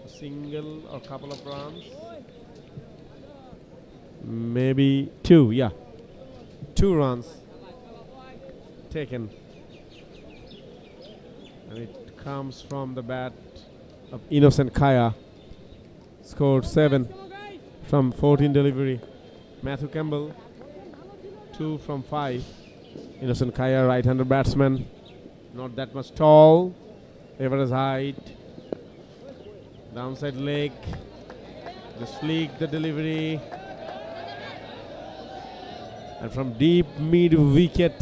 A single or couple of runs, maybe 2, yeah, 2 runs taken, and it comes from the bat of Innocent Kaya. Scored 7 from 14 delivery. Matthew Campbell 2 from 5. Innocent Kaya, right-hander batsman, not that much tall, average height, downside leg, the sleek, the delivery, and from deep mid wicket,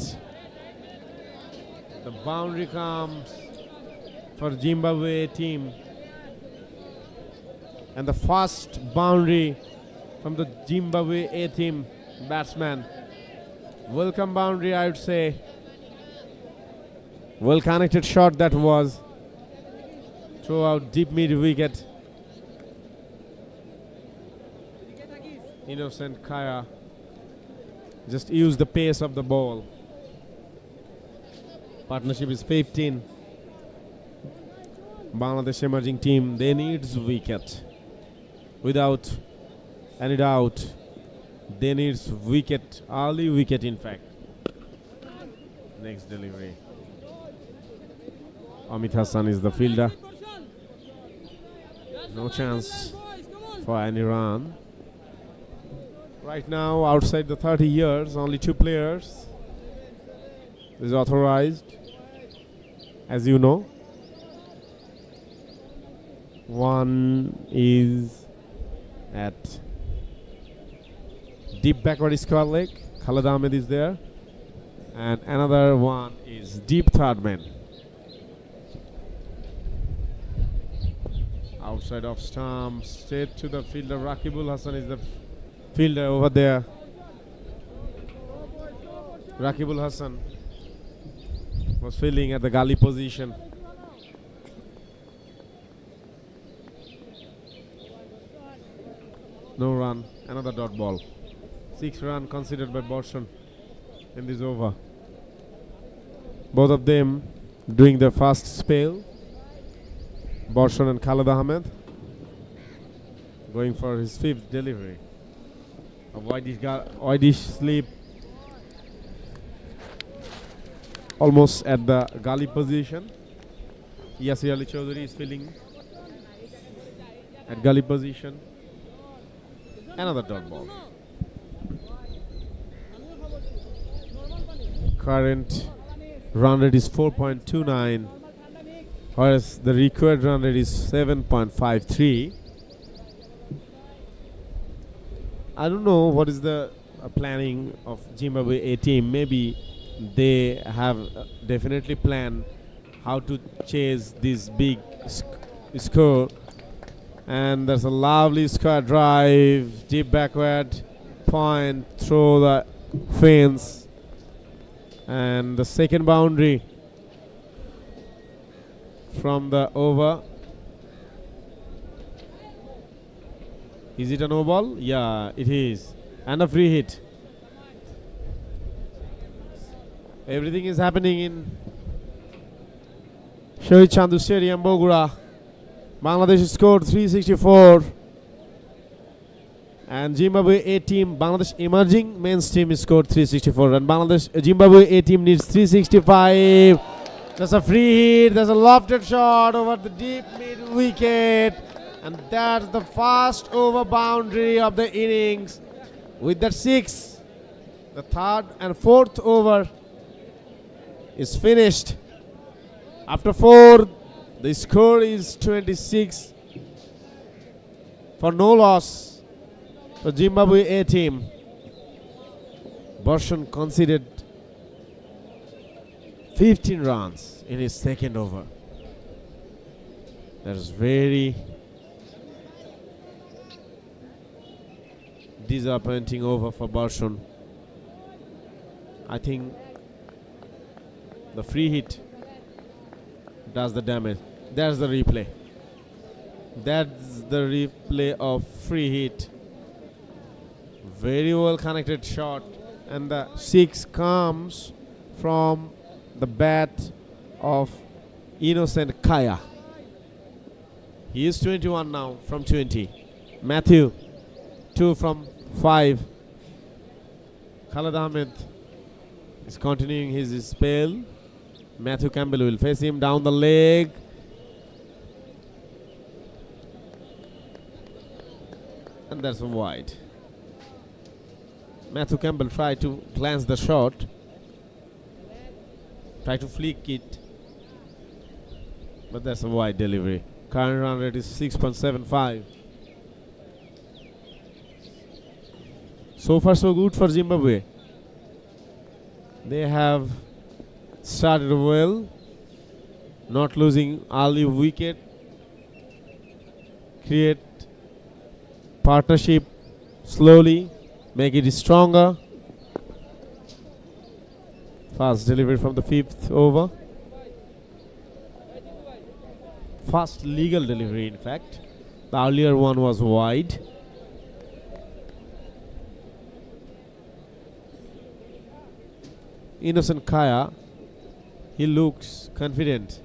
the boundary comes for Zimbabwe team, and the first boundary from the Zimbabwe A team batsman. Welcome boundary, I would say. Well connected shot that was. Throw out deep mid wicket. Innocent Kaya just use the pace of the ball. Partnership is 15. Bangladesh emerging team, they needs wicket. Without any doubt, they needs wicket, early wicket in fact. Next delivery. Amit Hassan is the fielder. No chance for any run. Right now, outside the 30 years, only 2 players is authorized, as you know. One is at deep backward square leg, Khalid Ahmed is there, and another one is deep third man. Outside of stump, straight to the fielder. Rakibul Hassan is the fielder over there. Rakibul Hassan was fielding at the gully position. No run, another dot ball. 6 run considered by Borshan in this over. Both of them doing their first spell. Borshan and Khalid Ahmed going for his 5th delivery. A widish sleep, almost at the gully position. Yasir Ali Chaudhary is fielding at gully position. Another dot ball. Current run rate is 4.29, whereas the required run rate is 7.53. I don't know what is the planning of Zimbabwe A team. Maybe they have definitely planned how to chase this big score. And there's a lovely square drive, deep backward, point through the fence, and the second boundary from the over. Is it a no ball? Yeah, it is. And a free hit. Everything is happening in Shohid Chandu Stadium, Bogura. Bangladesh scored 364, and Zimbabwe A team, Bangladesh emerging men's team, scored 364, and Zimbabwe A team needs 365. There's a free hit, there's a lofted shot over the deep mid wicket. And that's the first over boundary of the innings. With that 6, the third and fourth over is finished. After 4, the score is 26 for no loss for Zimbabwe A team. Barshan conceded 15 runs in his second over. That is very disappointing over for Barshan. I think the free hit does the damage. That's the replay. That's the replay of free hit. Very well connected shot, and the 6 comes from the bat of Innocent Kaya. He is 21 now from 20. Matthew 2 from 5. Khalid Ahmed is continuing his spell. Matthew Campbell will face him down the leg. And that's wide. Matthew Campbell tried to glance the shot. Tried to flick it. But that's a wide delivery. Current run rate is 6.75. So far so good for Zimbabwe. They have started well, not losing early wicket, create partnership slowly, make it stronger. Fast delivery from the 5th over. Fast legal delivery, in fact. The earlier one was wide. Innocent Kaya, he looks confident.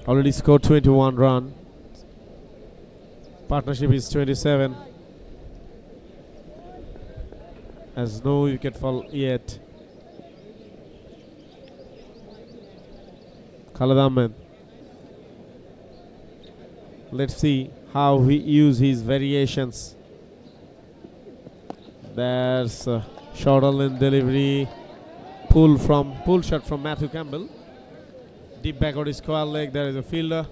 Already scored 21 runs. Partnership is 27. Has no wicket fall yet. Khalid Ahmed. Let's see how he uses his variations. There's a shorter length delivery. Pull shot from Matthew Campbell. Deep backward square leg. There is a fielder.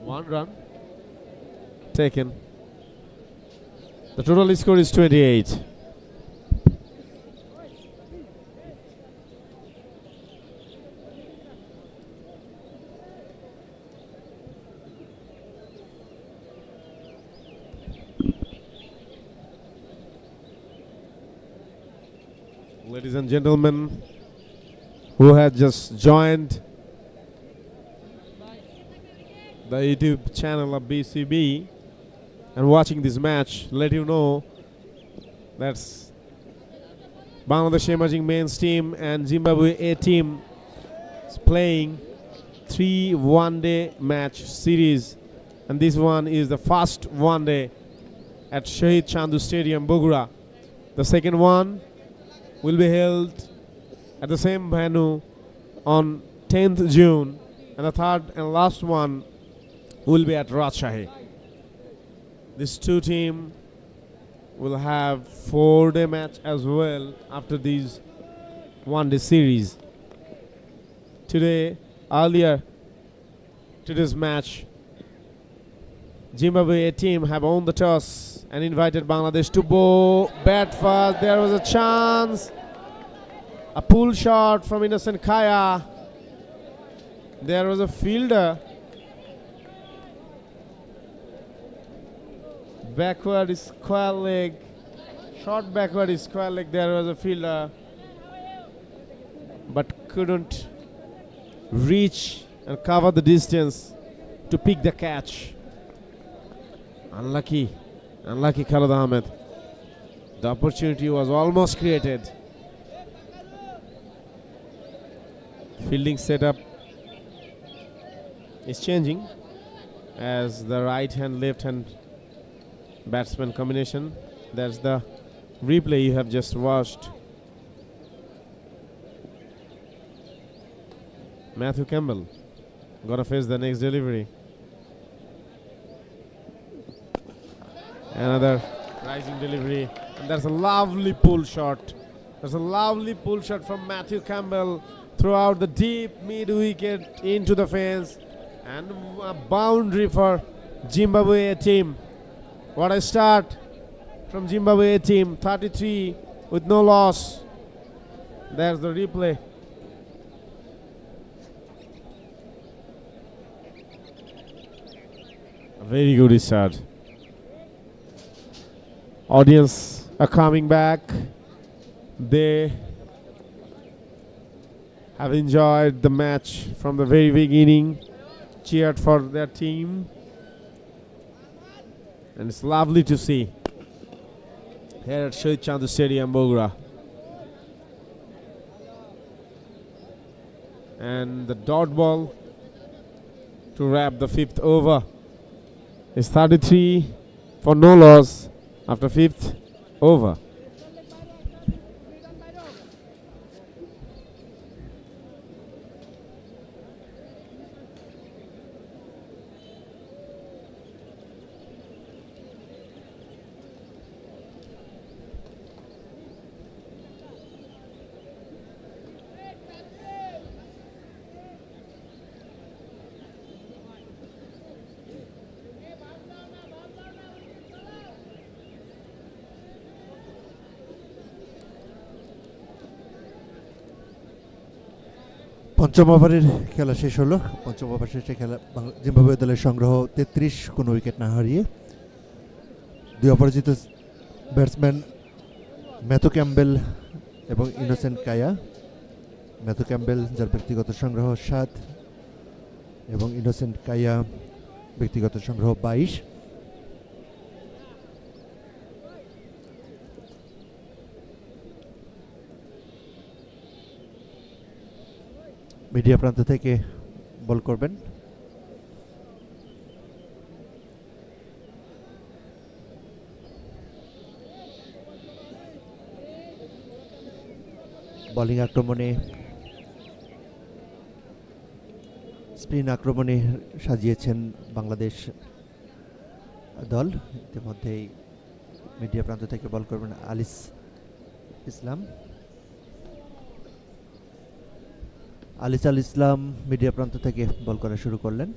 1 run taken. The total score is 28. Ladies and gentlemen who had just joined the YouTube channel of BCB and watching this match, let you know that's Bangladesh Emerging Men's team and Zimbabwe A team is playing 3 one-day match series, and this one is the first one-day at Shahid Chandu Stadium, Bogura. The second one will be held at the same venue on 10th June, and the third and last one will be at Rajshahi. These two teams will have 4-day match as well after these one-day series. Earlier today's match, Zimbabwe team have won the toss and invited Bangladesh to bat first. There was a chance. A pull shot from Innocent Kaya. There was a fielder. Backward square leg. Short backward square leg. There was a fielder. But couldn't reach and cover the distance to pick the catch. Unlucky Khalid Ahmed. The opportunity was almost created. Fielding setup is changing as the right hand, left hand batsman combination. That's the replay you have just watched. Matthew Campbell Gotta face the next delivery. Another rising delivery. And there's a lovely pull shot. There's a lovely pull shot from Matthew Campbell throughout the deep mid wicket into the fence. And a boundary for Zimbabwe team. What a start from Zimbabwe team. 33 with no loss. There's the replay. A very good start. Audience are coming back. They have enjoyed the match from the very beginning, cheered for their team, and it's lovely to see here at Sher-e Stadium, Bogura. And the dot ball to wrap the fifth over is 33 for no loss after fifth over. পঞ্চম ওভারের খেলা শেষ হলো। পঞ্চম over শেষে খেলা Zimbabwe দলের সংগ্রহ 33, কোনো উইকেট না হারিয়ে। দুই অপরাজিত ব্যাটসম্যান ম্যাথু ক্যাম্বেল এবং ইনোসেন্ট কায়া। ম্যাথু ক্যাম্বেল যার ব্যক্তিগত সংগ্রহ 7 এবং ইনোসেন্ট কায়া ব্যক্তিগত সংগ্রহ 22। মিডিয়া প্রান্ত থেকে বল করবেন বোলিং আক্রমণে স্পিন আক্রমণে সাজিয়েছেন বাংলাদেশ দল। ইতিমধ্যেই মিডিয়া প্রান্ত থেকে বল করবেন আলিস ইসলাম। আলিস আল ইসলাম মিডিয়া প্রান্ত থেকে বল করা শুরু করলেন।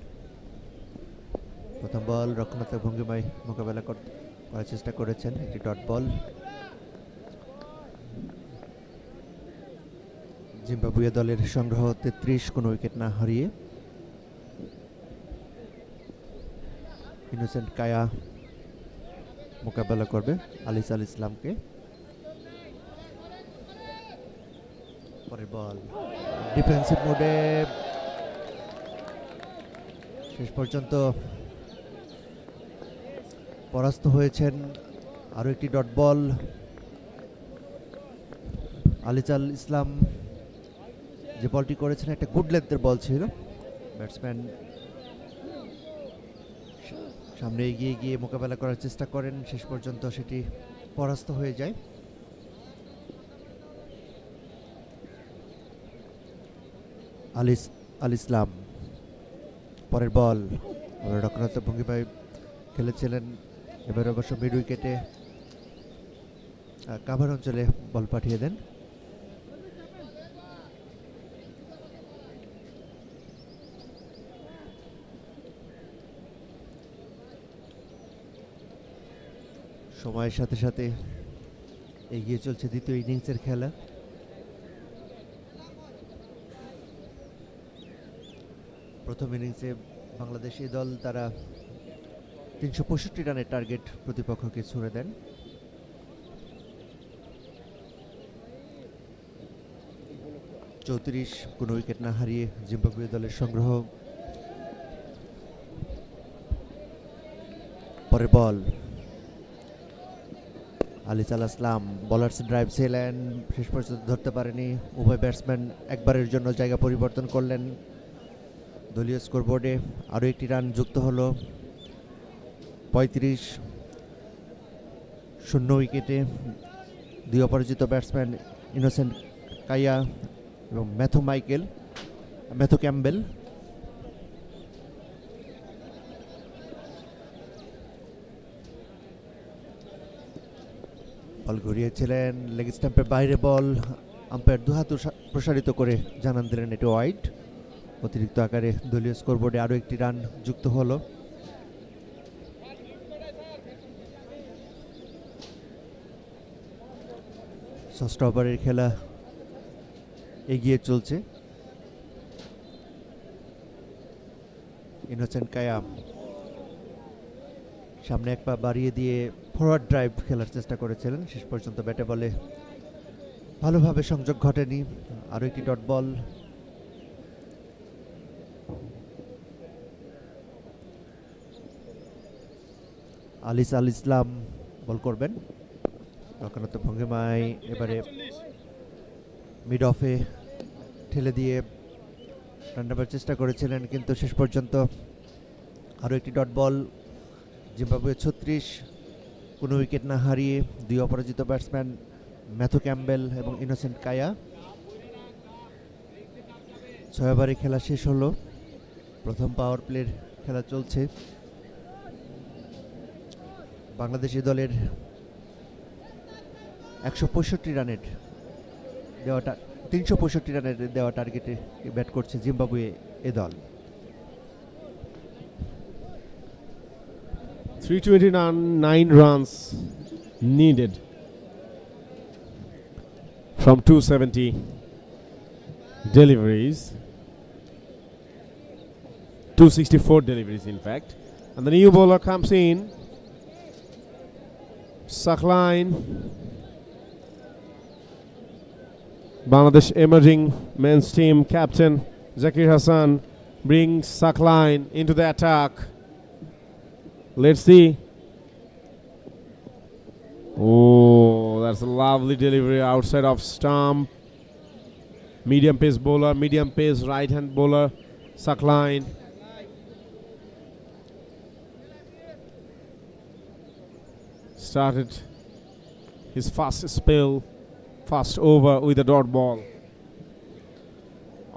প্রথম বল রক্ষণাত্মক ভঙ্গিমায় মোকাবেলা করার চেষ্টা করেছেন, একটি ডট বল। জিম্বাবুয়ে দলের সংগ্রহ 33, কোনো উইকেট না হারিয়ে। ইনোসেন্ট কায়া মোকাবেলা করবে আলিস আল ইসলামকে। পরের বল ডিফেন্সিভ মোডে, শেষ পর্যন্ত পরাস্ত হয়েছেন। আরও একটি ডট বল। আলিস আল ইসলাম যে বলটি করেছেন একটা গুড লেন্থের বল ছিল। ব্যাটসম্যান সামনে এগিয়ে গিয়ে মোকাবেলা করার চেষ্টা করেন, শেষ পর্যন্ত সেটি পরাস্ত হয়ে যায়। আলিস আল ইসলাম পরের বল রক্ষণাত্মক ভঙ্গিমায় খেলেছিলেন, এবার অবশ্য মিড উইকেটে কাভার অঞ্চলে বল পাঠিয়ে দেন। সময়ের সাথে সাথে এগিয়ে চলছে দ্বিতীয় ইনিংসের খেলা। প্রথম ইনিংসে বাংলাদেশি দল তারা 365 রানের টার্গেট প্রতিপক্ষকে ছুঁড়ে দেন। চৌত্রিশ, কোনো উইকেট না হারিয়ে জিম্বাবুয়ে দলের সংগ্রহ। পরের বল আলিস আল ইসলাম বোলার্স ড্রাইভ ছিলেন, শেষ পর্যন্ত ধরতে পারেনি। উভয় ব্যাটসম্যান একবারের জন্য জায়গা পরিবর্তন করলেন। দলীয় স্কোরবোর্ডে আরও একটি রান যুক্ত হলো। 35, শূন্য উইকেটে দুই অপরাজিত ব্যাটসম্যান ইনোসেন্ট কায়া এবং ম্যাথু ক্যাম্বেল। বল ঘুরিয়েছিলেন লেগ স্ট্যাম্পের বাইরে বল, আম্পায়ার দুহাত প্রসারিত করে জানান দিলেন এটি ওয়াইড। অতিরিক্ত আকারে দলীয় স্কোরবোর্ডে আরও একটি রান যুক্ত হলো। ষষ্ঠ ওভারের খেলা এগিয়ে চলছে। ইনোসেন্ট কায়া সামনে এক পা বাড়িয়ে দিয়ে ফরওয়ার্ড ড্রাইভ খেলার চেষ্টা করেছিলেন, শেষ পর্যন্ত ব্যাটে বলে ভালোভাবে সংযোগ ঘটেনি। আরও একটি ডট বল, আলিস আল ইসলাম বল করবেন। রক্ষণাত্মক ভঙ্গিমায় এবারে মিড অফে ঠেলে দিয়ে রান নেবার চেষ্টা করেছিলেন, কিন্তু শেষ পর্যন্ত আরও একটি ডট বল। জিম্বাবুয়ে 36, কোনো উইকেট না হারিয়ে দুই অপরাজিত ব্যাটসম্যান ম্যাথু ক্যাম্বেল এবং ইনোসেন্ট কায়া। 6 ওভারে খেলা শেষ হলো, প্রথম পাওয়ার প্লের খেলা চলছে। বাংলাদেশি দলের 165 রানের দেওয়াটা 365 রানের দেওয়া টার্গেটে ব্যাট করছে জিম্বাবুয়ে এ দল। 329 runs needed from 270 deliveries, 264 deliveries in fact. And the new bowler comes in, Sakline. Bangladesh emerging men's team captain Zakir Hassan brings Sakline into the attack. Let's see. Oh, that's a lovely delivery outside of stump. Medium pace bowler, medium pace right hand bowler, Sakline. Started his fast spell, fast over with a dot ball.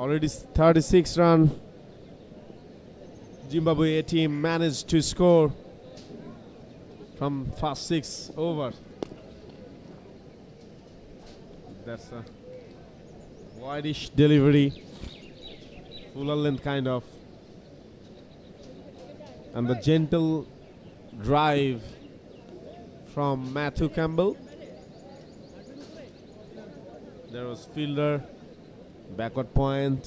Already 36 run. Zimbabwe team managed to score from fast 6 over. That's a wideish delivery, fuller length kind of, and the gentle drive from Matthew Campbell. There was fielder, backward point,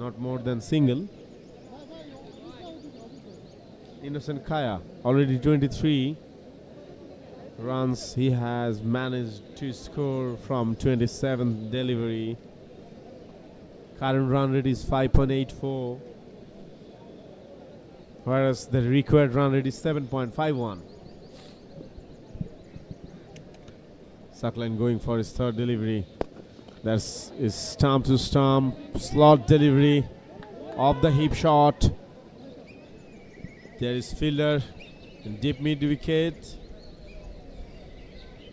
not more than single. Innocent Kaya, already 23 runs he has managed to score from 27th delivery. Current run rate is 5.84, whereas the required run rate is 7.51. Sakline going for his third delivery. That's his stump to stump, slot delivery, off the hip shot. There is fielder in deep mid wicket,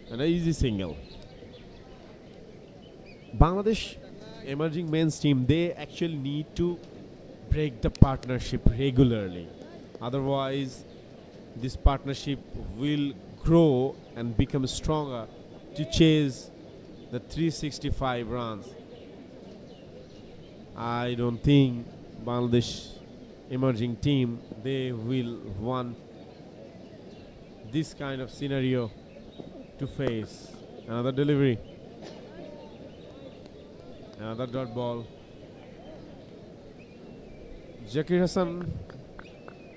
and an easy single. Bangladesh emerging men's team, they actually need to break the partnership regularly. Otherwise, this partnership will grow and become stronger to chase the 365 runs. I don't think Bangladesh emerging team, they will want this kind of scenario to face. Another delivery, another dot ball. Zakir Hassan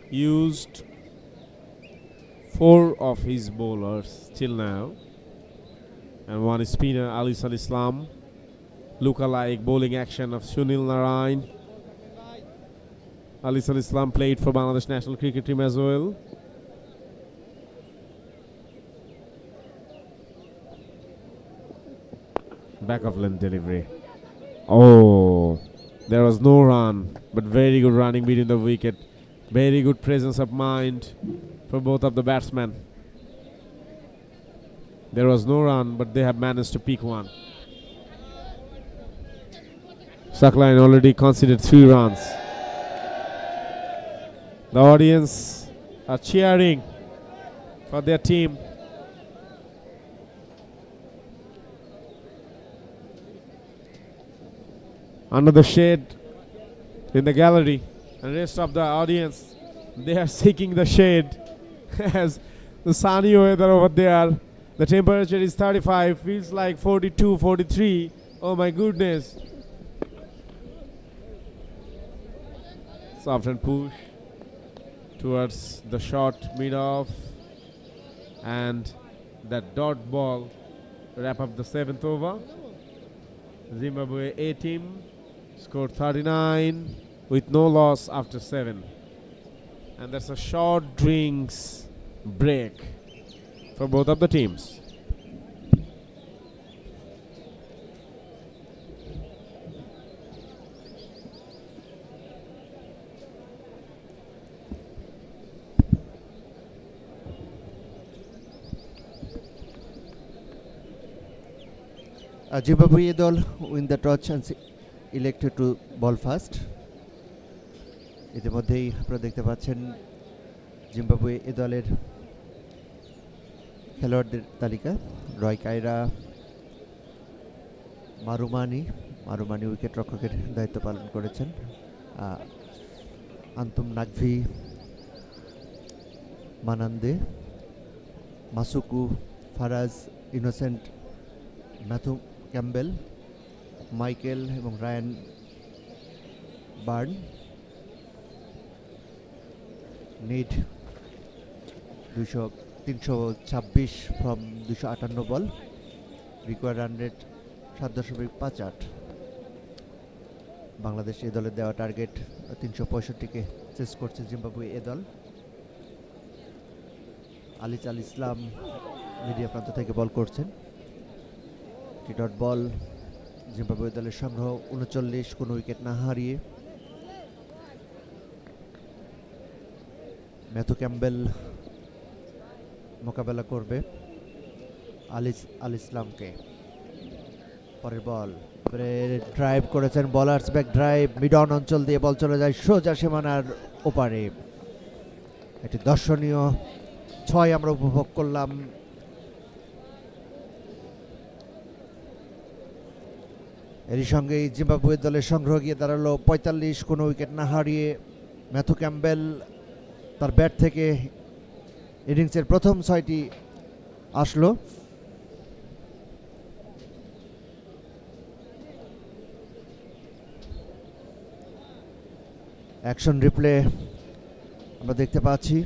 used 4 of his bowlers till now, and one spinner, Ali Al Islam. Look-alike bowling action of Sunil Narayan. Ali Al Islam played for Bangladesh national cricket team as well. Back of length delivery. Oh, there was no run, but very good running between the wicket. Very good presence of mind for both of the batsmen. There was no run, but they have managed to pick one. Sakline already conceded 3 runs. The audience are cheering for their team. under the shade in the gallery, and rest of the audience, they are seeking the shade as the sunny weather over there. The temperature is 35, feels like 42, 43. Oh my goodness. Soft and push towards the short mid-off, and that dot ball wrap up the 7th over. Zimbabwe A team scored 39 with no loss after 7. And that's a short drinks break for both of the teams. Zimbabwe দল win the toss and elected to ball first. ইতিমধ্যেই আপনারা দেখতে পাচ্ছেন Zimbabwe A দলের খেলোয়াড়দের তালিকা। Roy Kaia, Marumani wicket রক্ষকের দায়িত্ব পালন করেছেন। আন্তুম নাগভি, মানান্দে, Masuku, Faraz, Innocent, Matthew Campbell, Michael এবং Ryan Burl. Need 326 from 258 ball. Required run rate 7.58। Bangladesh A দলের দেওয়া টার্গেট 365-কে চেস করছে জিম্বাবুয়ে এ দল। আল ইসলাম মিডিয়া প্রান্ত থেকে বল করছেন। টি ডট বল, জিম্বাবুয়ে দলের সংগ্রহ 39, কোনো উইকেট না হারিয়ে। ম্যাথু ক্যাম্বেল মোকাবেলা করবে আল ইসলামকে। পরের বল ড্রাইভ করেছেন, bowlers back drive, mid on অঞ্চল দিয়ে বল চলে যায় সোজা সীমানার ওপারে। একটি দর্শনীয় 6 আমরা উপভোগ করলাম। এরই সঙ্গেই জিম্বাবুয়ে দলের সংগ্রহ গিয়ে দাঁড়ালো 45, কোনো উইকেট না হারিয়ে। ম্যাথু ক্যাম্বেল তার ব্যাট থেকে ইনিংসের প্রথম 6টি আসলো। অ্যাকশন রিপ্লে আমরা দেখতে পাচ্ছি।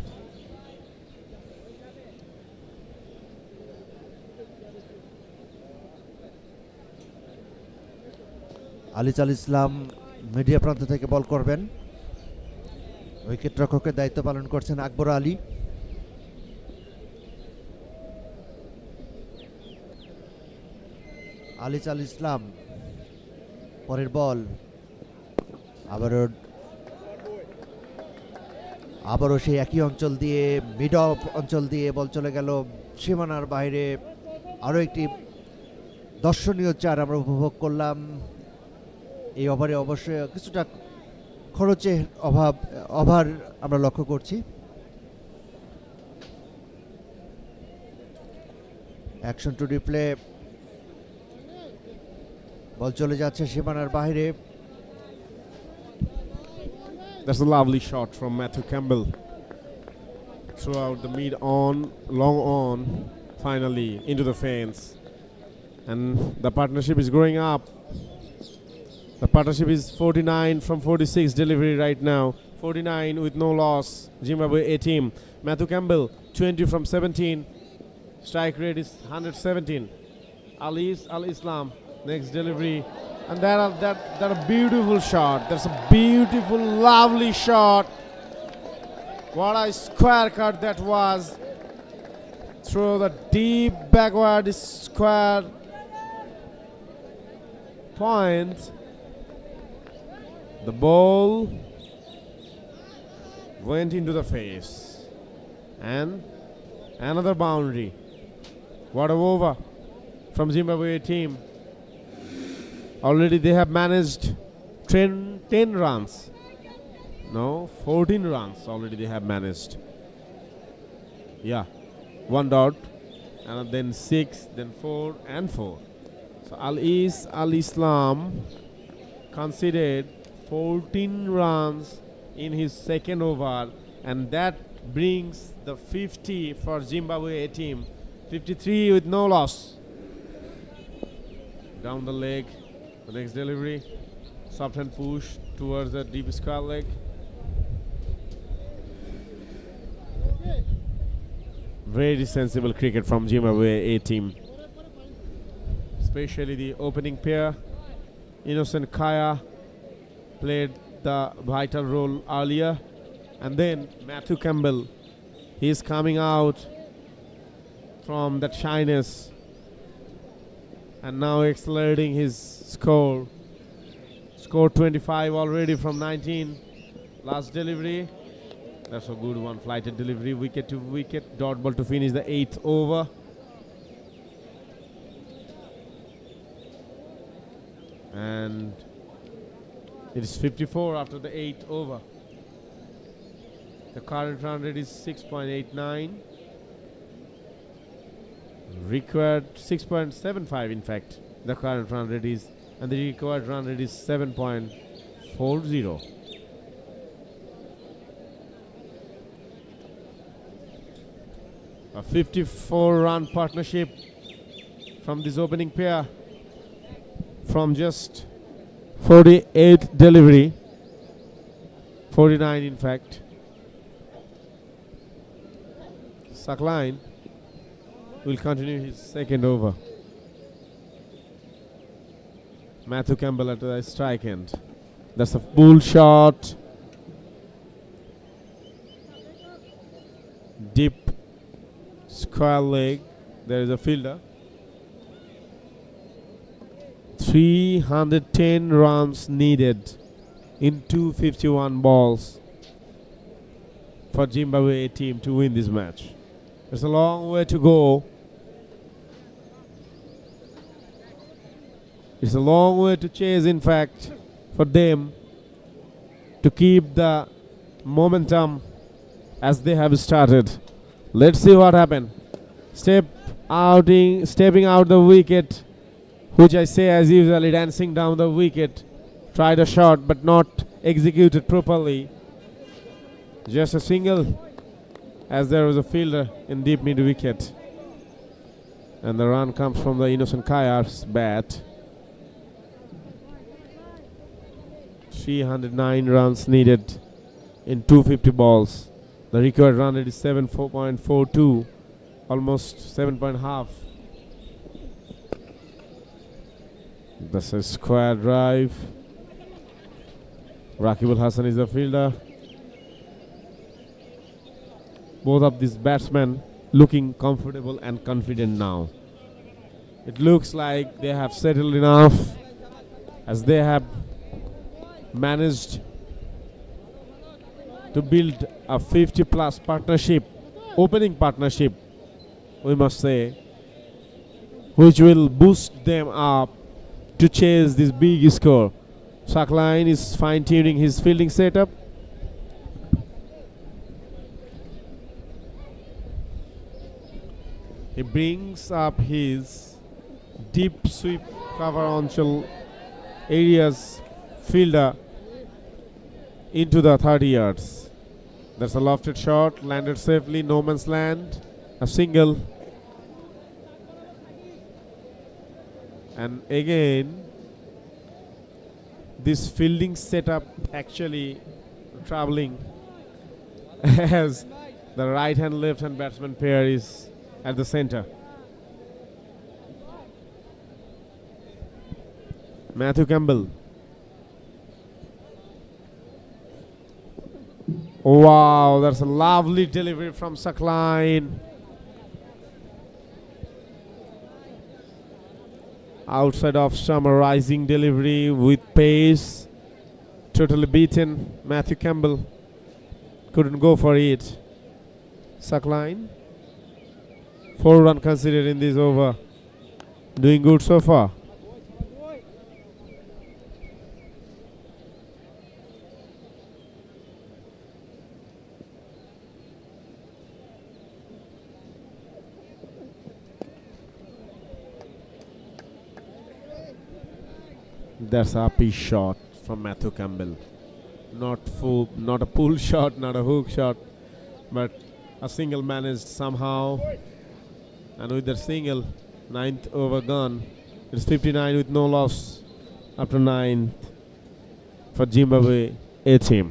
আল ইসলাম মিডিয়া প্রান্ত থেকে বল করবেন। উইকেট রক্ষকের দায়িত্ব পালন করছেন আকবর আলী। আল ইসলাম, পরের বল আবারও সেই একই অঞ্চল দিয়ে, মিড অফ অঞ্চল দিয়ে বল চলে গেল সীমানার বাইরে। আরও একটি দর্শনীয় 4 আমরা উপভোগ করলাম। এই ওভারে অবশ্যই কিছুটা খরচের ওভার আমরা লক্ষ্য করছি। অ্যাকশন টু রিপ্লে, বল চলে যাচ্ছে সীমানার বাইরে। That's a lovely shot from Matthew Campbell. Throughout the mid on, long on, finally into the fence. And the partnership is growing up. The partnership is 49 from 46 delivery right now. 49 with no loss. Zimbabwe A team. Matthew Campbell 20 from 17. Strike rate is 117. Al Islam next delivery. And that a beautiful shot. That's a beautiful, lovely shot. What a square cut that was. Through the deep backward square point. The ball went into the face. And another boundary. What a over from Zimbabwe team. Already they have managed 10 runs. No, 14 runs already they have managed. Yeah, 1 dot, and then 6, then 4 and 4. So Al Islam conceded 14 runs in his second over, and that brings the 50 for Zimbabwe A team. 53 with no loss. Down the leg, the next delivery, soft hand push towards the deep square leg. Very sensible cricket from Zimbabwe A team, especially the opening pair. Innocent Kaya played the vital role earlier, and then Matthew Campbell, he is coming out from that shyness and now accelerating his score. Score 25 already from 19. Last delivery, that's a good one, flighted delivery, wicket to wicket, dot ball to finish the 8th over. And it is 54 after the 8th over. The current run rate is 6.89. Required 6.75 in fact. The current run rate is, and the required run rate is 7.40. A 54-run partnership from this opening pair. From just 48 delivery, 49 in fact. Sackline will continue his second over. Matthew Campbell at the strike end. That's a bull shot. Deep square leg. There is a fielder. 310 runs needed in 251 balls for Zimbabwe team to win this match. There's a long way to go. It's a long way to chase, in fact, for them to keep the momentum as they have started. Let's see what happens. Stepping out the wicket, which I say as usually dancing down the wicket. Tried a shot but not executed properly. Just a single as there was a fielder in deep mid wicket. And the run comes from the Innocent Kaya's bat. 309 runs needed in 250 balls. The required run rate is 7.42, almost 7.5. That's a square drive. Rakibul Hassan is the fielder. Both of these batsmen looking comfortable and confident now. It looks like they have settled enough as they have managed to build a 50+ partnership, opening partnership, we must say, which will boost them up to chase this big score. Sackline is fine-tuning his fielding setup. He brings up his deep sweep cover Anchal areas fielder into the 30 yards. That's a lofted shot, landed safely, no man's land, a single. And again, this fielding setup actually traveling as the right hand left hand batsman pair is at the center. Matthew Campbell. Wow, that's a lovely delivery from Sackline. Outside of summer, rising delivery with pace. Totally beaten. Matthew Campbell couldn't go for it. Sackline. 4 runs considered in this over. Doing good so far. That's a uppy shot. from Matthew Campbell. Not a pull shot, not a hook shot, but a single managed somehow. And with that single, 9th over gone. It's 59 with no loss after 9th for Zimbabwe A team.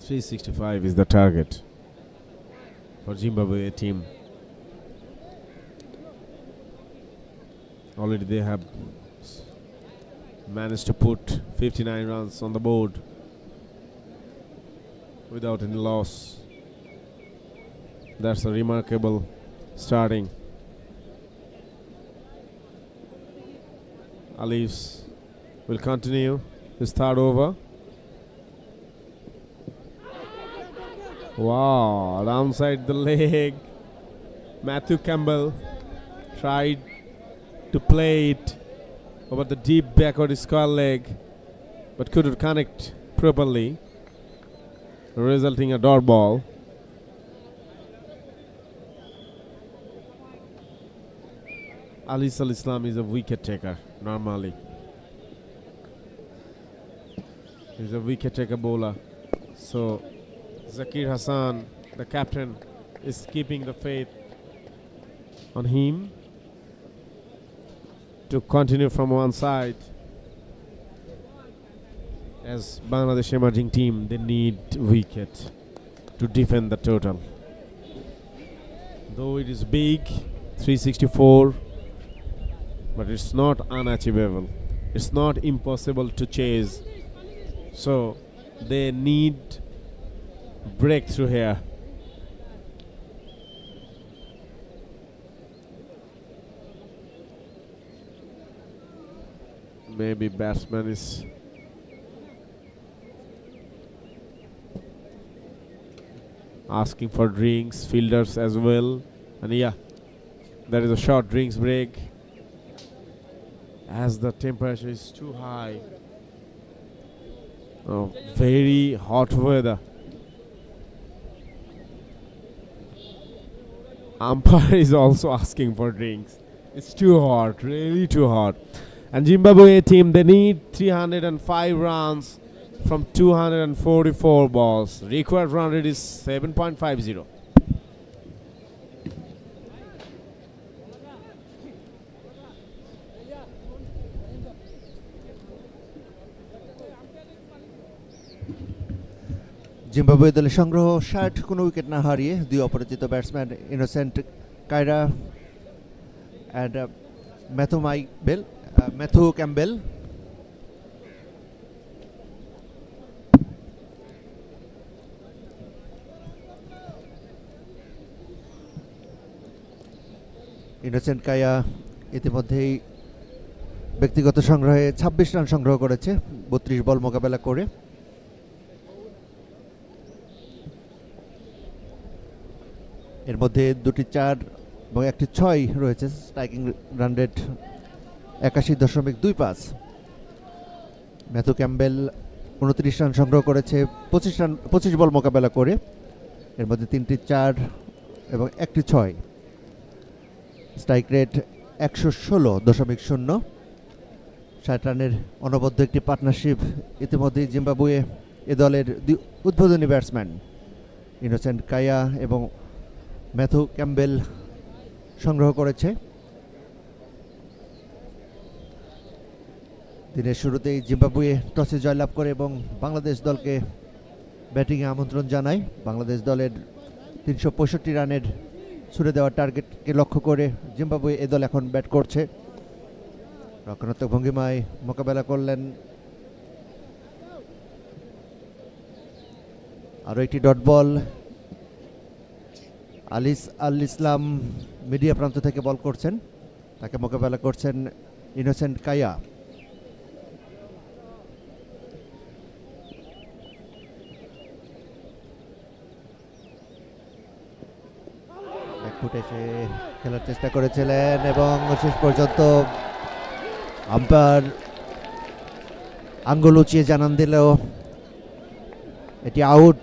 .365 is the target for Zimbabwe team. Already they have managed to put 59 runs on the board without any loss. That's a remarkable starting. Alif will continue his third over. Wow, downside the leg. Matthew Campbell tried to play it over the deep backward square leg, but couldn't connect properly, resulting a dot ball. Alis Al Islam is a wicket taker normally. He's a wicket taker bowler. So Zakir Hassan, the captain, is keeping the faith on him to continue from one side. As Bangladesh emerging team, they need wicket to defend the total. Though it is big, 364, but it's not unachievable. It's not impossible to chase. So they need breakthrough here. Maybe batsman is asking for drinks, fielders as well. And yeah, there is a short drinks break as the temperature is too high. Oh, very hot weather. Umpire is also asking for drinks. It's too hot, really too hot. And Zimbabwe team, they need 305 runs from 244 balls. Required run rate is 7.50. Zimbabwe দলের সংগ্রহ 60 কোনো wicket না হারিয়ে দুই অপরাজিত batsman Innocent Kaia and Matthew Campbell. Innocent Kaia ইতিমধ্যেই ব্যক্তিগত সংগ্রহে 26 রান সংগ্রহ করেছে 32 বল মোকাবেলা করে। এর মধ্যে দুটি 4 এবং একটি 6 রয়েছে। Striking run rate 81.25। Matthew Campbell 29 run সংগ্রহ করেছে 25 বল মোকাবেলা করে। এর মধ্যে 3টি 4 এবং একটি 6। Strike rate 116.0। 60 রানের অনবদ্য একটি পার্টনারশিপ ইতিমধ্যেই জিম্বাবুয়ে এ দলের উদ্বোধনী ব্যাটসম্যান ইনোসেন্ট কায়া এবং ম্যাথু ক্যাম্বেল সংগ্রহ করেছে। দিনের শুরুতেই জিম্বাবুয়ে টসে জয়লাভ করে এবং বাংলাদেশ দলকে ব্যাটিংয়ে আমন্ত্রণ জানায়। বাংলাদেশ দলের 365 রানের ছুড়ে দেওয়ার টার্গেটকে লক্ষ্য করে জিম্বাবুয়ে এ দল এখন ব্যাট করছে। রক্ষণাত্মক ভঙ্গিমায় মোকাবেলা করলেন। আরও একটি ডট বল। আলিস আল ইসলাম মিডিয়া প্রান্ত থেকে বল করছেন, তাকে মোকাবেলা করছেন ইনোসেন্ট কায়া। এক ফুট এসে খেলার চেষ্টা করেছিলেন এবং শেষ পর্যন্ত আম্পায়ার আঙ্গুল উঁচিয়ে জানান দিলেও এটি আউট।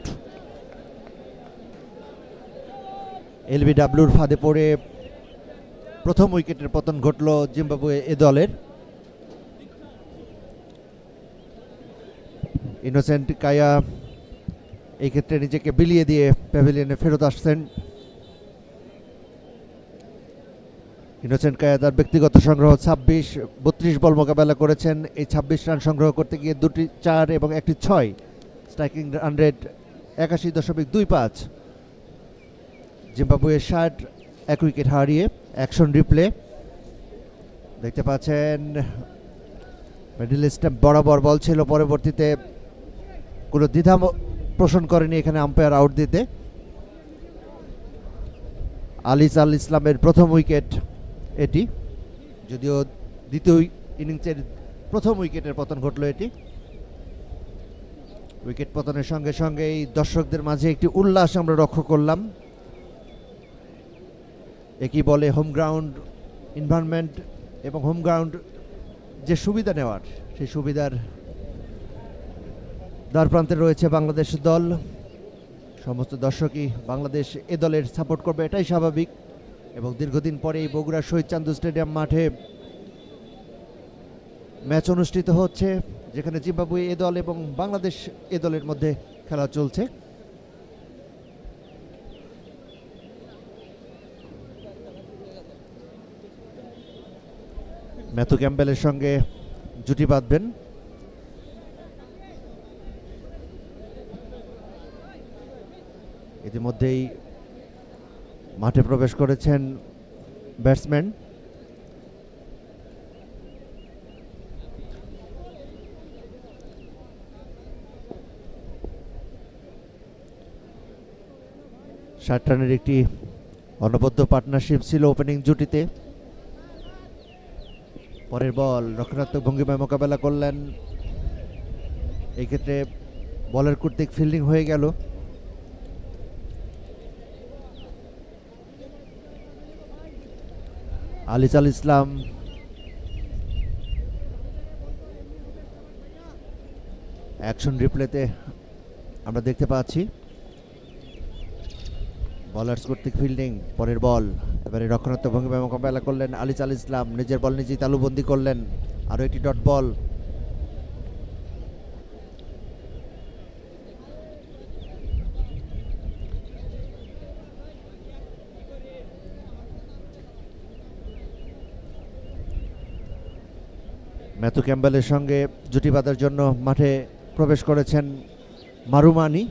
এলবিডব্লিউর ফাঁদে পড়ে প্রথম উইকেটের পতন ঘটল জিম্বাবুয়ে এ দলের। ইনোসেন্ট কায়া এই ক্ষেত্রে নিজেকে বিলিয়ে দিয়ে প্যাভিলিয়নে ফেরত আসছেন। ইনোসেন্ট কায়া তার ব্যক্তিগত সংগ্রহ 32 বল মোকাবেলা করেছেন। এই 26 রান সংগ্রহ করতে গিয়ে 2টি 4 এবং 1টি 6, স্ট্রাইকিং রান রেট 81.25। জিম্বাবুয়ের 1 উইকেট হারিয়ে অ্যাকশন রিপ্লে দেখতে পাচ্ছেন। মিডল স্ট্যাম্প বরাবর বল ছিল, পরবর্তীতে কোনো দ্বিধা পোষণ করেনি এখানে আম্পায়ার আউট দিতে। আল ইসলামের প্রথম উইকেট এটি, যদিও দ্বিতীয় ইনিংসের প্রথম উইকেটের পতন ঘটল এটি। উইকেট পতনের সঙ্গে সঙ্গেই দর্শকদের মাঝে একটি উল্লাস আমরা লক্ষ্য করলাম। একই বলে হোম গ্রাউন্ড এনভায়রনমেন্ট এবং হোম গ্রাউন্ড যে সুবিধা নেওয়ার, সেই সুবিধার দ্বার প্রান্তে রয়েছে বাংলাদেশ দল। সমস্ত দর্শকই বাংলাদেশ এ দলের সাপোর্ট করবে, এটাই স্বাভাবিক। এবং দীর্ঘদিন পরে এই বগুড়া শহীদ চান্দু স্টেডিয়াম মাঠে ম্যাচ অনুষ্ঠিত হচ্ছে, যেখানে জিম্বাবুয়ে এ দল এবং বাংলাদেশ এ দলের মধ্যে খেলা চলছে। ম্যাথু ক্যাম্বেলের সঙ্গে জুটি বাঁধবেন। ইতিমধ্যেই মাঠে প্রবেশ করেছেন ব্যাটসম্যান। ষাট রানের একটি অনবদ্য পার্টনারশিপ ছিল ওপেনিং জুটিতে। পরের বল রক্ষণাত্মক ভঙ্গিমায় মোকাবেলা করলেন, এই ক্ষেত্রে বলের কর্তৃক ফিল্ডিং হয়ে গেল। আল ইসলাম অ্যাকশন রিপ্লেতে আমরা দেখতে পাচ্ছি বলার্স কর্তৃক ফিল্ডিং। পরের বল এবারে রক্ষণাত্মক ভঙ্গিমায় মোকাবেলা করলেন আল ইসলাম, নিজের বল নিজেই তালুবন্দি করলেন। আরও একটি ডট বল। ম্যাথু ক্যাম্বেলের সঙ্গে জুটি বাঁধার জন্য মাঠে প্রবেশ করেছেন মারুমানি।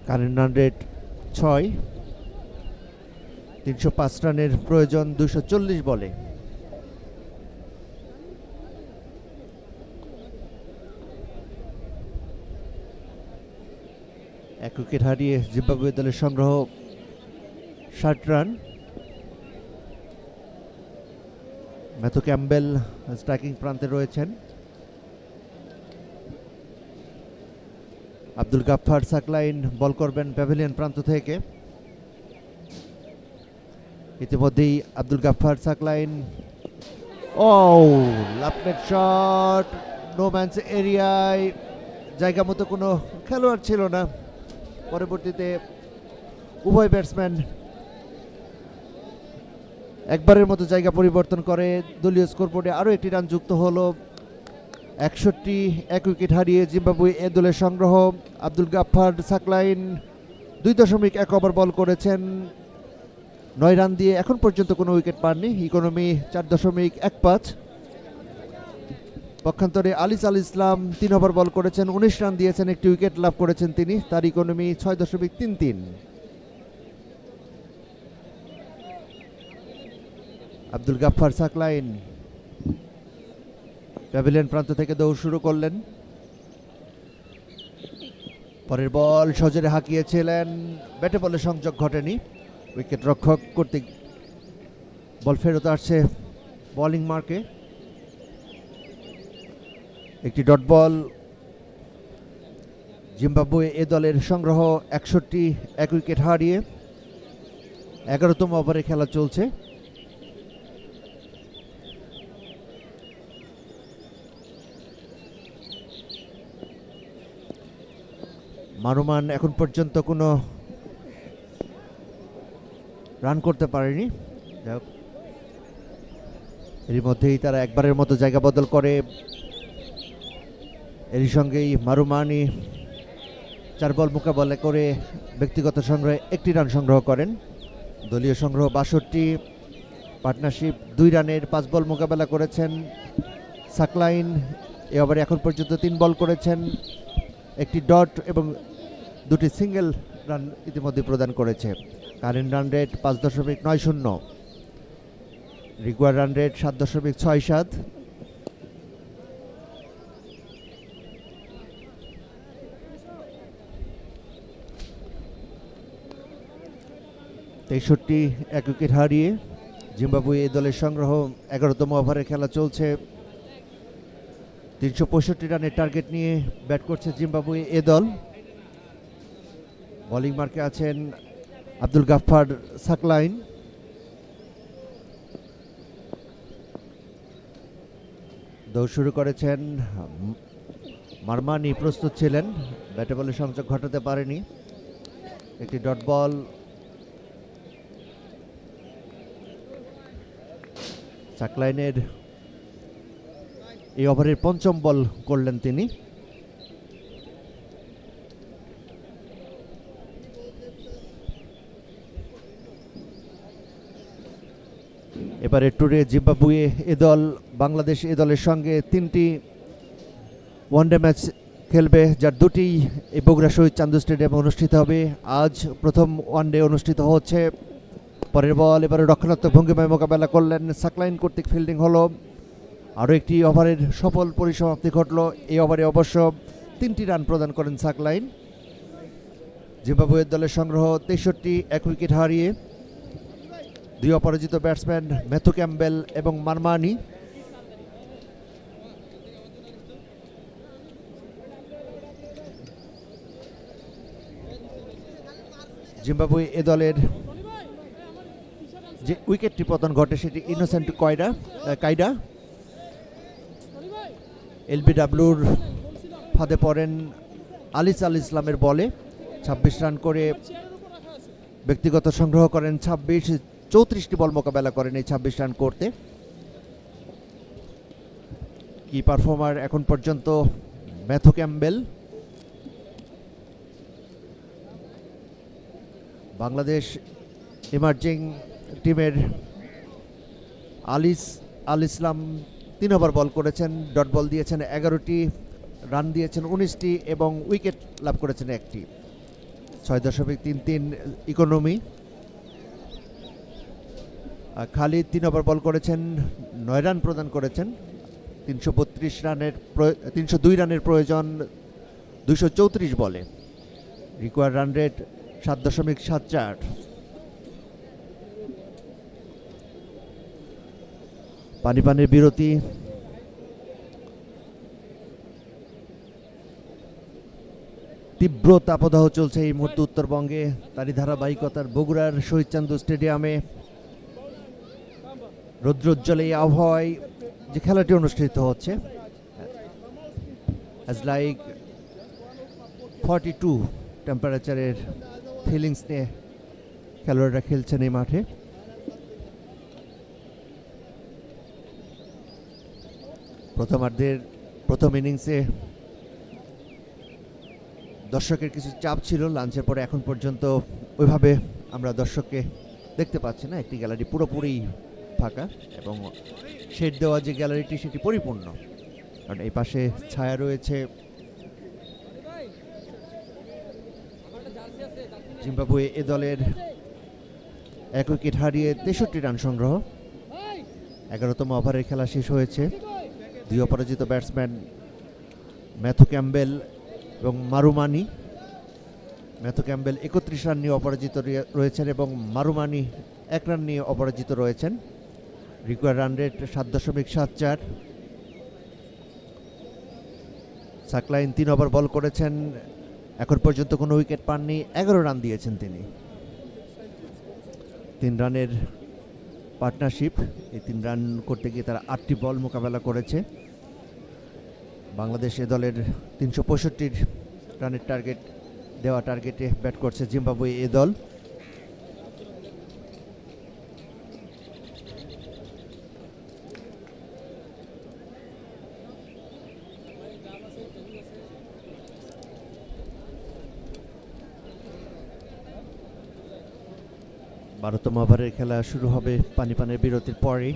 কারেন্ট রান রেট 6, 305 রানের প্রয়োজন 240 বলে। এক উইকেট হারিয়ে জিম্বাবুয়ে দলের সংগ্রহ 60 রান। ম্যাথু ক্যাম্বেল স্ট্রাইকিং প্রান্তে রয়েছেন। আব্দুল গাফফার সাকলাইন বল করবেন প্যাভিলিয়ন প্রান্ত থেকে। ইতিমধ্যেই আব্দুল গাফফার সাকলাইন, ও লাফনেট শট, নো ম্যানস এরিয়ায়, জায়গা মতো কোনো খেলোয়াড় ছিল না। পরবর্তীতে উভয় ব্যাটসম্যান একবারের মতো জায়গা পরিবর্তন করে দলীয় স্কোরবোর্ডে আরও একটি রান যুক্ত হলো। 61, 1 উইকেট হারিয়ে জিম্বাবুয়ে এ দলের সংগ্রহ। আব্দুল গাফফার সাকলাইন 2.1 ওভার বল করেছেন, 9 রান দিয়ে এখন পর্যন্ত কোনো উইকেট পাননি। ইকোনমি 4.15। পক্ষান্তরে আল ইসলাম 3 ওভার বল করেছেন, 19 রান দিয়েছেন, একটি উইকেট লাভ করেছেন তিনি, তার ইকোনমি 6.33। আব্দুল গাফফার সাকলাইন প্যাভিলিয়ন প্রান্ত থেকে দৌড় শুরু করলেন। পরের বল সজোরে হাঁকিয়েছিলেন, ব্যাটে বলে সংযোগ ঘটেনি। উইকেট রক্ষক কর্তৃক বল ফেরত আসছে বোলিং মার্কে একটি ডট বল। জিম্বাবুয়ে এ দলের সংগ্রহ 61, 1 উইকেট হারিয়ে 11তম ওভারে খেলা চলছে। মারুমান এখন পর্যন্ত কোনো রান করতে পারেনি। এরই মধ্যেই তারা একবারের মতো জায়গা বদল করে। এরই সঙ্গেই মারুমানি 4 বল মোকাবেলা করে ব্যক্তিগত সংগ্রহে 1টি রান সংগ্রহ করেন। দলীয় সংগ্রহ 62, পার্টনারশিপ 2 রানের 5 বল মোকাবেলা করেছেন সাকলাইন। এ ওভারে এখন পর্যন্ত 3 বল করেছেন, 1টি ডট এবং 2টি সিঙ্গেল রান ইতিমধ্যে প্রদান করেছে। Current run rate 5.90, required run rate 7.67। তেষট্টি 1 উইকেট হারিয়ে জিম্বাবুয়ে এই দলের সংগ্রহ 11তম ওভারে খেলা চলছে। 365 রানের টার্গেট নিয়ে ব্যাট করছে জিম্বাবুয়ে এ দল। বোলিং মার্কে আছেন আব্দুল গাফফার সাকলাইন। দৌড় শুরু করেছেন মারমানি, প্রস্তুত ছিলেন, ব্যাটে বলে সংযোগ ঘটাতে পারেনি। একটি ডট বল। সাকলাইনের এই ওভারের 5ম বল করলেন তিনি। এবারে ট্যুরে জিম্বাবুয়ে এ দল বাংলাদেশ এ দলের সঙ্গে 3টি ওয়ানডে ম্যাচ খেলবে, যার 2টি এই বগুড়া শহীদ চান্দু স্টেডিয়ামে অনুষ্ঠিত হবে। আজ প্রথম ওয়ানডে অনুষ্ঠিত হচ্ছে। পরের বল এবারে রক্ষণাত্মক ভঙ্গিমায় মোকাবেলা করলেন সাকলাইন কর্তৃক, ফিল্ডিং হলো। আরও একটি ওভারের সফল পরিসমাপ্তি ঘটল। এই ওভারে অবশ্য 3টি রান প্রদান করেন সাকলাইন। জিম্বাবুয়ের দলের সংগ্রহ 63, 1 উইকেট হারিয়ে 2 অপরাজিত ব্যাটসম্যান ম্যাথু ক্যাম্বেল এবং মারমানি। জিম্বাবুয়ে এ দলের যে উইকেটটি পতন ঘটে সেটি ইনোসেন্ট কাইডা এলবিডব্লিউর ফাঁদে পড়েন আলিস আল ইসলামের বলে। 26 রান করে ব্যক্তিগত সংগ্রহ করেন 26, 34টি বল মোকাবেলা করেন এই 26 রান করতে। কি পারফর্মার এখন পর্যন্ত ম্যাথু ক্যাম্বেল। বাংলাদেশ ইমার্জিং টিমের আলিস আল ইসলাম 3 ওভার বল করেছেন, ডট বল দিয়েছেন 11টি, রান দিয়েছেন 19টি এবং উইকেট লাভ করেছেন 1টি। 6.33 ইকোনমি। খালিদ 3 ওভার বল করেছেন, 9 রান প্রদান করেছেন। 302 রানের প্রয়োজন 234 বলে। Required run rate 7.74। পানির বিরতি। তীব্র তাপদাহ চলছে এই মুহূর্তে উত্তরবঙ্গে, তারই ধারাবাহিকতার বগুড়ার শহীদ চান্দু স্টেডিয়ামে রৌদ্রোজ্জ্বল এই আবহাওয়ায় যে খেলাটি অনুষ্ঠিত হচ্ছে, অ্যাজ লাইক 42 টেম্পারেচারের ফিলিংস নিয়ে খেলোয়াড়রা খেলছেন এই মাঠে। প্রথমার্ধের প্রথম ইনিংসে দর্শকের কিছু চাপ ছিল লাঞ্চের পরে, এখন পর্যন্ত ওইভাবে আমরা দর্শককে দেখতে পাচ্ছি না। একটি গ্যালারি পুরোপুরি ফাঁকা এবং শেড দেওয়া যে গ্যালারিটি সেটি পরিপূর্ণ, কারণ এই পাশে ছায়া রয়েছে। জিম্বাবুয়ে এ দলের 1 উইকেট হারিয়ে 63 রান সংগ্রহ। 11তম ওভারের খেলা শেষ হয়েছে। 2 অপরাজিত ব্যাটসম্যান ম্যাথু ক্যাম্বেল এবং মারুমানি। ম্যাথু ক্যাম্বেল 31 রান নিয়ে অপরাজিত রয়েছেন এবং মারুমানি 1 রান নিয়ে অপরাজিত রয়েছেন। Require run rate 7.74। সাকলাইন 3 ওভার বল করেছেন, এখন পর্যন্ত কোনো উইকেট পাননি, 11 রান দিয়েছেন তিনি। 3 রানের পার্টনারশিপ, এই 3 রান করতে গিয়ে তারা 8টি বল মোকাবেলা করেছে। বাংলাদেশ এ দলের 365 রানের টার্গেট দেওয়া টার্গেটে ব্যাট করছে জিম্বাবুয়ে এ দল। বারোতম ওভারের খেলা শুরু হবে পানির বিরতির পরে।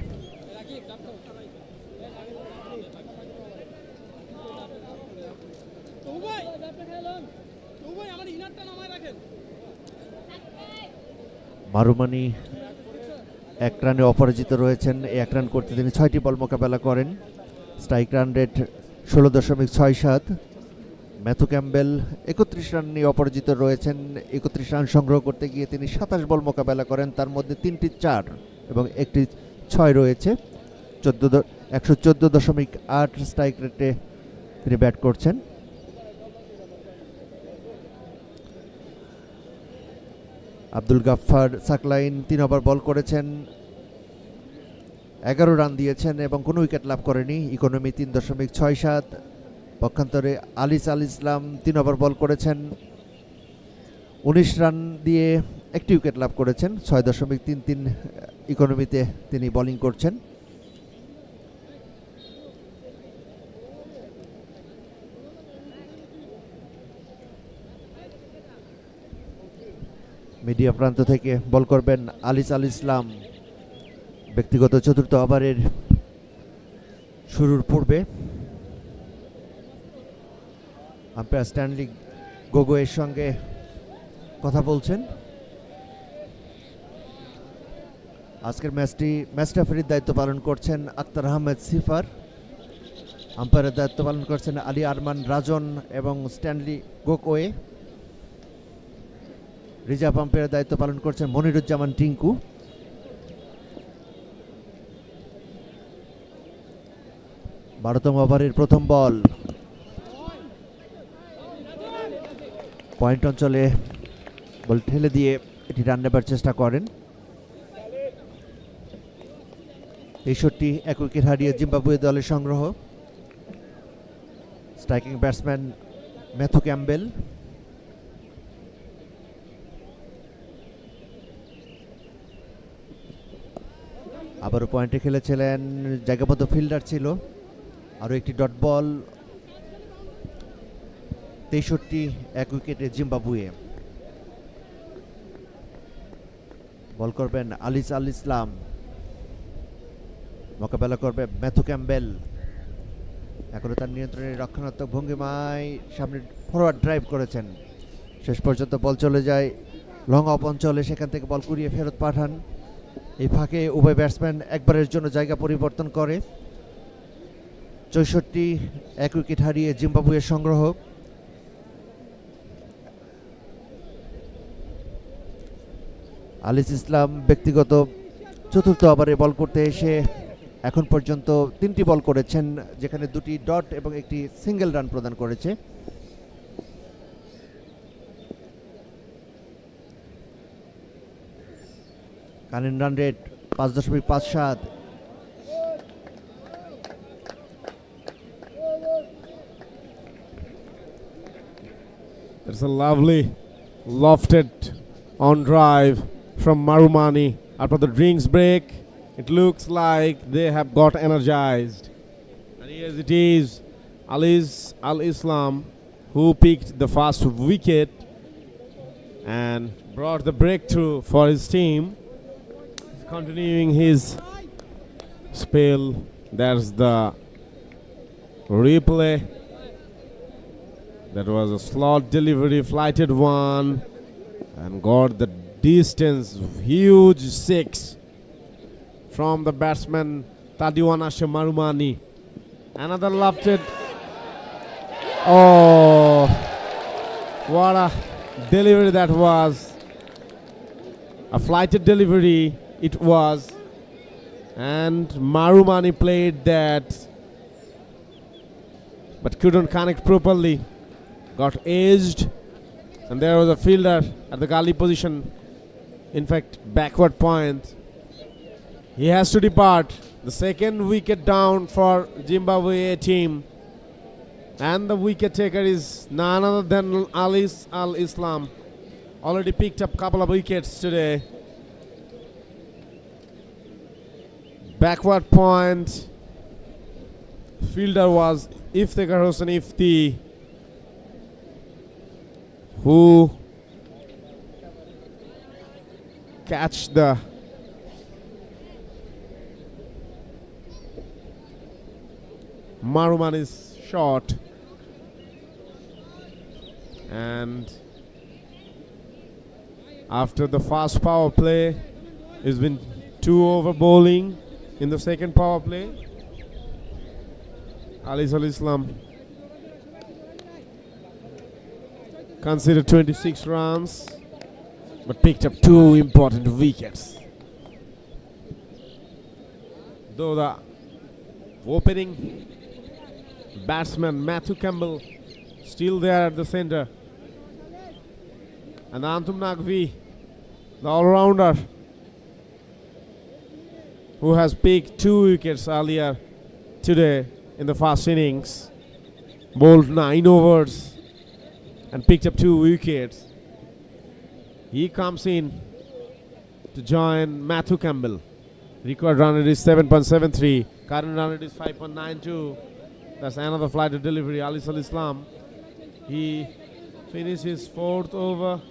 মারুমানি 1 রানে অপরাজিত রয়েছেন, 1 রান করতে তিনি 6টি বল মোকাবেলা করেন। Strike run rate 16.67। Matthew Campbell 31 run নিয়ে অপরাজিত রয়েছেন, 31 রান সংগ্রহ করতে গিয়ে তিনি 27 বল মোকাবেলা করেন, তার মধ্যে 3টি 4 এবং 1টি 6 রয়েছে। 114.8 স্ট্রাইক রেটে তিনি ব্যাট করছেন। আব্দুল গাফফার সাকলাইন 3 ওভার বল করেছেন, 11 রান দিয়েছেন এবং কোনো উইকেট লাভ করেনি। ইকোনমি 3.67। পক্ষান্তরে আলিস আল ইসলাম 3 ওভার বল করেছেন, 19 রান দিয়ে 1টি উইকেট লাভ করেছেন। 6.33 ইকোনমিতে তিনি বোলিং করছেন। মিডিয়া প্রান্ত থেকে বল করবেন আলিস আল ইসলাম। ব্যক্তিগত 4র্থ ওভারের শুরুর পূর্বে আম্পায়ার স্ট্যানলি গোগোয়ের সঙ্গে কথা বলছেন। আজকের ম্যাচ রেফারির দায়িত্ব পালন করছেন আক্তার আহমেদ সিফার। আম্পায়ারের দায়িত্ব পালন করছেন আলী আরমান রাজন এবং স্ট্যানলি গোগোয়ে। রিজার্ভ আম্পায়ারের দায়িত্ব পালন করছেন মনিরুজ্জামান টিঙ্কু। বারোতম ওভারের প্রথম বল, পয়েন্ট অঞ্চলে বল ঠেলে দিয়ে এটি রান নেবার চেষ্টা করেন। 63 1 উইকেট হারিয়ে জিম্বাবুয়ে দলের সংগ্রহ। Striking batsman Matthew Campbell. আবারও পয়েন্টে খেলেছিলেন, জায়গাবদ্ধ ফিল্ডার ছিল। আরও একটি ডট বল। 63 1 উইকেটে জিম্বাবুয়ে। বল করবেন আলিস আল ইসলাম, মোকাবেলা করবে ম্যাথু ক্যাম্বেল। এখনো তার নিয়ন্ত্রণে রক্ষণাত্মক ভঙ্গিমায় সামনে ফরওয়ার্ড ড্রাইভ করেছেন, শেষ পর্যন্ত বল চলে যায় লং অফ অঞ্চলে, সেখান থেকে বল কুড়িয়ে ফেরত পাঠান। এই ফাঁকে উভয় ব্যাটসম্যান একবারের জন্য জায়গা পরিবর্তন করে। 64 1 উইকেট হারিয়ে জিম্বাবুয়ের সংগ্রহ। আলিস ইসলাম ব্যক্তিগত 4র্থ ওভারে বল করতে এসে এখন পর্যন্ত 3টি বল করেছেন, যেখানে 2টি ডট এবং 1টি সিঙ্গেল রান প্রদান করেছে। Current run rate 5.57। It's a lovely lofted on drive from Marumani. After the drinks break, it looks like they have got energized. And yes, it is Alis Al Islam who picked the first wicket and brought the breakthrough for his team. He's continuing his spell. There's the replay. That was a slot delivery, flighted one, and got the distance, huge 6 from the batsman Tadiwana Marumani. Another lofted. Oh, what a delivery that was. A flighted delivery it was. And Marumani played that, but couldn't connect properly. Got edged, and there was a fielder at the gully position. In fact, backward point. He has to depart. The second wicket down for Zimbabwe A team. And the wicket taker is none other than Alis Al Islam. Already picked up a couple of wickets today. Backward point. Fielder was Iftikhar Hossain Ifti, who catch the Marumani's shot, and after the fast power play, it's been 2 over bowling in the second power play. Ali Al Islam considered 26 runs, but picked up 2 important wickets. Though the opening batsman Matthew Campbell still there at the center, and Antum Nagvi, the all-rounder, who has picked 2 wickets earlier today in the first innings, bowled 9 overs and picked up 2 wickets. He comes in to join Matthew Campbell. Required run rate is 7.73. Current run rate is 5.92. That's another flight of delivery. Ali Al Islam. He finished his 4th over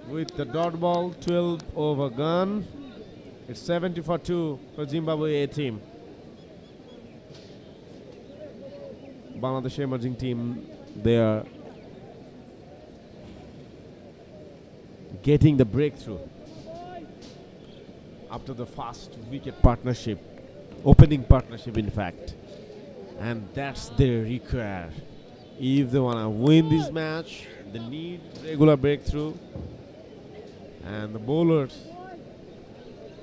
with the dot ball, 12 over gun. It's 70 for 2 for Zimbabwe A team. Bangladesh emerging team, they are getting the breakthrough after the fast wicket partnership, opening partnership in fact, and that's they require. If they want to win this match, they need regular breakthrough, and the bowlers,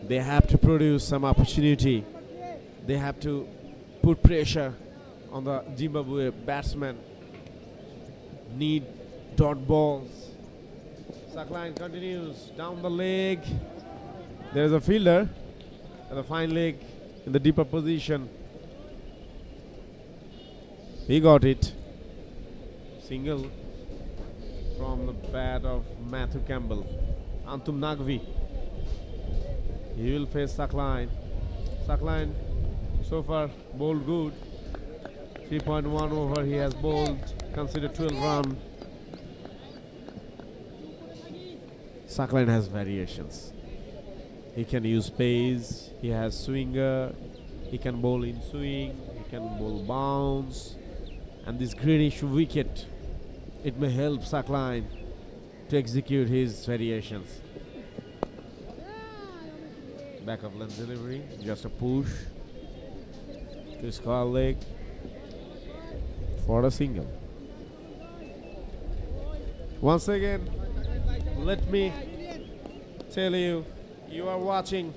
they have to produce some opportunity. They have to put pressure on the Zimbabwe batsmen. Need dot balls. Sackline continues down the leg. There's a fielder at the fine leg in the deeper position. He got it. Single from the bat of Matthew Campbell. Antum Nagvi. He will face Sackline. Sackline so far bowled good. 3.1 over he has bowled. Considered 12 run. Sackline has variations. He can use pace. He has swinger. He can bowl in swing. He can bowl bounce. And this greenish wicket, it may help Sackline to execute his variations. Back of length delivery, just a push to square leg for a single. Once again, let me tell you, you are watching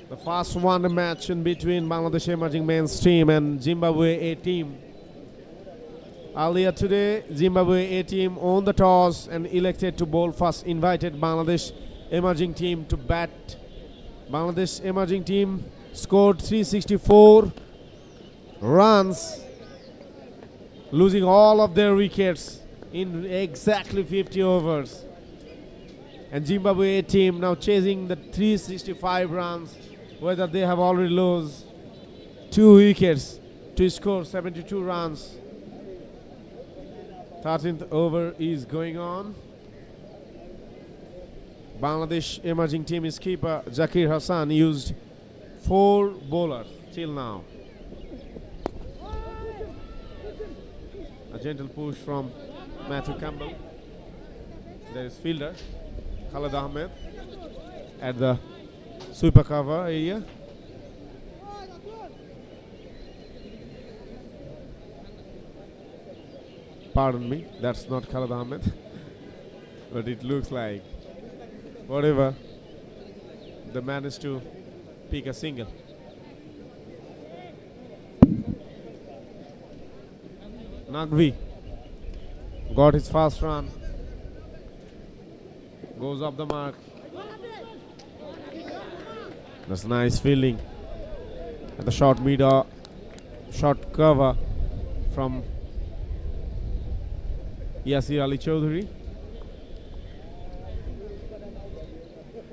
the first one match in between Bangladesh emerging men's team and Zimbabwe A team. Earlier today, Zimbabwe A team won the toss and elected to bowl first, invited Bangladesh emerging team to bat. Bangladesh emerging team scored 364 runs, losing all of their wickets in exactly 50 overs. And Zimbabwe A team now chasing the 365 runs, whether they have already lost 2 wickets to score 72 runs. 13th over is going on. Bangladesh emerging team skipper Zakir Hassan used 4 bowlers till now. A gentle push from Matthew Campbell. There is fielder Khalid Ahmed at the sweeper cover area. Pardon me, that's not Khalid Ahmed, but it looks like. Whatever. they managed to pick a single. Nagvi got his first run, goes off the mark. That's nice fielding at the short short cover from Yasir Ali Chaudhary.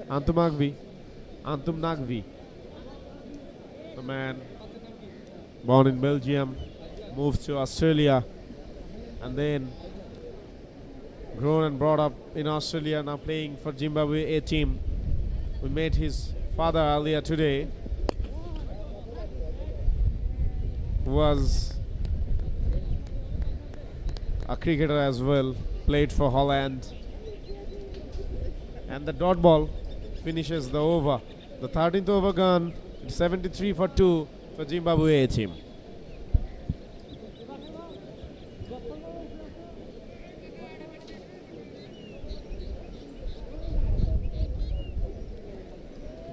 Antum Nagvi, the man born in Belgium, moved to Australia and then grown and brought up in Australia, now playing for Zimbabwe A team. We met his father earlier today, who was a cricketer as well, played for Holland. And the dot ball finishes the over. The 13th over gone, 73 for 2 for Zimbabwe A team.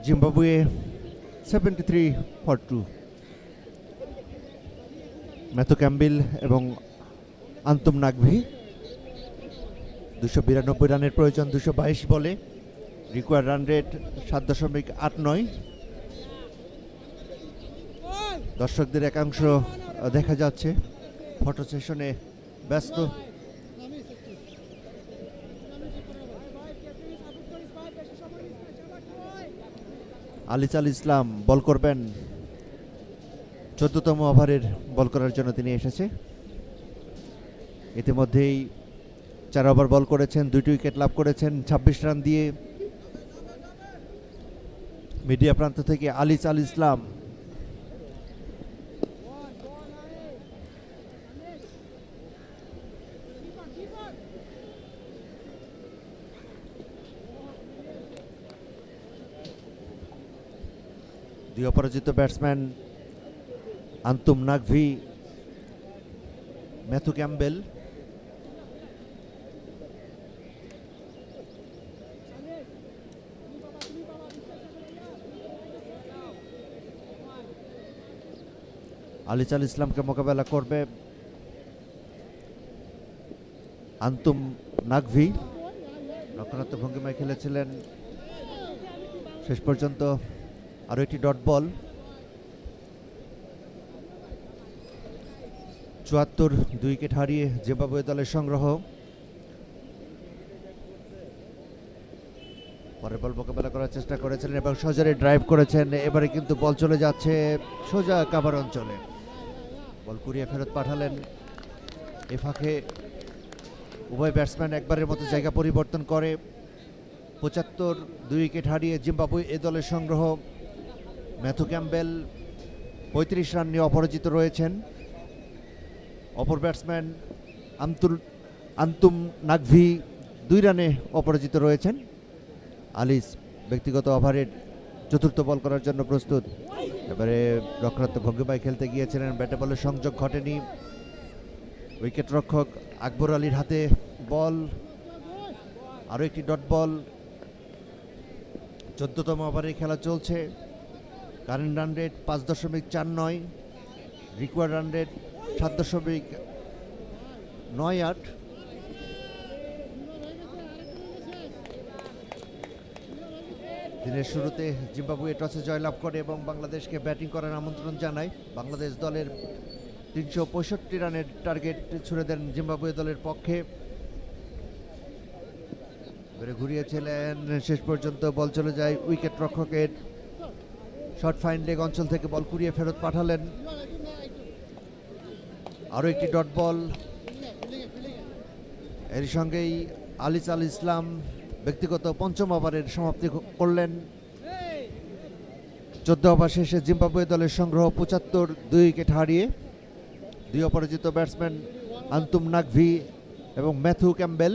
Zimbabwe 73 for 2. Matthew Campbell এবং আন্তম নাগভি 292 রানের প্রয়োজন 222 বলে। Required run rate 7.89। দর্শকদের একাংশ দেখা যাচ্ছে photo সেশনে ব্যস্ত। আলিস ইসলাম বল করবেন, 14তম ওভারের বল করার জন্য তিনি এসেছে। ইতিমধ্যেই 4 ওভার বল করেছেন, 2টি উইকেট লাভ করেছেন 26 রান দিয়ে। মিডিয়া প্রান্ত থেকে আলিস ইসলাম দুই অপরাজিত ব্যাটসম্যান আন্তম নাগভি, ম্যাথু ক্যাম্বেল। আলিস ইসলামকে মোকাবেলা করবে আন্তম নাগভি। রক্ষণাত্মক ভঙ্গিমায় খেলেছিলেন শেষ পর্যন্ত। আরও একটি ডট বল, 74, 2 উইকেট হারিয়ে জিম্বাবুয়ে দলের সংগ্রহ। পরের বল মোকাবেলা করার চেষ্টা করেছিলেন এবং সজরে ড্রাইভ করেছেন। এবারে কিন্তু বল চলে যাচ্ছে সোজা কাভার অঞ্চলে, বল কুড়িয়ে ফেরত পাঠালেন। এ ফাঁকে উভয় ব্যাটসম্যান একবারের মতো জায়গা পরিবর্তন করে। 75, 2 উইকেট হারিয়ে জিম্বাবুয়ে এ দলের সংগ্রহ। ম্যাথু ক্যাম্বেল 35 রান নিয়ে অপরাজিত রয়েছেন। অপর ব্যাটসম্যান আন্তম নাগভি 2 রানে অপরাজিত রয়েছেন। আলিস ব্যক্তিগত ওভারের 4র্থ বল করার জন্য প্রস্তুত। এবারে রক্ষণাত্মক ভঙ্গিমায় খেলতে গিয়েছিলেন, ব্যাটে বলের সংযোগ ঘটেনি। উইকেট রক্ষক আকবর আলীর হাতে বল, আরও একটি ডট বল। 14তম ওভারে খেলা চলছে। Current run rate 5.49, required run rate 7.98। দিনের শুরুতে জিম্বাবুয়ে টসে জয়লাভ করে এবং বাংলাদেশকে ব্যাটিং করার আমন্ত্রণ জানায়। বাংলাদেশ দলের 365 রানের টার্গেট ছুড়ে দেন জিম্বাবুয়ে দলের পক্ষে। ঘুরিয়েছিলেন, শেষ পর্যন্ত বল চলে যায় উইকেট রক্ষকের। শর্ট ফাইন লেগ অঞ্চল থেকে বল কুড়িয়ে ফেরত পাঠালেন। আরও একটি ডট বল। এর সঙ্গেই আলিস ইসলাম ব্যক্তিগত 5ম ওভারের সমাপ্তি করলেন। 14 ওভার শেষে জিম্বাবুয়ে দলের সংগ্রহ 75, 2 উইকেট হারিয়ে। 2 অপরাজিত ব্যাটসম্যান আন্তম নাগভি এবং ম্যাথু ক্যাম্বেল।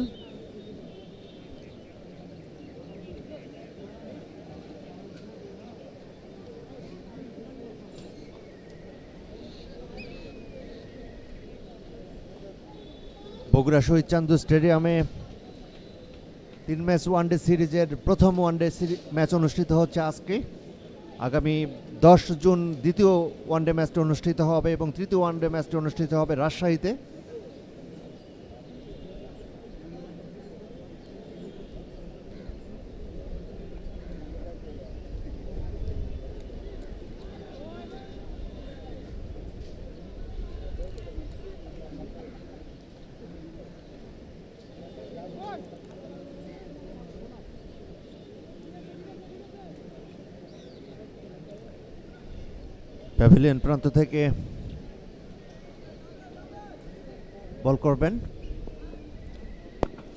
বগুড়া শহীদ চান্দু স্টেডিয়ামে 3 ম্যাচ ওয়ানডে সিরিজের প্রথম ওয়ানডে ম্যাচ অনুষ্ঠিত হচ্ছে আজকে। আগামী 10 জুন দ্বিতীয় ওয়ানডে ম্যাচটি অনুষ্ঠিত হবে এবং তৃতীয় ওয়ানডে ম্যাচটি অনুষ্ঠিত হবে রাজশাহীতে। প্যাভিলিয়ন প্রান্ত থেকে বল করবেন,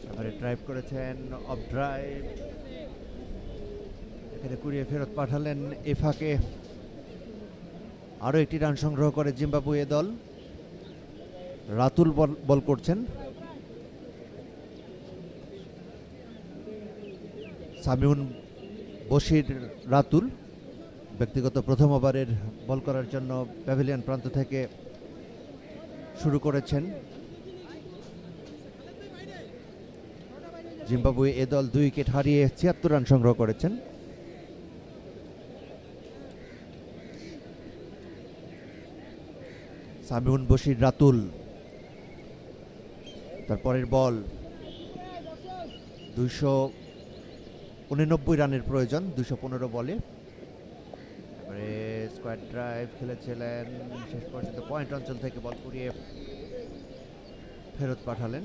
এবারে ড্রাইভ করেছেন, অফ ড্রাইভ, এখানে কুড়িয়ে ফেরত পাঠালেন। এ ফাঁকে আরও একটি রান সংগ্রহ করে জিম্বাবুয়ে দল। রাতুল বল করছেন, সামিউন বশির রাতুল ব্যক্তিগত প্রথম ওভারের বল করার জন্য প্যাভিলিয়ন প্রান্ত থেকে শুরু করেছেন। জিম্বাবুয়ে এ দল 2 উইকেট হারিয়ে 76 রান সংগ্রহ করেছেন। সামিউন বশির রাতুল, তারপরের বল। 289 রানের প্রয়োজন 215 বলে। স্কোয়াড ড্রাইভ খেলেছিলেন, শেষ পর্যন্ত পয়েন্ট অঞ্চল থেকে বল কুড়িয়ে ফেরত পাঠালেন।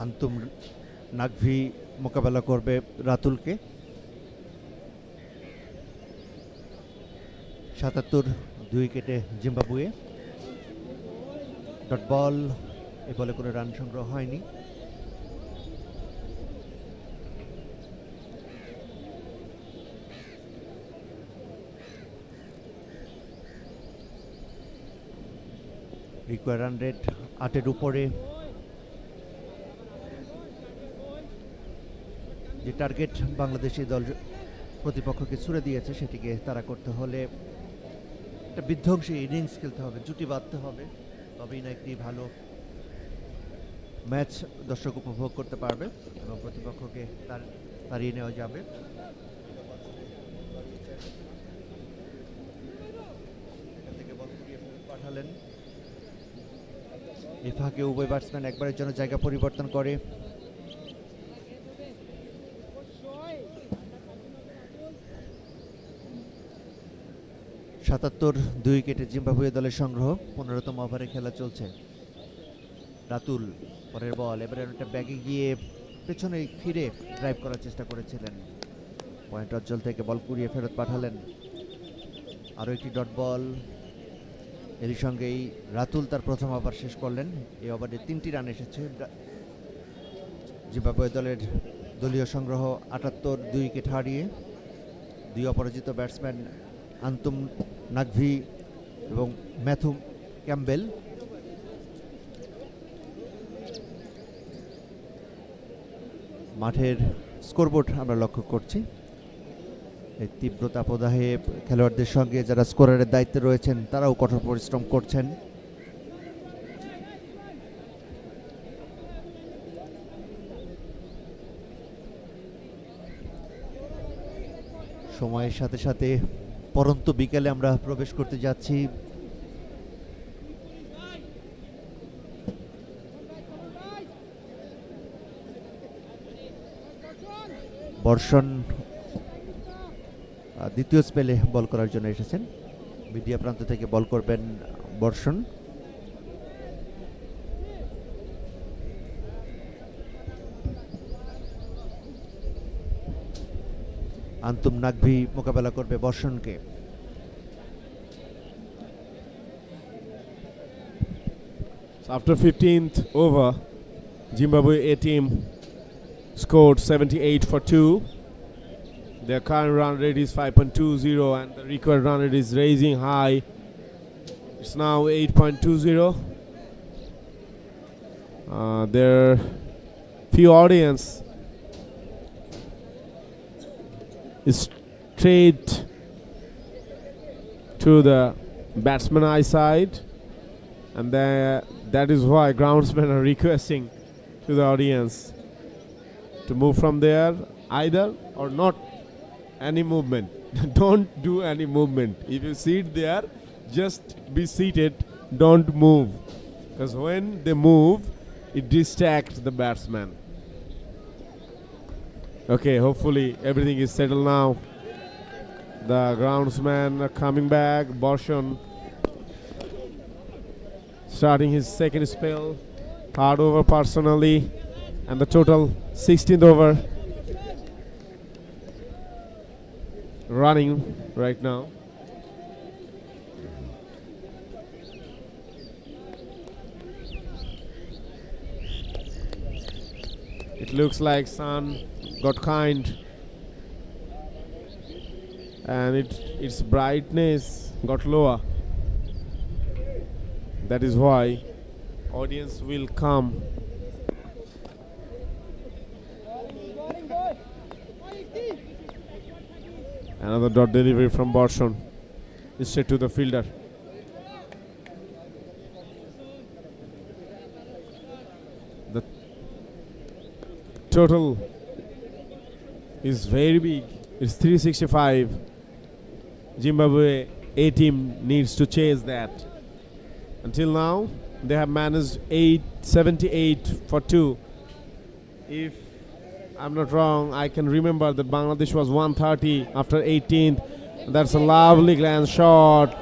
আন্তুম নাগভি মোকাবেলা করবে রাতুলকে। 77 2 উইকেটে জিম্বাবুয়ে। ডট বল, এ বলে কোনো রান সংগ্রহ হয়নি। রিকোয়ার রান রেট 8-এর উপরে। যে টার্গেট বাংলাদেশি দল প্রতিপক্ষকে ছুড়ে দিয়েছে সেটিকে তারা করতে হলে একটা বিধ্বংসী ইনিংস খেলতে হবে, জুটি বাঁধতে হবে, তবেই না একটি ভালো ম্যাচ দর্শক উপভোগ করতে পারবে এবং প্রতিপক্ষকে তাড়িয়ে নেওয়া যাবে। এখান থেকে বল ঘুরিয়ে পাঠালেন। এ ফাঁকে উভয় ব্যাটসম্যান একবারের জন্য জায়গা পরিবর্তন করে। সাতাত্তর 2 উইকেটে জিম্বাবুয়ে দলের সংগ্রহ। 15তম ওভারে খেলা চলছে। রাতুল পরের বল, এবারে একটা ব্যাগে গিয়ে পেছনে ফিরে ড্রাইভ করার চেষ্টা করেছিলেন, পয়েন্ট অঞ্চল থেকে বল কুড়িয়ে ফেরত পাঠালেন। আরও একটি ডট বল, এরই সঙ্গেই রাতুল তার প্রথম ওভার শেষ করলেন। এই ওভারে 3টি রান এসেছে। জিম্বাবুয়ে দলের দলীয় সংগ্রহ 78 2 উইকেট হারিয়ে। 2 অপরাজিত ব্যাটসম্যান আন্তুম নাগভি এবং ম্যাথু ক্যাম্বেল। মাঠের স্কোরবোর্ড আমরা লক্ষ্য করছি। এই তীব্র তাপদাহে খেলোয়াড়দের সঙ্গে যারা স্কোরারের দায়িত্বে রয়েছেন তারাও কঠোর পরিশ্রম করছেন। সময়ের সাথে সাথে পরন্ত বিকেলে আমরা প্রবেশ করতে যাচ্ছি। বর্ষণ দ্বিতীয় স্পেলে বল করার জন্য এসেছেন। মিডিয়া প্রান্ত থেকে বল করবেন বর্ষণ। আন্তুম নাগভি মোকাবেলা করবে বর্ষণকে। After 15th over, Zimbabwe A team scored 78 for 2. Their current run rate is 5.20 and the required run rate is raising high. It's now 8.20. There few audience straight to the batsman eyesight, and that is why groundsmen are requesting to the audience to move from there either or not any movement. Don't do any movement. If you sit there, just be seated, don't move, because when they move it distracts the batsman. Okay, hopefully everything is settled now. The groundsmen are coming back. Borshan starting his second spell, third over personally, and the total 16th over running right now. It looks like sun got kind, and its brightness got lower. That is why audience will come. Another dot delivery from Borshan, straight to the fielder. The total is very big. It's 365. Zimbabwe A team needs to chase that. Until now, they have managed 78 for 2. If I'm not wrong, I can remember that Bangladesh was 130 after 18th. That's a lovely glance shot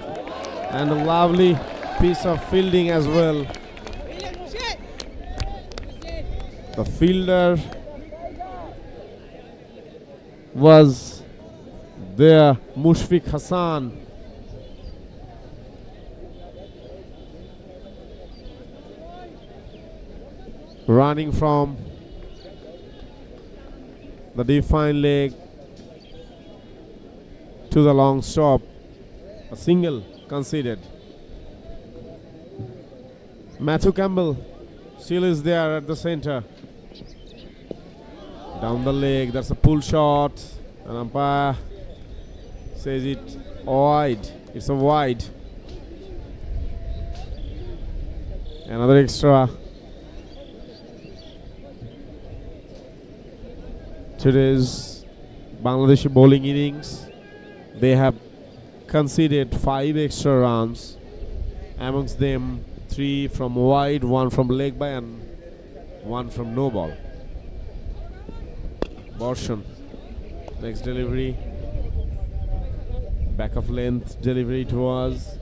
and a lovely piece of fielding as well. The fielder was there, Mushfiq Hassan. Running from the defined leg to the long stop. A single conceded. Matthew Campbell still is there at the center. Down the leg, that's a pull shot. And umpire says it wide. It's a wide. Another extra. Today's Bangladeshi bowling innings, they have conceded 5 extra runs, amongst them 3 from wide, 1 from leg by, and 1 from no ball. Borshan, next delivery, back of length delivery it was.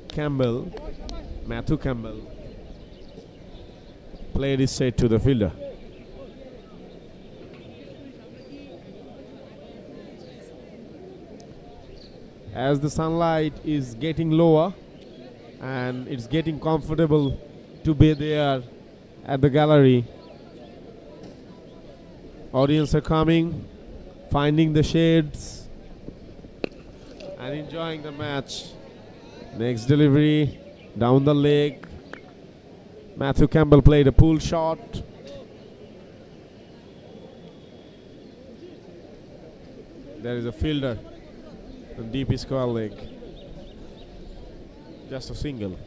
Campbell, Matthew Campbell, played it straight to the fielder. As the sunlight is getting lower and it's getting comfortable to be there at the gallery, audience are coming, finding the shades and enjoying the match. Next delivery, down the leg. Matthew Campbell played a pull shot. There is a fielder. Deep square leg. Just a single.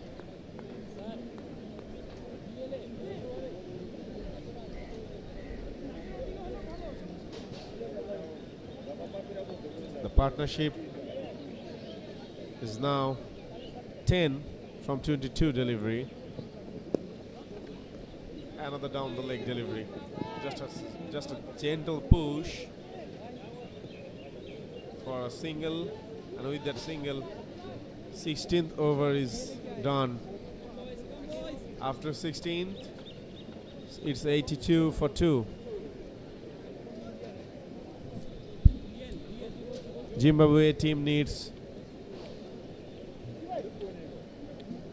The partnership is now 10 from 22 delivery. Another down the leg delivery. Just a gentle push for a single, and with that single, 16th over is done. After 16th, it's 82 for 2. Zimbabwe team needs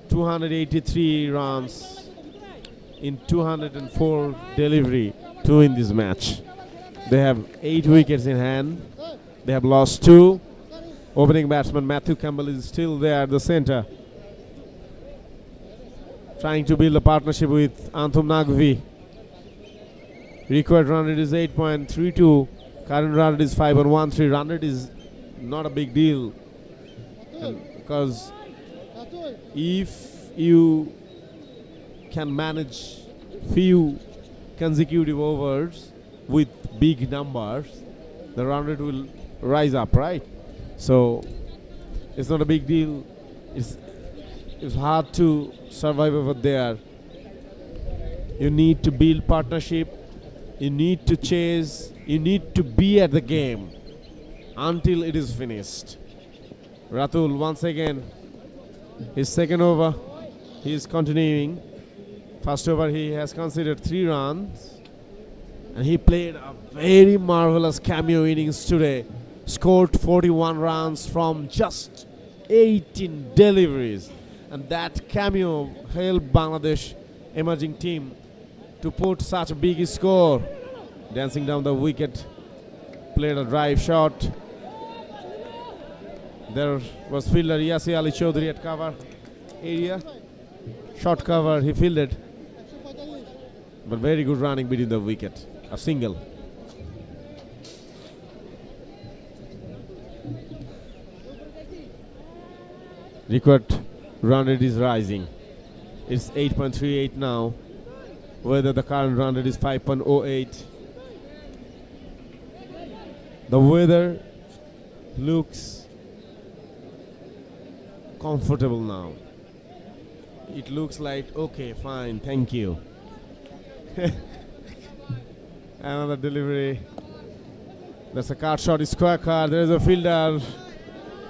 283 runs in 204 delivery to win this match. They have 8 wickets in hand. They have lost 2. Opening batsman Matthew Campbell is still there at the center, trying to build a partnership with Anthum Nagvi. Required run rate is 8.32 Current run rate is 5.13. Run rate is not a big deal, because if you can manage few consecutive overs with big numbers, the run rate will rise up, right? So it's not a big deal. It's hard to survive over there. You need to build partnership. You need to chase. You need to be at the game until it is finished. Ratul once again, his second over, he is continuing. First over he has conceded 3 runs, and he played a very marvelous cameo innings today. Scored 41 runs from just 18 deliveries, and that cameo helped Bangladesh emerging team to put such a big score. Dancing down the wicket, played a drive shot. There was fielder Yasir Ali Chaudhary at cover area. Short cover, he fielded, but very good running between the wicket. A single. Required run rate is rising. It's 8.38 now. Whether the current run rate is 5.08. The weather looks comfortable now. It looks like, okay, fine, thank you. Another delivery. That's a card shot, square card. There is a fielder.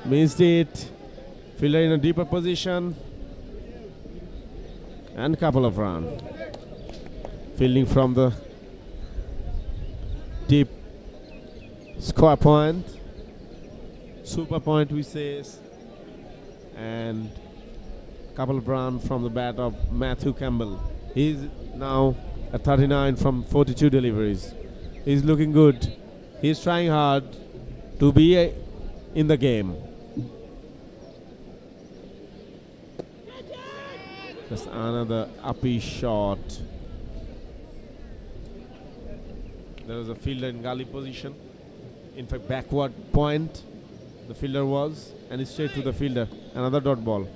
Missed it. Fielder in a deeper position. And couple of runs. Fielding from the deep square point. Super point, we say. And couple of runs from the bat of Matthew Campbell. He's now at 39 from 42 deliveries. He's looking good. He's trying hard to be in the game. That's another uppy shot. There was a fielder in gully position. In fact, backward point the fielder was, and it's straight to the fielder. Another dot ball.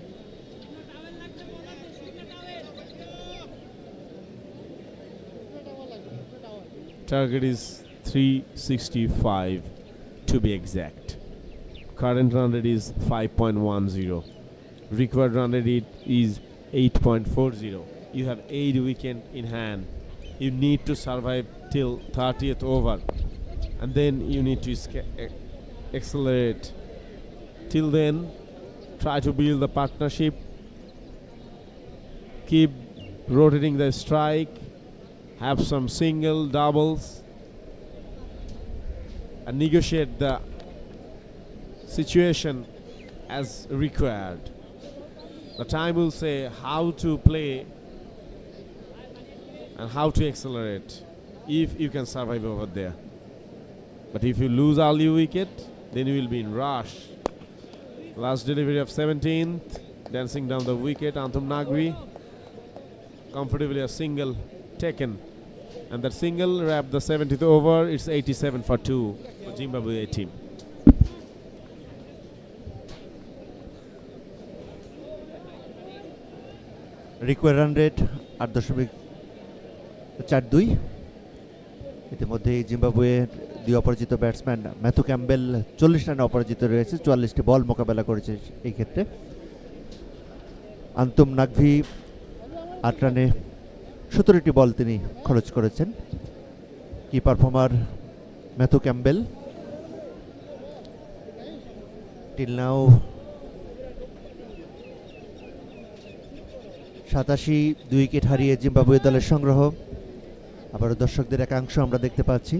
Target is 365 to be exact. Current run rate is 5.10. Required run rate is 8.40. You have 8 wickets in hand. You need to survive till 30th over, and then you need to accelerate. Till then, try to build the partnership. Keep rotating the strike. Have some single, doubles, and negotiate the situation as required. The time will say how to play and how to accelerate if you can survive over there. But if you lose early wicket, then you will be in rush. Last delivery of 17th, dancing down the wicket, Anthum Nagri. Comfortably a single taken, and that single wrapped the 70th over. It's 87 for 2 for Zimbabwe team. Require run rate 8.42। ইতিমধ্যেই জিম্বাবুয়ের 2 অপরাজিত batsman Matthew Campbell 40 রানে অপরাজিত রয়েছে, 44টি বল মোকাবেলা করেছে এই ক্ষেত্রে। আন্তুম নাগভি 8 রানে 17টি বল তিনি খরচ করেছেন। কি performer Matthew Campbell. Till now 87 2 wicket হারিয়ে জিম্বাবুয়ে দলের সংগ্রহ। আবারও দর্শকদের একাংশ আমরা দেখতে পাচ্ছি।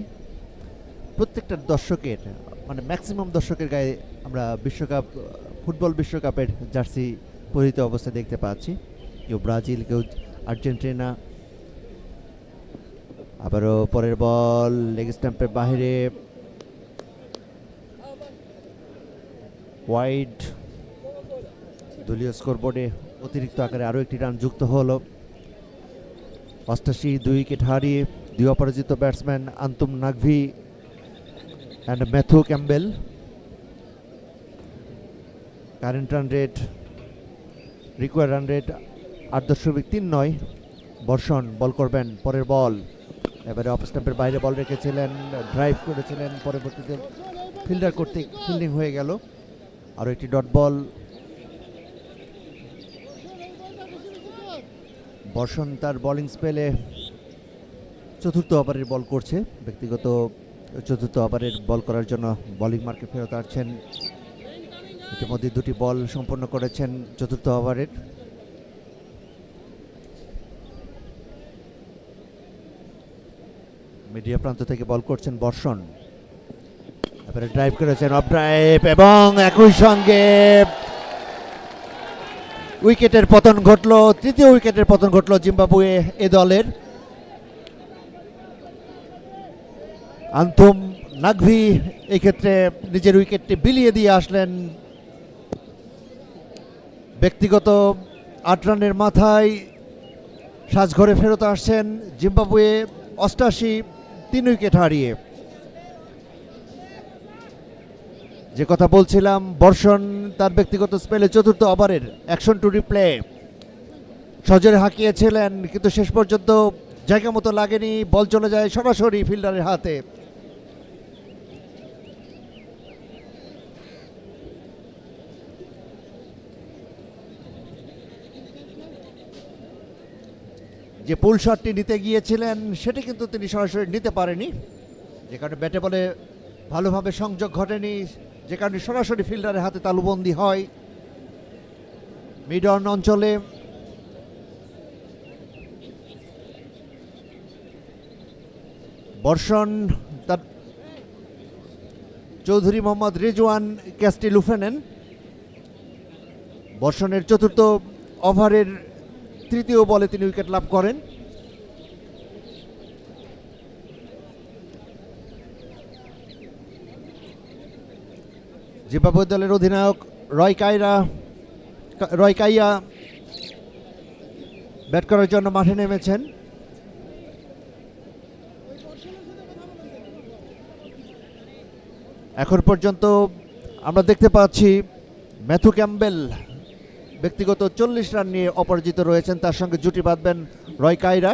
প্রত্যেকটা দর্শকের মানে ম্যাক্সিমাম দর্শকের গায়ে আমরা ফুটবল বিশ্বকাপের জার্সি পরিহিত অবস্থায় দেখতে পাচ্ছি। কেউ ব্রাজিল, কেউ আর্জেন্টিনা। আবারও পরের বল লেগ স্ট্যাম্পের বাইরে, ওয়াইড। দলীয় স্কোরবোর্ডে অতিরিক্ত আকারে আরও একটি রান যুক্ত হলো। 88 2 উইকেট হারিয়ে 2 অপরাজিত batsman Antum Naqvi and Matthew Campbell. Current run rate, required run rate 8.39। বর্ষণ বল করবেন, পরের বল এবারে অফ স্টাম্পের বাইরে বল রেখেছিলেন, ড্রাইভ করেছিলেন, পরবর্তীতে ফিল্ডার কর্তৃক ফিল্ডিং হয়ে গেল। আরও একটি ডট বল। বর্ষণ তার বোলিং স্পেলে চতুর্থ ওভারের বল করছে, ব্যক্তিগত চতুর্থ ওভারের বল করার জন্য বোলিং মার্কে ফেরত আসছেন। ইতিমধ্যে দুটি বল সম্পন্ন করেছেন চতুর্থ ওভারের। মিডিয়া প্রান্ত থেকে বল করছেন বর্ষণ, এবারে ড্রাইভ করেছেন, অফ ড্রাইভ, এবং একই সঙ্গে উইকেটের পতন ঘটলো, তৃতীয় উইকেটের পতন ঘটলো জিম্বাবুয়ে এ দলের। আন্থুম নাগভি এই ক্ষেত্রে নিজের উইকেটটি বিলিয়ে দিয়ে আসলেন। ব্যক্তিগত 8 রানের মাথায় সাজঘরে ফেরত আসছেন জিম্বাবুয়ে 88, 3 উইকেট হারিয়ে। যে কথা বলছিলাম, বর্ষণ তার ব্যক্তিগত স্পেলে চতুর্থ ওভারের অ্যাকশন টু রিপ্লে সজোরে হাঁকিয়েছিলেন, কিন্তু শেষ পর্যন্ত জায়গা মতো লাগেনি, বল চলে যায় সরাসরি ফিল্ডারের হাতে। যে পুল শটটি নিতে গিয়েছিলেন সেটি কিন্তু তিনি সরাসরি নিতে পারেনি, যে কারণে ব্যাটে বলে ভালোভাবে সংযোগ ঘটেনি, যে কারণে সরাসরি ফিল্ডারের হাতে তালুবন্দি হয়। মিড অন অঞ্চলে বর্ষণ তার চৌধুরী মোহাম্মদ রিজওয়ান ক্যাচটি লুফে নেন। বর্ষণের চতুর্থ ওভারের তৃতীয় বলে তিনি উইকেট লাভ করেন। জিম্বাবুয়ে দলের অধিনায়ক রয় কাইয়া ব্যাট করার জন্য মাঠে নেমেছেন। এখন পর্যন্ত আমরা দেখতে পাচ্ছি ম্যাথু ক্যাম্বেল ব্যক্তিগত 40 রান নিয়ে অপরাজিত রয়েছেন, তার সঙ্গে জুটি বাঁধবেন রয় কাইরা।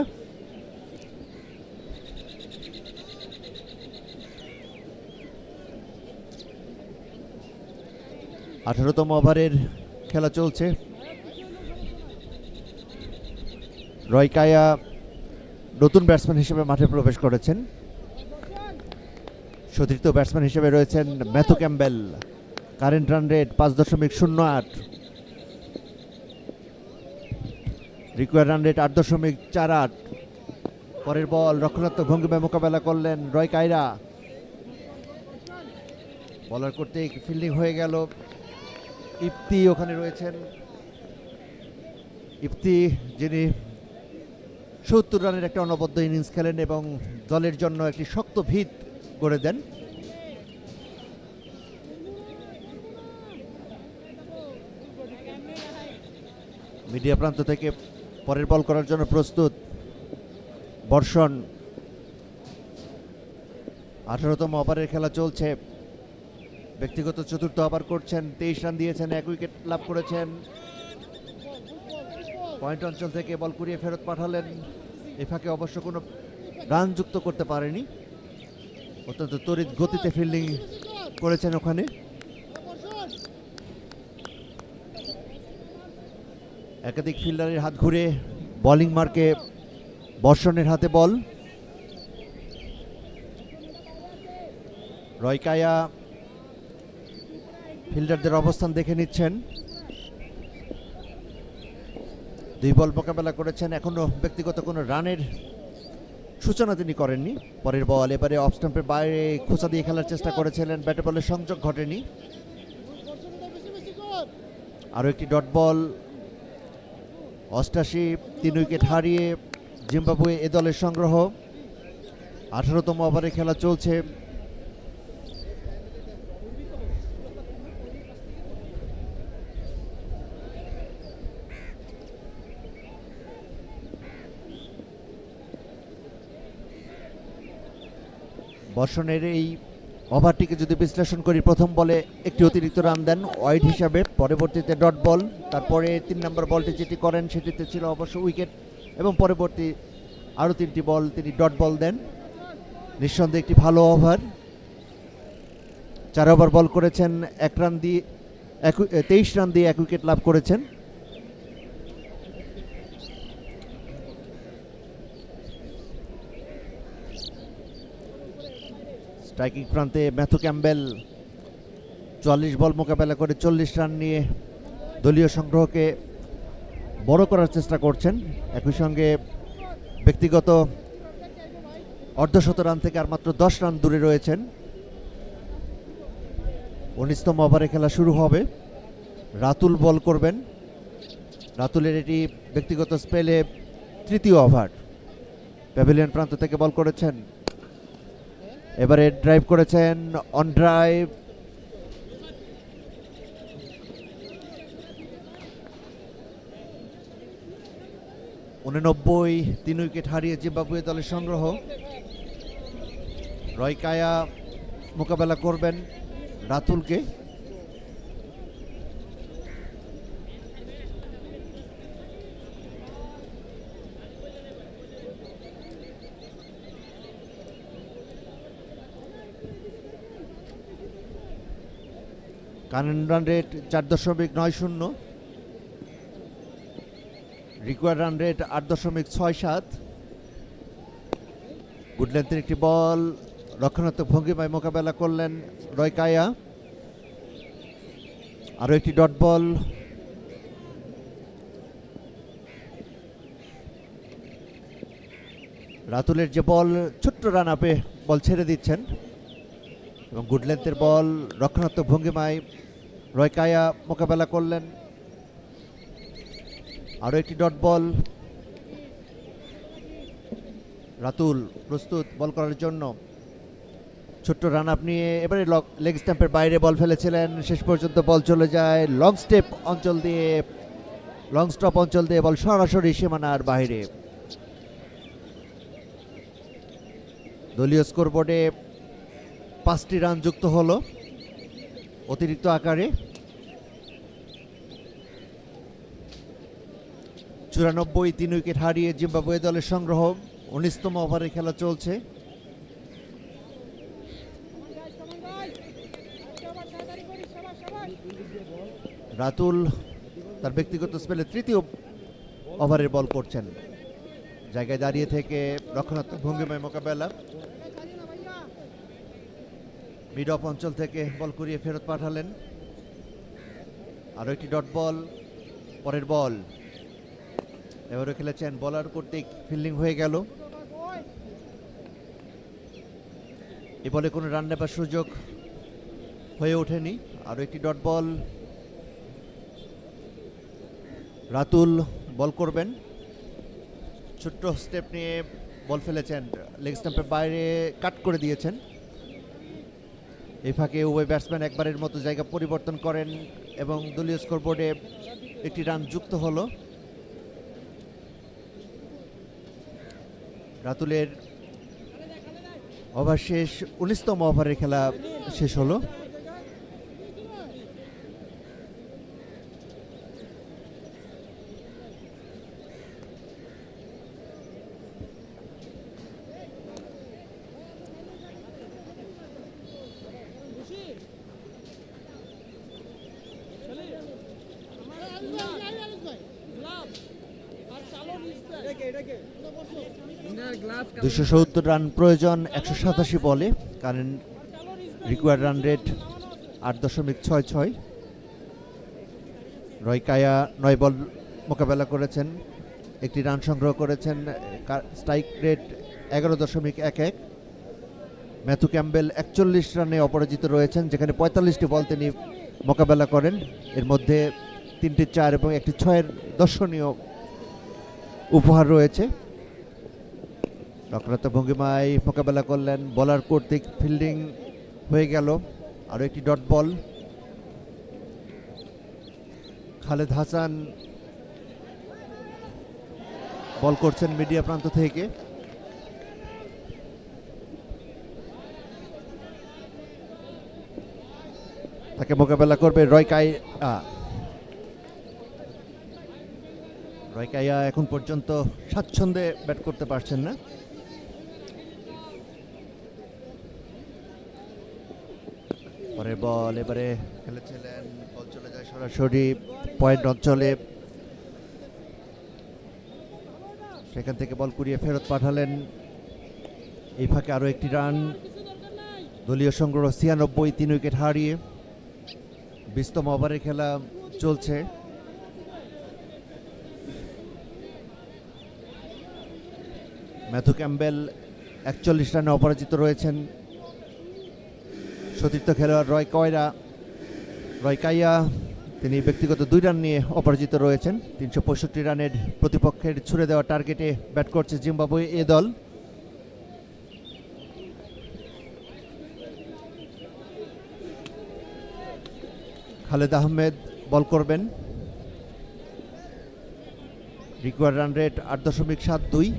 আঠারোতম ওভারের খেলা চলছে। রয় কাইয়া নতুন ব্যাটসম্যান হিসেবে মাঠে প্রবেশ করেছেন। সতীর্থ ব্যাটসম্যান হিসেবে রয়েছেন Matthew Campbell. Current run rate 5.08, required run rate 8.48। পরের বল রক্ষণাত্মক ভঙ্গিমায় মোকাবেলা করলেন রয় কাইরা, বলার কর্তৃক ফিল্ডিং হয়ে গেল। ইফতি ওখানে রয়েছেন, ইফতি যিনি 70 রানের একটা অনবদ্য ইনিংস খেলেন এবং দলের জন্য একটি শক্ত ভিত করে দেন। মিডিয়া প্রান্ত থেকে পরের বল করার জন্য প্রস্তুত বর্ষণ। 18তম ওভারের খেলা চলছে। ব্যক্তিগত চতুর্থ ওভার করছেন, 23 রান দিয়েছেন, 1 উইকেট লাভ করেছেন। পয়েন্ট অঞ্চল থেকে বল কুড়িয়ে ফেরত পাঠালেন। এ ফাঁকে অবশ্য কোনো রান যুক্ত করতে পারেনি, অত্যন্ত তড়িৎ গতিতে ফিল্ডিং করেছেন ওখানে। একাধিক ফিল্ডারের হাত ঘুরে বোলিং মার্কে বর্ষণের হাতে বল। রয় কাইয়া ফিল্ডারদের অবস্থান দেখে নিচ্ছেন। 2 বল মোকাবেলা করেছেন, এখনো ব্যক্তিগত কোনো রানের সূচনা তিনি করেননি। পরের বল এবারে অফ স্টাম্পের বাইরে খোঁচা দিয়ে খেলার চেষ্টা করেছিলেন, ব্যাটে বলে সংযোগ ঘটেনি। আরও একটি ডট বল। 88, 3 উইকেট হারিয়ে জিম্বাবুয়ে এ দলের সংগ্রহ। 18তম ওভারে খেলা চলছে। বর্ষণের এই ওভারটিকে যদি বিশ্লেষণ করি, প্রথম বলে একটি অতিরিক্ত রান দেন ওয়াইড হিসাবে, পরবর্তীতে ডট বল, তারপরে 3 নম্বর বলটি যেটি করেন সেটিতে ছিল অবশ্য উইকেট, এবং পরবর্তী আরও 3টি বল তিনি ডট বল দেন। নিঃসন্দেহে একটি ভালো ওভার। 4 ওভার বল করেছেন, 23 রান দিয়ে 1 উইকেট লাভ করেছেন। স্ট্রাইকিং প্রান্তে ম্যাথু ক্যাম্বেল 44 বল মোকাবেলা করে 40 রান নিয়ে দলীয় সংগ্রহকে বড় করার চেষ্টা করছেন। একই সঙ্গে ব্যক্তিগত অর্ধশত রান থেকে আর মাত্র 10 রান দূরে রয়েছেন। 19তম ওভারে খেলা শুরু হবে। রাতুল বল করবেন। রাতুলের এটি ব্যক্তিগত স্পেলে 3য় ওভার। প্যাভিলিয়ন প্রান্ত থেকে বল করেছেন, এবারে ড্রাইভ করেছেন, অন ড্রাইভ, ঊননব্বই। 3 উইকেট হারিয়ে জিম্বাবুয়ে দলের সংগ্রহ। রয় কায়া মোকাবেলা করবেন রাতুলকে। Current run rate 4.90, required run rate 8.67। Good লেন্থের একটি বল রক্ষণাত্মক ভঙ্গিমায় মোকাবেলা করলেন রয় কায়া। আরও একটি ডট বল, রাতুলের যে বল ছোট্ট রান আপে বল ছেড়ে দিচ্ছেন, এবং গুড লেন্থের বল রক্ষণাত্মক ভঙ্গিমায় রয় কায়া মোকাবেলা করলেন। আরও একটি ডট বল, রাতুল প্রস্তুত বল করার জন্য। ছোট্ট রান আপ নিয়ে এবারে লেগ স্ট্যাম্পের বাইরে বল ফেলেছিলেন, শেষ পর্যন্ত বল চলে যায় লং স্টপ অঞ্চল দিয়ে বল সরাসরি সীমানার বাইরে। দলীয় স্কোরবোর্ডে 5টি রান যুক্ত হলো অতিরিক্ত আকারে। 94, 3 উইকেট হারিয়ে জিম্বাবুয়ে দলের সংগ্রহ। 19তম ওভারে খেলা চলছে। রাতুল তার ব্যক্তিগত স্পেলে 3য় ওভারের বল করছেন। জায়গায় দাঁড়িয়ে থেকে রক্ষণাত্মক ভঙ্গিমায় মোকাবেলা। মিড অফ অঞ্চল থেকে বল করিয়ে ফেরত পাঠালেন। আরও একটি ডট বল, পরের বল এবারও খেলেছেন বলার কর্তৃক, ফিল্ডিং হয়ে গেল। এ বলে কোনো রান নেবার সুযোগ হয়ে ওঠেনি। আরও একটি ডট বল, রাতুল বল করবেন। ছোট্ট স্টেপ নিয়ে বল ফেলেছেন, লেগ স্টাম্পের বাইরে কাট করে দিয়েছেন। এই ফাঁকে উভয় ব্যাটসম্যান একবারের মতো জায়গা পরিবর্তন করেন এবং দলীয় স্কোরবোর্ডে একটি রান যুক্ত হলো। রাতুলের ওভার শেষ, 19তম ওভারের খেলা শেষ হলো। দুশো 270 রান প্রয়োজন 187 বলে। Current required run rate 8.66। রয় কায়া 9 বল মোকাবেলা করেছেন, একটি রান সংগ্রহ করেছেন। Strike rate 11.11। ম্যাথু ক্যাম্বেল 41 রানে অপরাজিত রয়েছেন, যেখানে 45টি বল তিনি মোকাবেলা করেন। এর মধ্যে 3টি 4 এবং একটি 6-এর দর্শনীয় উপহার রয়েছে। রক্ষণাত্মক ভঙ্গিমায় মোকাবেলা করলেন, বলার কর্তৃক ফিল্ডিং হয়ে গেল। আরও একটি ডট বল, খালেদ হাসান বল করছেন মিডিয়া প্রান্ত থেকে। তাকে মোকাবেলা করবে রয়কাইয়া এখন পর্যন্ত স্বাচ্ছন্দ্যে ব্যাট করতে পারছেন না। পরের বল এবারে খেলেছিলেন, বল চলে যায় সরাসরি পয়েন্ট অঞ্চলে, সেখান থেকে বল কুড়িয়ে ফেরত পাঠালেন। এই ফাঁকে আরও একটি রান, দলীয় সংগ্রহ ৯৬, ৩ উইকেট হারিয়ে। ২০তম ওভারের খেলা চলছে। ম্যাথু ক্যাম্বেল ৪১ রানে অপরাজিত রয়েছেন। সতীর্থ খেলোয়াড় রয়কাইয়া তিনি ব্যক্তিগত ২ রান নিয়ে অপরাজিত রয়েছেন। ৩৬৫ রানের প্রতিপক্ষের ছুড়ে দেওয়া টার্গেটে ব্যাট করছে জিম্বাবুয়ে এ দল। খালেদ আহমেদ বল করবেন। Required run rate ৮.৭২।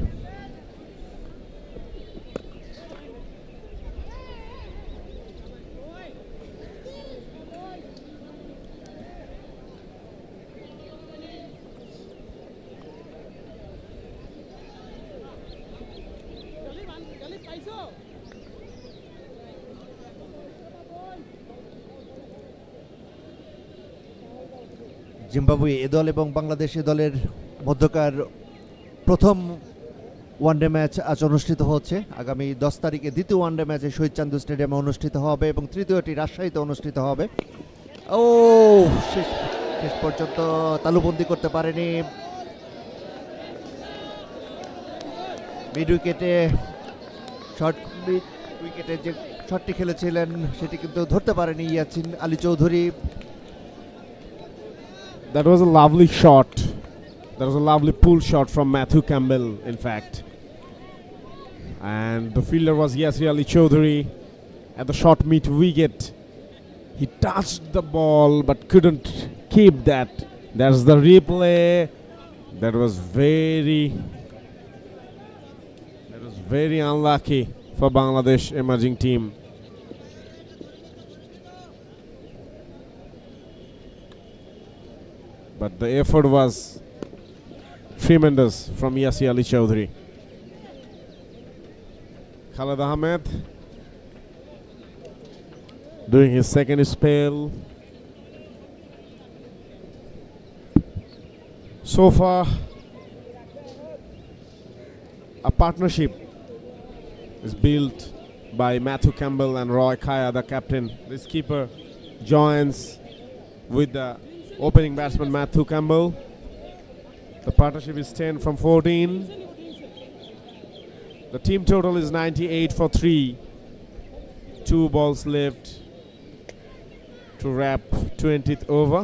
Zimbabwe A দল এবং বাংলাদেশ এ দলের মধ্যকার প্রথম ওয়ানডে ম্যাচ আজ অনুষ্ঠিত হচ্ছে। আগামী ১০ তারিখে দ্বিতীয় ওয়ানডে ম্যাচে শহীদ চান্দু স্টেডিয়ামে অনুষ্ঠিত হবে এবং তৃতীয়টি রাজশাহীতে অনুষ্ঠিত হবে। শেষ পর্যন্ত তালুবন্দি করতে পারেনি। মিড উইকেটে যে শটটি খেলেছিলেন সেটি কিন্তু ধরতে পারেনি Yasin Ali Chowdhury. That was a lovely shot. That was a lovely pull shot from Matthew Campbell, in fact. And the fielder was Yasir Ali Chaudhary at the short mid wicket. He touched the ball but couldn't keep that. That's the replay. That was very unlucky for Bangladesh emerging team. But the effort was tremendous from Yasir Ali Chaudhary. Khaled Ahmed doing his second spell. So far, a partnership is built by Matthew Campbell and Roy Kaya, the captain. This keeper joins with the opening batsman Matthew Campbell. The partnership is 10 from 14. The team total is 98 for 3. 2 balls left to wrap 20th over.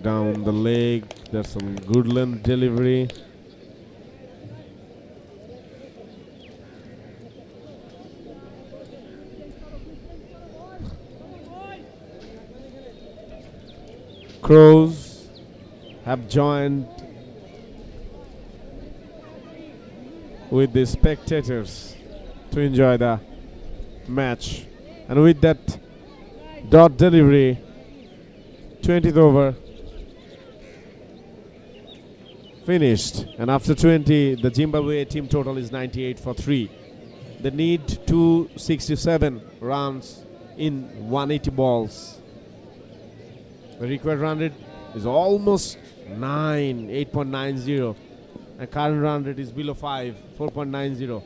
Down the leg, there's some good length delivery. Crows have joined with the spectators to enjoy the match, and with that dot delivery, 20th over finished, and after 20 the Zimbabwe team total is 98 for 3. They need 267 runs in 180 balls. The required run rate is almost 9, 8.90, and current run rate is below 5, 4.90.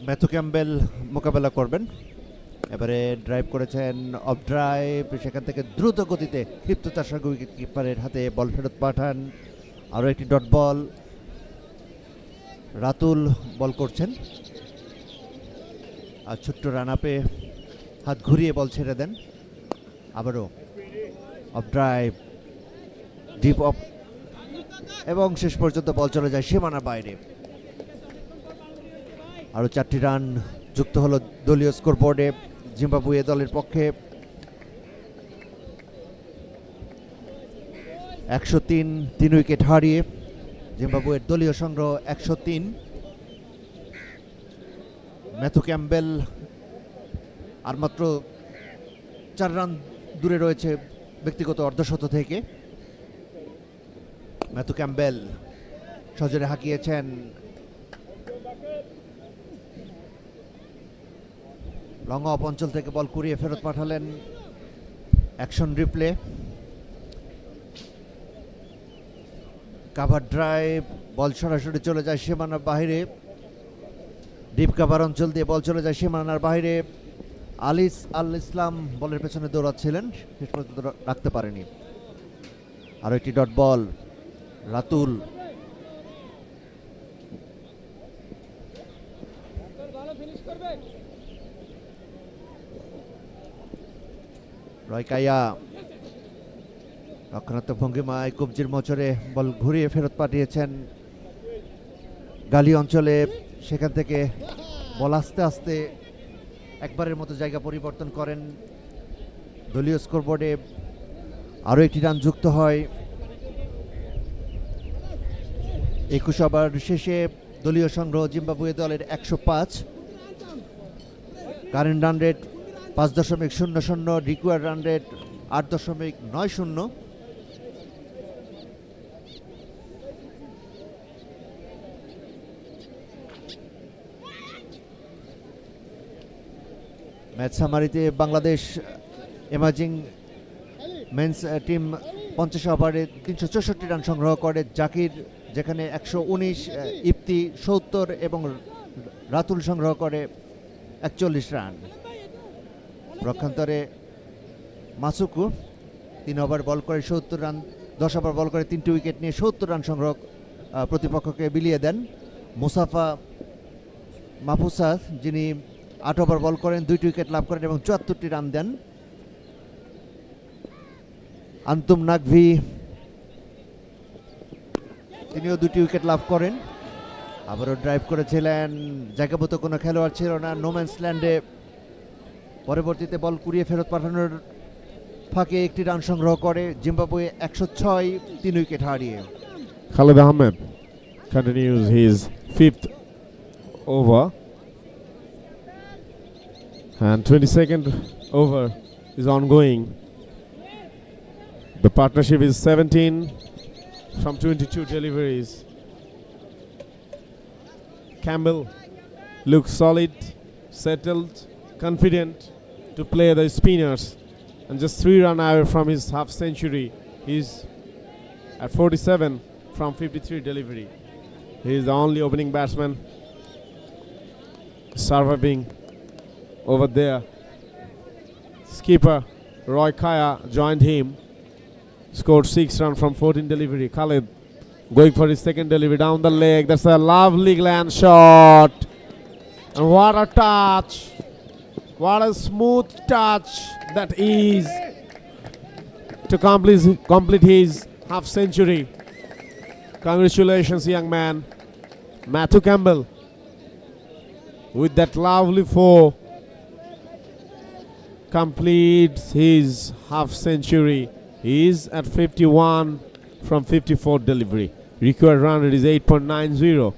Matthew Campbell মোকাবেলা করবেন। এবারে drive করেছেন, of drive, সেখান থেকে দ্রুত গতিতে ক্ষিপ্ততার সঙ্গে wicket কিপারের হাতে বল ফেরত পাঠান। আরও একটি ডট বল, রাতুল বল করছেন। আর ছোট্ট রান আপে হাত ঘুরিয়ে বল ছেড়ে দেন, আবারও অফ ড্রাইভ, ডিপ অফ, এবং শেষ পর্যন্ত বল চলে যায় সীমানার বাইরে। আরও 4টি রান যুক্ত হলো দলীয় স্কোরবোর্ডে জিম্বাবুয়ে দলের পক্ষে। 103, 3 উইকেট হারিয়ে জিম্বাবুয়ের দলীয় সংগ্রহ 103। ম্যাথু ক্যাম্বেল আর মাত্র 4 রান দূরে রয়েছে ব্যক্তিগত অর্ধশত থেকে। ম্যাথু ক্যাম্বেল সজোরে হাঁকিয়েছেন, লং অফ অঞ্চল থেকে বল কুড়িয়ে ফেরত পাঠালেন। অ্যাকশন রিপ্লে, কাভার ড্রাইভ, বল সরাসরি চলে যায় সীমানার বাইরে। ডিপ কাভার অঞ্চল দিয়ে বল চলে যায় সীমানার বাইরে। আলিস আল ইসলাম বলের পেছনে দৌড়াচ্ছিলেন, শেষ পর্যন্ত রাখতে পারেনি। আরও একটি ডট বল, রাতুল, রয়কাইয়া রক্ষণাত্মক ভঙ্গিমায় কবজির মোচরে বল ঘুরিয়ে ফেরত পাঠিয়েছেন গালি অঞ্চলে। সেখান থেকে বল আস্তে আস্তে একবারের মতো জায়গা পরিবর্তন করেন। দলীয় স্কোরবোর্ডে আরও একটি রান যুক্ত হয়। 21 ওভার শেষে দলীয় সংগ্রহ জিম্বাবুয়ে দলের 105। Current run rate 5.00, required run rate 8.90। Match সামারিতে বাংলাদেশ এমার্জিং মেন্স টিম 50 ওভারে 364 রান সংগ্রহ করে। জাকির যেখানে 119, ইফতি 70 এবং রাতুল সংগ্রহ করে 41 রান। পক্ষান্তরে মাসুকু 3 ওভার বল করে 70 রান, 10 ওভার বল করে 3টি উইকেট নিয়ে 70 রান সংগ্রহ প্রতিপক্ষকে বিলিয়ে দেন। মুসাফা মাহফুজা যিনি 8 ওভার বল করেন, 2টি উইকেট লাভ করেন এবং 74টি রান দেন। আন্তুম নাকভি তিনিও 2টি উইকেট লাভ করেন। আবারও ড্রাইভ করেছিলেন, জায়গামতো কোনো খেলোয়াড় ছিল না নোম্যান্স ল্যান্ডে। পরবর্তীতে বল কুড়িয়ে ফেরত পাঠানোর ফাঁকে একটি রান সংগ্রহ করে জিম্বাবুয়ে 106, 3 উইকেট হারিয়ে। Khalid Ahmed continues his 5th over and 22nd over is ongoing. The partnership is 17 from 22 deliveries. Campbell looks solid, settled, confident to play the spinners, and just 3 runs away from his half century. He's at 47 from 53 delivery. He is the only opening batsman surviving over there. Skipper Roy Kaya joined him, scored 6 runs from 14 delivery. Khalid going for his second delivery down the leg. That's a lovely glance shot. And what a touch. What a smooth touch that is to complete his half century. Congratulations, young man. Matthew Campbell with that lovely 4 completes his half century. He is at 51 from 54 delivery. Required run rate is 8.90.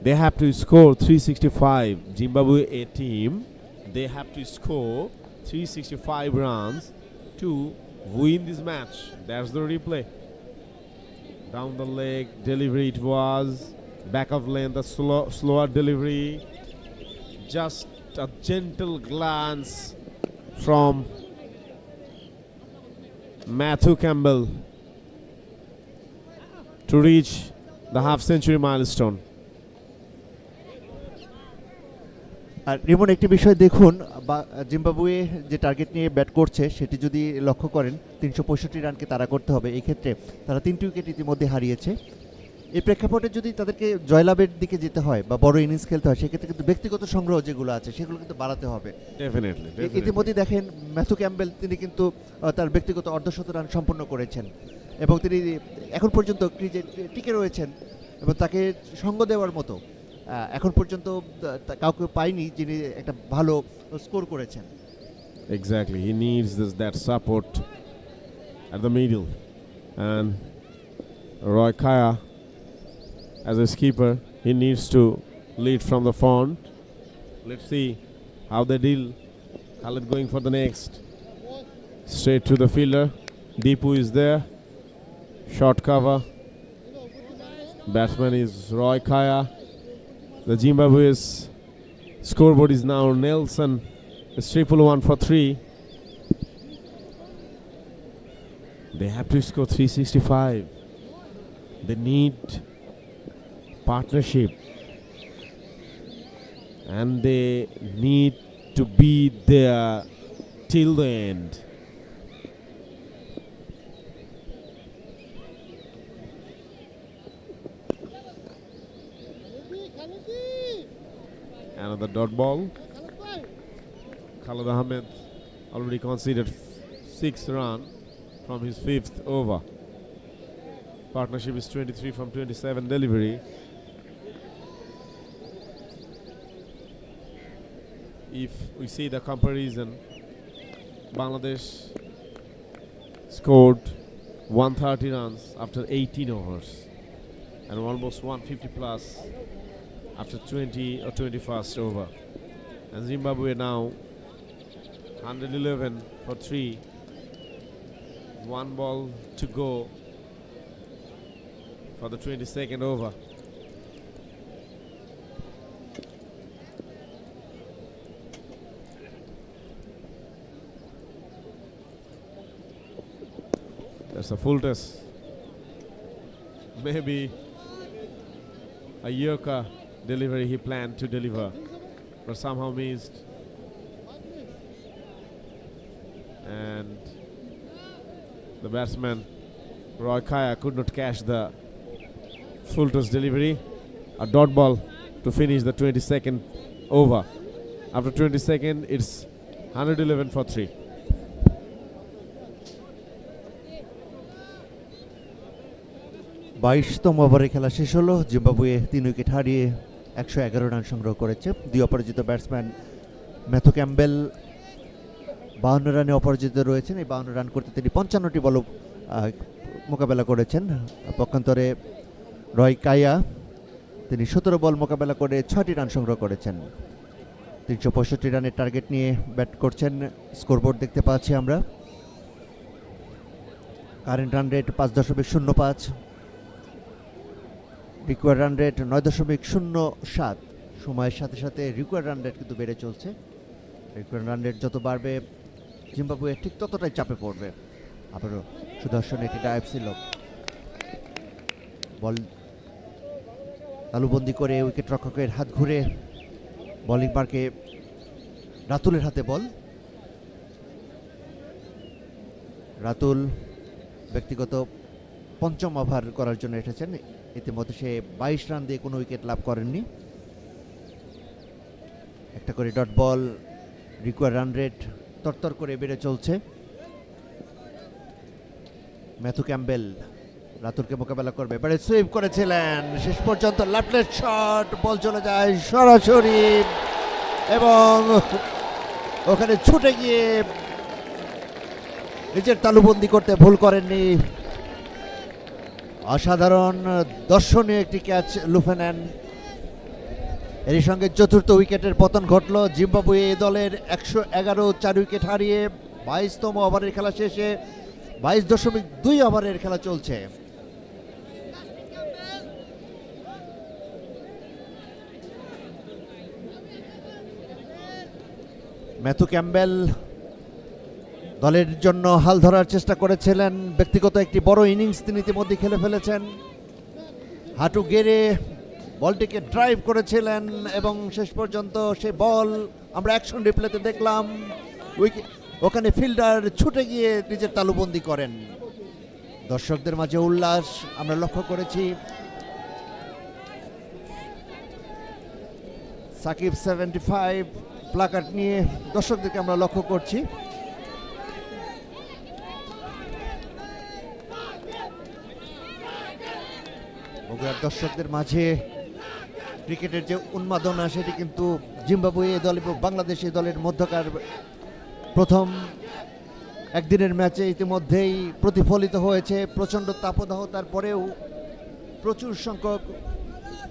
They have to score 365. Zimbabwe A team, they have to score 365 runs to win this match. That's the replay. Down the leg delivery it was. Back of lane, the slower delivery. Just a gentle glance from Matthew Campbell to reach the half century milestone. আর রিমন একটি বিষয় দেখুন, Zimbabwe যে target নিয়ে bat করছে সেটি যদি লক্ষ্য করেন 365 রানকে তারা করতে হবে। এই ক্ষেত্রে তারা 3টি উইকেট ইতিমধ্যে হারিয়েছে এই প্রেক্ষাপটে যদি তাদেরকে জয়লাভের দিকে যেতে হয় বা বড় ইনিংস খেলতে হয়, সেক্ষেত্রে কিন্তু ব্যক্তিগত সংগ্রহ যেগুলো আছে সেগুলো কিন্তু বাড়াতে হবে। Definitely. ইতিমধ্যে দেখেন ম্যাথু ক্যাম্বেল তিনি কিন্তু তার ব্যক্তিগত অর্ধশত রান সম্পন্ন করেছেন এবং তিনি এখন পর্যন্ত ক্রিজে টিকে রয়েছেন এবং তাকে সঙ্গ দেওয়ার মতো এখন পর্যন্ত কাউকে পায়নি যিনি একটা ভালো স্কোর করেছেন। Exactly. He needs that support at the middle. And Roy Kaya, as a skipper, he needs to lead from the front. Let's see how they deal. Khalid going for the next. Straight to the fielder. Deepu is there. Short cover. Batsman is Roy Kaya. The Zimbabwe's scoreboard is now Nelson. It's 111 for 3. They have to score 365. They need partnership. And they need to be there till the end. Another dot ball. Khalid Ahmed already conceded 6 runs from his 5th over. Partnership is 23 from 27 delivery. If we see the comparison, Bangladesh scored 130 runs after 18 overs and almost 150 plus after 20 or 21st over. And Zimbabwe now 111 for 3. 1 ball to go for the 22nd over. That's a full toss. Maybe a Yorker delivery he planned to deliver, but somehow missed. And the batsman Roy Kaya could not catch the full toss delivery. A dot ball to finish the 22nd over. After 22nd, it's 111 for 3. বাইশতম ওভারে খেলা শেষ হলো। Zimbabwe 3 wicket হারিয়ে 111 run সংগ্রহ করেছে। 2 অপরাজিত batsman Matthew Campbell 52 রানে অপরাজিত রয়েছেন। এই 52 রান করতে তিনি 55টি বল মোকাবেলা করেছেন। পক্ষান্তরে রয় কায়া তিনি 17 বল মোকাবেলা করে 6টি রান সংগ্রহ করেছেন। 365 রানের টার্গেট নিয়ে ব্যাট করছেন। স্কোরবোর্ড দেখতে পাচ্ছি আমরা। Current run rate 5.05, required run rate 9.07। সময়ের সাথে সাথে রিকোয়ার্ড রান রেট কিন্তু বেড়ে চলছে। রিকোয়ার্ড রান রেট যত বাড়বে জিম্বাবুয়ে ঠিক ততটাই চাপে পড়বে। আবারও সুদর্শন একটি ডাইভ ছিল, বল তালুবন্দি করে উইকেট রক্ষকের হাত ঘুরে বোলিং মার্কে রাতুলের হাতে বল। রাতুল ব্যক্তিগত 5ম ওভার করার জন্য এসেছেন। ইতিমধ্যে সে 22 রান দিয়ে কোনো উইকেট লাভ করেননি। একটা করে dot ball. Required run rate তরতর করে বেড়ে চলছে। ম্যাথু ক্যাম্বেল রাতুলকে মোকাবেলা করবে, এবারে সুইপ করেছিলেন, শেষ পর্যন্ত লেফট শট, বল চলে যায় সরাসরি এবং ওখানে ছুটে গিয়ে নিজের তালুবন্দি করতে ভুল করেননি। অসাধারণ দর্শনীয় একটি ক্যাচ লুফে নেন। এর সঙ্গে 4র্থ উইকেটের পতন ঘটল। জিম্বাবুয়ে দলের 111, 4 উইকেট হারিয়ে 22তম ওভারের খেলা শেষে 22.2 ওভারের খেলা চলছে। ম্যাথু ক্যাম্বেল দলের জন্য হাল ধরার চেষ্টা করেছিলেন। ব্যক্তিগত একটি বড় ইনিংস তিনি ইতিমধ্যে খেলে ফেলেছেন। হাঁটু গেড়ে বলটিকে ড্রাইভ করেছিলেন এবং শেষ পর্যন্ত সে বল আমরা অ্যাকশন রিপ্লেতে দেখলাম। ওখানে ফিল্ডার ছুটে গিয়ে নিজের তালুবন্দি করেন। দর্শকদের মাঝে উল্লাস আমরা লক্ষ্য করেছি। সাকিব 75 প্লাকার্ড নিয়ে দর্শকদেরকে আমরা লক্ষ্য করছি। বগুড়ার দর্শকদের মাঝে ক্রিকেটের যে উন্মাদনা সেটি কিন্তু জিম্বাবুয়ে দল এবং বাংলাদেশ দলের মধ্যকার প্রথম একদিনের ম্যাচে ইতিমধ্যেই প্রতিফলিত হয়েছে। প্রচণ্ড তাপদাহ, তারপরেও প্রচুর সংখ্যক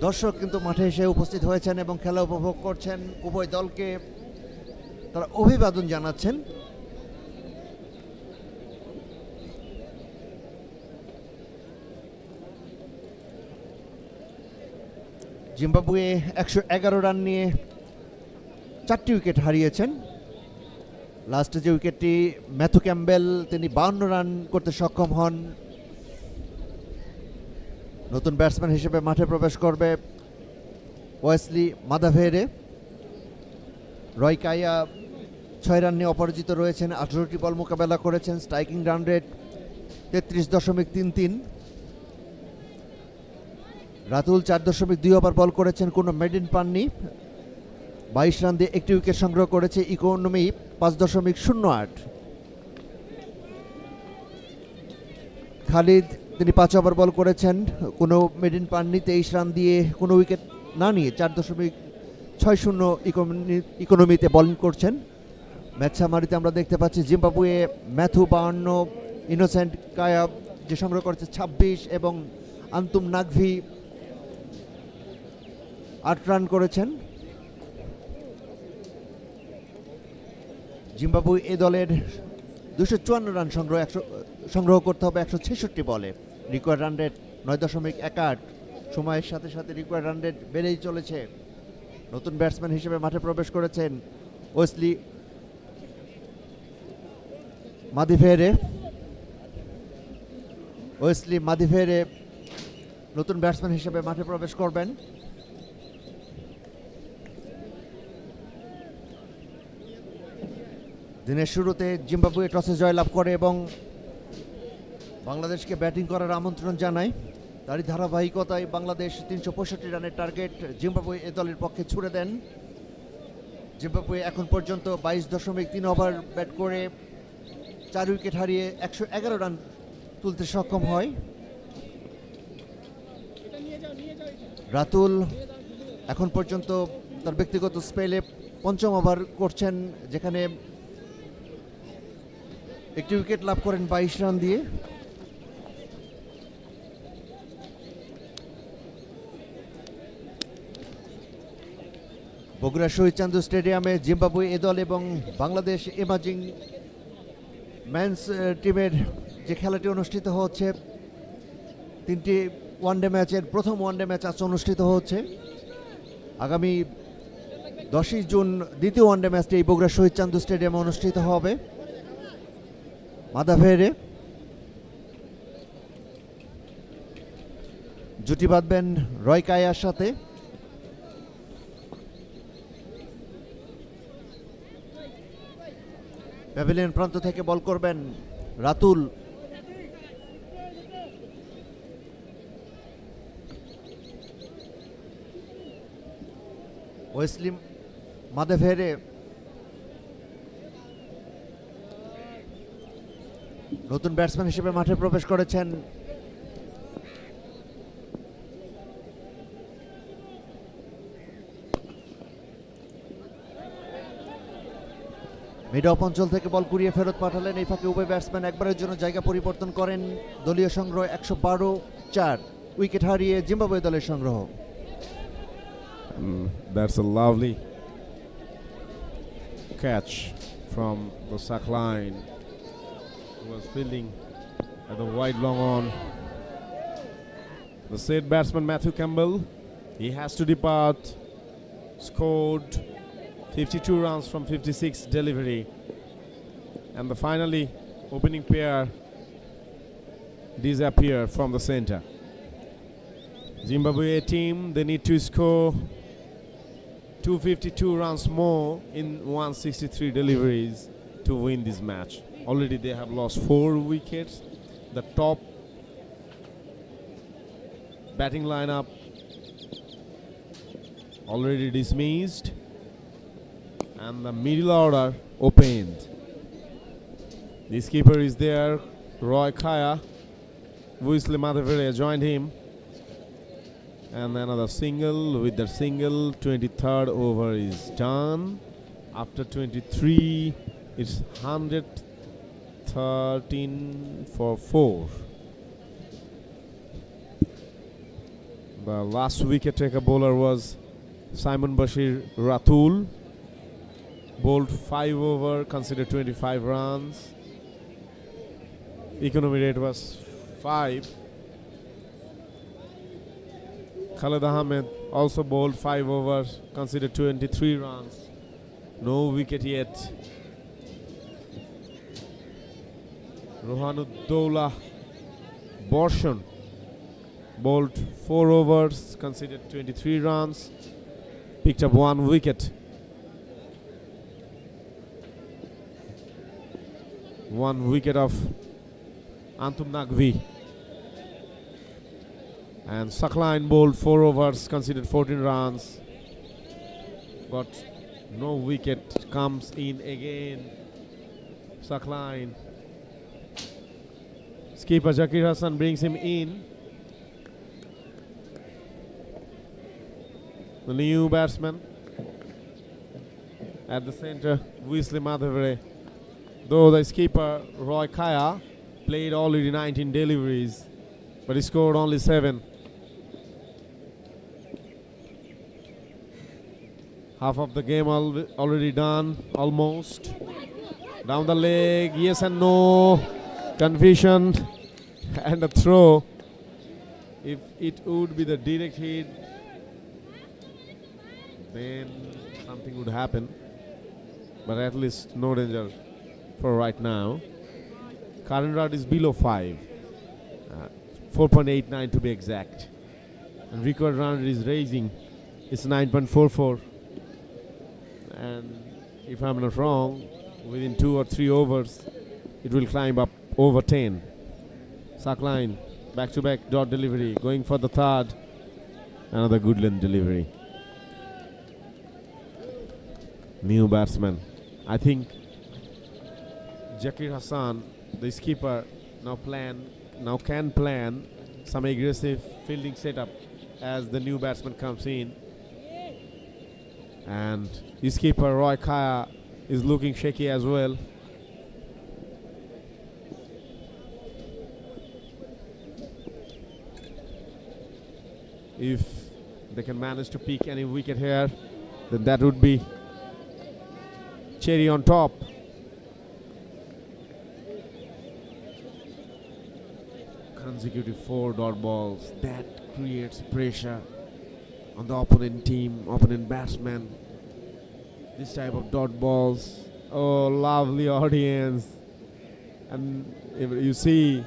দর্শক কিন্তু মাঠে এসে উপস্থিত হয়েছেন এবং খেলা উপভোগ করছেন। উভয় দলকে তারা অভিবাদন জানাচ্ছেন। জিম্বাবুয়ে 111 রান নিয়ে 4টি উইকেট হারিয়েছেন। লাস্টে যে উইকেটটি ম্যাথু ক্যাম্বেল, তিনি 52 রান করতে সক্ষম হন। নতুন ব্যাটসম্যান হিসেবে মাঠে প্রবেশ করবে ওয়েসলি মাদাভেরে। রয় কায়া 6 রান নিয়ে অপরাজিত রয়েছেন, 18টি বল মোকাবেলা করেছেন। Striking run rate 33.33। রাতুল 4.2 ওভার বল করেছেন, কোনো মেডেন পাননি। 22 রান দিয়ে একটি উইকেট সংগ্রহ করেছে। ইকোনমি 5.08। খালিদ, তিনি 5 ওভার বল করেছেন, কোনো মেডেন পাননি। 23 রান দিয়ে কোনো উইকেট না নিয়ে 4.60 ইকোনমিতে বোলিং করছেন। ম্যাচ সামারিতে আমরা দেখতে পাচ্ছি জিম্বাবুয়ে ম্যাথু 52, ইনোসেন্ট কায়া যে সংগ্রহ করেছে 26 এবং আন্তুম নাগভি 8 রান করেছেন। জিম্বাবুয়ে এ দলের 254 রান সংগ্রহ করতে হবে 166 বলে। Required run rate 9.18। সময়ের সাথে সাথে রিকোয়ার্ড রান রেট বেড়েই চলেছে। নতুন ব্যাটসম্যান হিসেবে মাঠে প্রবেশ করেছেন ওয়েসলি মাদিভেরে নতুন ব্যাটসম্যান হিসেবে মাঠে প্রবেশ করবেন। দিনের শুরুতে জিম্বাবুয়ে টসে জয়লাভ করে এবং বাংলাদেশকে ব্যাটিং করার আমন্ত্রণ জানায়। তারই ধারাবাহিকতায় বাংলাদেশ 365 রানের টার্গেট জিম্বাবুয়ে এ দলের পক্ষে ছুড়ে দেন। জিম্বাবুয়ে এখন পর্যন্ত 22.3 ওভার ব্যাট করে 4 উইকেট হারিয়ে 111 রান তুলতে সক্ষম হয়। রাতুল এখন পর্যন্ত তার ব্যক্তিগত স্পেলে 5ম ওভার করছেন, যেখানে একটি উইকেট লাভ করেন 22 রান দিয়ে। বগুড়া শহীদ চান্দু স্টেডিয়ামে জিম্বাবুয়ে এ দল এবং বাংলাদেশ ইমাজিং মেন্স টিমের যে খেলাটি অনুষ্ঠিত হচ্ছে, 3টি ওয়ানডে ম্যাচের প্রথম ওয়ানডে ম্যাচ আজ অনুষ্ঠিত হচ্ছে। আগামী 10ই জুন দ্বিতীয় ওয়ানডে ম্যাচটি এই বগুড়া শহীদ চান্দু স্টেডিয়ামে অনুষ্ঠিত হবে। মাদাভেরে জুটি বাঁধবেন রয় কায়ার সাথে। প্যাভিলিয়ন প্রান্ত থেকে বল করবেন রাতুল। ওয়েসলি মাদাভেরে নতুন ব্যাটসম্যান হিসেবে মাঠে প্রবেশ করেছেন। মিড অফ অঞ্চল থেকে বল কুড়িয়ে ফেরত পাঠালেন। এই ফাঁকে উভয় ব্যাটসম্যান একবারের জন্য জায়গা পরিবর্তন করেন। দলীয় সংগ্রহ 112-4। উইকেট হারিয়ে জিম্বাবুয়ে দলের সংগ্রহ। That's a lovely catch from the sack line. He was fielding at the wide long on. The said batsman Matthew Campbell, he has to depart. Scored 52 runs from 56 delivery, and the finally opening pair disappear from the center. Zimbabwe team, they need to score 252 runs more in 163 deliveries to win this match. Already they have lost 4 wickets. The top batting lineup already dismissed, and the middle order opened. The skipper is there, Roy Kaya. Wesley Madhavere joined him. And another single. With the single, 23rd over is done. After 23, it's 113 for 4. The last wicket taker bowler was Simon Bashir Ratul. Bowled 5 over, considered 25 runs. Economy rate was 5. Khalid Ahmed also bowled 5 overs, considered 23 runs. No wicket yet. Rohanuddollah Borshan bowled 4 overs, considered 23 runs. Picked up 1 wicket. 1 wicket of Antum Naqvi. And Sakline bowled 4 overs, considered 14 runs. But no wicket. Comes in again. Sakline. Skipper Zakir Hassan brings him in. The new batsman at the center, Wesley Madhavere. Though the skipper Roy Kaya played already 19 deliveries, but he scored only 7. Half of the game already done, almost. Down the leg, yes and no. Confusion and a throw. If it would be the direct hit, then something would happen. But at least no danger for right now. Current run is below 5. 4.89 to be exact. And record run is raising. It's 9.44. And if I'm not wrong, within 2 or 3 overs, it will climb up over 10. Sakline, back-to-back dot delivery, going for the third. Another good length delivery. New batsman. I think Zakir Hassan, the skipper, now can plan some aggressive fielding setup as the new batsman comes in. And the skipper Roy Kaya is looking shaky as well. If they can manage to pick any wicket here, then that would be cherry on top. Consecutive 4 dot balls. That creates pressure on the opponent team, opponent batsman. This type of dot balls. Oh, lovely audience. And if you see,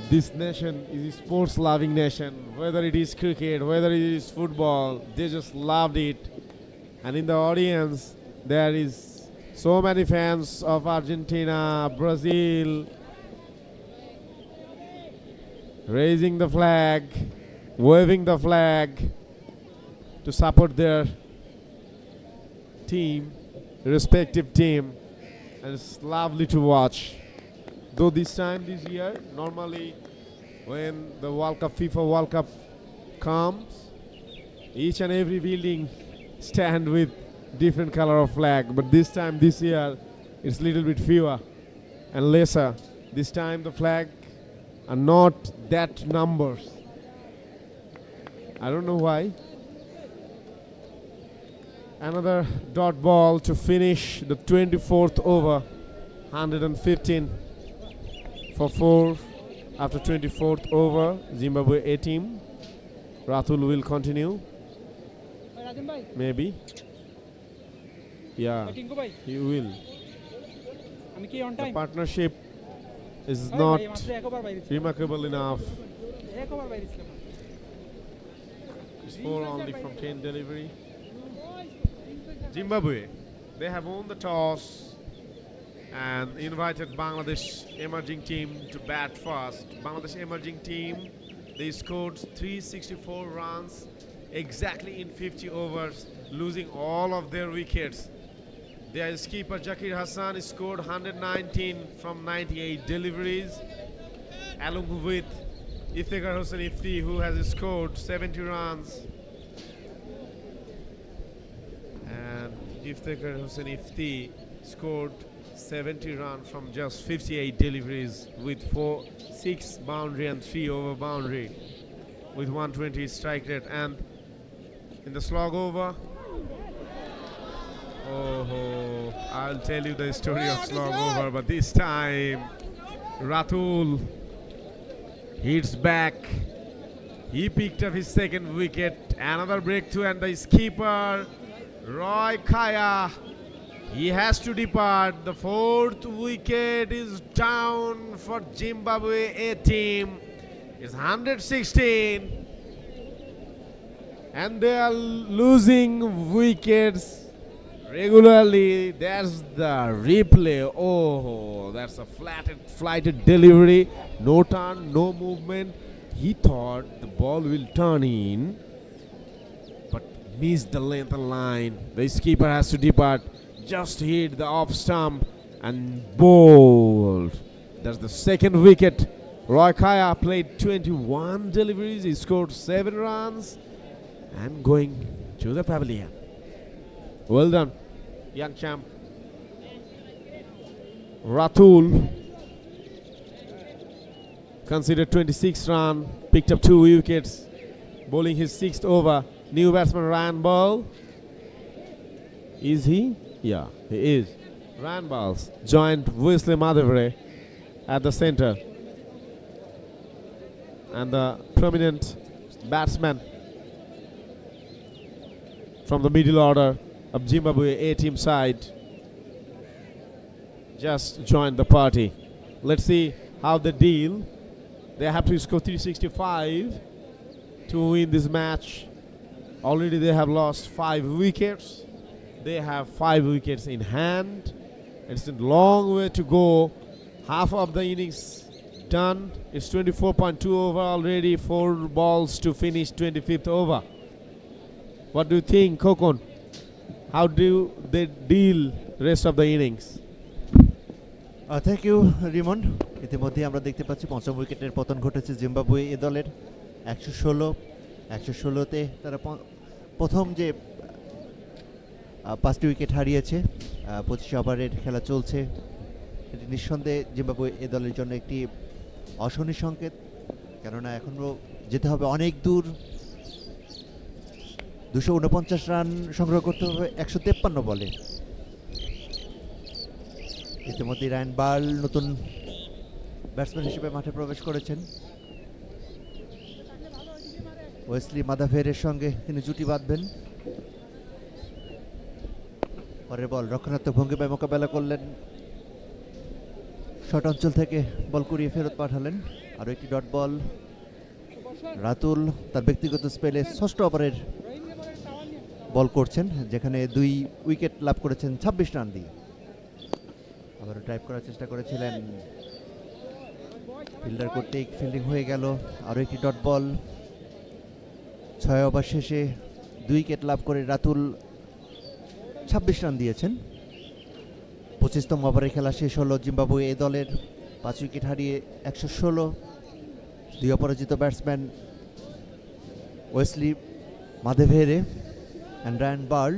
this nation is a sports loving nation. Whether it is cricket, whether it is football, they just loved it. And in the audience, there is so many fans of Argentina, Brazil, raising the flag, waving the flag to support their team, respective team. And it's lovely to watch. Though this year, normally when the World Cup, FIFA World Cup comes, each and every building stand with different color of flag. But this year, it's a little bit fewer and lesser. This time the flag are not that numbers. I don't know why. Another dot ball to finish the 24th over. 115 for 4 after 24th over. Zimbabwe A team. Ratul will continue. Maybe. Yeah, he will. The partnership is not remarkable enough. It's 4 only from 10 delivery. Zimbabwe, they have won the toss and invited Bangladesh emerging team to bat first. Bangladesh emerging team, they scored 364 runs exactly in 50 overs, losing all of their wickets. Their skipper Zakir Hassan scored 119 from 98 deliveries, along with Iftikhar Hossain Ifti, who has scored 70 runs. And Iftikhar Hossain Ifti scored 70 runs from just 58 deliveries with 6 boundary and 3 over boundary with 120 strike rate. And in the slog over, oh, I'll tell you the story of slog over, but this time Ratul hits back. He picked up his second wicket, another breakthrough, and the skipper Roy Kaya, he has to depart. The fourth wicket is down for Zimbabwe A team. It's 116 and they are losing wickets regularly. There's the replay. Oh, that's a flighted delivery. No turn, no movement. He thought the ball will turn in, but missed the length and line. The skipper has to depart. Just hit the off stump and bowled. That's the second wicket. Roy Kaya played 21 deliveries. He scored 7 runs and going to the pavilion. Well done, young champ. Ratul considered 26 runs, picked up 2 wickets, bowling his 6th over. New batsman Ryan Ball. Is he? Yeah, he is. Ryan Balls joined Wesley Madhavre at the center. And the prominent batsman from the middle order of Zimbabwe A team side just joined the party. Let's see how they deal. They have to score 365 to win this match. Already they have lost 5 wickets. They have 5 wickets in hand. It's a long way to go. Half of the innings done. It's 24.2 over already. 4 balls to finish 25th over. What do you think, Kokon? How do they deal rest of the innings? Thank you Rimon. ইতিমধ্যে আমরা দেখতে পাচ্ছি পঞ্চম উইকেটের পতন ঘটেছে Zimbabwe A দলের। 116তে তারা প্রথম যে 5টি উইকেট হারিয়েছে। 25 ওভারের খেলা চলছে। এটি নিঃসন্দেহে জিম্বাবুয়ে এ দলের জন্য একটি অশনি সংকেত, কেননা এখনও যেতে হবে অনেক দূর। 249 রান সংগ্রহ করতে হবে 153 বলে। ইতিমধ্যে রায়ান বাল নতুন ব্যাটসম্যান হিসেবে মাঠে প্রবেশ করেছেন। ওয়েসলি মাদাভেরের সঙ্গে তিনি জুটি বাঁধবেন। পরের বল রক্ষণাত্মক ভঙ্গিমায় মোকাবেলা করলেন, শর্ট অঞ্চল থেকে বল কুড়িয়ে ফেরত পাঠালেন। আরও একটি ডট বল। রাতুল তার ব্যক্তিগত স্পেলে 6ষ্ঠ ওভারের বল করছেন, যেখানে 2 উইকেট লাভ করেছেন 26 রান দিয়ে। আবারও ড্রাইভ করার চেষ্টা করেছিলেন, ফিল্ডার কর্তৃক ফিল্ডিং হয়ে গেল। আরও একটি ডট বল। 6 ওভার শেষে 2 উইকেট লাভ করে রাতুল 26 রান দিয়েছেন। 25তম ওভারে খেলা শেষ হলো জিম্বাবুয়ে এ দলের। 5 উইকেট হারিয়ে 116। 2 অপরাজিত batsman Wesley Madhevere and Ryan Burl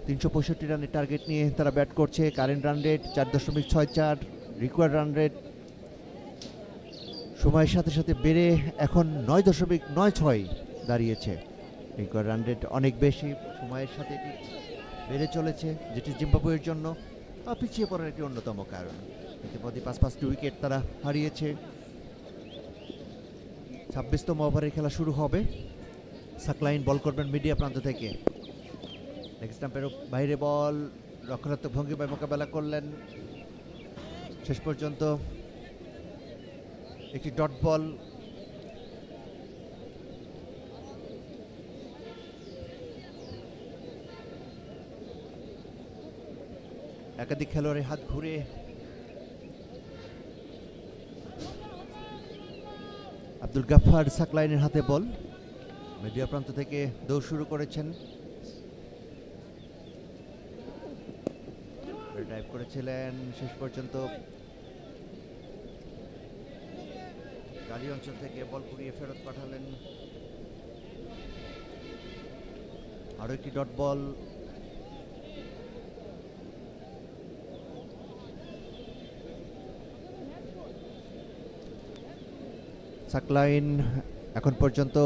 365 রানের টার্গেট নিয়ে তারা ব্যাট করছে। Current run rate 4.64, required run rate সময়ের সাথে সাথে বেড়ে এখন 9.96 দাঁড়িয়েছে। রিকোয়ার্ড রান রেট অনেক বেশি, সময়ের সাথে এটি বেড়ে চলেছে, যেটি জিম্বাবুয়ের জন্য পিছিয়ে পড়ার একটি অন্যতম কারণ। ইতিমধ্যে 5-5টি উইকেট তারা হারিয়েছে। 26তম ওভারে খেলা শুরু হবে। সাকলাইন বল করবেন মিডিয়া প্রান্ত থেকে। লেগ স্টাম্পের বাইরে বল, রক্ষণাত্মক ভঙ্গিমায় মোকাবেলা করলেন। শেষ পর্যন্ত একটি ডট বল। একাধিক খেলোয়াড়ের হাত ঘুরে আব্দুল গাফফার সাকলাইনের হাতে বল। মিডিয়া প্রান্ত থেকে দৌড় শুরু করেছেন, ড্রাইভ করেছিলেন, শেষ পর্যন্ত গাড়ি অঞ্চল থেকে বল ঘুরিয়ে ফেরত পাঠালেন। আরো একটি ডট বল, সাকলাইন এখন পর্যন্ত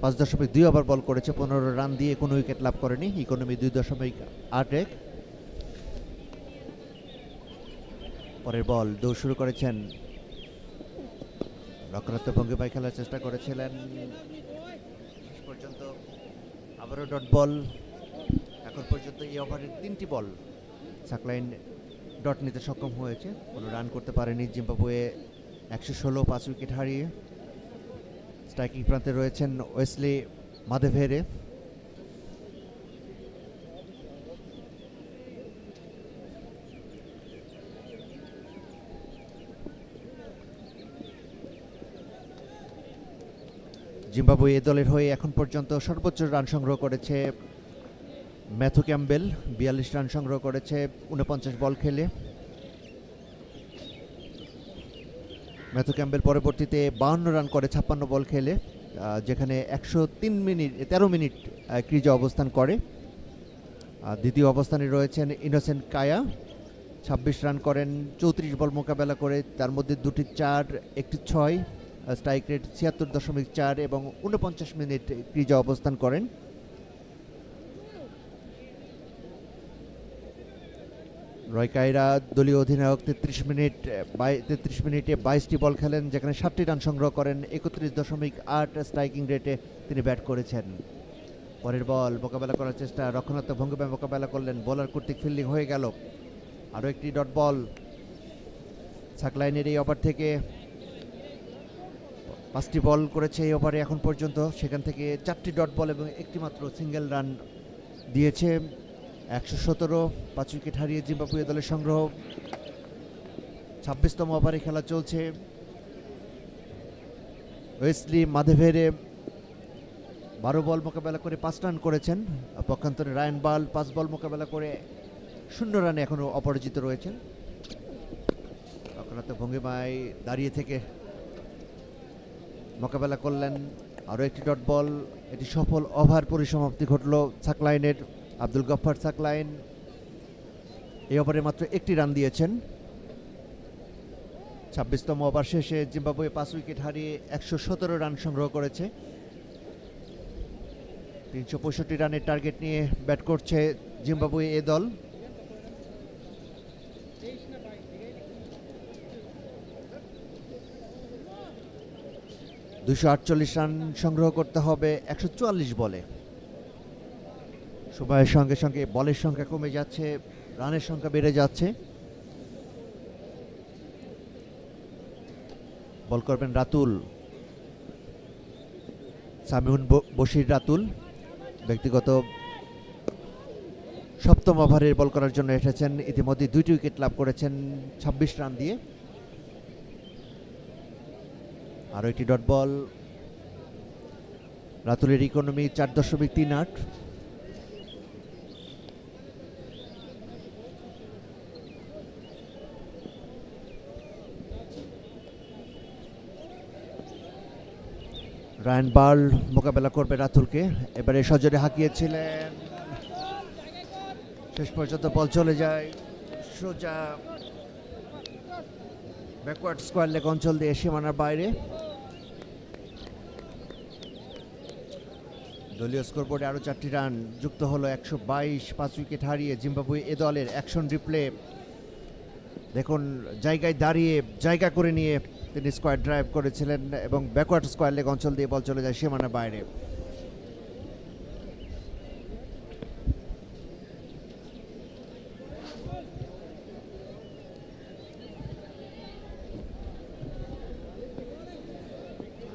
5.2 ওভার বল করেছে, 15 রান দিয়ে কোনো উইকেট লাভ করেনি, ইকোনমি 2.8। পরের বল, দৌড় শুরু করেছেন, রক্ষণাত্মক ভঙ্গিমায় খেলার চেষ্টা করেছিলেন, শেষ পর্যন্ত আবারও ডট বল। এখন পর্যন্ত এই ওভারের 3টি বল সাকলাইন ডট নিতে সক্ষম হয়েছে, কোনো রান করতে পারেনি জিম্বাবুয়ে 116, 5 উইকেট হারিয়ে। স্ট্রাইকিং প্রান্তে রয়েছেন ওয়েসলি মাদেভেরে, জিম্বাবুয়ে দলের হয়ে এখন পর্যন্ত সর্বোচ্চ রান সংগ্রহ করেছে ম্যাথু ক্যাম্বেল, 42 রান সংগ্রহ করেছে 49 বল খেলে। ম্যাথু ক্যাম্বেল পরবর্তীতে 52 রান করে 56 বল খেলে, যেখানে 13 মিনিট ক্রিজে অবস্থান করে। দ্বিতীয় অবস্থানে রয়েছেন ইনোসেন্ট কায়া, 26 রান করেন 34 বল মোকাবেলা করে, তার মধ্যে 2টি 4, 1টি 6, স্ট্রাইক রেট 76.4 এবং 49 মিনিট ক্রিজে অবস্থান করেন। রয় কায়রা দলীয় অধিনায়ক 33 মিনিটে 22টি বল খেলেন, যেখানে 7টি রান সংগ্রহ করেন, 31.8 স্ট্রাইকিং রেটে তিনি ব্যাট করেছেন। পরের বল, মোকাবেলা করার চেষ্টা, রক্ষণাত্মক ভঙ্গিমায় মোকাবেলা করলেন, বোলার কর্তৃক ফিল্ডিং হয়ে গেল। আরও একটি ডট বল, সাকলাইনের এই ওভার থেকে 5টি বল করেছে এই ওভারে এখন পর্যন্ত, সেখান থেকে 4টি ডট বল এবং একটি মাত্র সিঙ্গেল রান দিয়েছে। 117, 5 উইকেট হারিয়ে জিম্বাবুয়ে দলের সংগ্রহ। 26তম ওভারে খেলা চলছে। ওয়েসলি মাদেভেরে 12 বল মোকাবেলা করে 5 রান করেছেন, পক্ষান্তরে রায়ান বাল 5 বল মোকাবেলা করে 0 রানে এখনো অপরাজিত রয়েছেন। রক্ষণাত্মক ভঙ্গিমায় দাঁড়িয়ে থেকে মোকাবেলা করলেন, আরও একটি ডট বল, এটি সফল ওভার পরিসমাপ্তি ঘটল সাকলাইনের। আব্দুল গফফার সাকলাইন এই ওভারে মাত্র 1টি রান দিয়েছেন। 26তম ওভার শেষে জিম্বাবুয়ে 5 উইকেট হারিয়ে 117 রান সংগ্রহ করেছে। 365 রানের টার্গেট নিয়ে ব্যাট করছে জিম্বাবুয়ে এ দল। $248 রান সংগ্রহ করতে হবে 144 বলে। সময়ের সঙ্গে সঙ্গে বলের সংখ্যা কমে যাচ্ছে, রানের সংখ্যা বেড়ে যাচ্ছে। বল করবেন রাতুল, সামিউন বশির রাতুল, ব্যক্তিগত 7ম ওভারের বল করার জন্য এসেছেন। ইতিমধ্যে 2টি উইকেট লাভ করেছেন 26 রান দিয়ে। আরও একটি ডট বল, রাতুলের ইকোনমি 4.38। রায়ান বার্ল মোকাবেলা করবে রাতুলকে, এবারে সজোরে হাঁকিয়েছিলেন, শেষ পর্যন্ত বল চলে যায় সোজা ব্যাকওয়ার্ড স্কোয়ার লেগ অঞ্চল দিয়ে সীমানার বাইরে। দলীয় স্কোরবোর্ডে আরও 4টি রান যুক্ত হলো 122, 5 উইকেট হারিয়ে জিম্বাবুয়ে এ দলের। অ্যাকশন রিপ্লে দেখুন, জায়গায় দাঁড়িয়ে জায়গা করে নিয়ে তিনি স্কোয়ার ড্রাইভ করেছিলেন এবং ব্যাকওয়ার্ড স্কোয়ার লেগ অঞ্চল দিয়ে বল চলে যায় সীমানার বাইরে।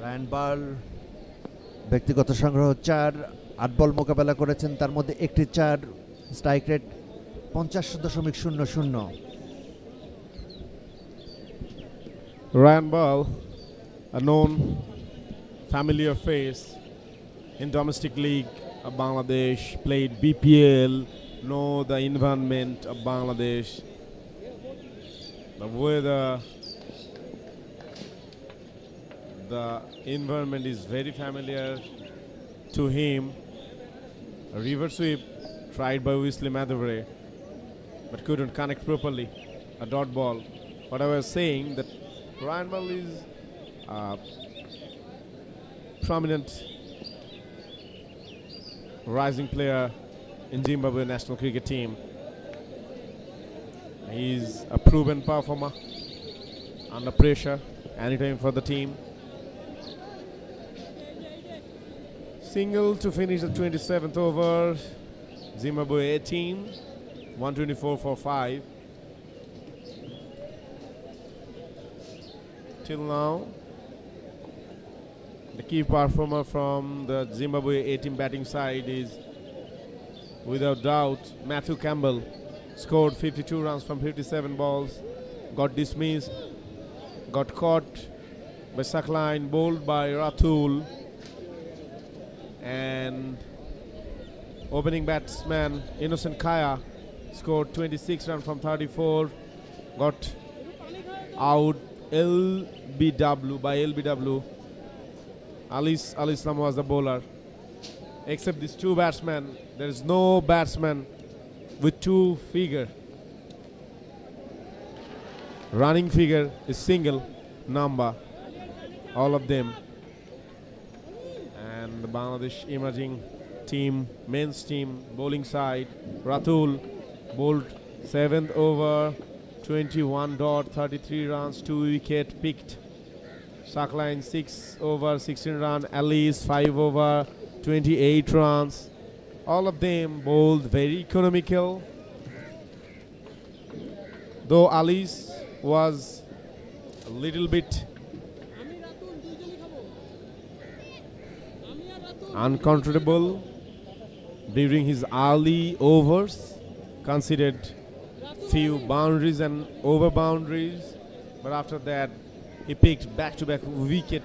রায়ান বার্ল ব্যক্তিগত সংগ্রহ 4, 8 বল মোকাবেলা করেছেন, তার মধ্যে একটি 4, strike rate 50.00। Ryan Ball, a known familiar face in domestic league of Bangladesh, played BPL, know the environment of Bangladesh, the weather, the environment is very familiar to him. A river sweep tried by Wesley Madhavre, but couldn't connect properly. A dot ball. What I was saying that Ryan Ball is prominent rising player in Zimbabwe national cricket team. He's a proven performer under pressure anytime for the team. Single to finish the 27th over. Zimbabwe 18, 124 for 5. Till now, the key performer from the Zimbabwe A-team batting side is, without doubt, Matthew Campbell. Scored 52 runs from 57 balls, got dismissed, got caught by Sakline, bowled by Rathul, and opening batsman Innocent Kaya scored 26 runs from 34, got out LBW by LBW. Ali Islam was the bowler. Except these two batsmen, there is no batsman with two figure. Running figure is single number, all of them. And the Bangladesh emerging team, men's team, bowling side, Rathul bowled 7th over, 21.33 runs, 2 wicket picked. Sakline 6 over, 16 run. Alice 5 over, 28 runs. All of them bowled very economical. Though Alice was a little bit uncomfortable during his early overs, considered few boundaries and over boundaries, but after that he picked back-to-back wicket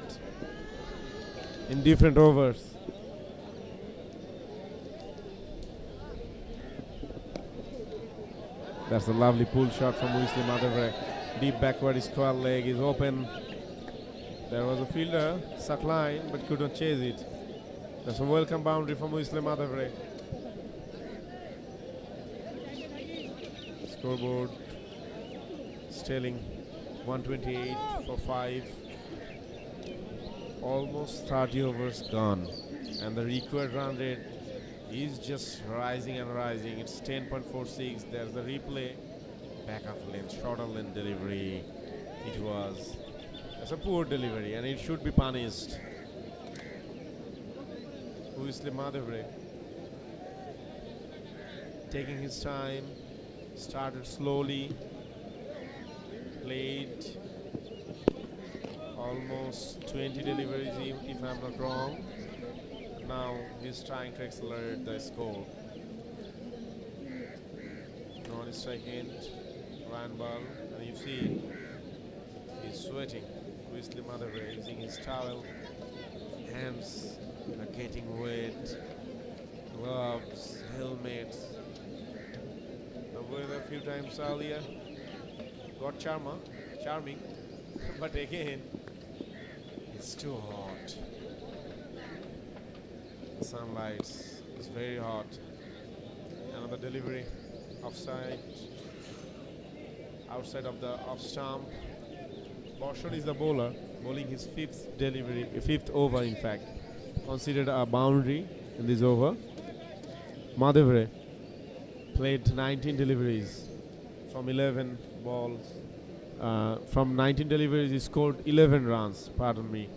in different overs. That's a lovely pull shot from Wesley Madhavre. Deep backward square leg is open. There was a fielder, Sakline, but couldn't chase it. That's a welcome boundary from Wesley Madhavre. Scoreboard Sterling 128 for 5. Almost 30 overs gone, and the required run rate is just rising and rising. It's 10.46. There's the replay. Back of length, shorter length delivery. It was. It's a poor delivery, and it should be punished. Wesley Madhavre taking his time, started slowly, played almost 20 deliveries if I'm not wrong. Now he's trying to accelerate the score. Non-strike end, Ryan Ball, and you see he's sweating. Wesley Madhavre using his towel, hands are getting wet, gloves, helmets. The weather a few times earlier got charming, but again it's too hot. The sunlight is very hot. Another delivery offside, outside of the off stump. Borshan is the bowler, bowling his fifth over in fact. Considered a boundary in this over. Madhavre played 19 deliveries from 11 balls. From 19 deliveries, he scored 11 runs, pardon me.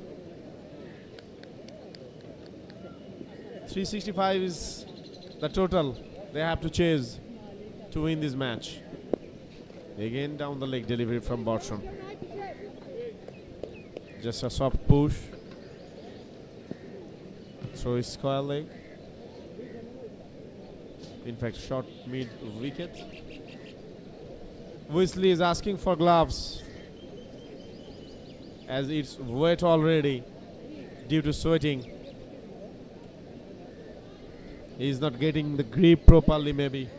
365 is the total they have to chase to win this match. Again down the leg delivery from Borshan. Just a soft push. Throw his square leg. In fact, short mid wicket. Wesley is asking for gloves as it's wet already due to sweating. He's not getting the grip properly, maybe.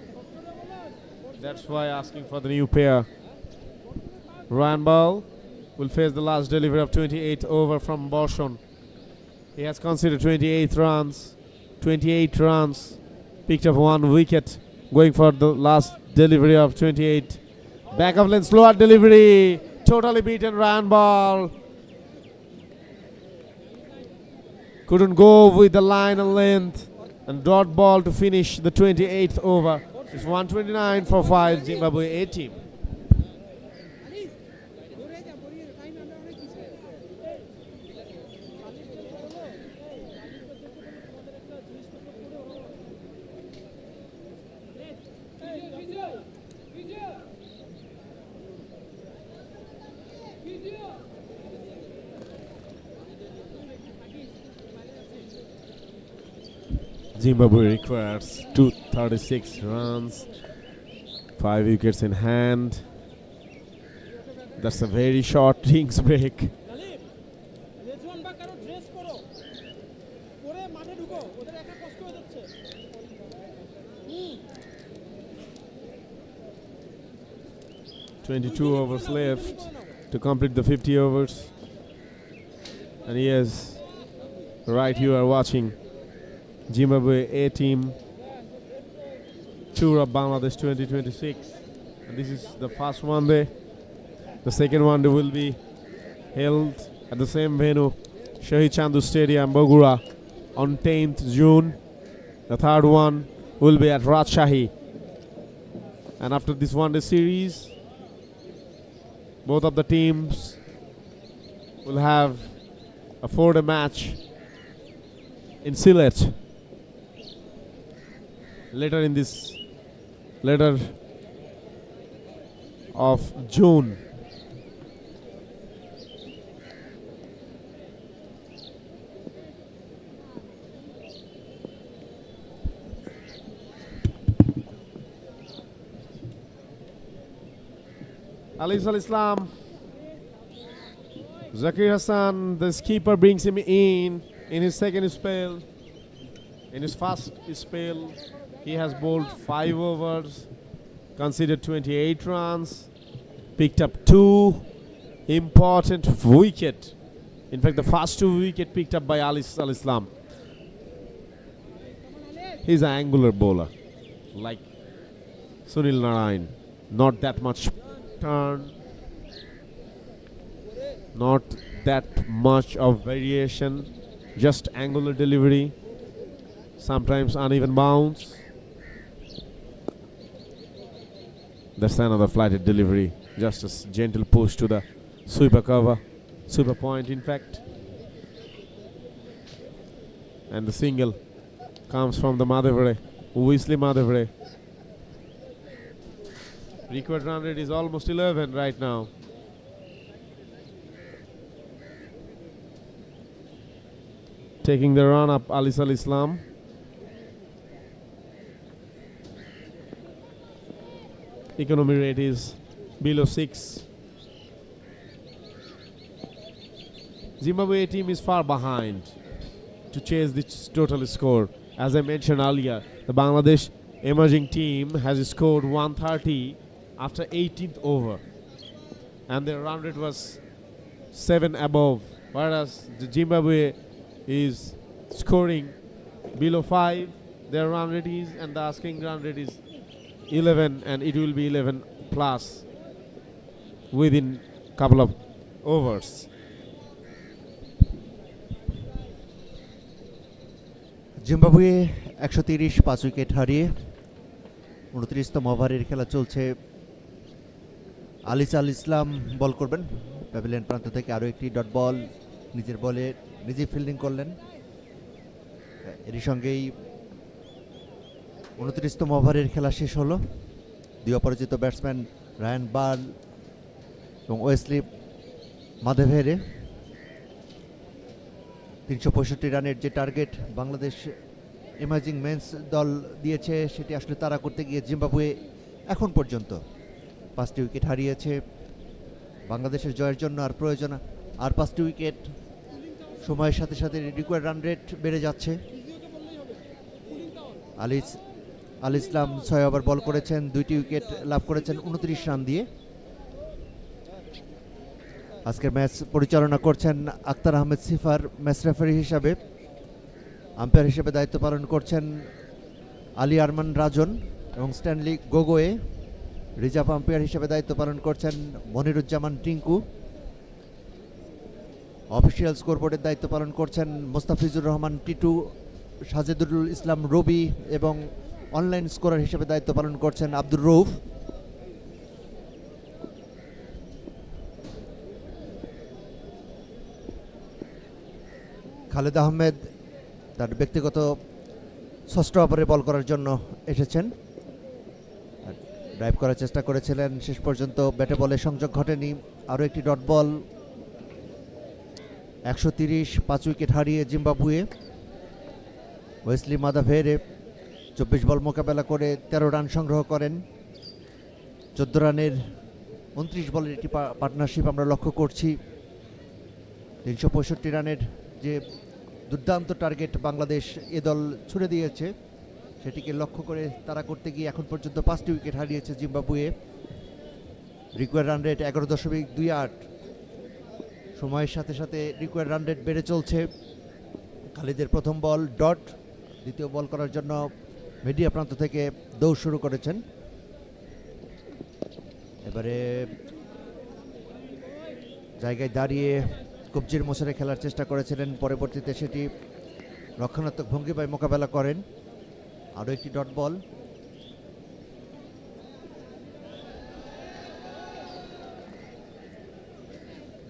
That's why asking for the new pair. Ryan Ball will face the last delivery of 28th over from Borshon. He has conceded 28 runs. 28 runs. Picked up 1 wicket. Going for the last delivery of 28. Back of lane, slower delivery. Totally beaten Ryan Ball. Couldn't go with the line and length. And dot ball to finish the 28th over. It's 129 for 5 Zimbabwe A team. Zimbabwe requires 236 runs, 5 wickets in hand. That's a very short innings break. "22 overs left to complete the 50 overs. And yes, right, you are watching Zimbabwe A team tour of Bangladesh 2026, and this is the first one day. The second one day will be held at the same venue, Sher-e Stadium, Bogura, on 10th June. The third one will be at Rajshahi. And after this one day series, both of the teams will have a 4-day match in Sylhet later of June. Alis Al-Islam, Zakir Hassan, the skipper, brings him in his second spell. In his first spell, he has bowled 5 overs, conceded 28 runs, picked up 2 important wickets. In fact, the first 2 wickets picked up by Alis Al-Islam. He's an angular bowler, like Sunil Narayan. Not that much turn, not that much of variation, just angular delivery, sometimes uneven bounce. That's another flighted delivery, just a gentle push to the sweeper cover, sweeper point in fact. And the single comes from the Madhavare, Weasley Madhavare. Required run rate is almost 11 right now. Taking the run up, Alis Al-Islam. Economy rate is below 6. Zimbabwe team is far behind to chase this total score. As I mentioned earlier, the Bangladesh emerging team has scored 130 after 18th over, and their run rate was 7 above, whereas the Zimbabwe is scoring below 5. Their run rate is, and the asking run rate is 11, and it will be 11 plus within couple of overs. Zimbabwe 130 5 wicket হারিয়ে 29তম ওভারের খেলা চলছে। আলিস আল ইসলাম বল করবেন pavilion প্রান্ত থেকে। আরও একটি dot বল, নিজের বলে নিজেই ফিল্ডিং করলেন। এরই সঙ্গেই 29তম ওভারের খেলা শেষ হলো। 2 অপরাজিত ব্যাটসম্যান রায়ান বাল এবং ওয়েসলি মাধেভেরে 365 রানের যে টার্গেট বাংলাদেশ এমার্জিং মেন্স দল দিয়েছে, সেটি আসলে তারা করতে গিয়ে জিম্বাবুয়ে এখন পর্যন্ত 5টি উইকেট হারিয়েছে। বাংলাদেশের জয়ের জন্য আর প্রয়োজন আর 5টি উইকেট। সময়ের সাথে সাথে রিকোয়ার্ড রান রেট বেড়ে যাচ্ছে। আল ইসলাম 6 ওভার বল করেছেন, 2টি উইকেট লাভ করেছেন 29 রান দিয়ে। আজকের ম্যাচ পরিচালনা করছেন আক্তার আহমেদ সিফার ম্যাচ রেফারি হিসাবে। আম্পায়ার হিসেবে দায়িত্ব পালন করছেন আলী আরমান রাজন এবং স্ট্যানলি গোগোয়ে। রিজার্ভ আম্পায়ার হিসেবে দায়িত্ব পালন করছেন মনিরুজ্জামান টিঙ্কু। অফিসিয়াল স্কোরবোর্ডের দায়িত্ব পালন করছেন মোস্তাফিজুর রহমান টিটু, সাজেদুল ইসলাম রবি এবং অনলাইন স্কোরার হিসেবে দায়িত্ব পালন করছেন আব্দুর রউফ। খালেদ আহমেদ তার ব্যক্তিগত 6ষ্ঠ ওভারে বল করার জন্য এসেছেন। ড্রাইভ করার চেষ্টা করেছিলেন, শেষ পর্যন্ত ব্যাটে বলে সংযোগ ঘটেনি। আরও একটি ডট বল, 130, 5 উইকেট হারিয়ে জিম্বাবুয়ে। ওয়েসলি মাদাভেরে 24 বল মোকাবেলা করে 13 রান সংগ্রহ করেন। 14 রানের 29 বলের একটি পার্টনারশিপ আমরা লক্ষ্য করছি। 365 রানের যে দুর্দান্ত টার্গেট বাংলাদেশ এ দল ছুড়ে দিয়েছে, সেটিকে লক্ষ্য করে তারা করতে গিয়ে এখন পর্যন্ত 5টি উইকেট হারিয়েছে জিম্বাবুয়ে। Required run rate 11.28। সময়ের সাথে সাথে রিকোয়ার্ড রান রেট বেড়ে চলছে। খালিদের প্রথম বল ডট, দ্বিতীয় বল করার জন্য মিডিয়া প্রান্ত থেকে দৌড় শুরু করেছেন। এবারে জায়গায় দাঁড়িয়ে কবজির মোছরে খেলার চেষ্টা করেছিলেন, পরবর্তীতে সেটি রক্ষণাত্মক ভঙ্গিমায় মোকাবেলা করেন। আরও একটি ডট বল,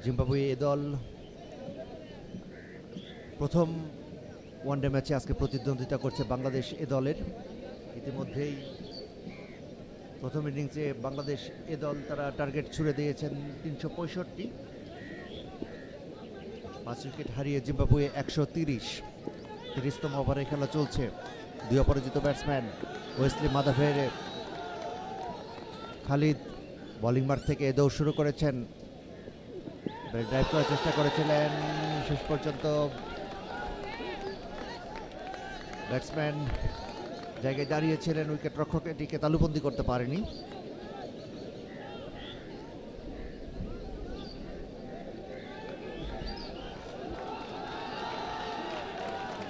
জিম্বাবুয়ে এ দল প্রথম ওয়ানডে ম্যাচে আজকে প্রতিদ্বন্দ্বিতা করছে বাংলাদেশ এ দলের। ইতিমধ্যেই প্রথম ইনিংসে বাংলাদেশ এ দল তারা টার্গেট ছুড়ে দিয়েছেন 365। 5 উইকেট হারিয়ে জিম্বাবুয়ে 130। 30তম ওভারে খেলা চলছে। 2 অপরাজিত ব্যাটসম্যান ওয়েসলি মাদাভেরে। খালিদ বোলিং মাঠ থেকে দৌড় শুরু করেছেন, ড্রাইভ করার চেষ্টা করেছিলেন, শেষ পর্যন্ত ব্যাটসম্যান জায়গায় দাঁড়িয়েছিলেন, উইকেট রক্ষক এটিকে তালুবন্দি করতে পারেনি।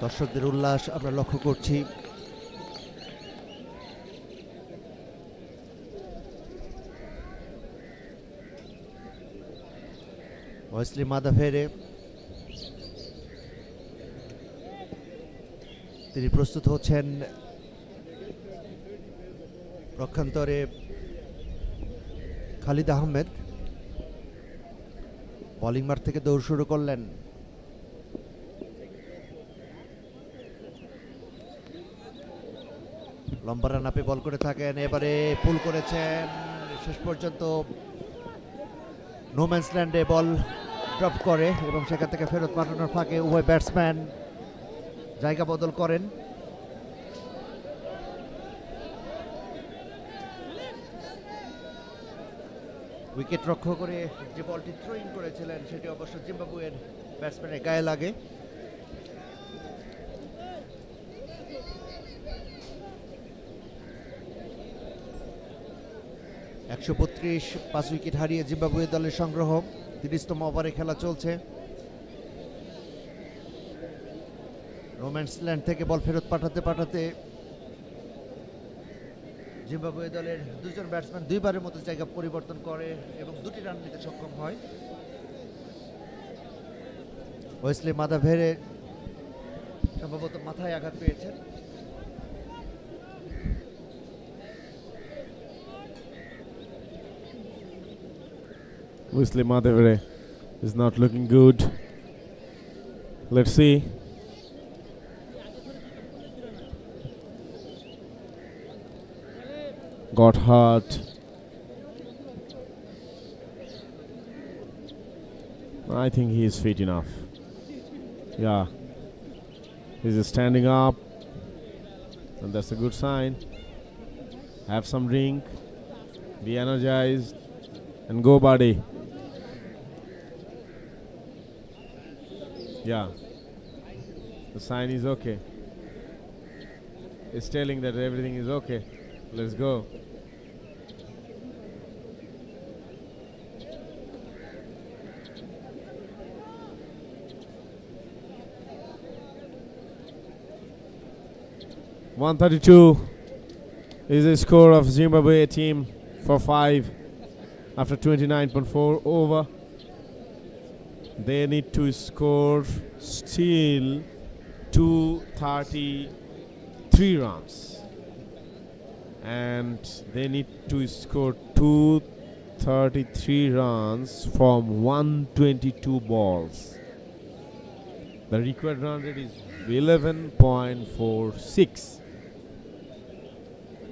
দর্শকদের উল্লাস আমরা লক্ষ্য করছি। ওয়েসলি মাদাভেরে তিনি প্রস্তুত হচ্ছেন। পক্ষান্তরে খালিদ আহমেদ বোলিং মাঠ থেকে দৌড় শুরু করলেন। লম্বা রান আপে বল করে থাকেন, এবারে পুল করেছেন, শেষ পর্যন্ত নোম্যান্স ল্যান্ডে বল ড্রপ করে এবং সেখান থেকে ফেরত পাঠানোর ফাঁকে উভয় ব্যাটসম্যান জায়গা বদল করেন। উইকেট রক্ষা করে যে বলটি থ্রোইং করেছিলেন সেটি অবশ্য জিম্বাবুয়ের ব্যাটসম্যানের গায়ে লাগে। (132) 5 উইকেট হারিয়ে জিম্বাবুয়ে দলের সংগ্রহ। 30তম ওভারে খেলা চলছে। নোম্যান্সল্যান্ড থেকে বল ফেরত পাঠাতে জিম্বাবুয়ে দলের দুজন ব্যাটসম্যান দুইবারের মতো জায়গা পরিবর্তন করে এবং 2টি রান নিতে সক্ষম হয়। ওয়েসলি মাদাভেরে সম্ভবত মাথায় আঘাত পেয়েছেন। Wesley Madhavere is not looking good. Let's see. Got hurt. I think he is fit enough. Yeah. He's standing up. And that's a good sign. Have some drink. Be energized. And go, buddy. Yeah, the sign is okay. is telling that everything is okay. Let's go. .132 is the score of Zimbabwe team for 5 after 29.4 over. They need to score still 233 runs, and they need to score 233 runs from 122 balls. The required run rate is 11.46.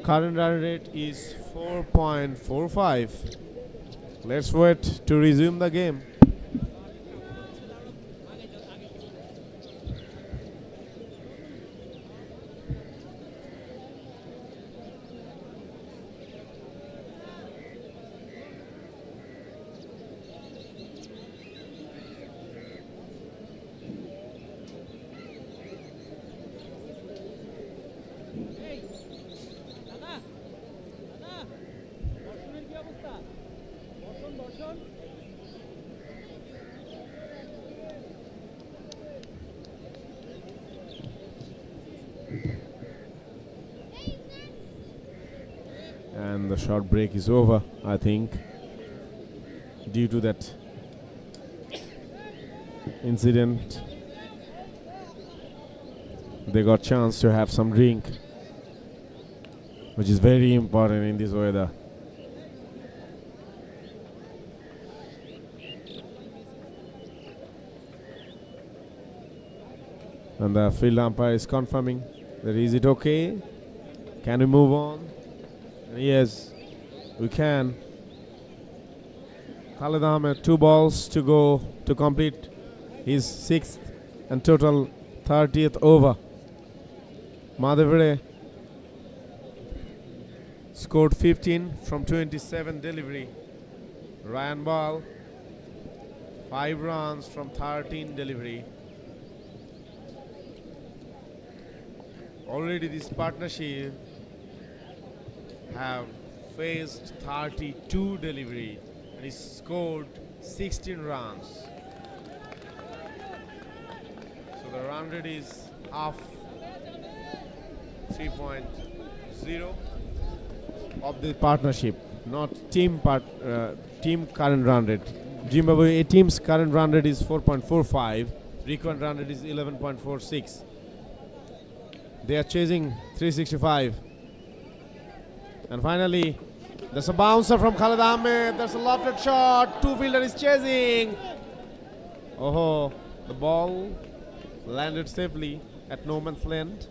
Current run rate is 4.45. Let's wait to resume the game. And the short break is over, I think, due to that incident. They got chance to have some drink, which is very important in this weather. And the field umpire is confirming that is it okay? Can we move on? Yes, we can. Khalid Ahmed, 2 balls to go to complete his 6th and total 30th over. Madhavire scored 15 from 27 delivery. Ryan Ball 5 runs from 13 delivery. Already this partnership have faced 32 delivery and he scored 16 runs. So the run rate is half 3.0 of the partnership, not team team current run rate. Zimbabwe A team's current run rate is 4.45. Required run rate is 11.46. They are chasing 365. And finally, there's a bouncer from Khalid Ahmed. There's a lofted shot. 2 fielder is chasing. Oh, the ball landed safely at no man's land.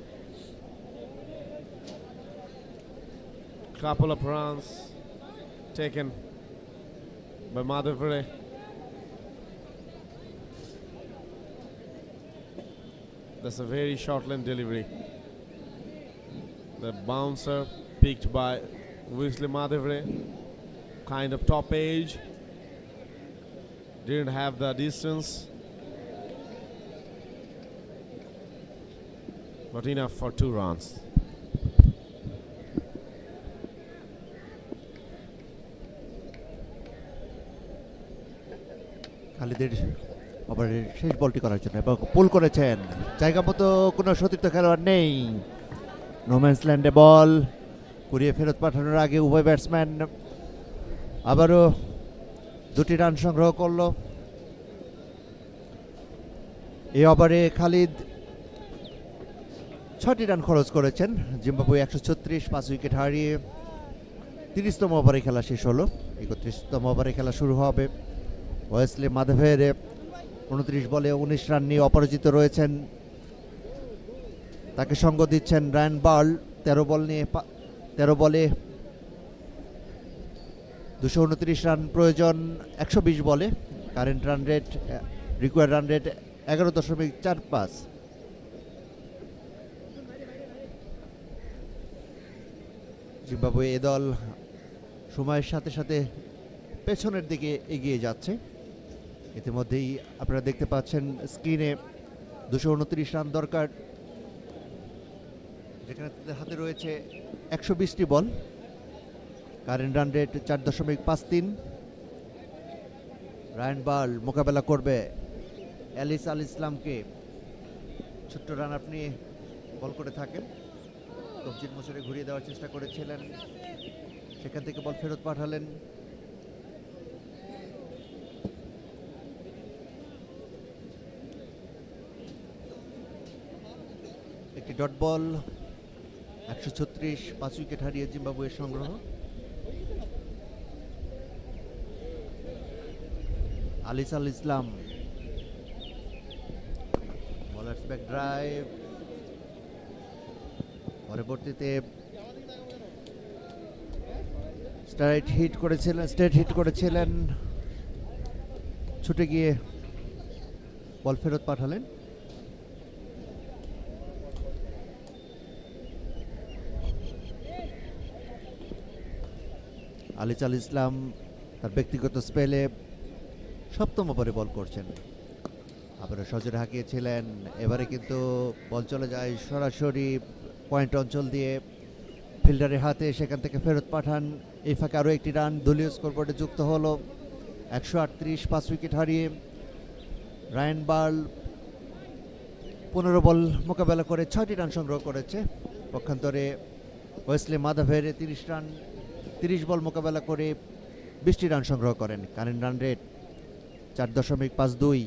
Couple of runs taken by Madhavire. That's a very short lane delivery. The bouncer picked by Wesley Madhavire, kind of top edge, didn't have the distance, but enough for 2 runs. খালিদের ওভারের শেষ বলটি করার জন্য এবং পুল করেছেন, জায়গা মতো কোনো সতীর্থ খেলোয়াড় নেই। নোম্যান্স ল্যান্ডে বল কুড়িয়ে ফেরত পাঠানোর আগে উভয় ব্যাটসম্যান আবারও 2টি রান সংগ্রহ করলো। এই ওভারে খালিদ 6টি রান খরচ করেছেন। জিম্বাবুয়ে 136, 5 উইকেট হারিয়ে 30তম ওভারে খেলা শেষ হলো। 31তম ওভারে খেলা শুরু হবে। ওয়েসলি মাধবের 29 বলে 19 রান নিয়ে অপরাজিত রয়েছেন। তাকে সঙ্গ দিচ্ছেন রায়ান বার্ল 13 বলে 229 রান প্রয়োজন 120 বলে। Current run rate required run rate 11.45। Zimbabwe A দল সময়ের সাথে সাথে পেছনের দিকে এগিয়ে যাচ্ছে। ইতিমধ্যেই আপনারা দেখতে পাচ্ছেন স্ক্রিনে 229 রান দরকার, যেখানে তাদের হাতে রয়েছে 120টি ball. Current run rate 4.53। Ryan Burl মোকাবেলা করবে অ্যালিস আল ইসলামকে। ছোট্ট রান আপনি বল করে থাকেন, কবজির মোচরে ঘুরিয়ে দেওয়ার চেষ্টা করেছিলেন, সেখান থেকে বল ফেরত পাঠালেন। একটি ডট বল, 136, 5 উইকেট হারিয়ে জিম্বাবুয়ের সংগ্রহ। আলিস আল ইসলাম, বলার্স ব্যাক ড্রাইভ, পরবর্তীতে স্ট্রেট হিট করেছিলেন, ছুটে গিয়ে বল ফেরত পাঠালেন। আলিস আল ইসলাম তার ব্যক্তিগত স্পেলে 7ম ওভারে বল করছেন। আবারও সজোরে হাঁকিয়েছিলেন, এবারে কিন্তু বল চলে যায় সরাসরি পয়েন্ট অঞ্চল দিয়ে ফিল্ডারের হাতে, সেখান থেকে ফেরত পাঠান। এই ফাঁকে আরও একটি রান দলীয় স্কোরবোর্ডে যুক্ত হলো। 138, 5 উইকেট হারিয়ে রায়ান বার্ল 15 বল মোকাবেলা করে 6টি রান সংগ্রহ করেছে। পক্ষান্তরে ওয়েসলি মাদাভের 30 রান, 30 বল মোকাবেলা করে 20টি রান সংগ্রহ করেন। Current run rate 4.52,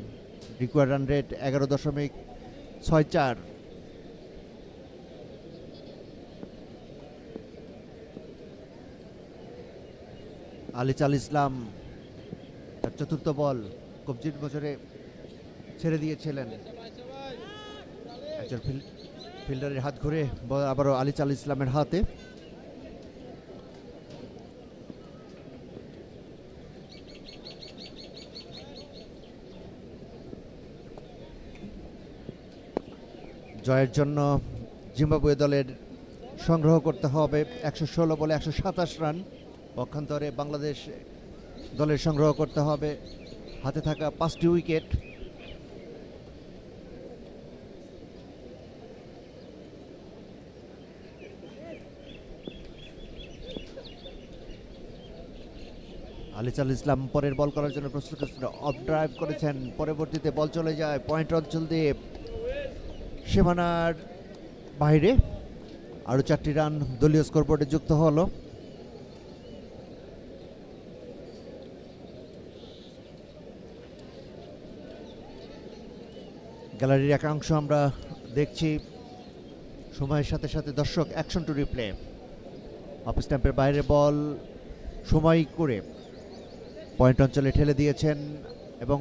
required run rate 11.64। আলিস আল ইসলাম তার 4র্থ বল কবজির গোচরে ছেড়ে দিয়েছিলেন, একজন ফিল্ডারের হাত ঘুরে আবারও আলিস আল ইসলামের হাতে। জয়ের জন্য জিম্বাবুয়ে দলের সংগ্রহ করতে হবে 116 বলে 127 রান। পক্ষান্তরে বাংলাদেশ দলের সংগ্রহ করতে হবে হাতে থাকা 5টি উইকেট। আলিস আল ইসলাম পরের বল করার জন্য প্রস্তুত, অফ ড্রাইভ করেছেন, পরবর্তীতে বল চলে যায় পয়েন্ট অঞ্চল দিয়ে সীমানার বাইরে। আরও 4টি রান দলীয় স্কোরবোর্ডে যুক্ত হলো। গ্যালারির একাংশ আমরা দেখছি, সময়ের সাথে সাথে দর্শক অ্যাকশন টু রিপ্লে। অফ স্ট্যাম্পের বাইরে বল সময় করে পয়েন্ট অঞ্চলে ঠেলে দিয়েছেন এবং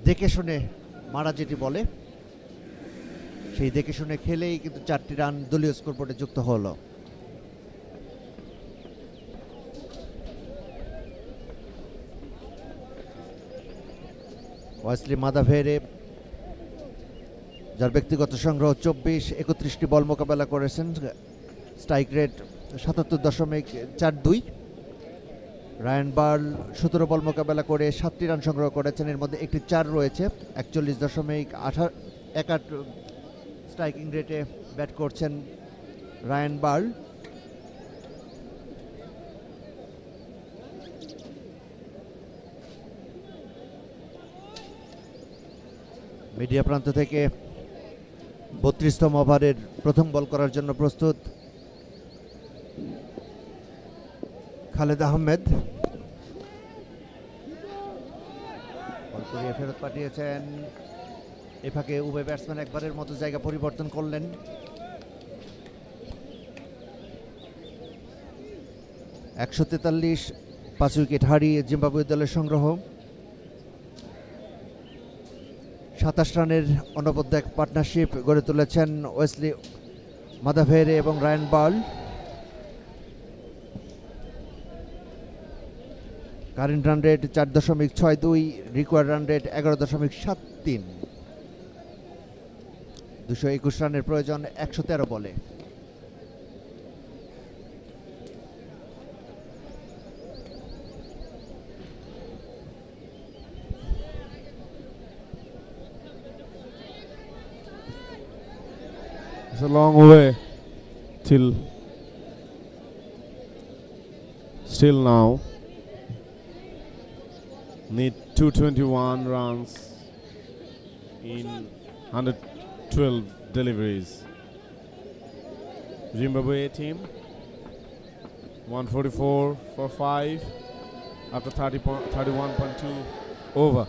দেখে শুনে মারা যেটি বলে, সেই দেখে শুনে খেলেই কিন্তু 4টি রান দলীয় স্কোরবোর্ডে যুক্ত হলো। ওয়েসলি মাদাভেরে, যার ব্যক্তিগত সংগ্রহ 24, 31টি বল মোকাবেলা করেছেন, স্ট্রাইক রেট 77.42। রায়ান বার্ল 17 বল মোকাবেলা করে 7টি রান সংগ্রহ করেছেন, এর মধ্যে একটি 4 রয়েছে। 41.18 স্ট্রাইকিং রেটে ব্যাট করছেন রায়ান বার্ল। মিডিয়া প্রান্ত থেকে 32তম ওভারের প্রথম বল করার জন্য প্রস্তুত খালেদ আহমেদ। বল করিয়ে ফেরত পাঠিয়েছেন, এ ফাঁকে উভয় ব্যাটসম্যান একবারের মতো জায়গা পরিবর্তন করলেন। (143) 5 উইকেট হারিয়ে জিম্বাবুয়ে দলের সংগ্রহ। 27 রানের অনবদ্য এক পার্টনারশিপ গড়ে তুলেছেন ওয়েসলি মাদাভেরে এবং Ryan Burl. Current run rate 4.62, required run rate 11.73। 221 রানের প্রয়োজন 113 বলে। It's a long way Still now need 221 runs in 112 deliveries. Zimbabwe team 144 for 5 after 31.2 over.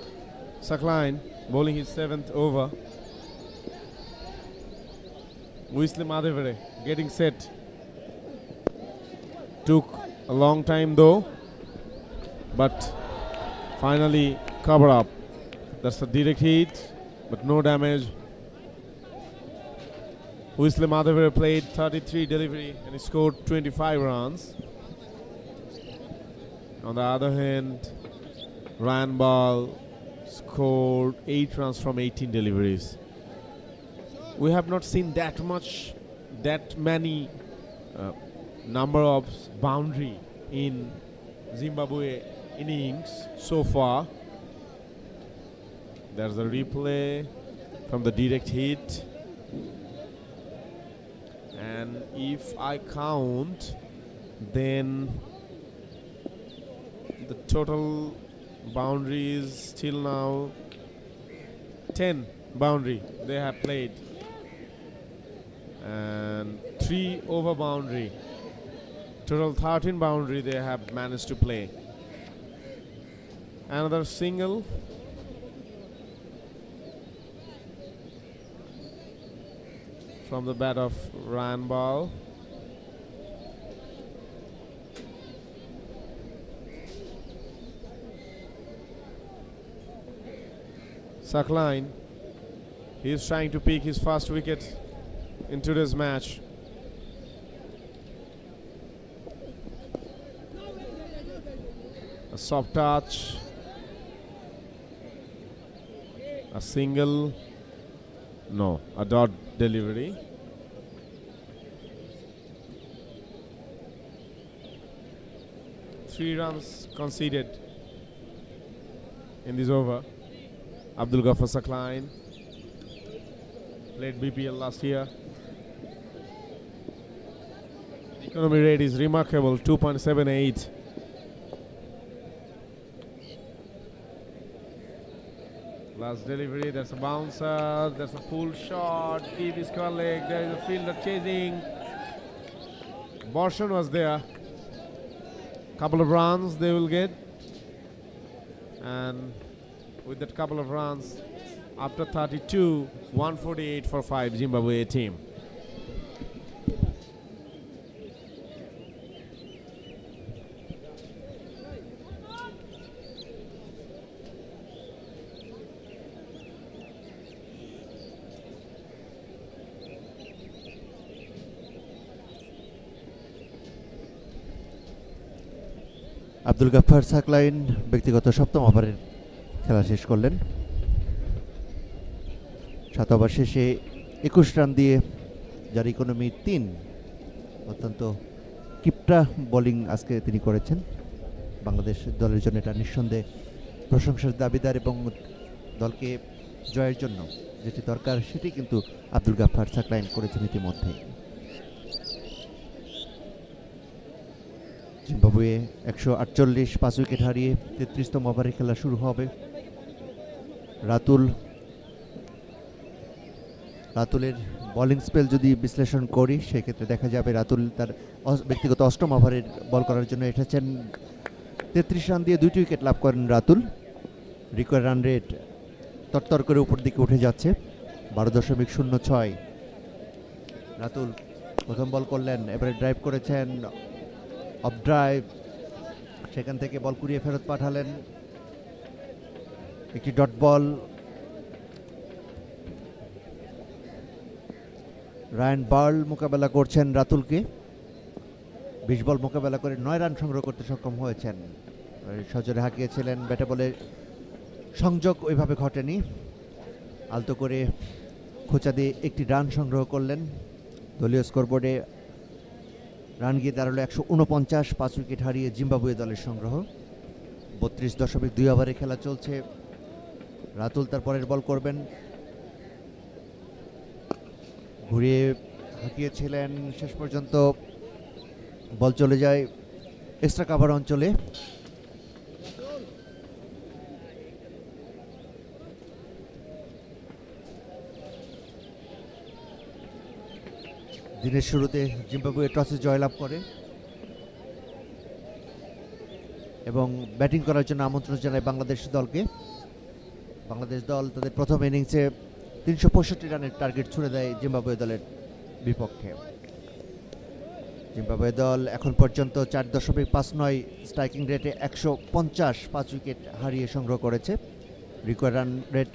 Sakline bowling his 7th over. Wesley Madhavere getting set. Took a long time though, but finally cover up. That's a direct hit, but no damage. Wesley Madhavere played 33 delivery and he scored 25 runs. On the other hand, Ryan Ball scored 8 runs from 18 deliveries. We have not seen that many number of boundary in Zimbabwe innings so far. There's a replay from the direct hit. And if I count, then the total boundary is till now 10 boundary they have played. And 3 over boundary. Total 13 boundary they have managed to play. Another single. From the bat of Ryan Ball. Sakline, he is trying to pick his first wicket in today's match. A soft touch, a single, no, a dot delivery. Three runs conceded in this over. Abdul Ghaffar Sakline played BPL last year. The economy rate is remarkable, 2.78. Last delivery, there's a bouncer, there's a pull shot, deep square leg, there is a fielder chasing. Borshan was there. Couple of runs they will get. And with that couple of runs, after 32, 148 for 5 Zimbabwe team. Abdul Gaffar Saqlain ব্যক্তিগত সপ্তম ওভারের খেলা শেষ করলেন। 7 over শেষে 21 run দিয়ে, যার economy 3। অত্যন্ত কিপটা বোলিং আজকে তিনি করেছেন। বাংলাদেশ দলের জন্য এটা নিঃসন্দেহে প্রশংসার দাবিদার এবং দলকে জয়ের জন্য যেটি দরকার সেটি কিন্তু আব্দুল গাফফার সাকলাইন করেছেন ইতিমধ্যে। জিম্বাবুয়ে 148 5 উইকেট হারিয়ে 33তম ওভারে খেলা শুরু হবে। রাতুলের বোলিং স্পেল যদি বিশ্লেষণ করি সেক্ষেত্রে দেখা যাবে রাতুল তার ব্যক্তিগত অষ্টম ওভারের বল করার জন্য এসেছেন। 33 রান দিয়ে 2টি উইকেট লাভ করেন রাতুল। রিকোয়ার্ড রান রেট তরতর করে উপর দিকে উঠে যাচ্ছে, 12.06। রাতুল প্রথম বল করলেন, এবারে ড্রাইভ করেছেন, অফ ড্রাইভ, সেখান থেকে বল কুড়িয়ে ফেরত পাঠালেন। একটি ডট বল। রায়ান বার্ল মোকাবেলা করছেন রাতুলকে। 20 বল মোকাবেলা করে 9 রান সংগ্রহ করতে সক্ষম হয়েছেন। সজোরে হাঁকিয়েছিলেন, ব্যাটে বলে সংযোগ ওইভাবে ঘটেনি। আলতো করে খোঁচা দিয়ে একটি রান সংগ্রহ করলেন। দলীয় স্কোরবোর্ডে রান গিয়ে দাঁড়ালো 149, 5 উইকেট হারিয়ে জিম্বাবুয়ে দলের সংগ্রহ। 32.2 ওভারে খেলা চলছে। রাতুল তার পরের বল করবেন, ঘুরিয়ে হাঁকিয়েছিলেন, শেষ পর্যন্ত বল চলে যায় এক্সট্রা কাভার অঞ্চলে। দিনের শুরুতে জিম্বাবুয়ে টসে জয়লাভ করে এবং ব্যাটিং করার জন্য আমন্ত্রণ জানায় বাংলাদেশ দলকে। বাংলাদেশ দল তাদের প্রথম ইনিংসে 365 রানের টার্গেট ছুড়ে দেয় জিম্বাবুয়ে দলের বিপক্ষে। জিম্বাবুয়ে দল এখন পর্যন্ত 4.59 স্ট্রাইকিং রেটে 150 5 উইকেট হারিয়ে সংগ্রহ করেছে। Required run rate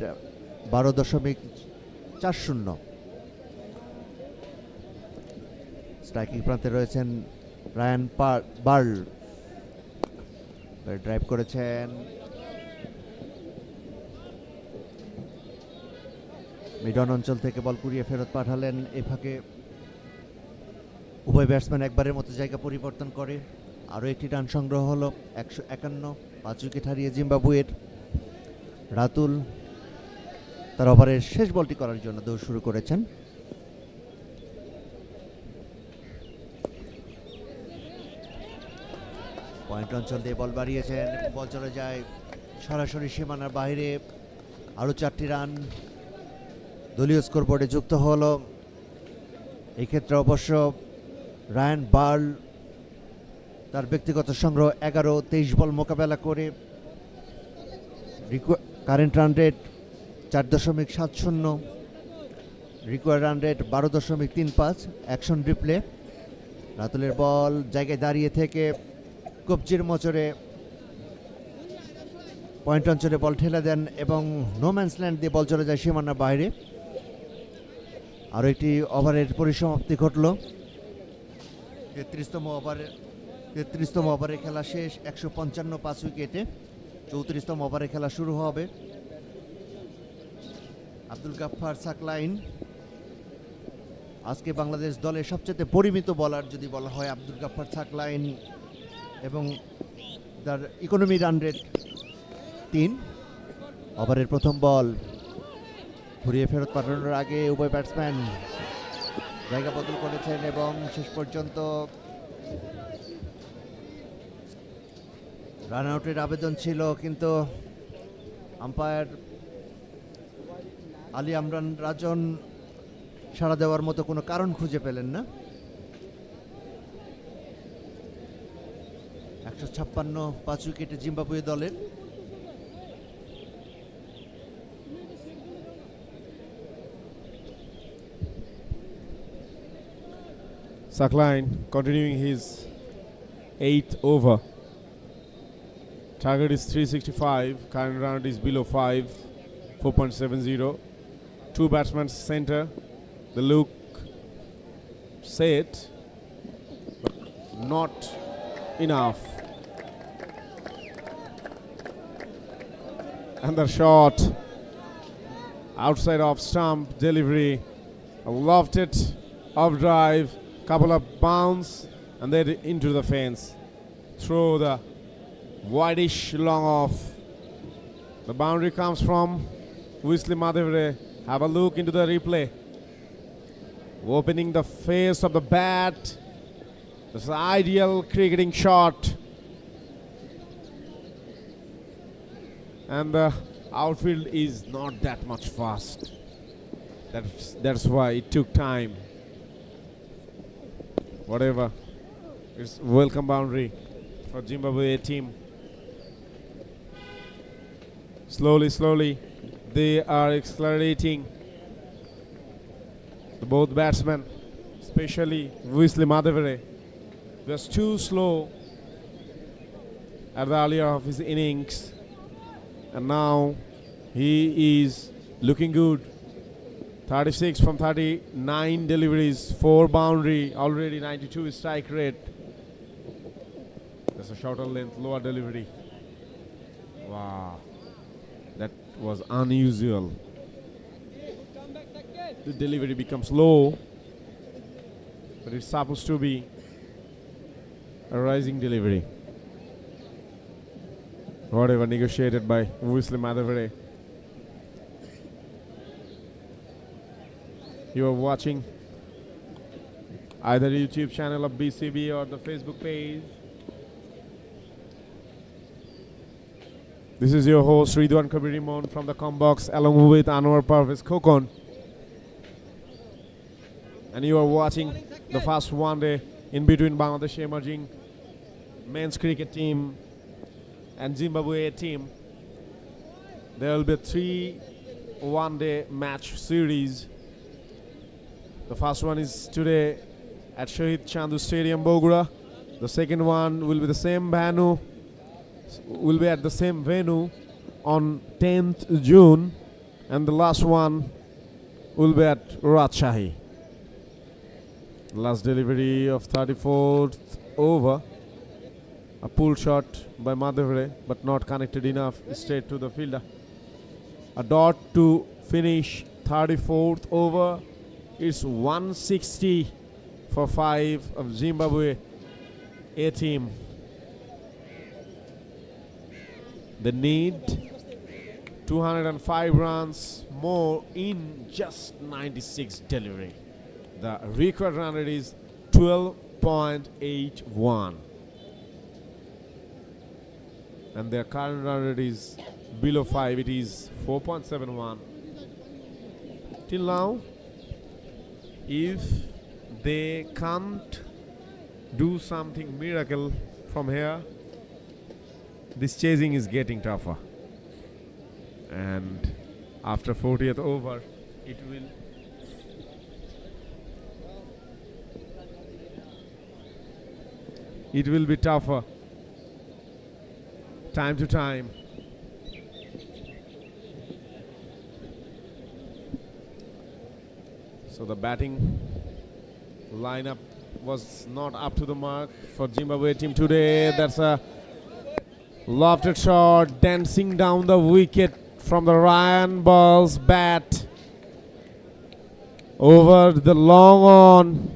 12.40। স্ট্রাইকিং প্রান্তে রয়েছেন রায়ান বার্ল, ড্রাইভ করেছেন মিডন অঞ্চল থেকে বল কুড়িয়ে ফেরত পাঠালেন। এ ফাঁকে উভয় ব্যাটসম্যান একবারের মতো জায়গা পরিবর্তন করে। আরও একটি রান সংগ্রহ হলো 151, 5 উইকেট হারিয়ে জিম্বাবুয়ের। রাতুল তার ওভারের শেষ বলটি করার জন্য দৌড় শুরু করেছেন। পয়েন্ট অঞ্চল দিয়ে বল বাড়িয়েছেন, বল চলে যায় সরাসরি সীমানার বাইরে। আরও 4টি রান দলীয় স্কোরবোর্ডে যুক্ত হলো। এই ক্ষেত্রে অবশ্য রায়ান বার্ল তার ব্যক্তিগত সংগ্রহ 11-23 বল মোকাবেলা করে current run rate 4.70, required run rate 12.35। Action replay, রাতুলের বল জায়গায় দাঁড়িয়ে থেকে কবজির মোচড়ে পয়েন্ট অঞ্চলে বল ঠেলে দেন এবং নোম্যান্স ল্যান্ড দিয়ে বল চলে যায় সীমানার বাইরে। আরও একটি ওভারের পরিসমাপ্তি ঘটল। 33তম ওভারে খেলা শেষ, 155 5 উইকেটে। 34তম ওভারে খেলা শুরু হবে। আব্দুল গাফফার সাকলাইন আজকে বাংলাদেশ দলের সবচেয়ে পরিমিত বলার যদি বলা হয় আব্দুল গাফফার সাকলাইন, এবং তার ইকোনমি রান রেট 3। ওভারের প্রথম বল ঘুরিয়ে ফেরত পাঠানোর আগে উভয় ব্যাটসম্যান জায়গা বদল করেছেন এবং শেষ পর্যন্ত রান আউটের আবেদন ছিল, কিন্তু আম্পায়ার আলী আমরান রাজন সাড়া দেওয়ার মতো কোনো কারণ খুঁজে পেলেন না। 156 5 উইকেটে জিম্বাবুয়ে দলের। Sakline continuing his 8th over. Target is 365. Current round is below 5, 4.70. Two batsmen center. The look set, but not enough. And the shot outside off stump delivery. I loved it. Off drive, couple of bounce, and then into the fence. Throw the wideish long off. The boundary comes from Wesley Madhavre. Have a look into the replay. Opening the face of the bat. This is an ideal cricketing shot. And the outfield is not that much fast. That's why it took time. Whatever, it's welcome boundary for Zimbabwe team. Slowly, they are accelerating. Both batsmen, especially Wesley Madhavre, was too slow at the earlier of his innings, and now he is looking good. 36 from 39 deliveries, 4 boundary, already 92 strike rate. That's a shorter length, lower delivery. Wow, that was unusual. The delivery becomes low, but it's supposed to be a rising delivery. Whatever negotiated by Wesley Madhavre. You are watching either YouTube channel of BCB or the Facebook page. This is your host Ridwan Kabir Rimon from the Combox along with Anwar Parvez Khokon. And you are watching the first one day in between Bangladesh emerging men's cricket team and Zimbabwe team. There will be 3 one-day match series. The first one is today at Shahid Chandu Stadium, Bogura. The second one will be the same venue, at the same venue on 10th June, and the last one will be at Rajshahi. Last delivery of 34th over. A pull shot by Madhavre, but not connected enough straight to the fielder. A dot to finish 34th over. It's 160 for 5 of Zimbabwe A team. They need 205 runs more in just 96 delivery. The record run rate is 12.81. And their current run rate is below 5. It is 4.71. Till now, if they can't do something miracle from here, this chasing is getting tougher. And after 40th over, it will be tougher time to time. So the batting lineup was not up to the mark for Zimbabwe team today. That's a lofted shot dancing down the wicket from the Ryan Ball's bat over the long on.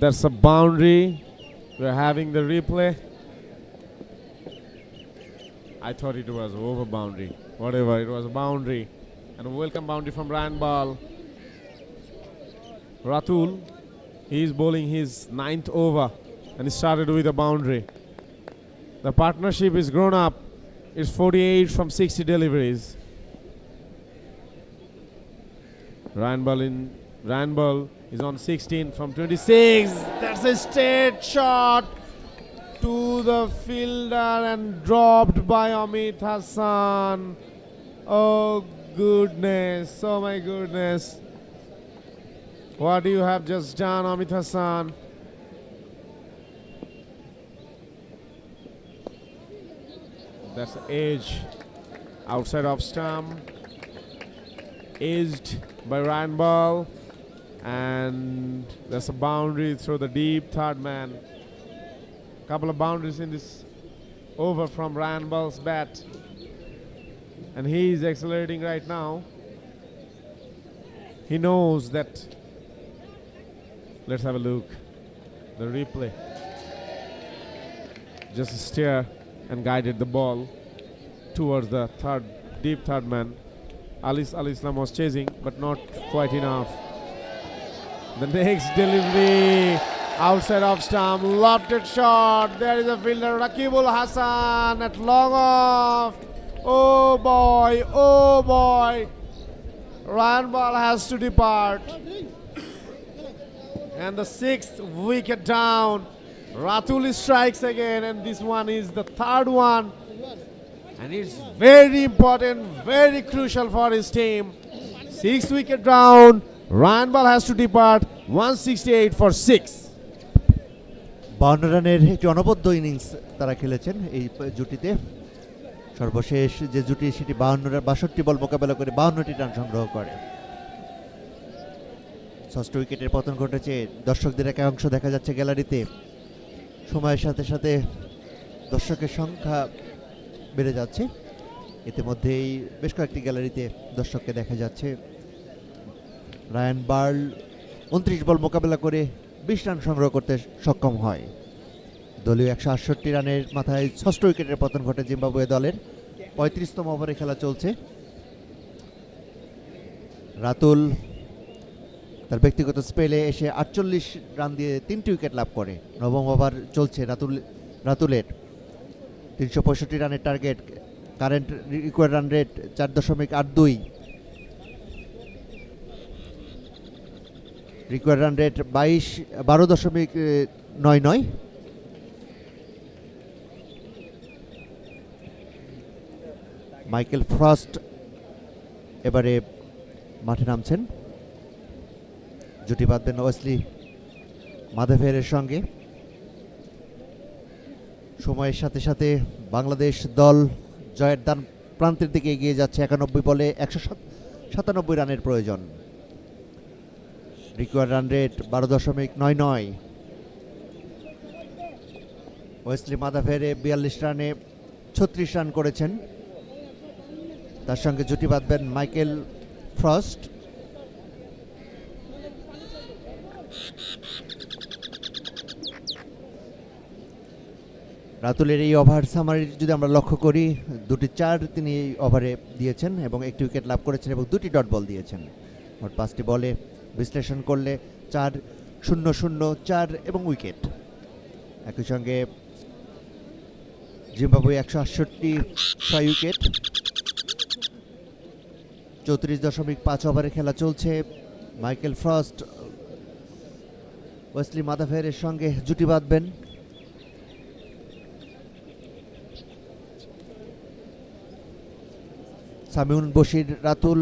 That's a boundary. We're having the replay. I thought it was over boundary. Whatever, it was a boundary. And a welcome boundary from Ryan Ball. Ratul, he is bowling his 9th over and he started with a boundary. The partnership is grown up. It's 48 from 60 deliveries. Ryan Ball is on 16 from 26. That's a straight shot to the fielder and dropped by Amit Hassan. Oh goodness, oh my goodness. What you have just done, Amit Hassan? That's the edge outside of stump. Edged by Ryan Ball. And there's a boundary through the deep third man. Couple of boundaries in this over from Ryan Ball's bat. And he is accelerating right now. He knows that. Let's have a look. The replay. Just a stare and guided the ball towards the deep third man. Ali Islam was chasing, but not quite enough. The next delivery outside of stump, lofted shot. There is a fielder, Rakibul Hassan at long off. Oh boy, oh boy. Ryan Ball has to depart. And the 6th wicket down. Ratul strikes again, and this one is the 3rd one. And it's very important, very crucial for his team. 6th wicket down. Ryan Ball has to depart. 168 for 6. 52 রানের একটি অনবদ্য innings তারা খেলেছেন এই জুটিতে। সর্বশেষ যে জুটি সেটি 62 বল মোকাবেলা করে 52টি রান সংগ্রহ করে। ষষ্ঠ উইকেটের পতন ঘটেছে। দর্শকদের একাংশ দেখা যাচ্ছে গ্যালারিতে। সময়ের সাথে সাথে দর্শকের সংখ্যা বেড়ে যাচ্ছে। ইতিমধ্যেই বেশ কয়েকটি গ্যালারিতে দর্শককে দেখা যাচ্ছে। রায়ান বার্ল 29 বল মোকাবেলা করে 20 রান সংগ্রহ করতে সক্ষম হয়। দলীয় 168 রানের মাথায় ষষ্ঠ উইকেটের পতন ঘটে জিম্বাবুয়ে দলের। 35তম ওভারে খেলা চলছে। রাতুল তার ব্যক্তিগত স্পেলে এসে 48 রান দিয়ে 3টি উইকেট লাভ করে। নবম ওভার চলছে রাতুলের 365 রানের target, current required run rate 4.82, required run rate 12.99। Michael frost এবারে মাঠে নামছেন, জুটি বাঁধবেন ওয়েসলি মাধেভেরের সঙ্গে। সময়ের সাথে সাথে বাংলাদেশ দল জয়ের দান প্রান্তের দিকে এগিয়ে যাচ্ছে। 91 বলে 197 রানের প্রয়োজন, required run rate 12.99। Wesley Madhevere 42 রানে 36 রান করেছেন, তার সঙ্গে জুটি বাঁধবেন মাইকেল ফ্রস্ট। রাতুলের এই ওভার সামারি যদি আমরা লক্ষ্য করি, 2টি 4 তিনি এই ওভারে দিয়েছেন এবং 1টি উইকেট লাভ করেছেন এবং 2টি ডট বল দিয়েছেন। মোট 5টি বলে বিশ্লেষণ করলে 4, 0, 0, 4 এবং উইকেট। একই সঙ্গে জিম্বাবুয়ে 168, 6 উইকেট। 34.5 ওভারে খেলা চলছে। মাইকেল ফ্রস্ট ওয়েসলি মাধেভেরের সঙ্গে জুটি বাঁধবেন। সামিউল বশির রাতুল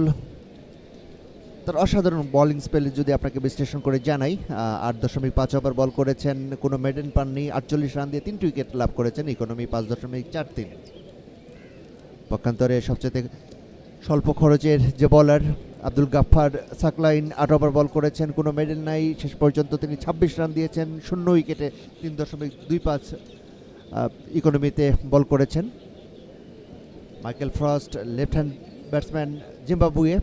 তার অসাধারণ বোলিং স্পেলে যদি আপনাকে বিশ্লেষণ করে জানাই, 8.5 ওভার বল করেছেন, কোনো মেডেন পাননি, 48 রান দিয়ে 3টি উইকেট লাভ করেছেন, ইকোনমি 5.43। পক্ষান্তরে সবচেয়ে স্বল্প খরচের যে বলার আব্দুল গাফফার সাকলাইন 8 ওভার বল করেছেন, কোনো মেডেল নাই, শেষ পর্যন্ত তিনি 26 রান দিয়েছেন, 0 উইকেটে 3.25 ইকোনমিতে বল করেছেন। Michael frost left hand batsman Zimbabwe.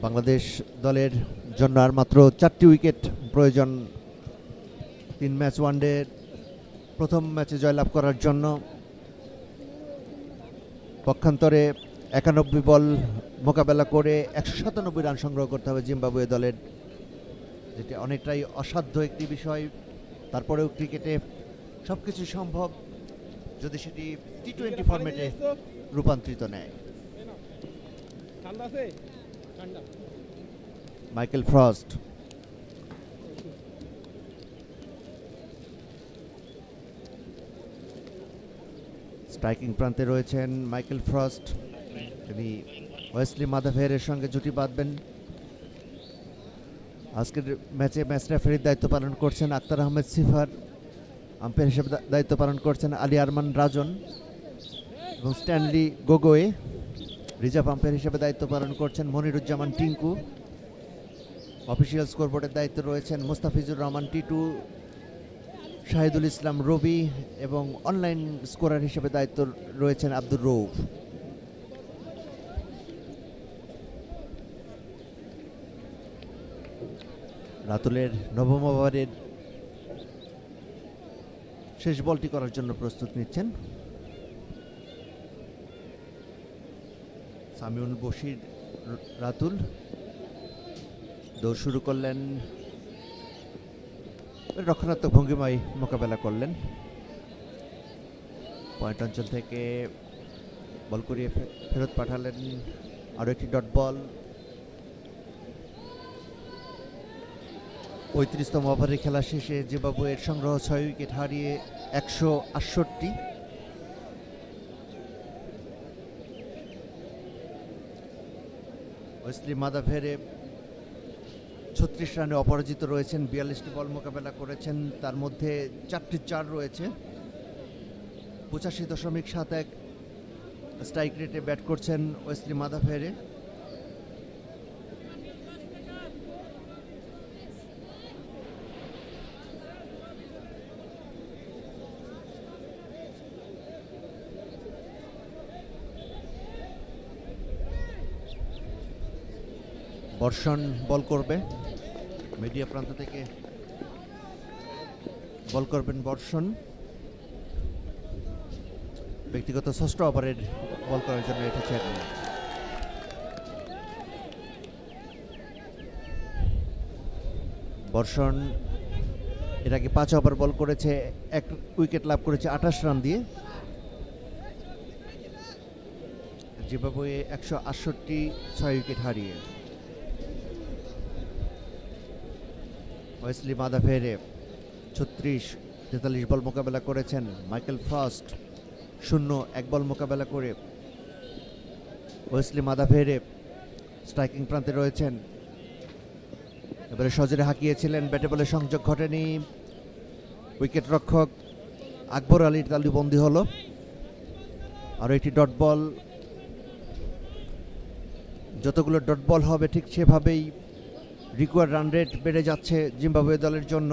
Bangladesh দলের জন্য আর মাত্র 4টি উইকেট প্রয়োজন 3 ম্যাচ ওয়ানডে প্রথম ম্যাচে জয়লাভ করার জন্য। পক্ষান্তরে 91 বল মোকাবেলা করে 197 রান সংগ্রহ করতে হবে জিম্বাবুয়ে দলের, যেটি অনেকটাই অসাধ্য একটি বিষয়। তারপরেও ক্রিকেটে সব কিছু সম্ভব যদি সেটি টি20 ফরম্যাটে রূপান্তরিত নেয়। মাইকেল ফ্রস্ট স্ট্রাইকিং প্রান্তে রয়েছেন মাইকেল ফ্রস্ট, তিনি ওয়েসলি মাধেভেরের সঙ্গে জুটি বাঁধবেন। আজকের ম্যাচে ম্যাচ রেফারির দায়িত্ব পালন করছেন আক্তার আহমেদ সিফার, আম্পায়ার হিসেবে দায়িত্ব পালন করছেন আলী আরমান রাজন এবং স্ট্যানলি গোগোয়ে, রিজার্ভ আম্পায়ার হিসেবে দায়িত্ব পালন করছেন মনিরুজ্জামান টিঙ্কু। অফিসিয়াল স্কোরবোর্ডের দায়িত্ব রয়েছেন মুস্তাফিজুর রহমান টিটু, শাহিদুল ইসলাম রবি এবং অনলাইন স্কোরার হিসেবে দায়িত্ব রয়েছেন আব্দুর রৌফ। রাতুলের নবম ওভারের শেষ বলটি করার জন্য প্রস্তুত নিচ্ছেন সামিউল বশির রাতুল। দৌড় শুরু করলেন, রক্ষণাত্মক ভঙ্গিমায় মোকাবেলা করলেন, পয়েন্ট অঞ্চল থেকে বল করিয়ে ফেরত পাঠালেন, আরও একটি ডট বল। 35তম ওভারে খেলা শেষে জিম্বাবুয়ের সংগ্রহ 6 উইকেট হারিয়ে 168। ওয়েসলি মাধেভেরে 36 রানে অপরাজিত রয়েছেন, 42টি বল মোকাবেলা করেছেন, তার মধ্যে 4টি 4 রয়েছে। 85.71 স্ট্রাইক রেটে ব্যাট করছেন ওয়েসলি মাধেভেরে। বর্ষণ বল করবে, মিডিয়া প্রান্ত থেকে বল করবেন বর্ষণ। ব্যক্তিগত ষষ্ঠ ওভারের বল করার জন্য এসেছেন। বর্ষণ এর আগে 5 ওভার বল করেছে, 1 উইকেট লাভ করেছে 28 রান দিয়ে। জিম্বাবুয়ে 168, 6 উইকেট হারিয়ে। ওয়েসলি মাদাভেরে 36, 43 বল মোকাবেলা করেছেন। মাইকেল ফ্রস্ট 0, 1 বল মোকাবেলা করে ওয়েসলি মাদাভেরে স্ট্রাইকিং প্রান্তে রয়েছেন। এবারে সজরে হাঁকিয়েছিলেন, ব্যাটে বলে সংযোগ ঘটেনি। উইকেট রক্ষক আকবর আলীর তালুবন্দি হলো। আর একটি ডট বল, যতগুলো ডট বল হবে ঠিক সেভাবেই রিকোয়ার্ড রান রেট বেড়ে যাচ্ছে জিম্বাবুয়ে দলের জন্য।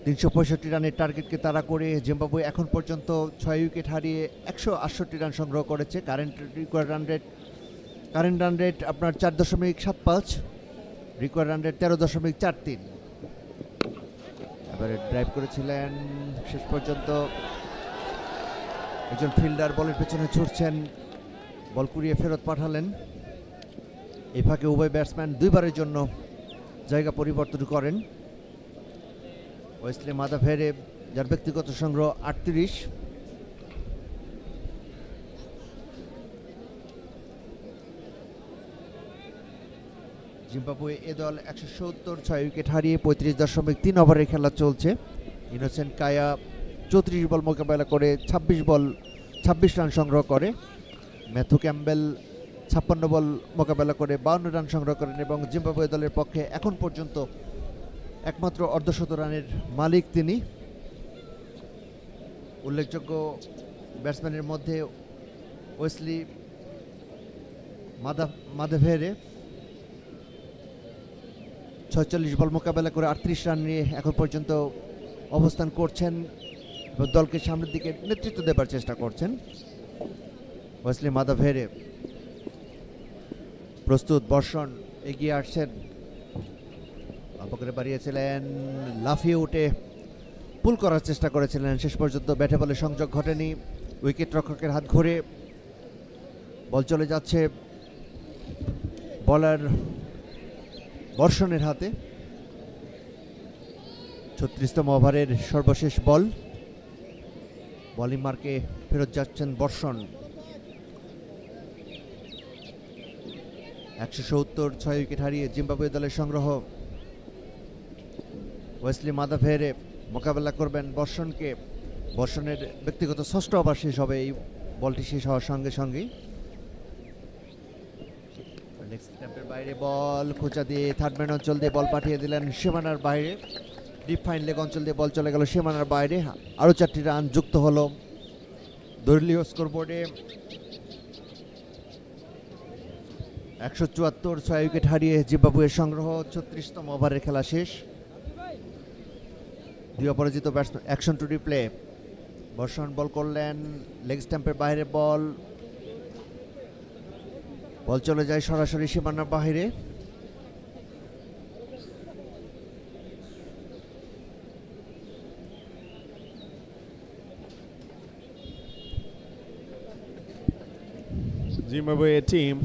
365 রানের টার্গেটকে তাড়া করে জিম্বাবুয়ে এখন পর্যন্ত 6 উইকেট হারিয়ে 168 রান সংগ্রহ করেছে। কারেন্ট রান রেট আপনার 4.75, রিকোয়ার্ড রান রেট 13.43। এবারে ড্রাইভ করেছিলেন, শেষ পর্যন্ত একজন ফিল্ডার বলের পেছনে ছুটছেন, বল কুড়িয়ে ফেরত পাঠালেন। এই ফাঁকে উভয় ব্যাটসম্যান 2 বারের জন্য জায়গা পরিবর্তন করেন। ওয়েসলি মাদাভেরে, যার ব্যক্তিগত সংগ্রহ 38, জিম্বাবুয়ে এ দল 170, 6 উইকেট হারিয়ে 35.3 ওভারের খেলা চলছে। ইনোসেন্ট কায়া 34 বল মোকাবেলা করে 26 রান সংগ্রহ করে। ম্যাথু ক্যাম্বেল 56 বল মোকাবেলা করে 52 রান সংগ্রহ করেন এবং জিম্বাবুয়ে দলের পক্ষে এখন পর্যন্ত একমাত্র অর্ধশত রানের মালিক তিনি। উল্লেখযোগ্য ব্যাটসম্যানের মধ্যে ওয়েসলি মাদাভেরে 46 বল মোকাবেলা করে 38 রান নিয়ে এখন পর্যন্ত অবস্থান করছেন এবং দলকে সামনের দিকে নেতৃত্ব দেবার চেষ্টা করছেন। ওয়েসলি মাদাভেরে প্রস্তুত, বর্ষণ এগিয়ে আসছেন, অল্প করে বাড়িয়েছিলেন, লাফিয়ে উঠে পুল করার চেষ্টা করেছিলেন, শেষ পর্যন্ত ব্যাটে বলে সংযোগ ঘটেনি। উইকেট রক্ষকের হাত ঘুরে বল চলে যাচ্ছে বলার বর্ষণের হাতে। 36তম ওভারের সর্বশেষ বল, বোলিং মার্কে ফেরত যাচ্ছেন বর্ষণ। 170, 6 উইকেট হারিয়ে জিম্বাবুয়ে দলের সংগ্রহ। ওয়েসলি মাদাভেরে মোকাবেলা করবেন বর্ষণকে। বর্ষণের ব্যক্তিগত ষষ্ঠ ওভার শেষ হবে এই বলটি শেষ হওয়ার সঙ্গে সঙ্গেই। বাইরে বল খোঁচা দিয়ে থার্ড ম্যান অঞ্চল দিয়ে বল পাঠিয়ে দিলেন সীমানার বাইরে। ডিপ ফাইন লেগ অঞ্চল দিয়ে বল চলে গেল সীমানার বাইরে। আরও 4টি রান যুক্ত হলো দলীয় স্কোরবোর্ডে। 174, 6 উইকেট হারিয়ে জিম্বাবুয়ের সংগ্রহ। 36তম ওভারের খেলা শেষ। 2 অপরাজিত ব্যাটসম্যান, অ্যাকশন টু রিপ্লে। বর্ষণ বল করলেন, লেগ স্ট্যাম্পের বাইরে বল চলে যায় সরাসরি সীমানার বাইরে। Zimbabwe team,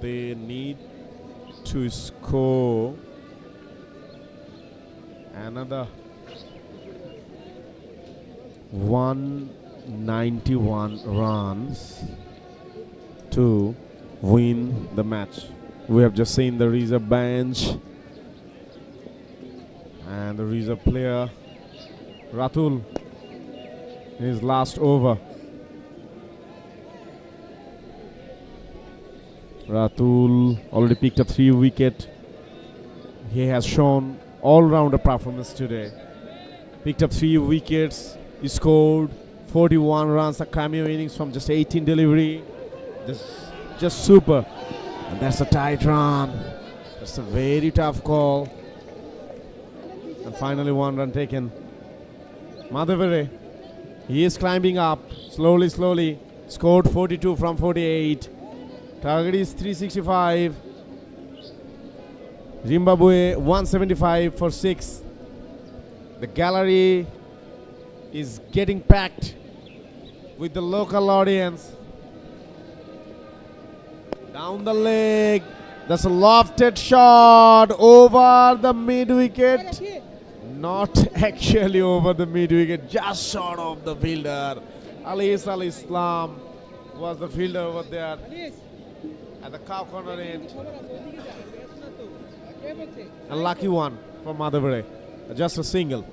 they need to score another 191 runs to win the match. We have just seen the reserve bench and the reserve player Ratul in his last over. Ratul already picked up 3 wickets. He has shown all-rounder performance today. Picked up 3 wickets. He scored 41 runs, a cameo innings from just 18 delivery. Just super. And that's a tight run. That's a very tough call. And finally 1 run taken. Madhavere, he is climbing up slowly. Scored 42 from 48. Target is 365. Zimbabwe 175 for 6. The gallery is getting packed with the local audience. Down the leg. That's a lofted shot over the mid wicket. Not actually over the mid wicket, just short of the fielder. Alis Al Islam was the fielder over there at the cow corner end. A lucky one for Madhavare. Just a single.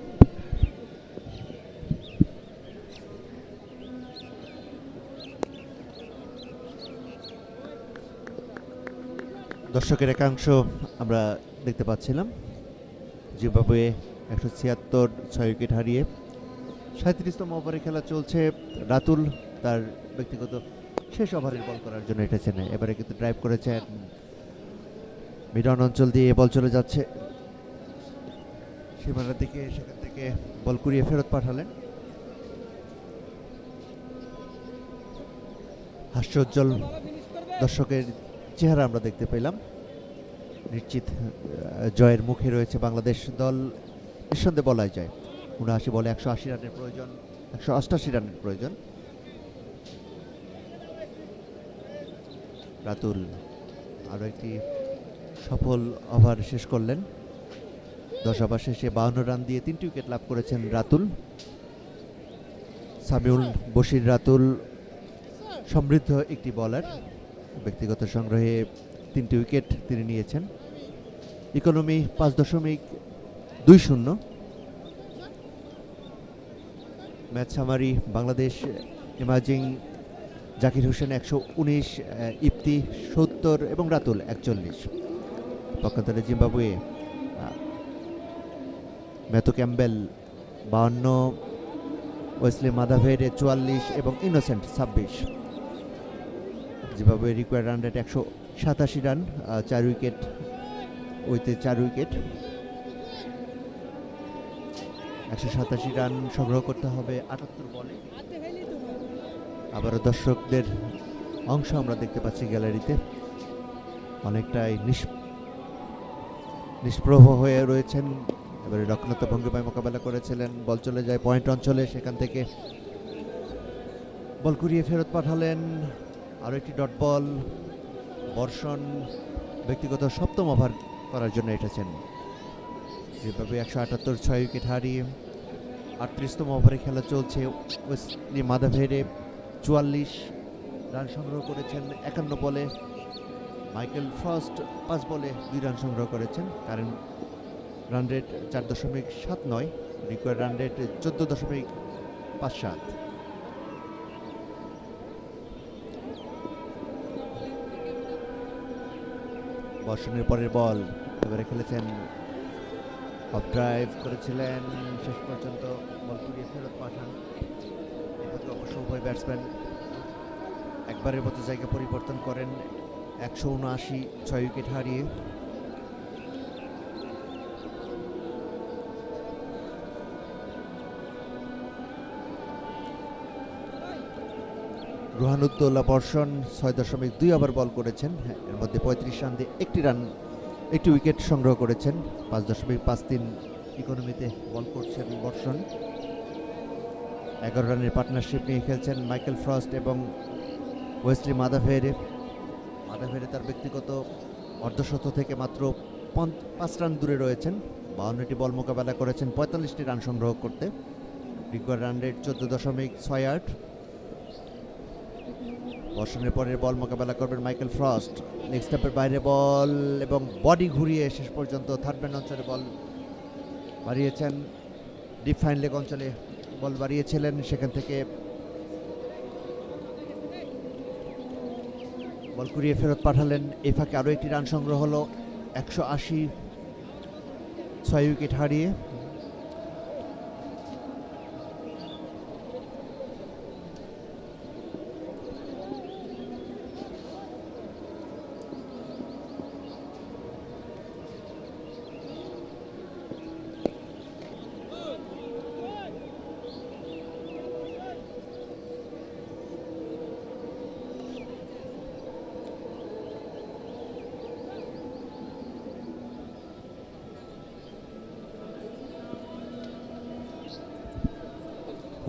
দর্শকের একাংশ আমরা দেখতে পাচ্ছিলাম। Zimbabwe 176 6 wicket হারিয়ে 37তম ওভারে খেলা চলছে। রাতুল তার ব্যক্তিগত শেষ ওভারের বল করার জন্য এসেছেন। এবারে কিন্তু ড্রাইভ করেছেন মিডন অঞ্চল দিয়ে বল চলে যাচ্ছে সীমানার দিকে, সেখান থেকে বল কুড়িয়ে ফেরত পাঠালেন। হাস্যোজ্জ্বল দর্শকের চেহারা আমরা দেখতে পেলাম। নিশ্চিত জয়ের মুখে রয়েছে বাংলাদেশ দল, নিঃসন্দেহে বলা যায়। 79 বলে 180 রানের প্রয়োজন, 188 রানের প্রয়োজন। রাতুল আরও একটি সফল ওভার শেষ করলেন। 10 ওভার শেষে 52 রান দিয়ে 3টি উইকেট লাভ করেছেন রাতুল। সামিউল বশির রাতুল সমৃদ্ধ একটি বোলার, ব্যক্তিগত সংগ্রহে 3টি উইকেট তিনি নিয়েছেন। Economy 5.20। Match summary Bangladesh emerging Zakir Hossain 119, Ifti 70 এবং রাতুল 41। পক্ষান্তরে Zimbabwe Matthew Campbell 52, Wesley Madhevere 44 এবং Innocent 26। Zimbabwe required run rate 187 run, 4 wicket উইথে 4 উইকেট। 187 রান সংগ্রহ করতে হবে 78 বলে। আবারও দর্শকদের অংশ আমরা দেখতে পাচ্ছি গ্যালারিতে, অনেকটাই নিষ্প্রভ হয়ে রয়েছেন। এবারে রক্ষণাত্মক ভঙ্গিমায় মোকাবেলা করেছিলেন, বল চলে যায় পয়েন্ট অঞ্চলে, সেখান থেকে বল কুড়িয়ে ফেরত পাঠালেন। আরও একটি ডট বল। বর্ষণ ব্যক্তিগত 7ম ওভার করার জন্য এসেছেন। যেভাবে 178 6 উইকেট হারিয়ে 38তম ওভারে খেলা চলছে। ওয়েসলি মাদাভেরে 44 রান সংগ্রহ করেছেন 51 বলে। মাইকেল ফ্রস্ট 5 বলে 2 রান সংগ্রহ করেছেন। Current run rate 4.79, required run rate 14.57। বর্ষণের পরের বল এবারে খেলেছেন, অফ ড্রাইভ করেছিলেন, শেষ পর্যন্ত বল কুড়িয়ে ফেরত পাঠান। এক্ষেত্রে অবশ্য উভয় ব্যাটসম্যান একবারের মতো জায়গা পরিবর্তন করেন। 179 6 উইকেট হারিয়ে। রুহানুদ্দৌলা বর্ষণ 6.2 ওভার বল করেছেন। এর মধ্যে 35 রান দিয়ে একটি উইকেট সংগ্রহ করেছেন। 5.53 ইকোনমিতে বল করছেন বর্ষণ। 11 রানের পার্টনারশিপ নিয়ে খেলছেন মাইকেল ফ্রস্ট এবং ওয়েসলি মাদাভেরে। তার ব্যক্তিগত অর্ধশত থেকে মাত্র 5 রান দূরে রয়েছেন। 52টি বল মোকাবেলা করেছেন 45টি রান সংগ্রহ করতে। Required run rate 14.68। বর্ষণের পরের বল মোকাবেলা করবেন মাইকেল ফ্রস্ট। লেগ স্টাম্পের বাইরে বল এবং বডি ঘুরিয়ে শেষ পর্যন্ত থার্ড ম্যান অঞ্চলে বল বাড়িয়েছেন। ডিপ ফাইন লেগ অঞ্চলে বল বাড়িয়েছিলেন, সেখান থেকে বল কুড়িয়ে ফেরত পাঠালেন। এই ফাঁকে আরও একটি রান সংগ্রহ হলো 180 6 উইকেট হারিয়ে।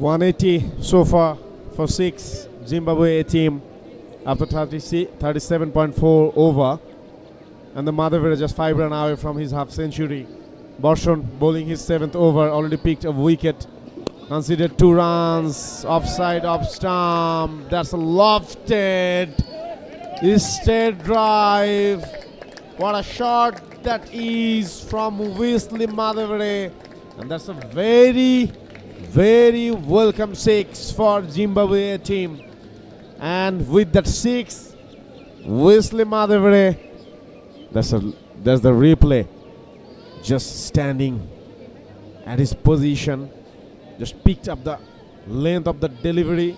180 so far for 6 Zimbabwe team after 37.4 over, and the Madhavira just 5 runs away from his half century. Borshon bowling his 7th over, already picked a wicket, considered 2 runs, offside, off stump. That's a lofted straight drive. What a shot that is from Wesley Madhavira, and that's a very, very welcome 6 for Zimbabwe team. And with that 6, Wesley Madhavira, that's the replay, just standing at his position, just picked up the length of the delivery,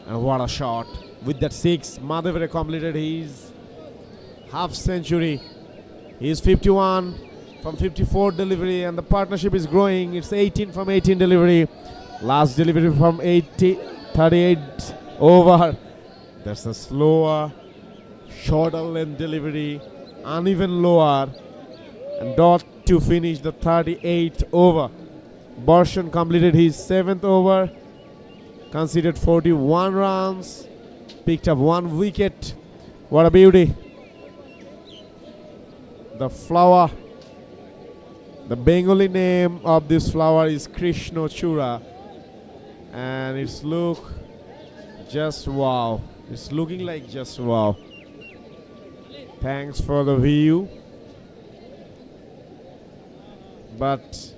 and what a shot. With that 6, Madhavira completed his half century. He is 51 from 54 delivery, and the partnership is growing. It's 18 from 18 delivery. Last delivery from 38 over. That's a slower, shorter length delivery, uneven lower, and dot to finish the 38th over. Borshon completed his 7th over, conceded 41 runs, picked up 1 wicket. What a beauty. The flower, the Bengali name of this flower is Krishnochura, and it's look just wow. It's looking like just wow. Thanks for the view. But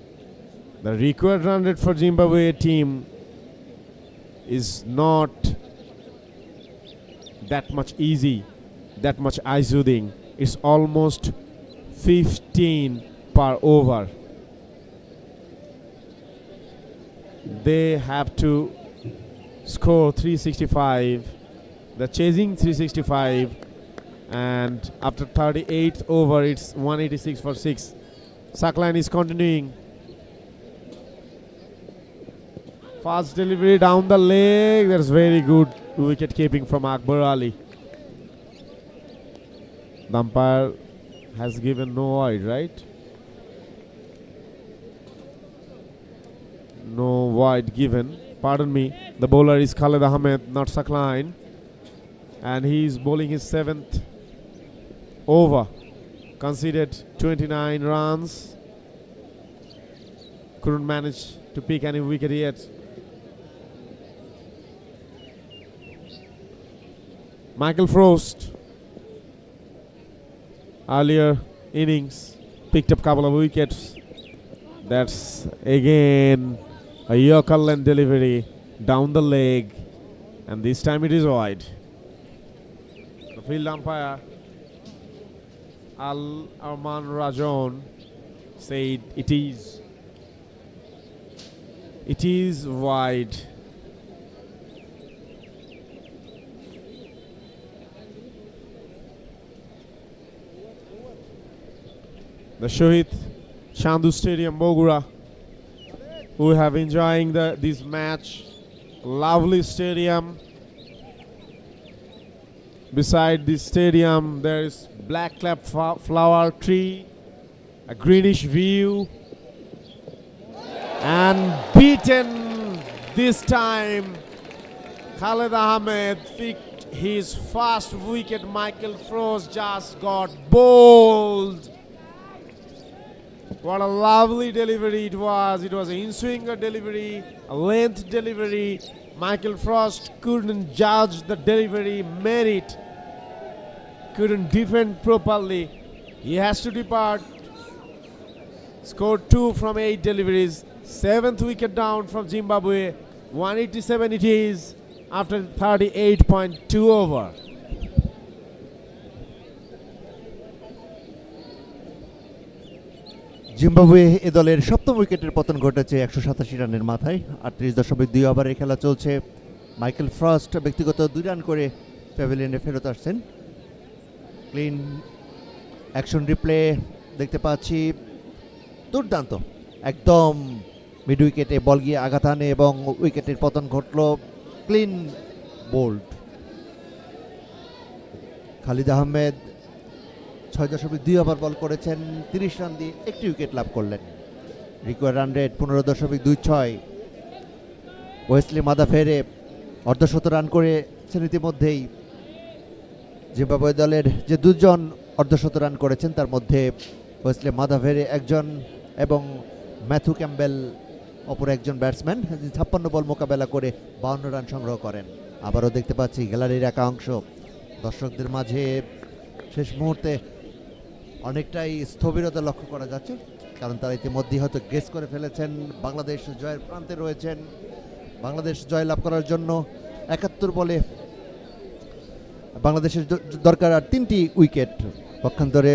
the required run rate for Zimbabwe team is not that much easy, that much eye-soothing. It's almost 15 per over. They have to score 365. They're chasing 365, and after 38th over, it's 186 for 6. Sakline is continuing. Fast delivery down the leg. That's very good wicket keeping from Akbar Ali. The umpire has given no wide, right? No wide given. Pardon me. The bowler is Khalid Ahmed, not Sakline. And he is bowling his 7th over. Conceded 29 runs. Couldn't manage to pick any wicket yet. Michael Frost, earlier innings, picked up a couple of wickets. That's again a Yorker length delivery down the leg, and this time it is wide. The field umpire Al Arman Rajon said it is wide. The Shohit Chandu Stadium, Bogura, who have enjoying this match. Lovely stadium. Beside this stadium, there is black clap flower tree, a greenish view, and beaten this time. Khalid Ahmed picked his first wicket. Michael Frost just got bowled. What a lovely delivery it was. It was an in-swinger delivery, a length delivery. Michael Frost couldn't judge the delivery merit, couldn't defend properly. He has to depart. Scored 2 from 8 deliveries. 7th wicket down from Zimbabwe. 187 it is after 38.2 over. Zimbabwe A দলের সপ্তম উইকেটের পতন ঘটেছে 187 রানের মাথায়। 38.2 ওভারে খেলা চলছে। মাইকেল ফ্রস্ট ব্যক্তিগত 2 রান করে প্যাভিলিয়নে ফেরত আসছেন। ক্লিন অ্যাকশন রিপ্লে দেখতে পাচ্ছি, দুর্দান্ত, একদম মিড উইকেটে বল গিয়ে আঘাত হানে এবং উইকেটের পতন ঘটল। Clean bowled. Khalid Ahmed 6.2 over bowl করেছেন, 30 রান দিয়ে একটি উইকেট লাভ করলেন। Required run rate 15.26। Wesley Madhevere অর্ধশত রান করেছেন ইতিমধ্যেই। জিম্বাবুয়ে দলের যে দুজন অর্ধশত রান করেছেন তার মধ্যে ওয়েসলি মাদাফেরে একজন এবং ম্যাথু ক্যাম্বেল অপর একজন ব্যাটসম্যান, 56 বল মোকাবেলা করে 52 রান সংগ্রহ করেন। আবারও দেখতে পাচ্ছি গ্যালারির একাংশ দর্শকদের মাঝে শেষ মুহূর্তে অনেকটাই স্থবিরতা লক্ষ্য করা যাচ্ছে, কারণ তারা ইতিমধ্যেই হয়তো গেস করে ফেলেছেন বাংলাদেশ জয়ের প্রান্তে রয়েছেন। বাংলাদেশ জয় লাভ করার জন্য 71 বলে বাংলাদেশের দরকার আর 3টি উইকেট। পক্ষান্তরে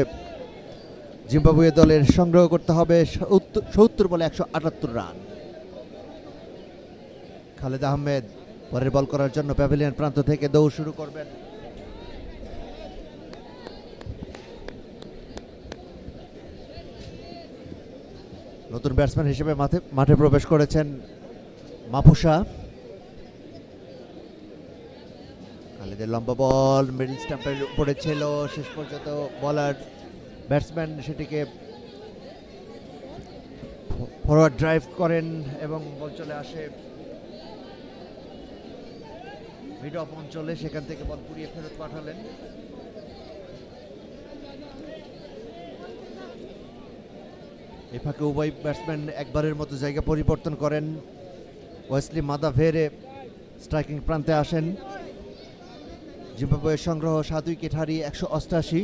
জিম্বাবুয়ে দলের সংগ্রহ করতে হবে 70 বলে 178 রান। খালেদ আহমেদ পরের বল করার জন্য প্যাভিলিয়ন প্রান্ত থেকে দৌড় শুরু করবেন। নতুন ব্যাটসম্যান হিসেবে মাঠে প্রবেশ করেছেন মাপুসা। খালেদের লম্বা বল মিডল স্টাম্পের উপরে ছিল, শেষ পর্যন্ত বলার ব্যাটসম্যান সেটিকে ফরওয়ার্ড ড্রাইভ করেন এবং বল চলে আসে মিড অফ অঞ্চলে, সেখান থেকে বল কুড়িয়ে ফেরত পাঠালেন। এই ফাঁকে উভয় ব্যাটসম্যান একবারের মতো জায়গা পরিবর্তন করেন। ওয়েসলি মাদাফেরে স্ট্রাইকিং প্রান্তে আসেন। জিম্বাবুয়ের সংগ্রহ 7 উইকেট হারিয়ে 188।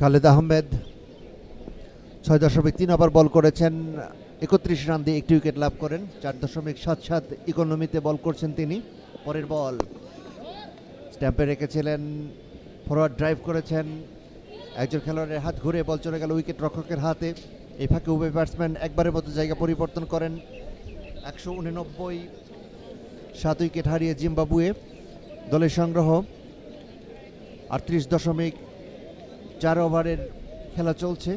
খালেদ আহমেদ 6.3 ওভার বল করেছেন, 31 রান দিয়ে 1টি উইকেট লাভ করেন। 4.77 ইকোনমিতে বল করছেন তিনি। পরের বল স্ট্যাম্পে রেখেছিলেন, ফরওয়ার্ড ড্রাইভ করেছেন, একজন খেলোয়াড়ের হাত ঘুরে বল চলে গেল উইকেট রক্ষকের হাতে। এই ফাঁকে উভয় ব্যাটসম্যান একবারের মতো জায়গা পরিবর্তন করেন। 189, 7 উইকেট হারিয়ে জিম্বাবুয়ে দলের সংগ্রহ 38.4 ওভারের খেলা চলছে।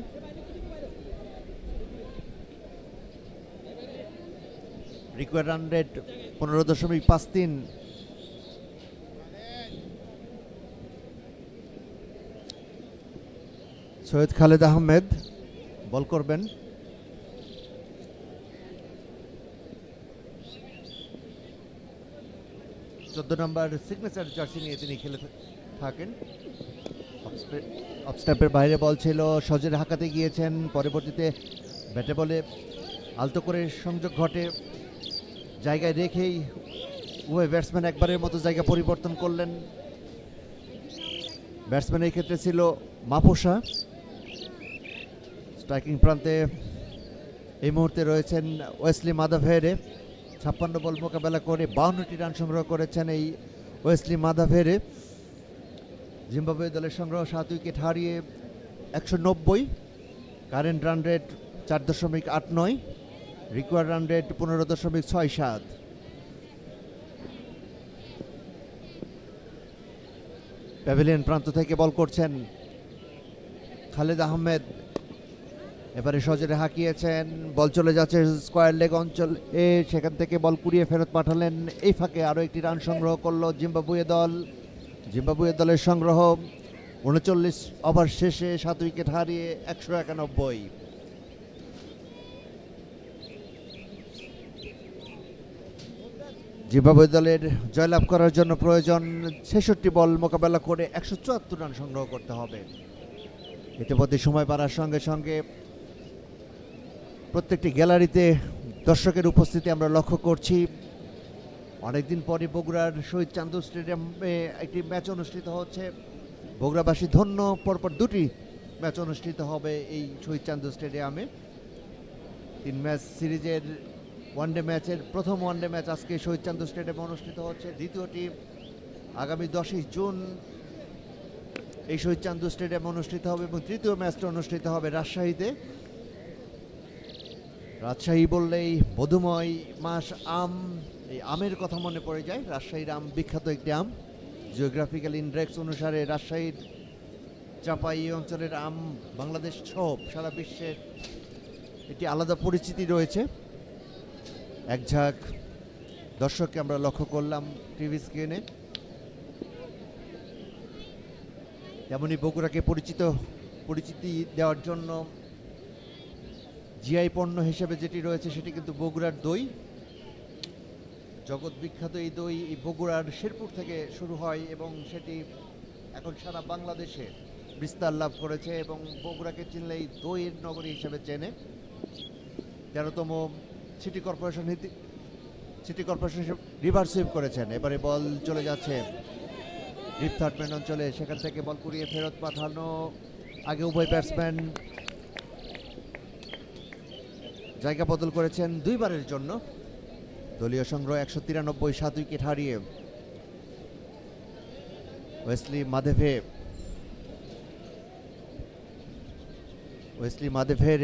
Required run rate 15.53। Syed Khaled Ahmed bowl করবেন। চোদ্দ নম্বর সিগনেচার জার্সি নিয়ে তিনি খেলে থাকেন। অফ স্ট্যাম্পের বাইরে বল ছিল, সজের হাঁকাতে গিয়েছেন, পরবর্তীতে ব্যাটে বলে আলতো করে সংযোগ ঘটে, জায়গায় রেখেই উভয় ব্যাটসম্যান একবারের মতো জায়গা পরিবর্তন করলেন। ব্যাটসম্যানের ক্ষেত্রে ছিল মাপুসা। স্ট্রাইকিং প্রান্তে এই মুহূর্তে রয়েছেন ওয়েসলি মাদাফেরে। 56 বল মোকাবেলা করে 52টি রান সংগ্রহ করেছেন এই ওয়েসলি মাদাফেরে। জিম্বাবুয়ে দলের সংগ্রহ 7 উইকেট হারিয়ে 190। Current run rate 4.89। Required run rate 15.67। Pavilion প্রান্ত থেকে বল করছেন খালেদ আহমেদ। এবারে সজরে হাঁকিয়েছেন, বল চলে যাচ্ছে স্কোয়ার লেগ অঞ্চল, সেখান থেকে বল কুড়িয়ে ফেরত পাঠালেন। এই ফাঁকে আরও একটি রান সংগ্রহ করলো জিম্বাবুয়ে দল। জিম্বাবুয়ে দলের সংগ্রহ 39 ওভার শেষে 7 উইকেট হারিয়ে 191। জিম্বাবুয়ে দলের জয়লাভ করার জন্য প্রয়োজন 66 বল মোকাবেলা করে 174 রান সংগ্রহ করতে হবে। ইতিমধ্যে সময় বাড়ার সঙ্গে সঙ্গে প্রত্যেকটি গ্যালারিতে দর্শকের উপস্থিতি আমরা লক্ষ্য করছি। অনেকদিন পরে বগুড়ার শহীদ চান্দু স্টেডিয়ামে একটি ম্যাচ অনুষ্ঠিত হচ্ছে। বগুড়াবাসী ধন্য, পরপর 2টি ম্যাচ অনুষ্ঠিত হবে এই শহীদ চান্দু স্টেডিয়ামে। 3 ম্যাচ সিরিজের ওয়ানডে ম্যাচের প্রথম ওয়ানডে ম্যাচ আজকে শহীদ চান্দু স্টেডিয়ামে অনুষ্ঠিত হচ্ছে। দ্বিতীয়টি আগামী 10ই জুন এই শহীদ চান্দু স্টেডিয়ামে অনুষ্ঠিত হবে এবং তৃতীয় ম্যাচটা অনুষ্ঠিত হবে রাজশাহীতে। রাজশাহী বললেই মধুময় মাস, আম, এই আমের কথা মনে পড়ে যায়। রাজশাহীর আম বিখ্যাত একটি আম। জিওগ্রাফিক্যাল ইন্ডেক্স অনুসারে রাজশাহীর চাপাই অঞ্চলের আম বাংলাদেশ সহ সারা বিশ্বের একটি আলাদা পরিচিতি রয়েছে। এক ঝাঁক দর্শককে আমরা লক্ষ্য করলাম টিভি স্ক্রিনে। তেমনই বগুড়াকে পরিচিতি দেওয়ার জন্য জিআই পণ্য হিসেবে যেটি রয়েছে সেটি কিন্তু বগুড়ার দই। জগৎ বিখ্যাত এই দই এই বগুড়ার শেরপুর থেকে শুরু হয় এবং সেটি এখন সারা বাংলাদেশে বিস্তার লাভ করেছে এবং বগুড়াকে চিনলেই দইয়ের নগরী হিসেবে চেনে। 13তম সিটি কর্পোরেশন রিভার সুইপ করেছেন। এবারে বল চলে যাচ্ছে ডিপ থার্ড ম্যান অঞ্চলে, সেখান থেকে বল কুড়িয়ে ফেরত পাঠানো। আগে উভয় ব্যাটসম্যান জায়গা বদল করেছেন দুইবারের জন্য। দলীয় সংগ্রহ 193, 7 উইকেট হারিয়ে ওয়েসলি মাদেভের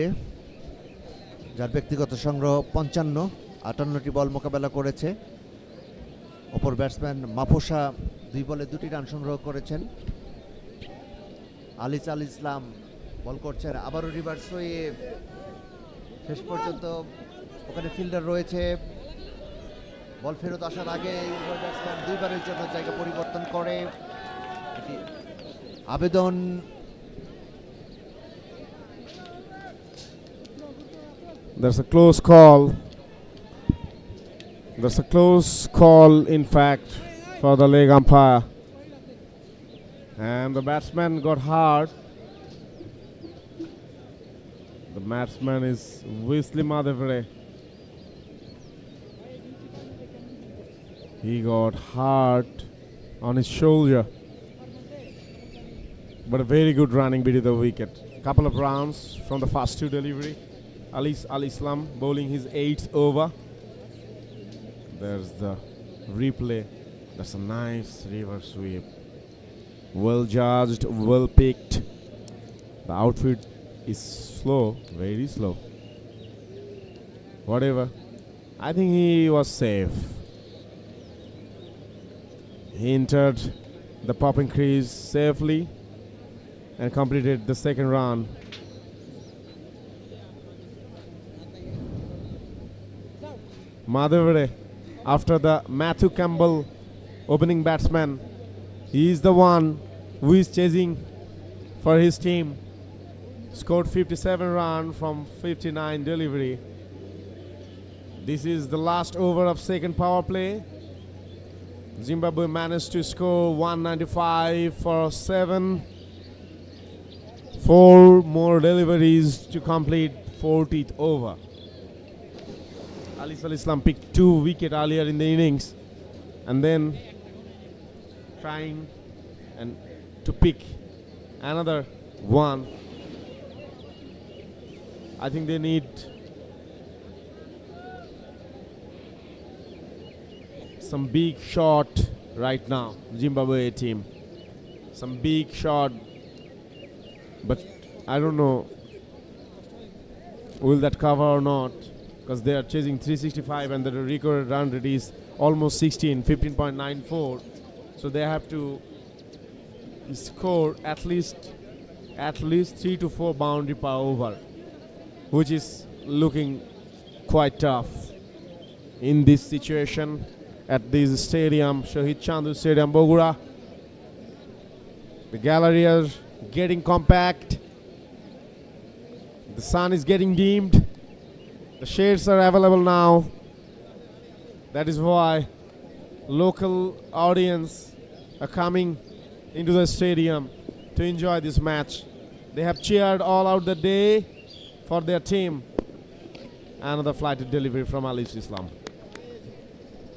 যার ব্যক্তিগত সংগ্রহ 55, 58টি বল মোকাবেলা করেছে। অপর ব্যাটসম্যান মাফোসা 2 বলে 2টি রান সংগ্রহ করেছেন। আল ইসলাম বল করছেন, আবারও রিভার্স হয়ে শেষ পর্যন্ত ওখানে ফিল্ডার রয়েছে। বল ফেরত আসার আগে ব্যাটসম্যান দুইবারের জন্য জায়গা পরিবর্তন করে। আবেদন That's a close call. That's a close call, in fact, for the leg umpire. And the batsman got hard. The batsman is Wesley Madhavre. He got hard on his shoulder. But a very good running beat the wicket. Couple of rounds from the first 2 delivery. Al Islam bowling his 8th over. There's the replay. That's a nice reverse sweep. Well judged, well picked. The outfit is slow, very slow. Whatever. I think he was safe. He entered the popping crease safely and completed the second run. Madhavre, after the Matthew Campbell opening batsman, he is the one who is chasing for his team. Scored 57 runs from 59 delivery. This is the last over of second power play. Zimbabwe managed to score 195 for 7. 4 more deliveries to complete 40th over. Al Islam picked 2 wickets earlier in the innings and then trying and to pick another one. I think they need some big shot right now, Zimbabwe team. Some big shot, but I don't know will that cover or not, because they are chasing 365 and the recorded run rate is almost 16, 15.94. So they have to score at least 3 to 4 boundary per over, which is looking quite tough in this situation at this stadium, Shahid Chandu Stadium, Bogura. The gallery are getting compact. The sun is getting dimmed. The shades are available now. That is why local audience are coming into the stadium to enjoy this match. They have cheered all out the day for their team. Another flighted delivery from Al Islam.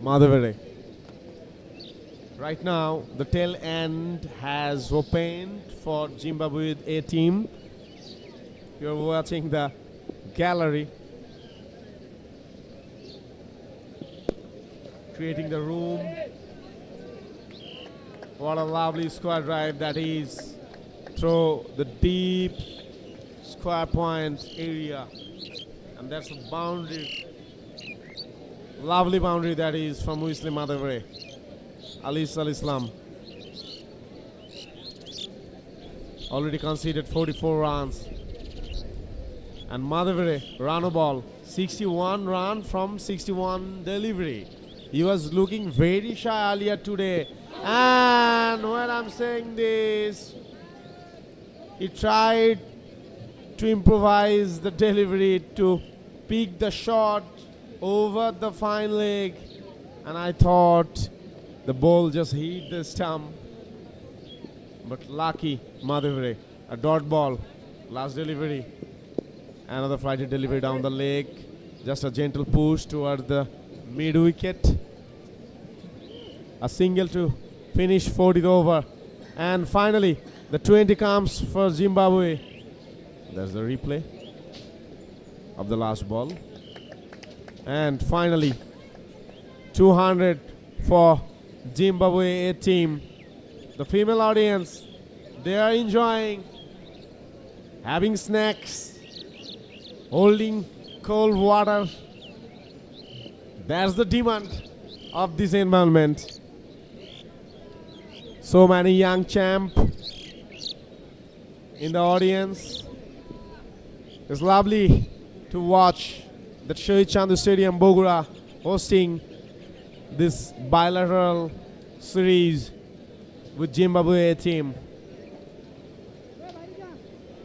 Madhavere. Right now, the tail end has opened for Zimbabwe A team. You're watching the gallery, creating the room. What a lovely square drive that is through the deep square point area, and that's a boundary, lovely boundary that is from Wesley Madhavre. Al Islam already conceded 44 runs, and Madhavre ran a ball 61 run from 61 delivery. He was looking very shy earlier today, and when I'm saying this, He tried to improvise the delivery to pick the shot over the fine leg, and I thought the ball just hit the stump. But lucky Madhavire, a dot ball, last delivery. Another flighted delivery down the leg. Just a gentle push towards the mid wicket. A single to finish 40th over. And finally, the 20 comes for Zimbabwe. There's the replay of the last ball. And finally, 200 for Zimbabwe A team. The female audience, they are enjoying, having snacks, holding cold water. That's the demand of this environment. So many young champ in the audience. It's lovely to watch the Sher-e Chandu Stadium, Bogura, hosting this bilateral series with Zimbabwe team.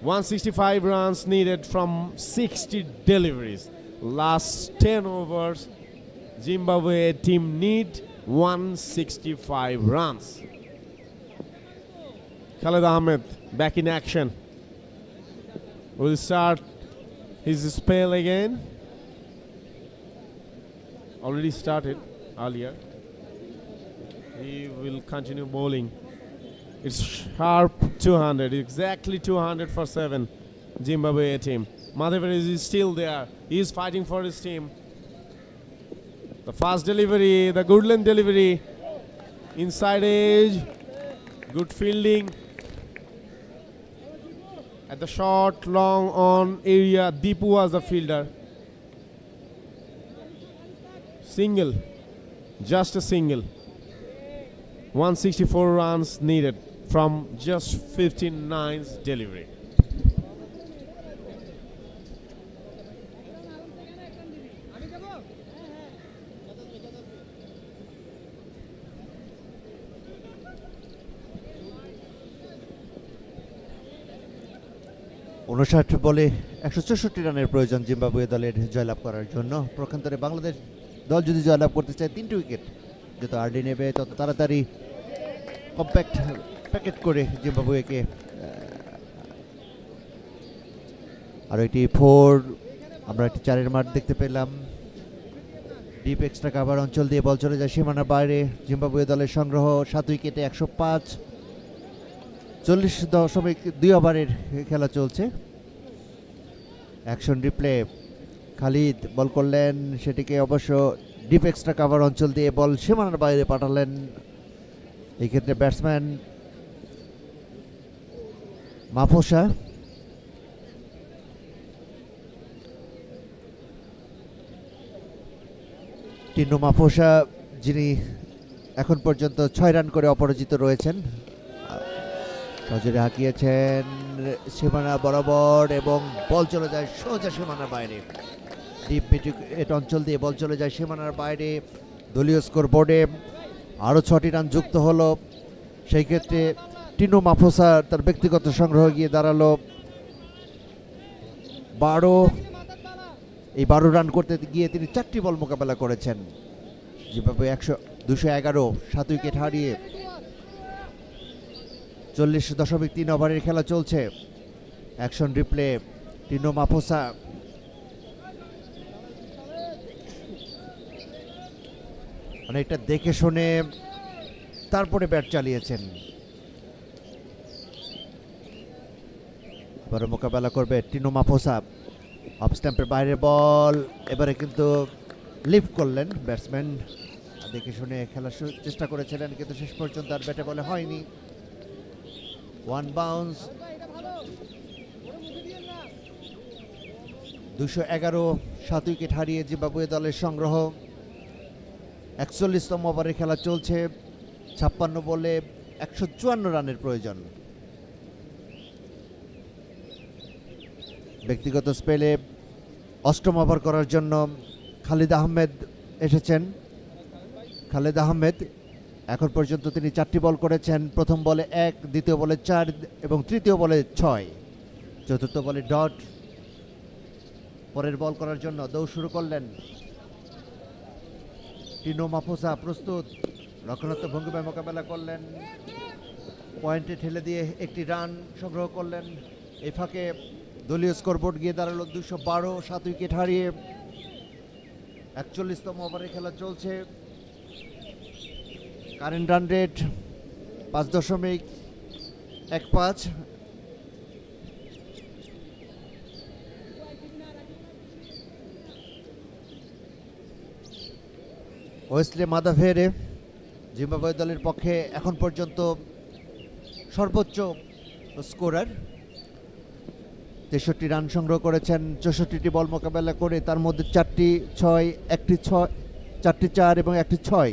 165 runs needed from 60 deliveries. Last 10 overs, Zimbabwe team need 165 runs. Khalid Ahmed back in action. Will start his spell again. Already started earlier. He will continue bowling. It's sharp 200, exactly 200 for 7. Zimbabwe team. Madhavire is still there. He is fighting for his team. The fast delivery, the good length delivery. Inside edge. Good fielding. At the short, long on area, Deepu was the fielder. Single. Just a single. 164 runs needed from just 59's delivery. ঊনষাট বলে 164 রানের প্রয়োজন Zimbabwe দলের জয়লাভ করার জন্য। প্রক্ষান্তরে বাংলাদেশ দল যদি জয়লাভ করতে চায় 3টি উইকেট যত আর্লি নেবে তত তাড়াতাড়ি কম্প্যাক্ট প্যাকেট করে জিম্বাবুয়েকে আরও একটি 4, আমরা একটি 4-এর মাঠ দেখতে পেলাম। ডিপ এক্সট্রা কাভার অঞ্চল দিয়ে বল চলে যায় সীমানার বাইরে। জিম্বাবুয়ে দলের সংগ্রহ 7 উইকেটে 105। 40.2 ওভারের খেলা চলছে। অ্যাকশন রিপ্লে, খালিদ বল করলেন, সেটিকে অবশ্য ডিপ এক্সট্রা কাভার অঞ্চল দিয়ে বল সীমানার বাইরে পাঠালেন। এই ক্ষেত্রে ব্যাটসম্যান মাফোসা টিনু মাফোসা, যিনি এখন পর্যন্ত 6 রান করে অপরাজিত রয়েছেন, নজরে হাঁকিয়েছেন সীমানা বরাবর এবং বল চলে যায় সোজা সীমানার বাইরে। ডিপ মিড অঞ্চল দিয়ে বল চলে যায় সীমানার বাইরে। দলীয় স্কোর বোর্ডে আরও 6টি রান যুক্ত হলো। সেই ক্ষেত্রে টিনু মাফোসা তার ব্যক্তিগত সংগ্রহ গিয়ে দাঁড়ালো 12। এই 12 রান করতে গিয়ে তিনি 4টি বল মোকাবেলা করেছেন। যেভাবে 211, 7 উইকেট হারিয়ে 40.3 ওভারের খেলা চলছে। অ্যাকশন রিপ্লে, টিনো মাফোসা অনেকটা দেখে শুনে তারপরে ব্যাট চালিয়েছেন। এবারে মোকাবেলা করবে টিনো মাফোসা। অফ স্ট্যাম্পের বাইরে বল, এবারে কিন্তু লিফট করলেন ব্যাটসম্যান। দেখে শুনে খেলার চেষ্টা করেছিলেন কিন্তু শেষ পর্যন্ত আর ব্যাটে বলে হয়নি। 1 বাউন্স। 211, 7 উইকেট হারিয়ে জিম্বাবুয়ে দলের সংগ্রহ। 41তম ওভারে খেলা চলছে। 56 বলে 154 রানের প্রয়োজন। ব্যক্তিগত স্পেলে 8ম ওভার করার জন্য খালিদ আহমেদ এসেছেন। খালিদ আহমেদ এখন পর্যন্ত তিনি 4টি বল করেছেন। প্রথম বলে 1, দ্বিতীয় বলে 4 এবং তৃতীয় বলে 6, চতুর্থ বলে ডট। পরের বল করার জন্য দৌড় শুরু করলেন টিনো মাফোসা, প্রস্তুত, রক্ষণাত্মক ভঙ্গিমায় মোকাবেলা করলেন, পয়েন্টে ঠেলে দিয়ে একটি রান সংগ্রহ করলেন। এই ফাঁকে দলীয় স্কোরবোর্ড গিয়ে দাঁড়ালো 212, 7 উইকেট হারিয়ে। 41তম ওভারে খেলা চলছে। Current run rate 5.15। Wesley Madhevere Zimbabwe দলের পক্ষে এখন পর্যন্ত সর্বোচ্চ স্কোরার, 63 রান সংগ্রহ করেছেন 64টি বল মোকাবেলা করে, তার মধ্যে 4টি 6, 1টি 6, 4টি 4 এবং 1টি 6।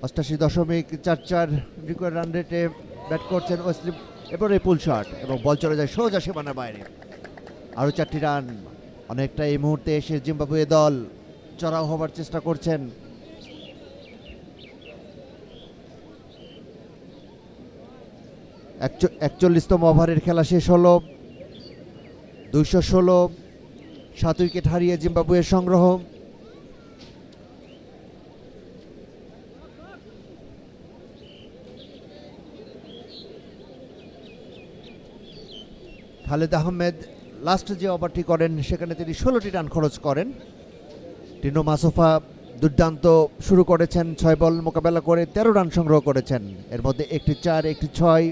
88.44 রিকোয়ার্ড রান রেটে ব্যাট করছেন ওয়েসলি। এবারে পুল শট এবং বল চলে যায় সোজা সীমানার বাইরে। আরও 4টি রান। অনেকটা এই মুহূর্তে এসে জিম্বাবুয়ে দল চড়াও হবার চেষ্টা করছেন। একচল্লিশতম ওভারের খেলা শেষ হলো। 216, 7 উইকেট হারিয়ে জিম্বাবুয়ের সংগ্রহ। খালেদ আহমেদ লাস্ট যে ওভারটি করেন সেখানে তিনি 16টি রান খরচ করেন। টিনো মাসোফা দুর্দান্ত শুরু করেছেন, 6 বল মোকাবেলা করে 13 রান সংগ্রহ করেছেন। এর মধ্যে একটি 4, একটি 6,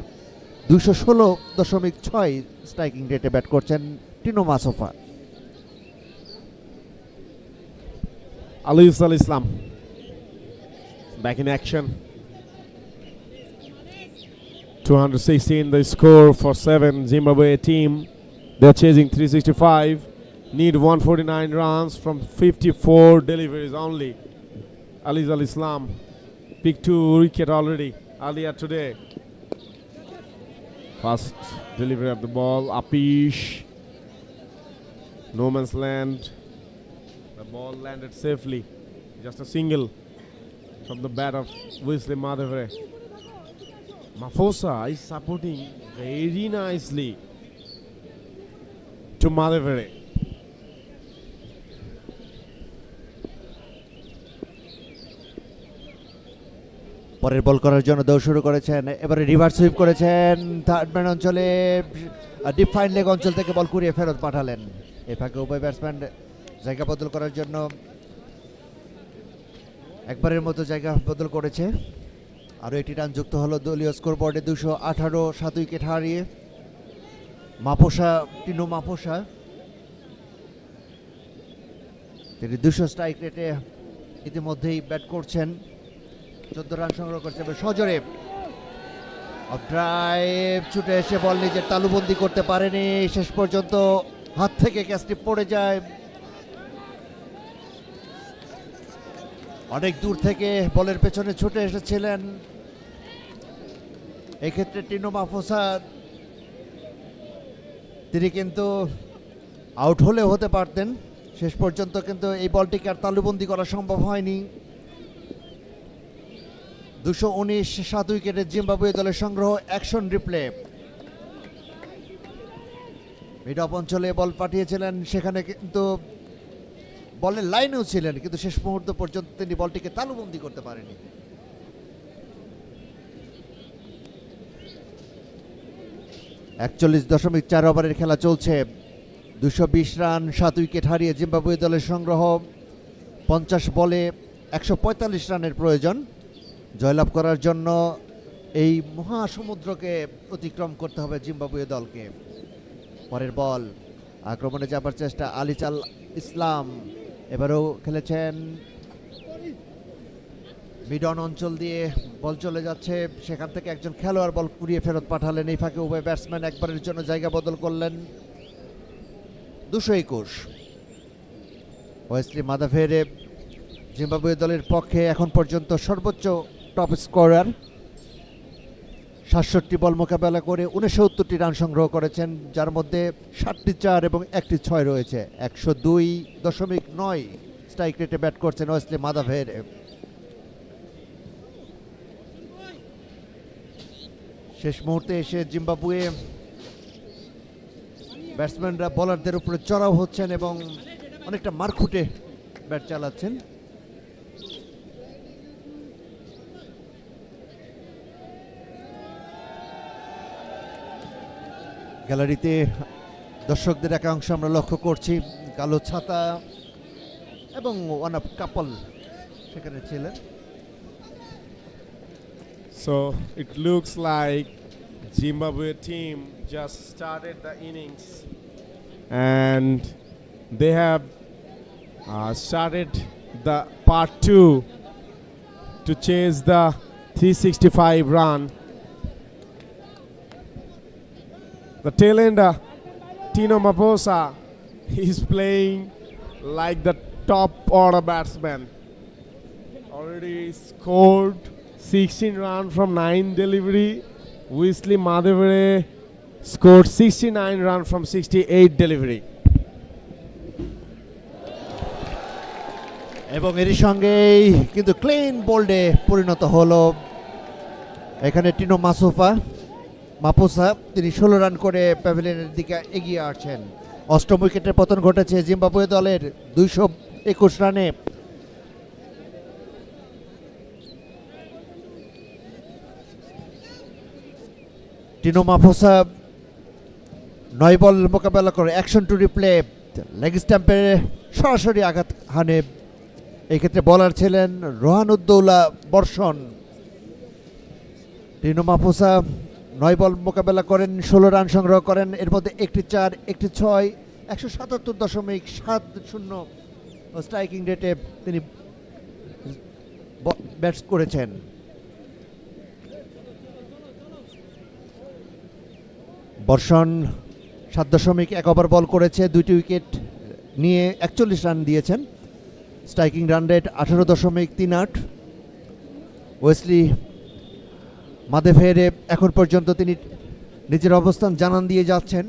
216.6 স্ট্রাইকিং রেটে ব্যাট করছেন Tino মাসোফা। Alius Al Islam back in action. 216 the score for 7 Zimbabwe team. They're chasing 365. Need 149 runs from 54 deliveries only. Alius Al Islam picked 2 wicket already earlier today. First delivery of the ball, Apish. No man's land. The ball landed safely. Just a single from the bat of Wesley Madhavre. Mafosa is supporting very nicely to Madhavre. পরের বল করার জন্য দৌড় শুরু করেছেন। এবারে reverse sweep করেছেন third man অঞ্চলে, deep fine leg অঞ্চল থেকে বল কুড়িয়ে ফেরত পাঠালেন। এ ফাঁকে উভয় ব্যাটসম্যান জায়গা বদল করার জন্য একবারের মতো জায়গা বদল করেছে। আরও একটি রান যুক্ত হলো দলীয় স্কোরবোর্ডে। 218, 7 উইকেট হারিয়ে মাফোসা, টিনো মাফোসা, তিনি 200 স্ট্রাইক রেটে ইতিমধ্যেই ব্যাট করছেন। 14 রান সংগ্রহ করছে। সজোরে অফ ড্রাইভ ছুটে এসে বল নিজের তালুবন্দি করতে পারেনি, শেষ পর্যন্ত হাত থেকে ক্যাচটি পড়ে যায়। অনেক দূর থেকে বলের পেছনে ছুটে এসেছিলেন এক্ষেত্রে টিনো মাফোসা। তিনি কিন্তু আউট হলেও হতে পারতেন, শেষ পর্যন্ত কিন্তু এই বলটিকে আর তালুবন্দি করা সম্ভব হয়নি। 219, 7 উইকেটে জিম্বাবুয়ে দলের সংগ্রহ। Action replay. মিড অফ অঞ্চলে বল পাঠিয়েছিলেন, সেখানে কিন্তু বলের লাইনেও ছিলেন, কিন্তু শেষ মুহূর্ত পর্যন্ত তিনি বলটিকে তালুবন্দি করতে পারেনি। (41.4 ওভারের খেলা চলছে। 220 রান, 7 উইকেট হারিয়ে জিম্বাবুয়ে দলের সংগ্রহ। 50 বলে 145 রানের প্রয়োজন জয়লাভ করার জন্য। এই মহাসমুদ্রকে অতিক্রম করতে হবে জিম্বাবুয়ে দলকে। পরের বল, আক্রমণে যাবার চেষ্টা আলিস আল ইসলাম, এবারেও খেলেছেন মিডন অঞ্চল দিয়ে বল চলে যাচ্ছে, সেখান থেকে একজন খেলোয়াড় বল কুড়িয়ে ফেরত পাঠালেন। এই ফাঁকে উভয় ব্যাটসম্যান একবারের জন্য জায়গা বদল করলেন। 221 ওয়েসলি মাদাভেরে জিম্বাবুয়ে দলের পক্ষে এখন পর্যন্ত সর্বোচ্চ টপ স্কোরার। 67 বল মোকাবেলা করে 69টি রান সংগ্রহ করেছেন, যার মধ্যে 7টি 4 এবং 1টি 6 রয়েছে। 102.9 স্ট্রাইক রেটে ব্যাট করছেন ওয়েসলি মাদাভেরে। শেষ মুহূর্তে এসে জিম্বাবুয়ে ব্যাটসম্যানরা বোলারদের উপরে চড়াও হচ্ছেন এবং অনেকটা মারখুটে ব্যাট চালাচ্ছেন। গ্যালারিতে দর্শকদের একাংশ আমরা লক্ষ্য করছি, কালো ছাতা এবং ওয়ান অফ কাপল সেখানে ছিলেন। So it looks like Zimbabwe team just started the innings and they have started the part 2 to chase the 365 run. The tail ender Tino Maposa is playing like the top order batsman. Already scored 16 runs from 9 delivery. Wesley Madhavare scored 69 runs from 68 delivery. এবং এরই সঙ্গেই কিন্তু clean বোল্ডে পরিণত হলো এখানে টিনো মাপোসা। তিনি 16 run করে প্যাভিলিয়নের দিকে এগিয়ে আসছেন। অষ্টম উইকেটের পতন ঘটেছে জিম্বাবুয়ে দলের 221 রানে। টিনো মাপোসা 9 বল মোকাবেলা করে অ্যাকশন টু রিপ্লে লেগ স্ট্যাম্পে সরাসরি আঘাত হানে। এই ক্ষেত্রে বলার ছিলেন রোহানুদ্দৌলা বর্ষণ। টিনো মাপোসা 9 বল মোকাবেলা করেন, 16 রান সংগ্রহ করেন, এর মধ্যে একটি 4, একটি 6, 177.70 স্ট্রাইকিং রেটে তিনি ব্যাটস করেছেন। বর্ষণ 7.1 ওভার বল করেছে, 2টি উইকেট নিয়ে 41 রান দিয়েছেন। Striking run rate 18.38। ওয়েসলি মাদেভেরে এখন পর্যন্ত তিনি নিজের অবস্থান জানান দিয়ে যাচ্ছেন।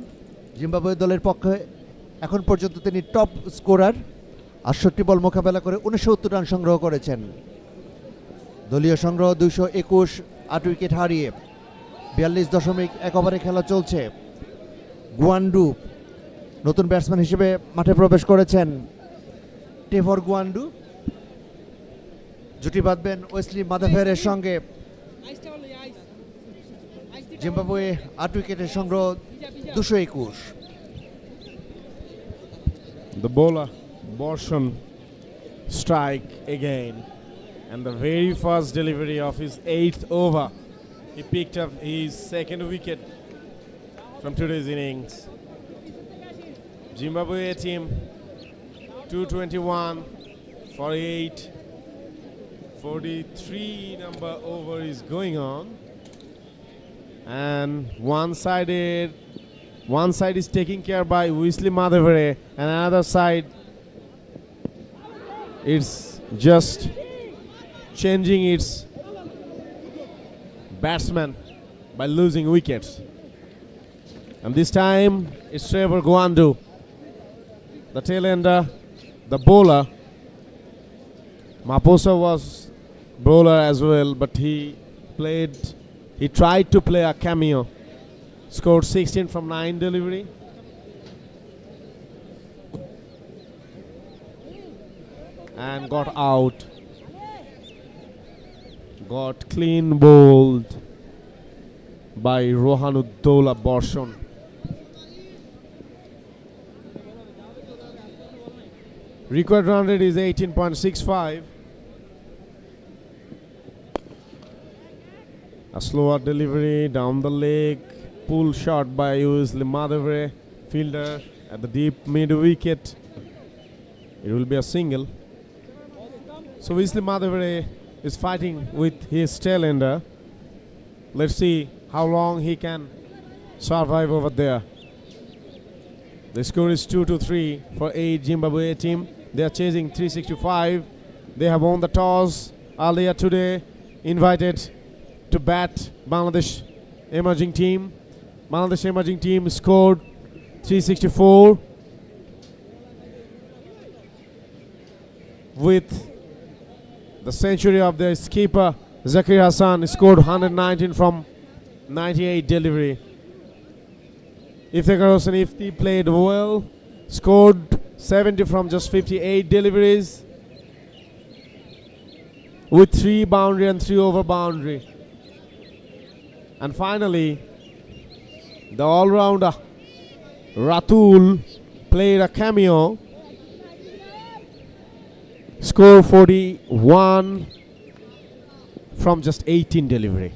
জিম্বাবুয়ে দলের পক্ষে এখন পর্যন্ত তিনি টপ স্কোরার। 68 বল মোকাবেলা করে 69 রান সংগ্রহ করেছেন। দলীয় সংগ্রহ 221, 8 উইকেট হারিয়ে। 42.1 ওভারে খেলা চলছে। গুয়ান্ডু নতুন ব্যাটসম্যান হিসেবে মাঠে প্রবেশ করেছেন। টেভর গুয়ান্ডু জুটি বাঁধবেন ওয়েসলি মাদেভেরের সঙ্গে। জিম্বাবুয়ে 8 উইকেটের সংগ্রহ 221। The bowler Borshan strike again, and the very first delivery of his 8th over, he picked up his 2nd wicket from today's innings. Zimbabwe team 221 for 8. 43 number over is going on, and one side is taken care by Wesley Madhavare, and another side it's just changing its batsman by losing wickets. And this time it's Trevor Gwandu, the tail ender, the bowler. Maposa was bowler as well, but he tried to play a cameo. Scored 16 from 9 delivery. And got out. Got clean bowled by Rohanuddola Borshon. Required run rate is 18.65. A slower delivery down the leg. Pull shot by Wesley Madhavare, fielder at the deep mid wicket. It will be a single. So Wesley Madhavare is fighting with his tail ender. Let's see how long he can survive over there. The score is 2-3 for 8 Zimbabwe team. They are chasing 365. They have won the toss earlier today, invited to bat Bangladesh emerging team. Bangladesh emerging team scored 364 with the century of their skipper Zakir Hassan, scored 119 from 98 delivery. Iftikhar Hossain Ifti played well, scored 70 from just 58 deliveries with 3 boundary and 3 over boundary. And finally, the all-rounder Ratul played a cameo, score 41 from just 18 delivery.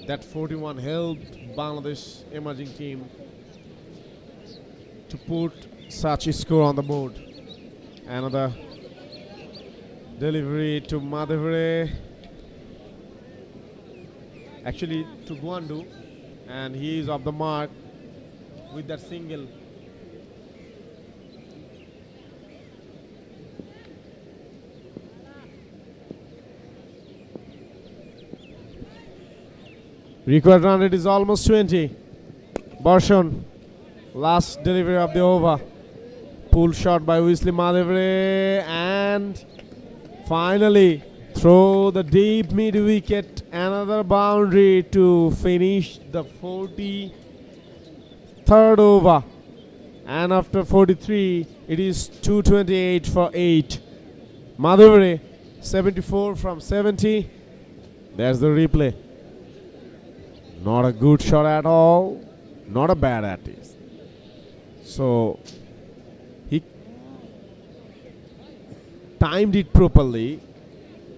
That 41 helped Bangladesh emerging team to put such a score on the board. Another delivery to Madhavare, actually to Gwandu, and he is off the mark with that single. Required run rate is almost 20. Barshan, last delivery of the over. Pull shot by Wesley Madhavare, and finally throw the deep mid wicket. Another boundary to finish the 43rd over. And after 43, it is 228 for 8. Madhavare 74 from 70. There's the replay. Not a good shot at all. Not a bad at it. So he timed it properly,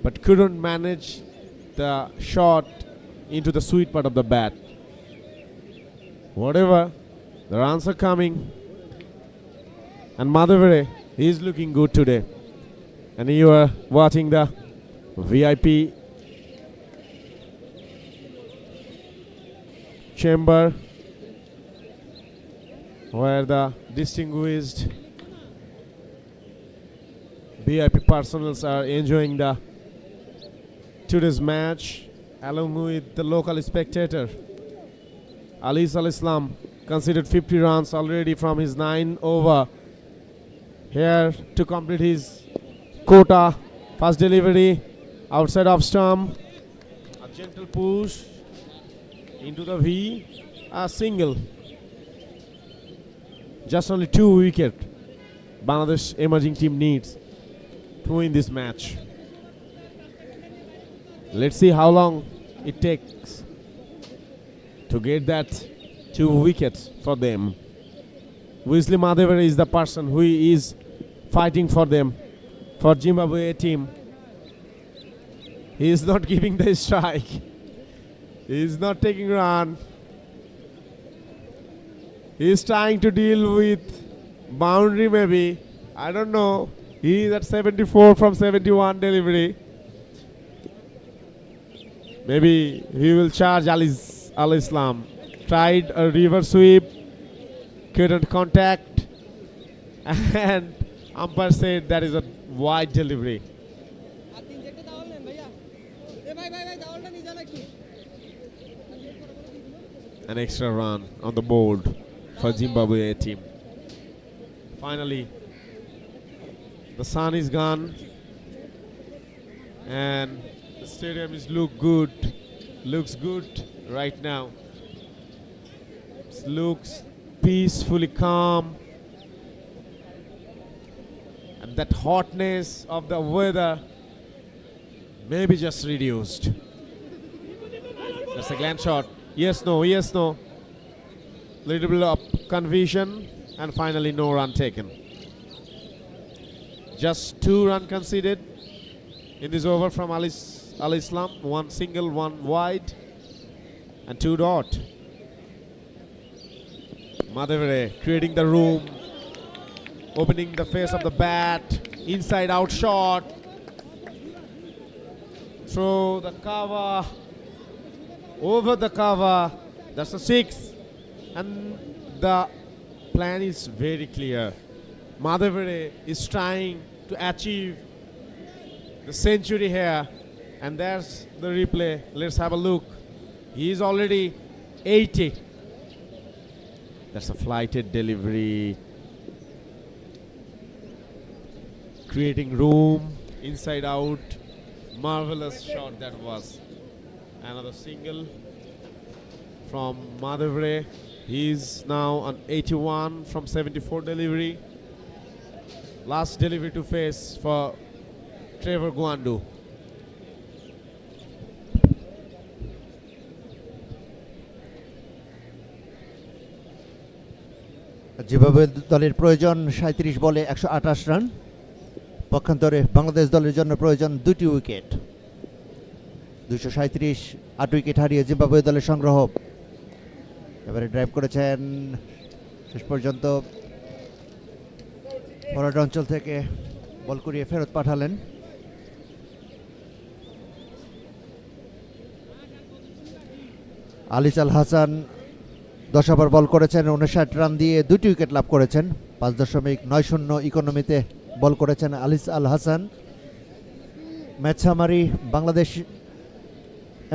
but couldn't manage the shot into the sweet part of the bat. Whatever, the runs are coming. And Madhavare is looking good today. And you are watching the VIP chamber where the distinguished VIP personals are enjoying the today's match along with the local spectator. Alis Al Islam conceded 50 runs already from his 9 over. Here to complete his quota. First delivery outside of stump. A gentle push into the V, a single. Just only 2 wickets Bangladesh emerging team needs to win this match. Let's see how long it takes to get that 2 wickets for them. Wesley Madhavare is the person who is fighting for them, for Zimbabwe team. He is not giving the strike. He is not taking run. He is trying to deal with boundary maybe. I don't know. He is at 74 from 71 delivery. Maybe he will charge Al Islam. Tried a reverse sweep. Couldn't contact. And umpire said that is a wide delivery. An extra run on the board for Zimbabwe team. Finally, the sun is gone and the stadium looks good right now. It looks peacefully calm, and that hotness of the weather may be just reduced. That's a glance shot. Yes, no, yes, no. Little bit of confusion, and finally no run taken. Just 2 runs conceded in this over from Al Islam. 1 single, 1 wide, and 2 dot. Madhavare creating the room, opening the face of the bat, inside out shot. Throw the cover. Over the cover, that's a 6, and the plan is very clear. Madhavare is trying to achieve the century here, and there's the replay. Let's have a look. He is already 80. That's a flighted delivery. creating room inside out. Marvelous shot that was. Another single from Madhavre. He's now on 81 from 74 delivery. Last delivery to face for Trevor Gwandu. Zimbabwe দলের প্রয়োজন 37 বলে 128 run. পক্ষান্তরে বাংলাদেশ দলের জন্য প্রয়োজন 2টি wicket. 237 8 wicket হারিয়ে Zimbabwe দলের সংগ্রহ। এবারে ড্রাইভ করেছেন, শেষ পর্যন্ত ফরওয়ার্ড অঞ্চল থেকে বল করিয়ে ফেরত পাঠালেন। আলিস আল হাসান 10 ওভার বল করেছেন, 59 রান দিয়ে 2টি উইকেট লাভ করেছেন। 5.90 ইকোনমিতে বল করেছেন Aliss Al Hasan. Match summary Bangladesh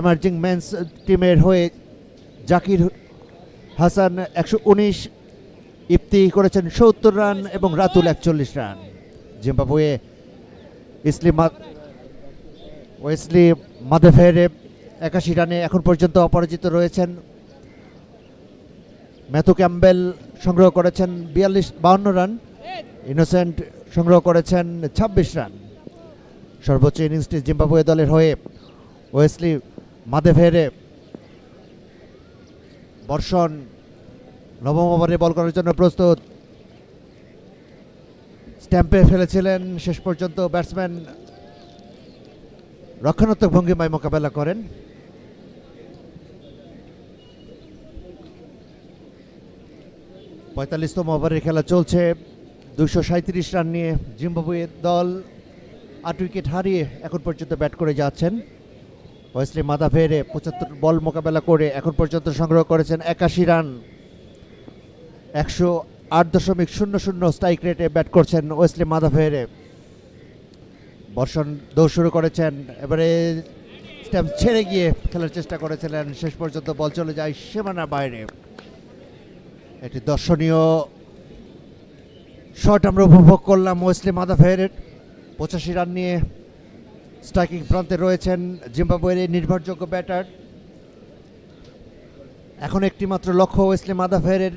emerging men's টিমের হয়ে জাকির হাসান 119, ইফতি করেছেন 70 রান এবং রাতুল 41 রান। জিম্বাবুয়ে ওয়েসলি মাদেভেরে 81 রানে এখন পর্যন্ত অপরাজিত রয়েছেন। ম্যাথু ক্যাম্বেল সংগ্রহ করেছেন 52 রান, ইনোসেন্ট সংগ্রহ করেছেন 26 রান। সর্বোচ্চ ইনিংসটি জিম্বাবুয়ে দলের হয়ে ওয়েসলি মাদেভেরে। বর্ষণ নবম ওভারে বল করার জন্য প্রস্তুত। স্ট্যাম্পে ফেলেছিলেন, শেষ পর্যন্ত ব্যাটসম্যান রক্ষণাত্মক ভঙ্গিমায় মোকাবেলা করেন। পঁয়তাল্লিশতম ওভারের খেলা চলছে। 237 রান নিয়ে জিম্বাবুয়ে দল 8 উইকেট হারিয়ে এখন পর্যন্ত ব্যাট করে যাচ্ছেন। ওয়েসলি মাদাভেরে 75 বল মোকাবেলা করে এখন পর্যন্ত সংগ্রহ করেছেন 81 রান। 108.00 স্ট্রাইক রেটে ব্যাট করছেন ওয়েসলি মাদাভেরে। বর্ষণ দৌড় শুরু করেছেন, এবারে স্ট্যাম্প ছেড়ে গিয়ে খেলার চেষ্টা করেছিলেন, শেষ পর্যন্ত বল চলে যায় সীমানার বাইরে। একটি দর্শনীয় শট আমরা উপভোগ করলাম ওয়েসলি মাদাভেরের। 85 রান নিয়ে স্ট্রাইকিং প্রান্তে রয়েছেন জিম্বাবুয়ের এই নির্ভরযোগ্য ব্যাটার। এখন একটি মাত্র লক্ষ্য ওয়েসলি মাদাভেরের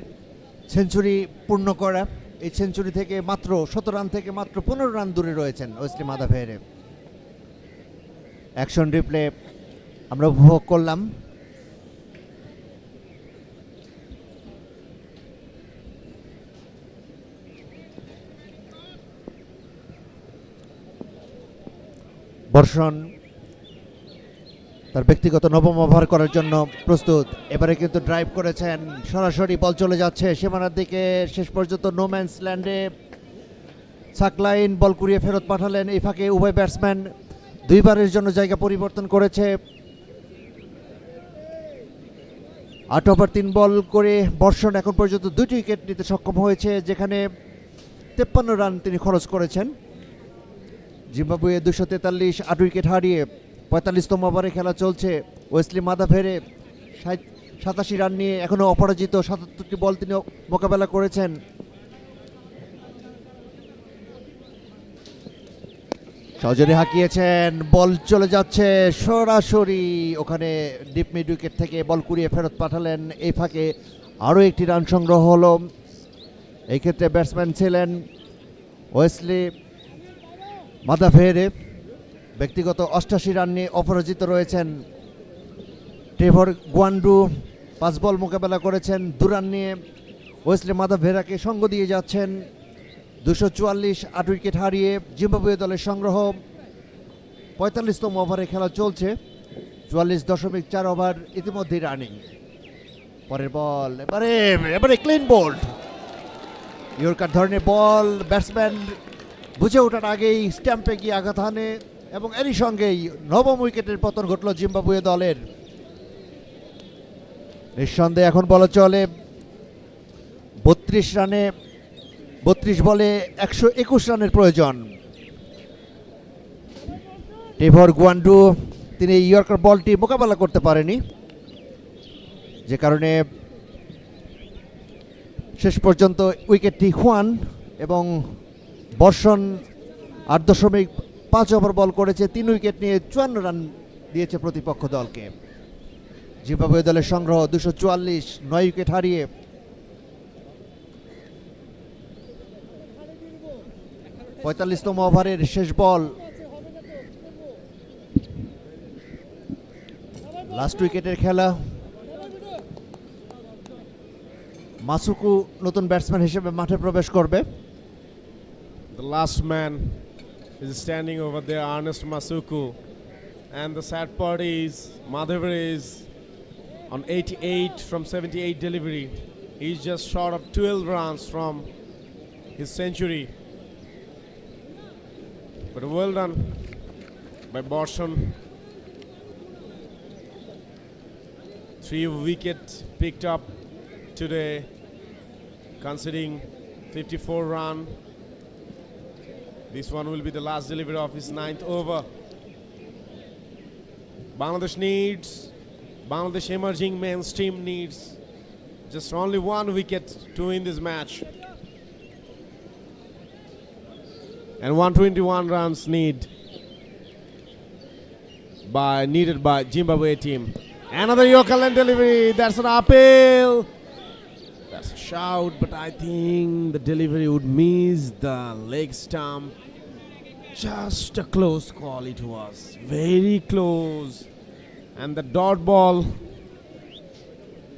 সেঞ্চুরি পূর্ণ করা। এই সেঞ্চুরি থেকে মাত্র 17 রান থেকে মাত্র 15 রান দূরে রয়েছেন ওয়েসলি মাদাভেরে। অ্যাকশন রিপ্লে আমরা উপভোগ করলাম। বর্ষণ তার ব্যক্তিগত নবম ওভার করার জন্য প্রস্তুত। এবারে কিন্তু ড্রাইভ করেছেন, সরাসরি বল চলে যাচ্ছে সীমানার দিকে। শেষ পর্যন্ত নো ম্যানস ল্যান্ডে সাকলাইন বল কুড়িয়ে ফেরত পাঠালেন। এই ফাঁকে উভয় ব্যাটসম্যান দুইবারের জন্য জায়গা পরিবর্তন করেছে। 8 ওভার 3 বল করে বর্ষণ এখন পর্যন্ত 2টি উইকেট নিতে সক্ষম হয়েছে, যেখানে 53 রান তিনি খরচ করেছেন। জিম্বাবুয়ে 243 8 উইকেট হারিয়ে 45তম ওভারে খেলা চলছে। ওয়েসলি মাদাভেরে 87 রান নিয়ে এখনও অপরাজিত। 77টি বল তিনি মোকাবেলা করেছেন। সজরে হাঁকিয়েছেন, বল চলে যাচ্ছে সরাসরি ওখানে ডিপ মিড উইকেট থেকে বল কুড়িয়ে ফেরত পাঠালেন। এই ফাঁকে আরও একটি রান সংগ্রহ হলো। এই ক্ষেত্রে ব্যাটসম্যান ছিলেন ওয়েসলি মাদাভেরে। ব্যক্তিগত 88 রান নিয়ে অপরাজিত রয়েছেন। ট্রেভর গোয়ান্ডু 5 বল মোকাবেলা করেছেন 2 রান নিয়ে। ওয়েসলি মাদাভেরাকে সঙ্গ দিয়ে যাচ্ছেন। 244 8 উইকেট হারিয়ে জিম্বাবুয়ে দলের সংগ্রহ। 45তম ওভারে খেলা চলছে। 44.4 ওভার ইতিমধ্যেই রানিং। পরের বল এবারে ক্লিন বোল্ড, ইয়র্কার ধরনের বল। ব্যাটসম্যান বুঝে ওঠার আগেই স্ট্যাম্পে গিয়ে আঘাত হানে এবং এরই সঙ্গেই নবম উইকেটের পতন ঘটল জিম্বাবুয়ে দলের। নিঃসন্দেহে এখন বলা চলে 32 বলে 121 রানের প্রয়োজন। ট্রেভর গোয়ান্ডু তিনি ইয়র্কার বলটি মোকাবেলা করতে পারেনি, যে কারণে শেষ পর্যন্ত উইকেটটি হুয়ান এবং বর্ষণ 8.5 ওভার বল করেছে, 3 উইকেট নিয়ে 54 রান দিয়েছে প্রতিপক্ষ দলকে। জিম্বাবুয়ে দলের সংগ্রহ 244, 9 উইকেট হারিয়ে। পঁয়তাল্লিশতম ওভারের শেষ বল, লাস্ট উইকেটের খেলা। মাসুকু নতুন ব্যাটসম্যান হিসেবে মাঠে প্রবেশ করবে। The last man is standing over there, Ernest Masuku. And the sad part is, Madhavar is on 88 from 78 delivery. He's just short of 12 runs from his century. But well done by Borson. 3 wickets picked up today, conceding 54 run. This one will be the last delivery of his 9th over. Bangladesh emerging men's team needs just only 1 wicket to win this match. And 121 runs needed by Zimbabwe team. Another Yorkerland delivery, that's an uphill. That's a shout, but I think the delivery would miss the leg stump. Just a close call it was, very close. And the dot ball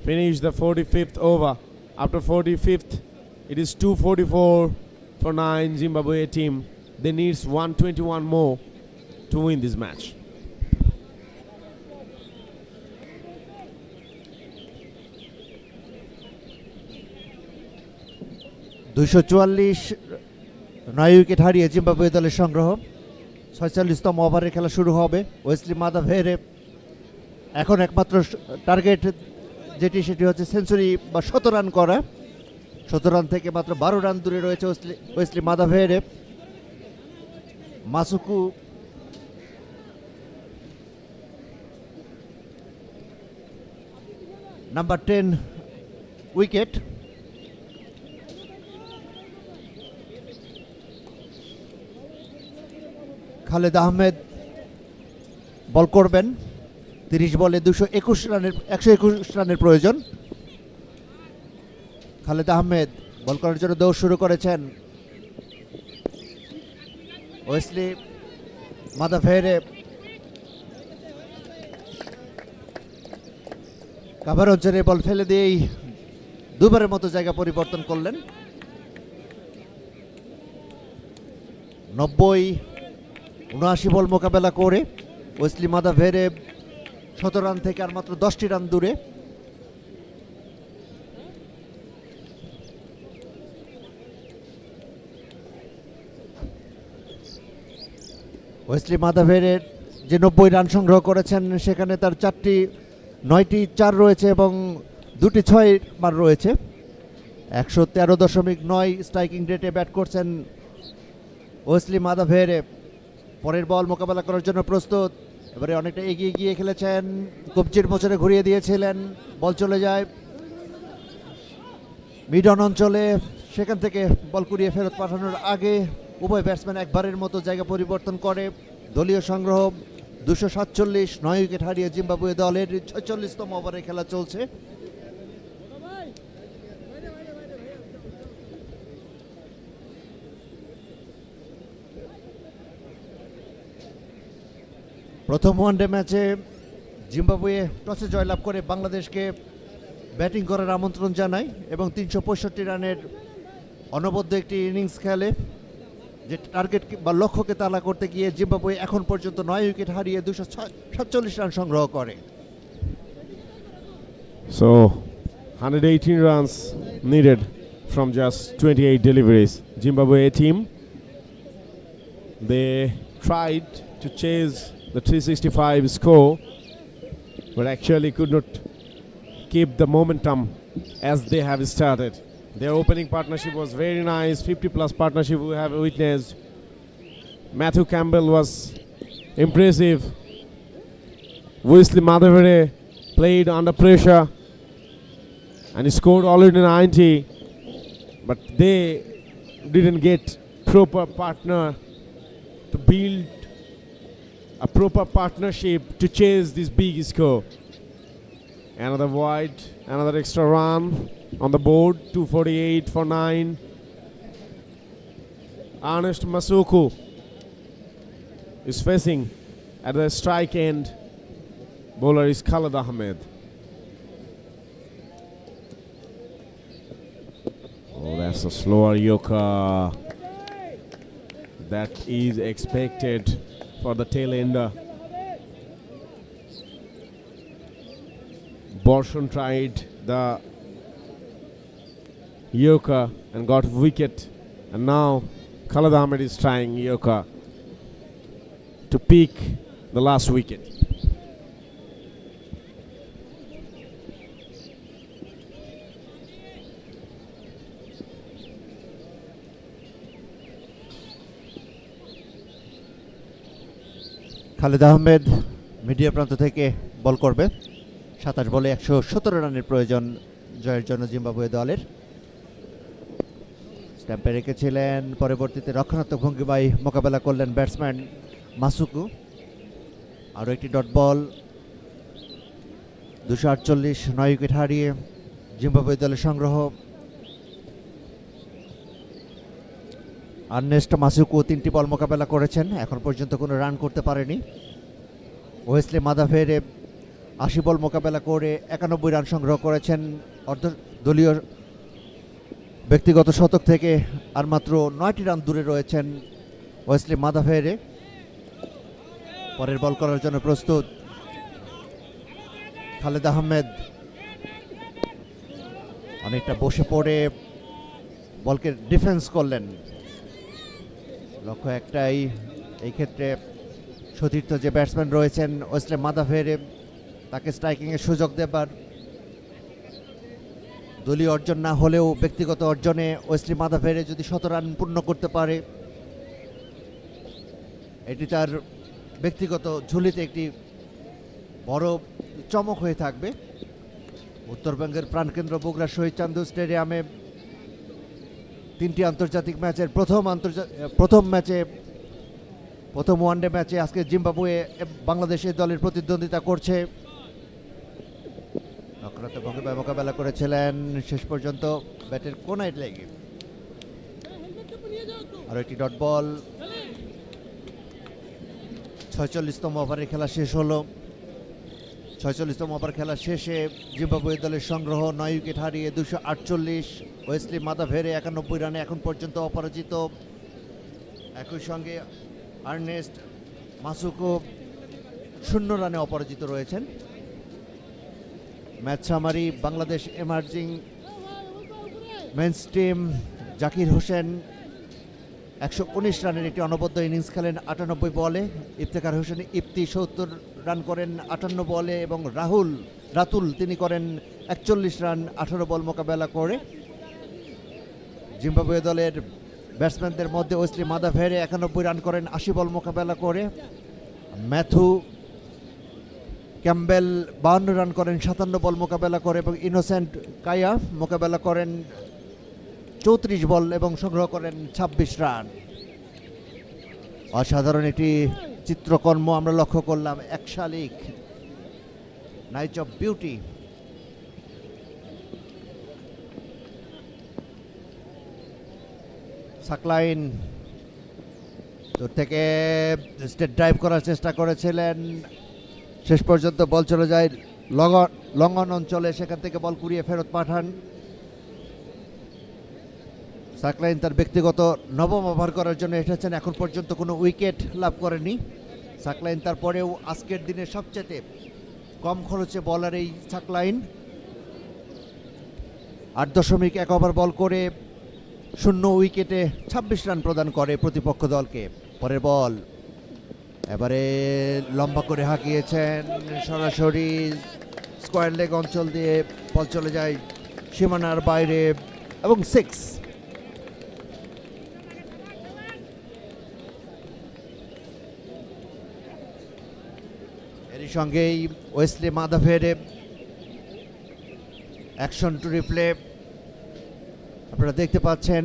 finished the 45th over. After 45th, it is 244 for 9 Zimbabwe team. They need 121 more to win this match. নয় wicket হারিয়ে Zimbabwe দলের সংগ্রহ। 46তম ওভারের খেলা শুরু হবে। Wesley মাদাভেরে এখন একমাত্র টার্গেট যেটি সেটি হচ্ছে সেঞ্চুরি বা 100 রান করা। 100 রান থেকে মাত্র 12 রান দূরে রয়েছে Wesley Madhevere. Masuku number 10 wicket. Khaled Ahmed bowl করবেন। 30 বলে 121 রানের প্রয়োজন। খালেদ আহমেদ বল করার জন্য দৌড় শুরু করেছেন। ওয়েসলি মাদাভেরে কাভার অঞ্চলে বল ফেলে দিয়েই দুবারের মতো জায়গা পরিবর্তন করলেন। 90-79 বল মোকাবেলা করে ওয়েসলি মাদাভেরে 17 রান থেকে আর মাত্র 10টি রান দূরে। ওয়েসলি মাদাভেরের যে 90 রান সংগ্রহ করেছেন সেখানে তার 9টি 4 রয়েছে এবং 2টি 6 বার রয়েছে। 113.9 স্ট্রাইকিং রেটে ব্যাট করছেন ওয়েসলি মাদাভেরে। পরের বল মোকাবেলা করার জন্য প্রস্তুত। এবারে অনেকটা এগিয়ে গিয়ে খেলেছেন, কবজির মোচরে ঘুরিয়ে দিয়েছিলেন, বল চলে যায় মিড অন অঞ্চলে। সেখান থেকে বল কুড়িয়ে ফেরত পাঠানোর আগে উভয় ব্যাটসম্যান একবারের মতো জায়গা পরিবর্তন করে। দলীয় সংগ্রহ 247, 9 উইকেট হারিয়ে জিম্বাবুয়ে দলের 46তম ওভারে খেলা চলছে। প্রথম ওয়ানডে ম্যাচে জিম্বাবুয়ে টসে জয়লাভ করে বাংলাদেশকে ব্যাটিং করার আমন্ত্রণ জানায় এবং 365 রানের অনবদ্য একটি ইনিংস খেলে। যে টার্গেট বা লক্ষ্যকে তাড়া করতে গিয়ে জিম্বাবুয়ে এখন পর্যন্ত 9 উইকেট হারিয়ে 247 রান সংগ্রহ করে। So 118 runs needed from just 28 deliveries. Zimbabwe team, they tried to chase the 365 score, but actually could not keep the momentum as they have started. Their opening partnership was very nice, 50+ partnership we have witnessed. Matthew Campbell was impressive. Wesley Madhavere played under pressure and he scored already 90, but they didn't get proper partner to build a proper partnership to chase this big score. Another wide, another extra run on the board, 248 for 9. Ernest Masuku is facing at the strike end. Bowler is Khalid Ahmed. Oh, that's a slower Yorker. That is expected for the tail ender. Borshan tried the Yorker and got wicket, and now Khalid Ahmed is trying Yorker to pick the last wicket. Khaled Ahmed media প্রান্ত থেকে বল করবে। 27 বলে 117 রানের প্রয়োজন জয়ের জন্য Zimbabwe দলের। স্ট্যাম্পে রেখেছিলেন, পরবর্তীতে রক্ষণাত্মক ভঙ্গিমায় মোকাবেলা করলেন ব্যাটসম্যান মাসুকু। আরও একটি ডট বল, 248, 9 উইকেট হারিয়ে জিম্বাবুয়ে দলের সংগ্রহ। আর্নেস্ট মাসুকু 3টি বল মোকাবেলা করেছেন, এখন পর্যন্ত কোনো রান করতে পারেনি। ওয়েসলি মাদাফেরে 80 বল মোকাবেলা করে 91 রান সংগ্রহ করেছেন। দলীয় ব্যক্তিগত শতক থেকে আর মাত্র 9টি রান দূরে রয়েছেন ওয়েসলি মাদাফেরে। পরের বল করার জন্য প্রস্তুত খালেদ আহমেদ। অনেকটা বসে পড়ে বলকে ডিফেন্স করলেন। লক্ষ্য একটাই, এই ক্ষেত্রে সতীর্থ যে ব্যাটসম্যান রয়েছেন ওয়েসলি মাদাফেরে, তাকে স্ট্রাইকিংয়ের সুযোগ দেবার। দলীয় অর্জন না হলেও ব্যক্তিগত অর্জনে ওয়েসলি মাদাফেরে যদি 100 রান পূর্ণ করতে পারে, এটি তার ব্যক্তিগত ঝুলিতে একটি বড় চমক হয়ে থাকবে। উত্তরবঙ্গের প্রাণকেন্দ্র বগুড়া শহীদ চান্দু স্টেডিয়ামে 3টি আন্তর্জাতিক ম্যাচের প্রথম ওয়ানডে ম্যাচে আজকে জিম্বাবুয়ে বাংলাদেশ এই দলের প্রতিদ্বন্দ্বিতা করছে। রক্ষণাত্মক ভঙ্গিমায় মোকাবেলা করেছিলেন, শেষ পর্যন্ত ব্যাটের কোনায় লেগে আরও একটি ডট বল। 46তম ওভারের খেলা শেষ হলো। 46তম ওভার খেলা শেষে জিম্বাবুয়ে দলের সংগ্রহ 9 উইকেট হারিয়ে 248। ওয়েসলি মাদাফেরে 91 রানে এখন পর্যন্ত অপরাজিত। একই সঙ্গে আর্নেস্ট মাসুকু 0 রানে অপরাজিত রয়েছেন। Match summary, Bangladesh emerging men's team. Zakir Hossain 119 রানের একটি অনবদ্য ইনিংস খেলেন 98 বলে। ইফতেখার হোসেন ইফতি 70 রান করেন 58 বলে, এবং রাতুল তিনি করেন 41 রান 18 বল মোকাবেলা করে। জিম্বাবুয়ে দলের ব্যাটসম্যানদের মধ্যে ওয়েসলি মাদাফেরে 91 রান করেন 80 বল মোকাবেলা করে। ম্যাথু ক্যাম্বেল 52 রান করেন 57 বল মোকাবেলা করে, এবং ইনোসেন্ট কায়া মোকাবেলা করেন 34 বল এবং সংগ্রহ করেন 26 রান। অসাধারণ একটি চিত্রকর্ম আমরা লক্ষ্য করলাম, এক শালিক, নাইট অফ বিউটি। সাকলাইন দূর থেকে স্টেট ড্রাইভ করার চেষ্টা করেছিলেন, শেষ পর্যন্ত বল চলে যায় লং অন অঞ্চলে, সেখান থেকে বল কুড়িয়ে ফেরত পাঠান। সাকলাইন তার ব্যক্তিগত 9ম ওভার করার জন্য এসেছেন, এখন পর্যন্ত কোনো উইকেট লাভ করেনি সাকলাইন। তারপরেও আজকের দিনে সবচেয়ে কম খরচে বলার এই সাকলাইন 8.1 ওভার বল করে 0 উইকেটে 26 রান প্রদান করে প্রতিপক্ষ দলকে। পরের বল এবারে লম্বা করে হাঁকিয়েছেন, সরাসরি স্কোয়ার লেগ অঞ্চল দিয়ে বল চলে যায় সীমানার বাইরে এবং 6। এরই সঙ্গেই ওয়েসলি মাদাফেরে অ্যাকশন টু রিপ্লে আপনারা দেখতে পাচ্ছেন,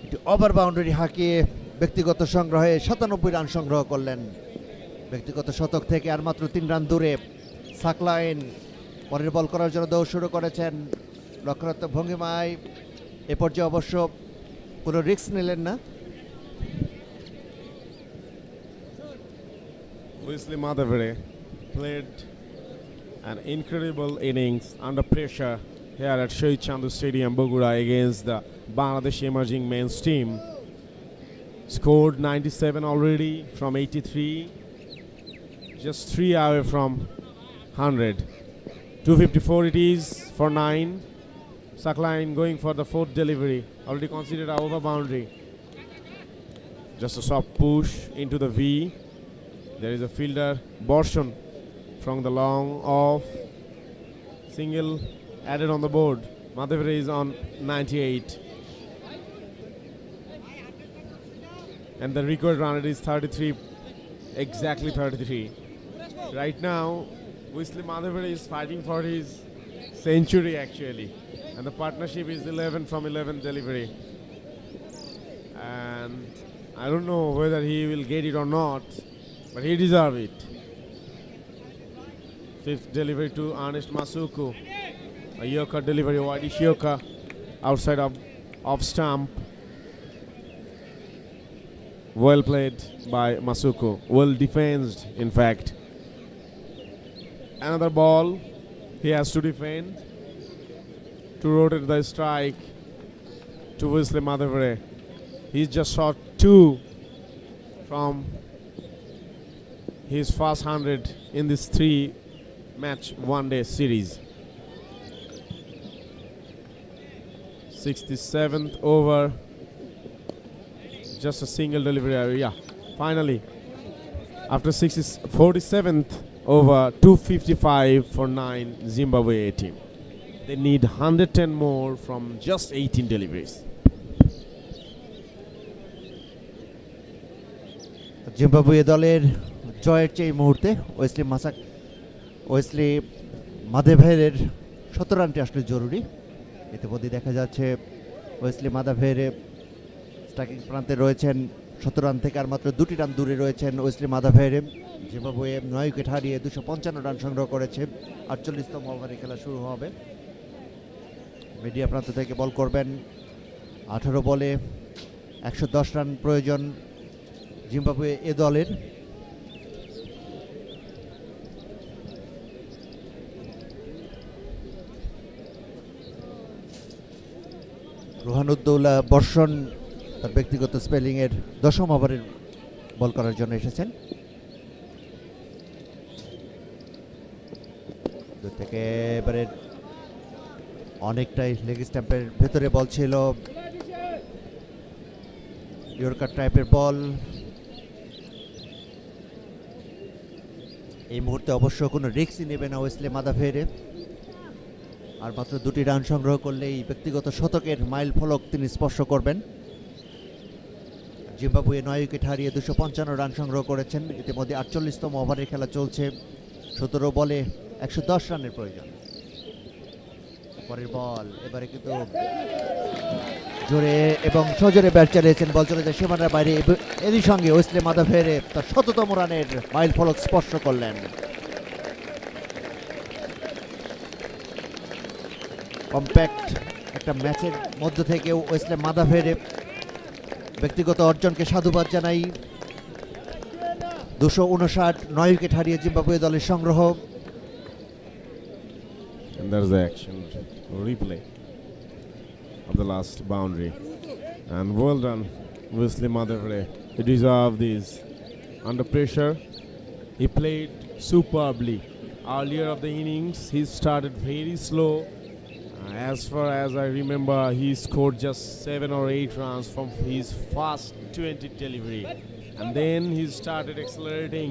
একটি ওভার বাউন্ডারি হাঁকিয়ে ব্যক্তিগত সংগ্রহে 97 রান সংগ্রহ করলেন। ব্যক্তিগত শতক থেকে আর মাত্র 3 রান দূরে সাকলাইন পরের বল করার জন্য দৌড় শুরু করেছেন রক্ষণাত্মক ভঙ্গিমায়। এ পর্যায়ে অবশ্য কোনো রিস্ক নিলেন না। Wesley Madhavere played an incredible innings under pressure here at Sher-e Stadium, Bogura, against the Bangladesh emerging men's team. Scored 97 already from 83, just 3 away from 100. 254 it is for 9. Sakline going for the 4th delivery, already considered over boundary. Just a soft push into the V. There is a fielder, Borshon, from the long off. Single added on the board. Madhavere is on 98. And the required run rate is 33, exactly 33. Right now, Wesley Madhavere is fighting for his century actually. And the partnership is 11 from 11 delivery. And I don't know whether he will get it or not, but he deserves it. 5th delivery to Ernest Masuku. A Yorker delivery, wide Yorker outside of off stump. Well played by Masuku. Well defended, in fact. Another ball. He has to defend. To rotate the strike to Wesley Madhavere. He's just shot 2 from his first 100 in this 3-match one-day series. 67th over, just a single delivery. Yeah, finally, after 47th over, 255 for 9 Zimbabwe A team. They need 110 more from just 18 deliveries. Zimbabwe দলের জয়ের চেয়ে এই মুহূর্তে Wesley মাধেভেরের 17 রানটি আসলে জরুরি। ইতিমধ্যে দেখা যাচ্ছে ওয়েসলি মাধেভেরে স্ট্রাইকিং প্রান্তে রয়েছেন। 17 রান থেকে আর মাত্র 2টি রান দূরে রয়েছেন ওয়েসলি মাধেভেরে। জিম্বাবুয়ে 9 উইকেট হারিয়ে 255 রান সংগ্রহ করেছে। 48তম ওভারে খেলা শুরু হবে। মিডিয়া প্রান্ত থেকে বল করবেন। 18 বলে 110 রান প্রয়োজন জিম্বাবুয়ে এ দলের। রোহানুদ্দৌলা বর্ষণ তার ব্যক্তিগত স্পেলিংয়ের 10ম ওভারের বল করার জন্য এসেছেন। দূর থেকে এবারে অনেকটাই লেগ স্ট্যাম্পের ভেতরে বল ছিল। ইয়র্কার টাইপের বল। এই মুহূর্তে অবশ্য কোনো রিস্কই নেবে না ওয়েসলি মাধেভেরে। আর মাত্র 2টি রান সংগ্রহ করলেই ব্যক্তিগত শতকের মাইল ফলক তিনি স্পর্শ করবেন। জিম্বাবুয়ে 9 উইকেট হারিয়ে 255 রান সংগ্রহ করেছেন। ইতিমধ্যে 48তম ওভারের খেলা চলছে। 17 বলে 110 রানের প্রয়োজন। পরের বল এবারে কিন্তু জোরে এবং সজোরে ব্যাট চালিয়েছেন। বল চলে যায় সীমানার বাইরে। এরই সঙ্গে ওয়েসলি মাধেভেরে তার 100তম রানের মাইল ফলক স্পর্শ করলেন। কম্প্যাক্ট একটা ম্যাচের মধ্য থেকে ওয়েসলি মাধেভেরে ব্যক্তিগত অর্জনকে সাধুবাদ জানাই। 259 9 উইকেট হারিয়ে জিম্বাবুয়ে দলের সংগ্রহ। And there's the action replay of the last boundary. And well done, Wesley Madhavere. He deserved this. Under pressure, he played superbly. Earlier of the innings, he started very slow. As far as I remember, he scored just 7 or 8 runs from his first 20 delivery. And then he started accelerating.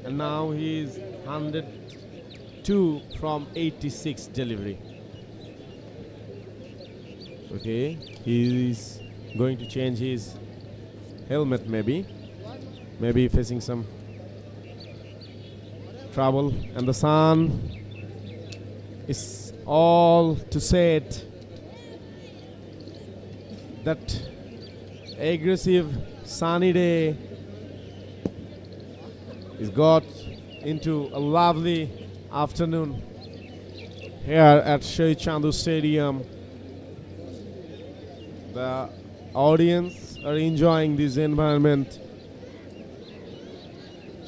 And now he is 102 from 86 delivery. Okay, he is going to change his helmet maybe facing some trouble, and the sun is all to set. That aggressive sunny day. It's got into a lovely afternoon here at Sher-e Stadium. The audience are enjoying this environment.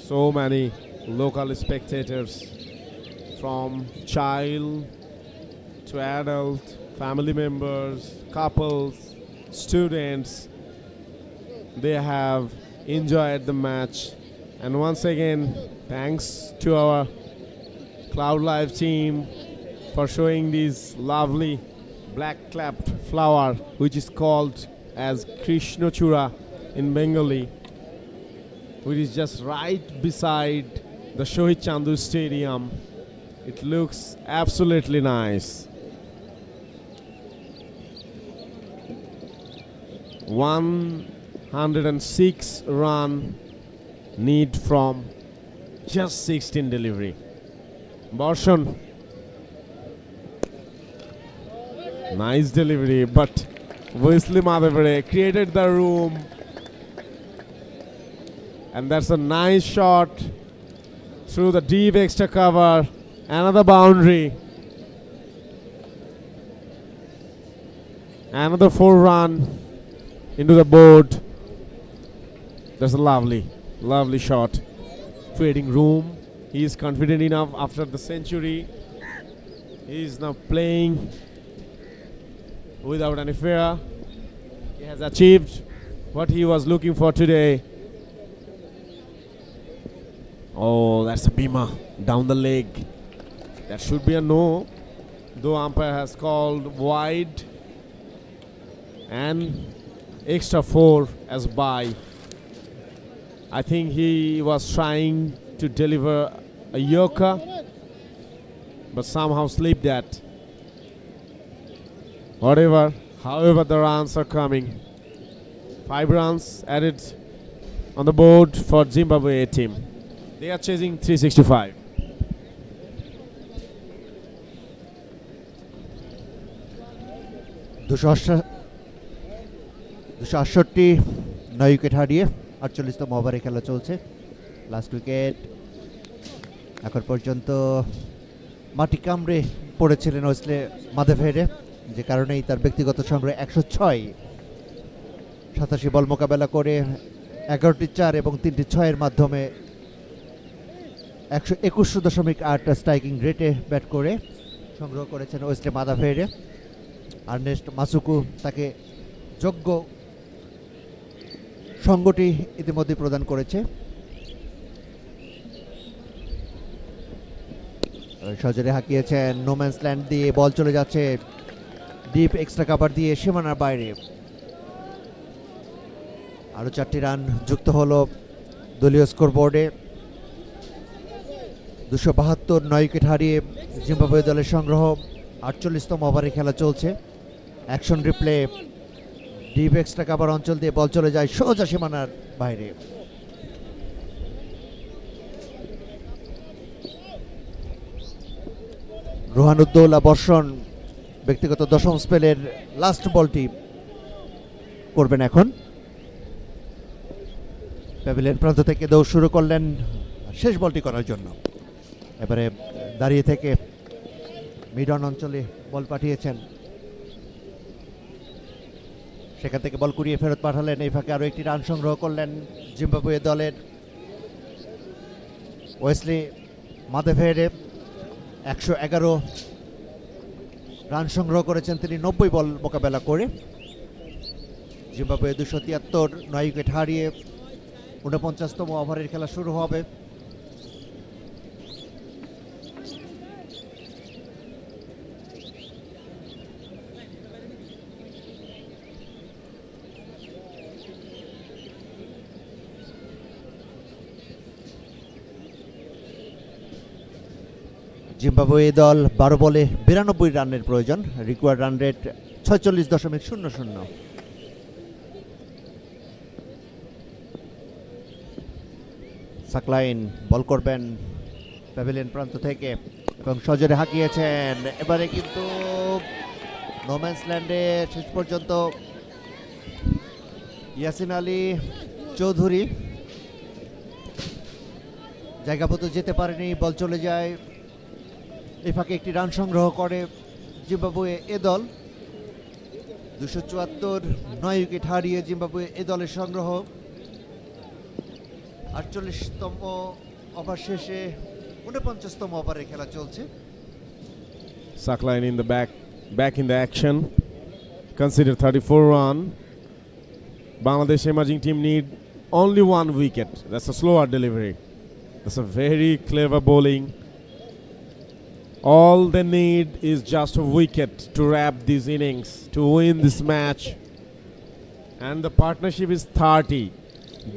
So many local spectators, from child to adult, family members, couples, students. They have enjoyed the match. And once again, thanks to our Cloud Live team for showing this lovely black clapped flower, which is called as Krishnochura in Bengali, which is just right beside the Sher-e Stadium. It looks absolutely nice. 106 run need from just 16 delivery. Borshan, nice delivery, but Wesley Madhavare created the room, and that's a nice shot through the deep extra cover. Another boundary, another 4 run into the board. That's a lovely shot, creating room. He is confident enough after the century. He is now playing without any fear. He has achieved what he was looking for today. Oh, that's a beamer down the leg. That should be a no, though umpire has called wide and extra 4 as bye. I think he was trying to deliver a yorker, but somehow slipped that. However, the runs are coming. 5 runs added on the board for Zimbabwe team. They are chasing 365. দুশো 9 wicket হারিয়ে 48তম ওভারে খেলা চলছে। Last wicket এখন পর্যন্ত মাটি কামড়ে পড়েছিলেন ওয়েসলে মাধেভেরে, যে কারণেই তার ব্যক্তিগত সংগ্রহ 106। 87 বল মোকাবেলা করে 11টি 4 এবং 3টি 6-এর মাধ্যমে 121.8 স্ট্রাইকিং রেটে ব্যাট করে সংগ্রহ করেছেন ওয়েসলে মাধেভেরে। আর্নেস্ট মাসুকু তাকে যোগ্য সঙ্গটি ইতিমধ্যে প্রদান করেছে। সজরে হাঁকিয়েছেন, নোম্যান্স ল্যান্ড দিয়ে বল চলে যাচ্ছে ডিপ এক্সট্রা কাভার দিয়ে সীমানার বাইরে। আরও 4টি রান যুক্ত হলো দলীয় স্কোরবোর্ডে। 272 9 উইকেট হারিয়ে জিম্বাবুয়ে দলের সংগ্রহ। 48তম ওভারে খেলা চলছে। Action replay, deep extra cover অঞ্চল দিয়ে বল চলে যায় সোজা সীমানার বাইরে। রোহানুদ্দৌলা বর্ষণ ব্যক্তিগত 10ম স্পেলের লাস্ট বলটি করবেন এখন। প্যাভিলিয়ন প্রান্ত থেকে দৌড় শুরু করলেন শেষ বলটি করার জন্য। এবারে দাঁড়িয়ে থেকে মিড অন অঞ্চলে বল পাঠিয়েছেন, সেখান থেকে বল কুড়িয়ে ফেরত পাঠালেন। এই ফাঁকে আরও একটি রান সংগ্রহ করলেন জিম্বাবুয়ে দলের ওয়েসলি মাধেভেরে। 111 রান সংগ্রহ করেছেন তিনি 90 বল মোকাবেলা করে। জিম্বাবুয়ে 273 9 উইকেট হারিয়ে 49তম ওভারের খেলা শুরু হবে। জিম্বাবুয়ে দল 12 বলে 92 রানের প্রয়োজন। Required run rate 46.00। সাকলাইন বল করবেন প্যাভিলিয়ন প্রান্ত থেকে এবং সজরে হাঁকিয়েছেন। এবারে কিন্তু নোম্যান্স ল্যান্ডে শেষ পর্যন্ত ইয়াসিন আলী চৌধুরী জায়গা মতো যেতে পারেনি, বল চলে যায়। এই ফাঁকে একটি রান সংগ্রহ করে জিম্বাবুয়ে এ দল। 274, 9 উইকেট হারিয়ে জিম্বাবুয়ে এ দলের সংগ্রহ। 48তম ওভার শেষে 49তম ওভারে খেলা চলছে। Sackline in the back in the action. Consider 34 run. Bangladesh emerging team need only 1 wicket. That's a slower delivery. That's a very clever bowling. All they need is just a wicket to wrap these innings, to win this match. And the partnership is 30.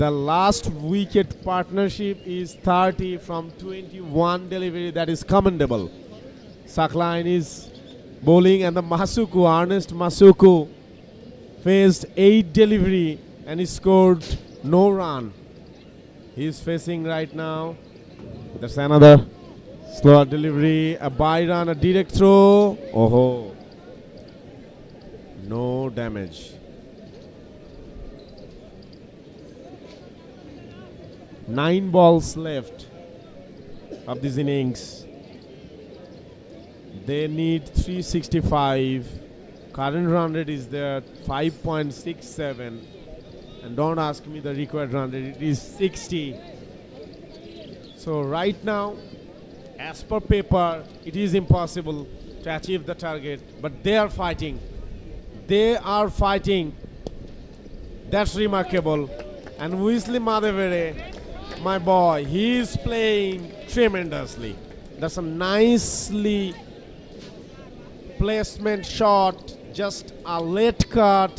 The last wicket partnership is 30 from 21 delivery. That is commendable. Sackline is bowling, and the Masuku, Ernest Masuku, faced 8 delivery and he scored no run. He is facing right now. That's another slower delivery, a by run, a direct throw. Oh, no damage. Nine balls left of this innings. They need 365. Current run rate is there 5.67. And don't ask me the required run rate, it is 60. So right now, as per paper, it is impossible to achieve the target, but they are fighting. They are fighting. That's remarkable. And Wesley Madhavere, my boy, he is playing tremendously. That's a nicely placement shot, just a late cut.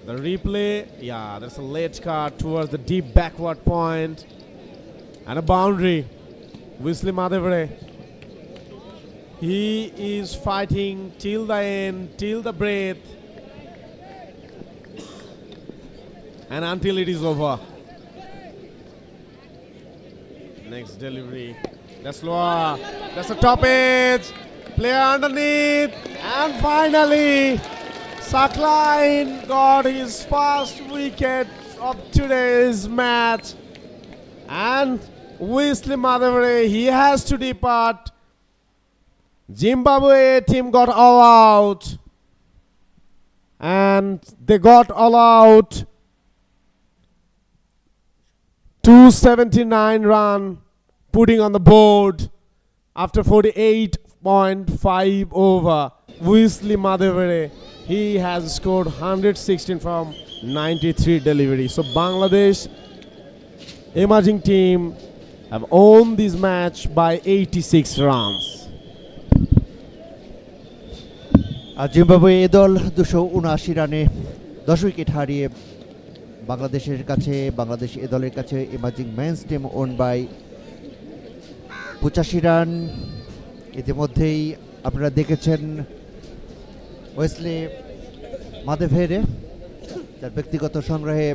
The replay, yeah, there's a late cut towards the deep backward point. And a boundary. Wesley Madhavere, he is fighting till the end, till the breath, and until it is over. Next delivery, that's lower, that's the top edge, player underneath, and finally Sackline got his first wicket of today's match. And Wesley Madhavere, he has to depart. Zimbabwe team got all out, and they got all out. 279 run putting on the board after 48.5 over. Wesley Madhavere, he has scored 116 from 93 delivery. So Bangladesh emerging team have won this match by 86 runs. আর Zimbabwe A দল 279 রানে 10 wicket হারিয়ে বাংলাদেশের কাছে, Bangladesh A দলের কাছে emerging men's team won by 85 রান। ইতিমধ্যেই আপনারা দেখেছেন ওয়েসলি মাধেভেরে তার ব্যক্তিগত সংগ্রহে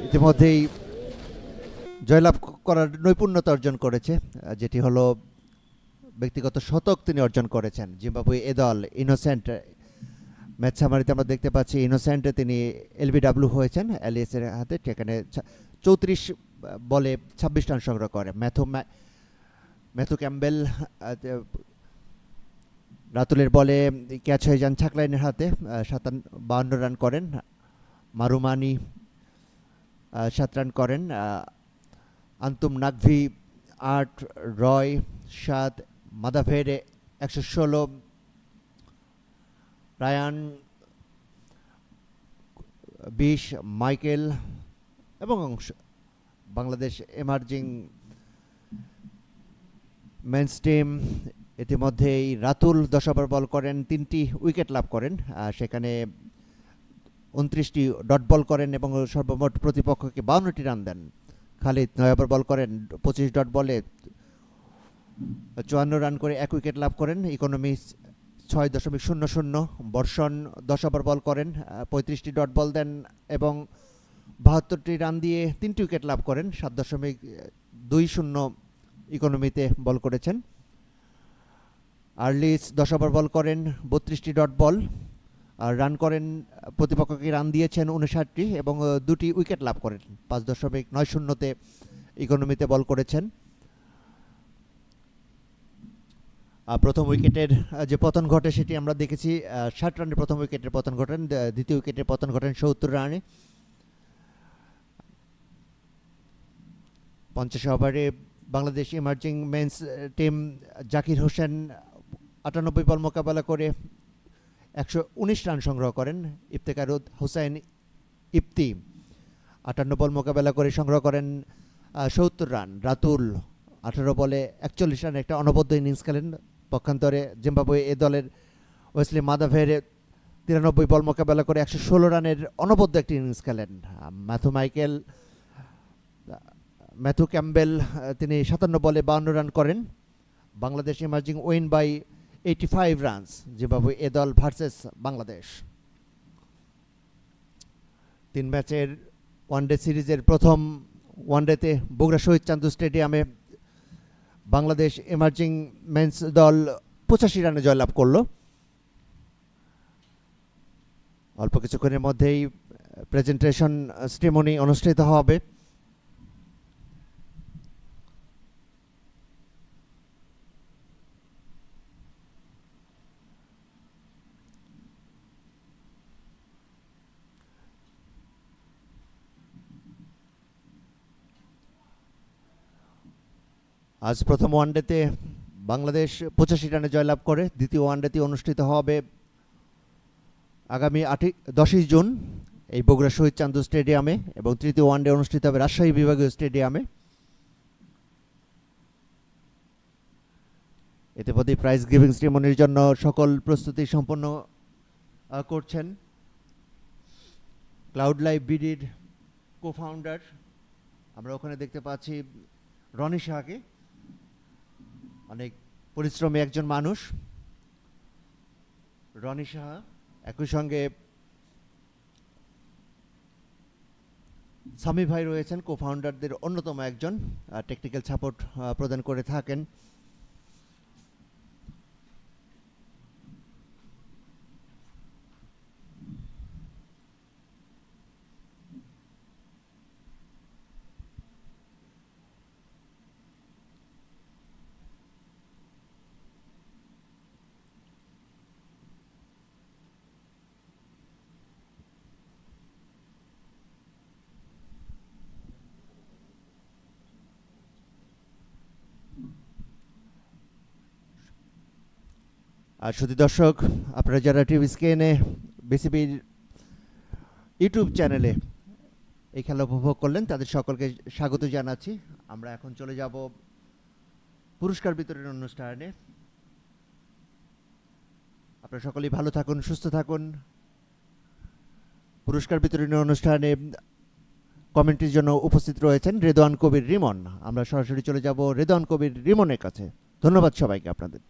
ইতিমধ্যেই জয়লাভ করার নৈপুণ্যতা অর্জন করেছে, যেটি হলো ব্যক্তিগত শতক তিনি অর্জন করেছেন। জিম্বাবুয়ে এ দল ইনোসেন্ট ম্যাচ সামারিতে আমরা দেখতে পাচ্ছি ইনোসেন্টে তিনি এলবিডব্লিউ হয়েছেন এলিএসের হাতে, সেখানে 34 বলে 26 রান সংগ্রহ করে। ম্যাথু ক্যাম্বেল রাতুলের বলে ক্যাচ হয়ে যান ছাকলাইনের হাতে, 52 রান করেন। মারুমানি 7 রান করেন। আন্তুম নাকভি 8, রয় 7, মাদাভেরে 116, রায়ান 20, মাইকেল এবং বাংলাদেশ এমার্জিং মেন্স টিম ইতিমধ্যেই রাতুল 10 ওভার বল করেন, 3টি উইকেট লাভ করেন, সেখানে 29টি ডট বল করেন এবং সর্বমোট প্রতিপক্ষকে 52টি রান দেন। খালিদ 9 ওভার বল করেন, 25 ডট বলে 54 রান করে 1 উইকেট লাভ করেন। ইকোনমি 6.00। বর্ষণ 10 ওভার বল করেন, 35টি ডট বল দেন এবং 72টি রান দিয়ে 3টি উইকেট লাভ করেন। 7.20 ইকোনমিতে বল করেছেন। আর্লিস 10 ওভার বল করেন, 32টি ডট বল, রান করেন, প্রতিপক্ষকে রান দিয়েছেন 59টি এবং 2টি উইকেট লাভ করেন। 5.90 ইকোনমিতে বল করেছেন। প্রথম উইকেটের যে পতন ঘটে সেটি আমরা দেখেছি, 60 রানে প্রথম উইকেটের পতন ঘটেন, দ্বিতীয় উইকেটের পতন ঘটেন 70 রানে। 50 ওভারে Bangladesh emerging men's team Zakir Hossain 98 ball মোকাবেলা করে 119 রান সংগ্রহ করেন। ইফতেখার হোসেন ইফতি 58 বল মোকাবেলা করে সংগ্রহ করেন 70 রান। রাতুল 18 বলে 41 রানের একটা অনবদ্য ইনিংস খেলেন। পক্ষান্তরে জিম্বাবুয়ে এ দলের ওয়েসলি মাদাভের 93 বল মোকাবেলা করে 116 রানের অনবদ্য একটি ইনিংস খেলেন। ম্যাথু ক্যাম্বেল তিনি 57 বলে 52 রান করেন। Bangladesh emerging win by 85 runs, Zimbabwe A দল ভার্সেস বাংলাদেশ। 3 ম্যাচের ওয়ানডে সিরিজের প্রথম ওয়ানডেতে বগুড়া শহীদ চান্দু স্টেডিয়ামে বাংলাদেশ ইমার্জিং মেন্স দল 85 রানে জয়লাভ করল। অল্প কিছুক্ষণের মধ্যেই প্রেজেন্টেশন সেরেমনি অনুষ্ঠিত হবে। আজ প্রথম ওয়ানডেতে বাংলাদেশ 85 রানে জয়লাভ করে। দ্বিতীয় ওয়ানডেতে অনুষ্ঠিত হবে আগামী 10 জুন এই বগুড়া শহীদ চান্দু স্টেডিয়ামে এবং তৃতীয় ওয়ানডে অনুষ্ঠিত হবে রাজশাহী বিভাগীয় স্টেডিয়ামে। ইতিমধ্যে প্রাইজ গিভিং সেরেমনির জন্য সকল প্রস্তুতি সম্পন্ন করছেন ক্লাউড লাইভ বিডির কো-ফাউন্ডার। আমরা ওখানে দেখতে পাচ্ছি রনি শাহকে, অনেক পরিশ্রমী একজন মানুষ রনি শাহ। একই সঙ্গে সামি ভাই রয়েছেন, কো-ফাউন্ডারদের অন্যতম একজন, টেকনিক্যাল সাপোর্ট প্রদান করে থাকেন। আর শুধু দর্শক, আপনারা যারা টিভি স্ক্রিনে বিসিবির ইউটিউব চ্যানেলে এই খেলা উপভোগ করলেন তাদের সকলকে স্বাগত জানাচ্ছি। আমরা এখন চলে যাব পুরস্কার বিতরণের অনুষ্ঠানে। আপনারা সকলেই ভালো থাকুন, সুস্থ থাকুন। পুরস্কার বিতরণের অনুষ্ঠানে কমেন্ট্রির জন্য উপস্থিত রয়েছেন রেদওয়ান কবির রিমন। আমরা সরাসরি চলে যাব রেদওয়ান কবির রিমনের কাছে। ধন্যবাদ সবাইকে আপনাদের।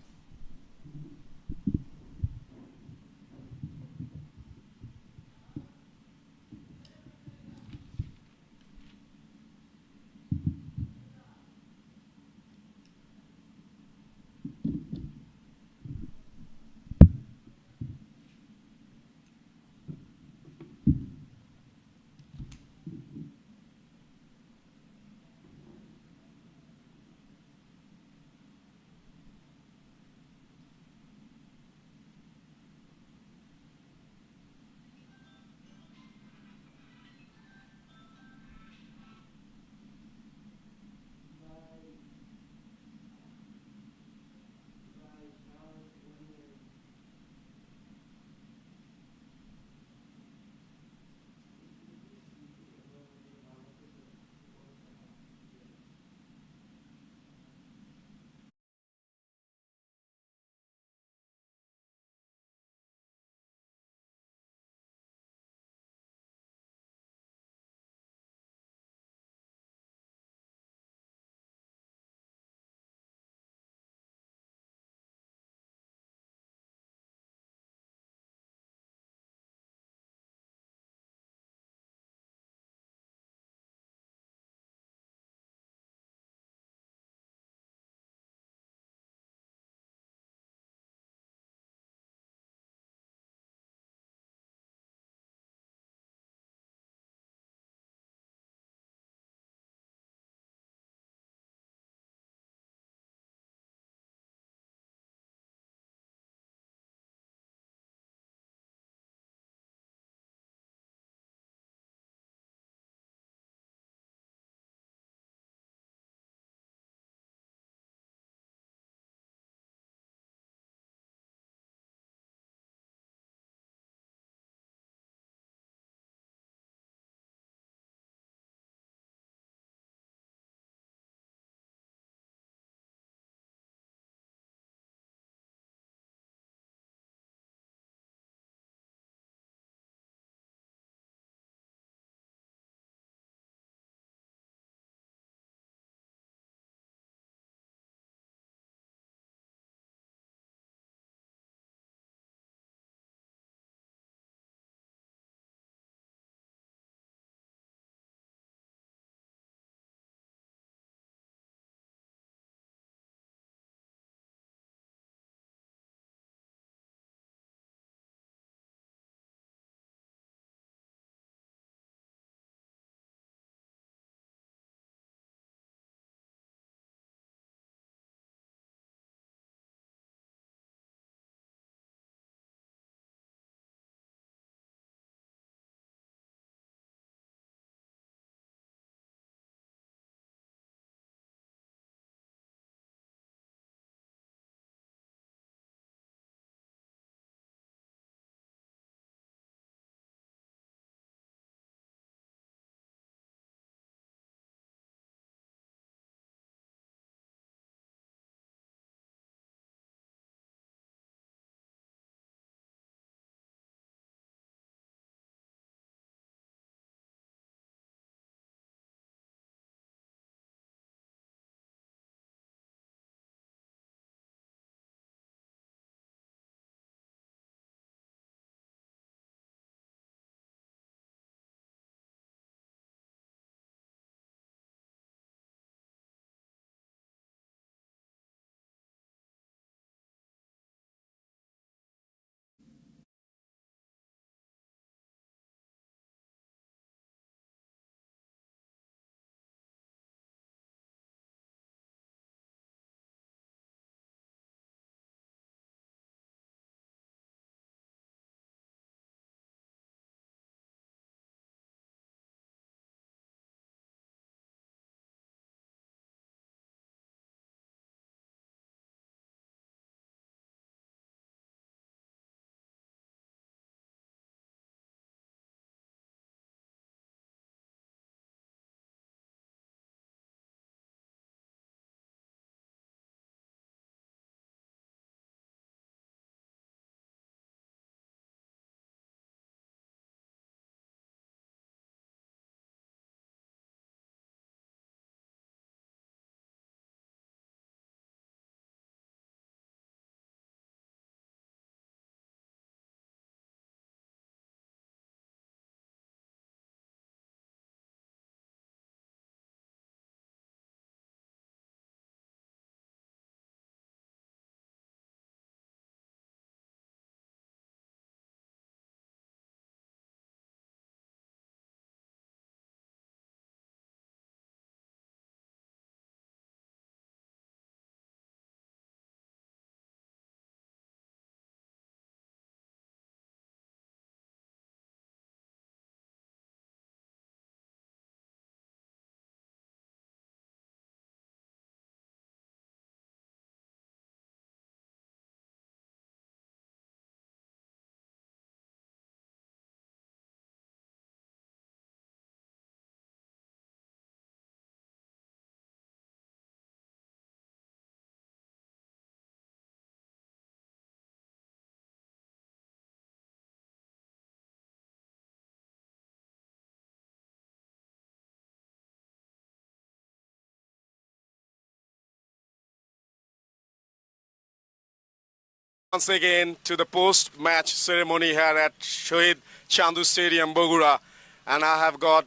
Once again to the post-match ceremony here at Shohid Chandu Stadium, Bogura, and I have got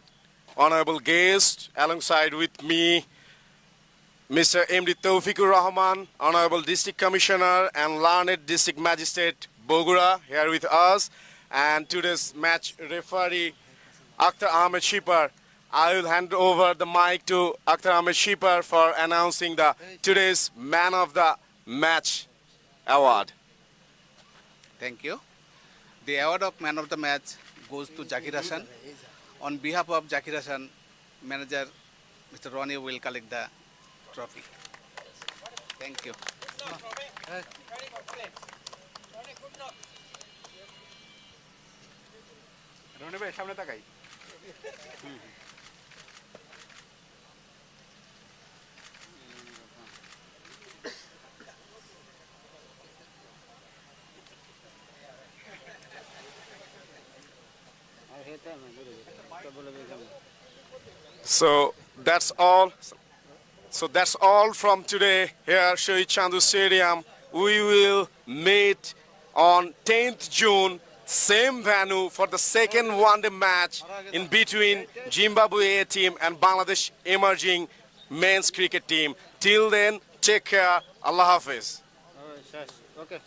honorable guest alongside with me, Mr. M.D. Taufikur Rahman, Honorable District Commissioner and Learned District Magistrate, Bogura, here with us, and today's match referee, Akhtar Ahmed Shipar. I will hand over the mic to Akhtar Ahmed Shipar for announcing the today's Man of the Match award. Thank you. The award of Man of the Match goes to Zakir Hassan. On behalf of Zakir Hassan, manager Mr. Ronnie will collect the trophy. Thank you. Ronnie bhai samne takai. So that's all. So that's all from today here at Shohid Chandu Stadium. We will meet on 10th June, same venue for the second one-day match in between Zimbabwe A team and Bangladesh emerging men's cricket team. Till then, take care. Allah Hafiz. Okay.